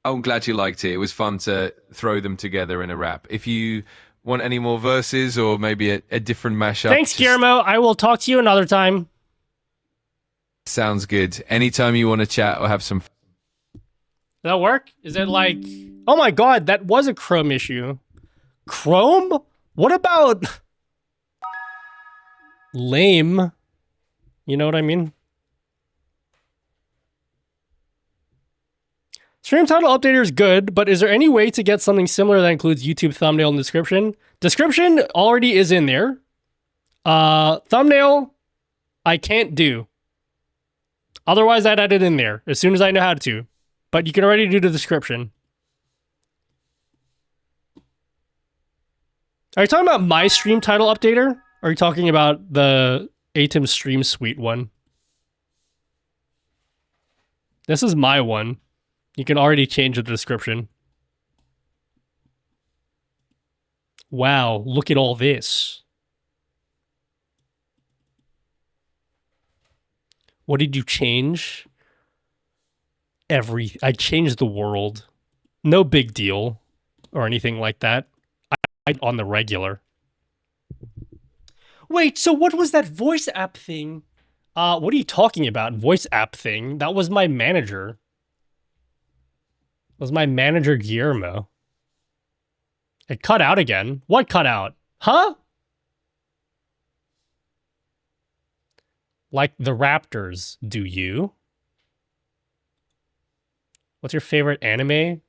I'm glad you liked it. It was fun to throw them together in a rap. If you want any more verses or maybe a different mashup. Thanks, Guillermo. I will talk to you another time. Sounds good. Anytime you want to chat or have some fun. That'll work? Is it like... Oh my god, that was a Chrome issue. Chrome? What about... Lame? You know what I mean? Stream title updater is good, but is there any way to get something similar that includes YouTube thumbnail and description? Description already is in there. Thumbnail, I can't do. Otherwise, I'd add it in there as soon as I know how to. But you can already do the description. Are you talking about my stream title updater? Or are you talking about the Aitum Stream Suite one? This is my one. You can already change the description. Wow, look at all this. What did you change? I changed the world. No big deal or anything like that. I on the regular. Wait, so what was that voice app thing? What are you talking about? Voice app thing? That was my manager. That was my manager, Guillermo. It cut out again. What cut out? Huh? Like the Raptors, do you? What's your favorite anime?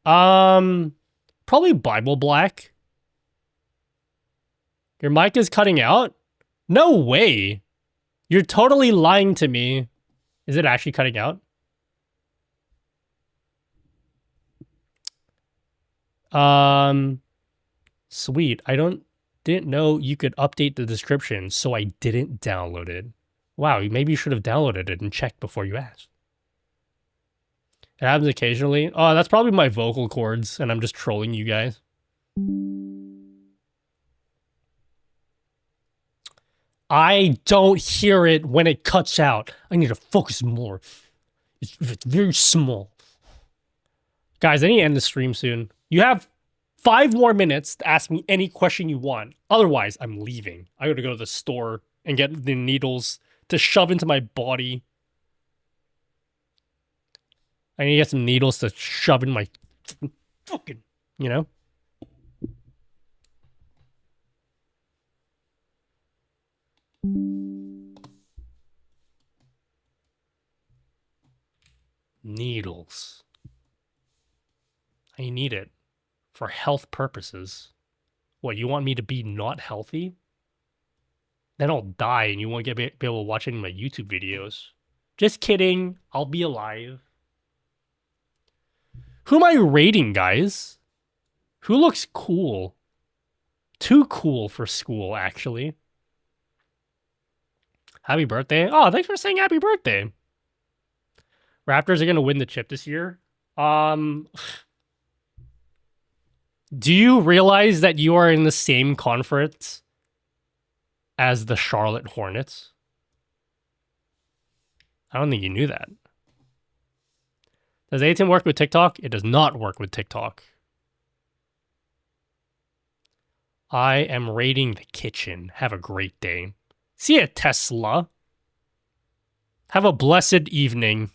Probably Bible Black. Your mic is cutting out? No way. You're totally lying to me. Is it actually cutting out? Sweet. Didn't know you could update the description, so I didn't download it. Wow, maybe you should have downloaded it and checked before you asked. It happens occasionally. Oh, that's probably my vocal cords, and I'm just trolling you guys. I don't hear it when it cuts out. I need to focus more. It's very small. Guys, I need to end the stream soon. You have 5 more minutes to ask me any question you want. Otherwise, I'm leaving. I gotta go to the store and get the needles to shove into my body. I need to get some needles to shove in my fucking, you know? Needles. I need it for health purposes. What, you want me to be not healthy? Then I'll die and you won't be able to watch any of my YouTube videos. Just kidding. I'll be alive. Who am I rating, guys? Who looks cool? Too cool for school, actually. Happy birthday. Oh, thanks for saying happy birthday. Raptors are going to win the chip this year. Do you realize that you are in the same conference as the Charlotte Hornets? I don't think you knew that. Does Aitum work with TikTok? It does not work with TikTok. I am raiding the kitchen. Have a great day. See ya, Tesla. Have a blessed evening.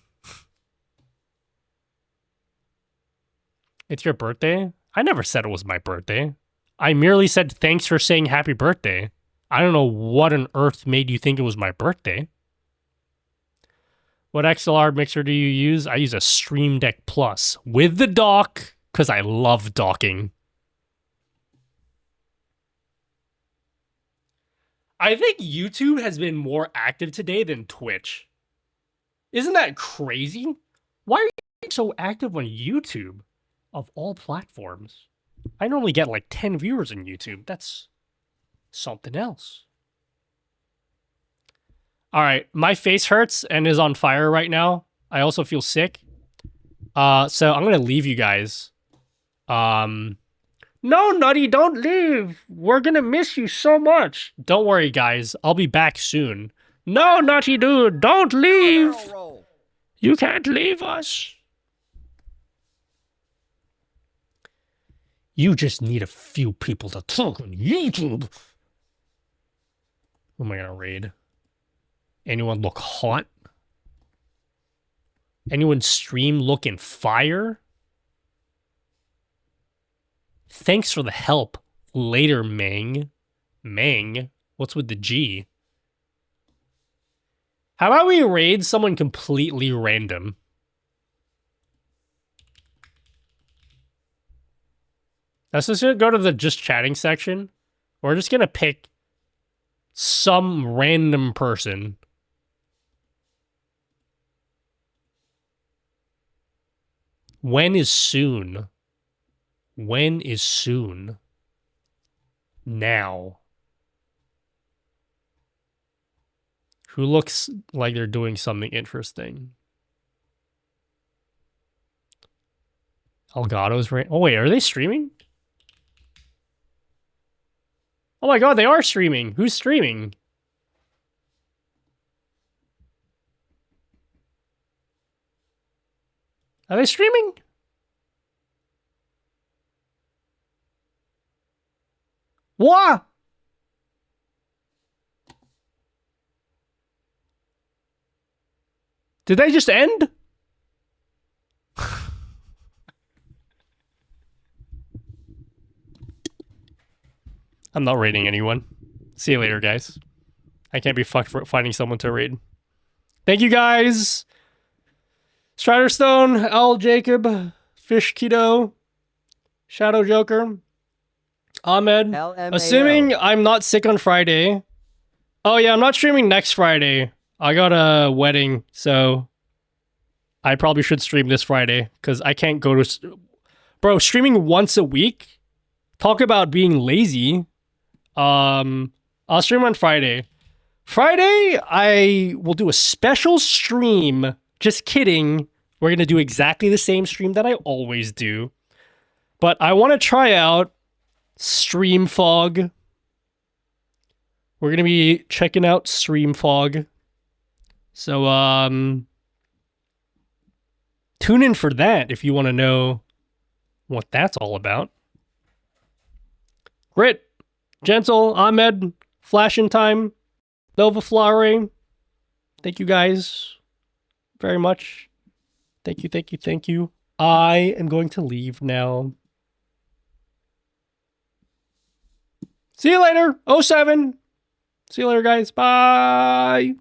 It's your birthday? I never said it was my birthday. I merely said thanks for saying happy birthday. I don't know what on earth made you think it was my birthday. What XLR mixer do you use? I use a Stream Deck Plus with the dock because I love docking. I think YouTube has been more active today than Twitch. Isn't that crazy? Why are you so active on YouTube of all platforms? I normally get like 10 viewers on YouTube. That's something else. All right, my face hurts and is on fire right now. I also feel sick. So I'm going to leave you guys. No, Nutty, don't leave. We're going to miss you so much. Don't worry, guys. I'll be back soon. No, Nutty Dude, don't leave. You can't leave us. You just need a few people to talk on YouTube. Who am I going to raid? Anyone look hot? Anyone stream looking fire? Thanks for the help. Later, Mang. Mang? What's with the G? How about we raid someone completely random? Let's just go to the just chatting section. We're just going to pick some random person. When is soon? When is soon? Now. Who looks like they're doing something interesting? Elgato's right. Oh wait, are they streaming? Oh my god, they are streaming. Who's streaming? Are they streaming? What? Did they just end? I'm not raiding anyone. See you later, guys. I can't be fucked for finding someone to raid. Thank you, guys. Striderstone, L. Jacob, Fish Keto, Shadow Joker, Ahmed. LMAO. Assuming I'm not sick on Friday. Oh yeah, I'm not streaming next Friday. I got a wedding, so I probably should stream this Friday because I can't go to... Bro, streaming once a week? Talk about being lazy. I'll stream on Friday. Friday, I will do a special stream. Just kidding. We're going to do exactly the same stream that I always do. But I want to try out Stream Fog. We're going to be checking out Stream Fog. So, tune in for that if you want to know what that's all about. Grit, Gentle, Ahmed, Flash in Time, Nova Flare. Thank you guys very much. Thank you, thank you, thank you. I am going to leave now. See you later, 07. See you later, guys. Bye.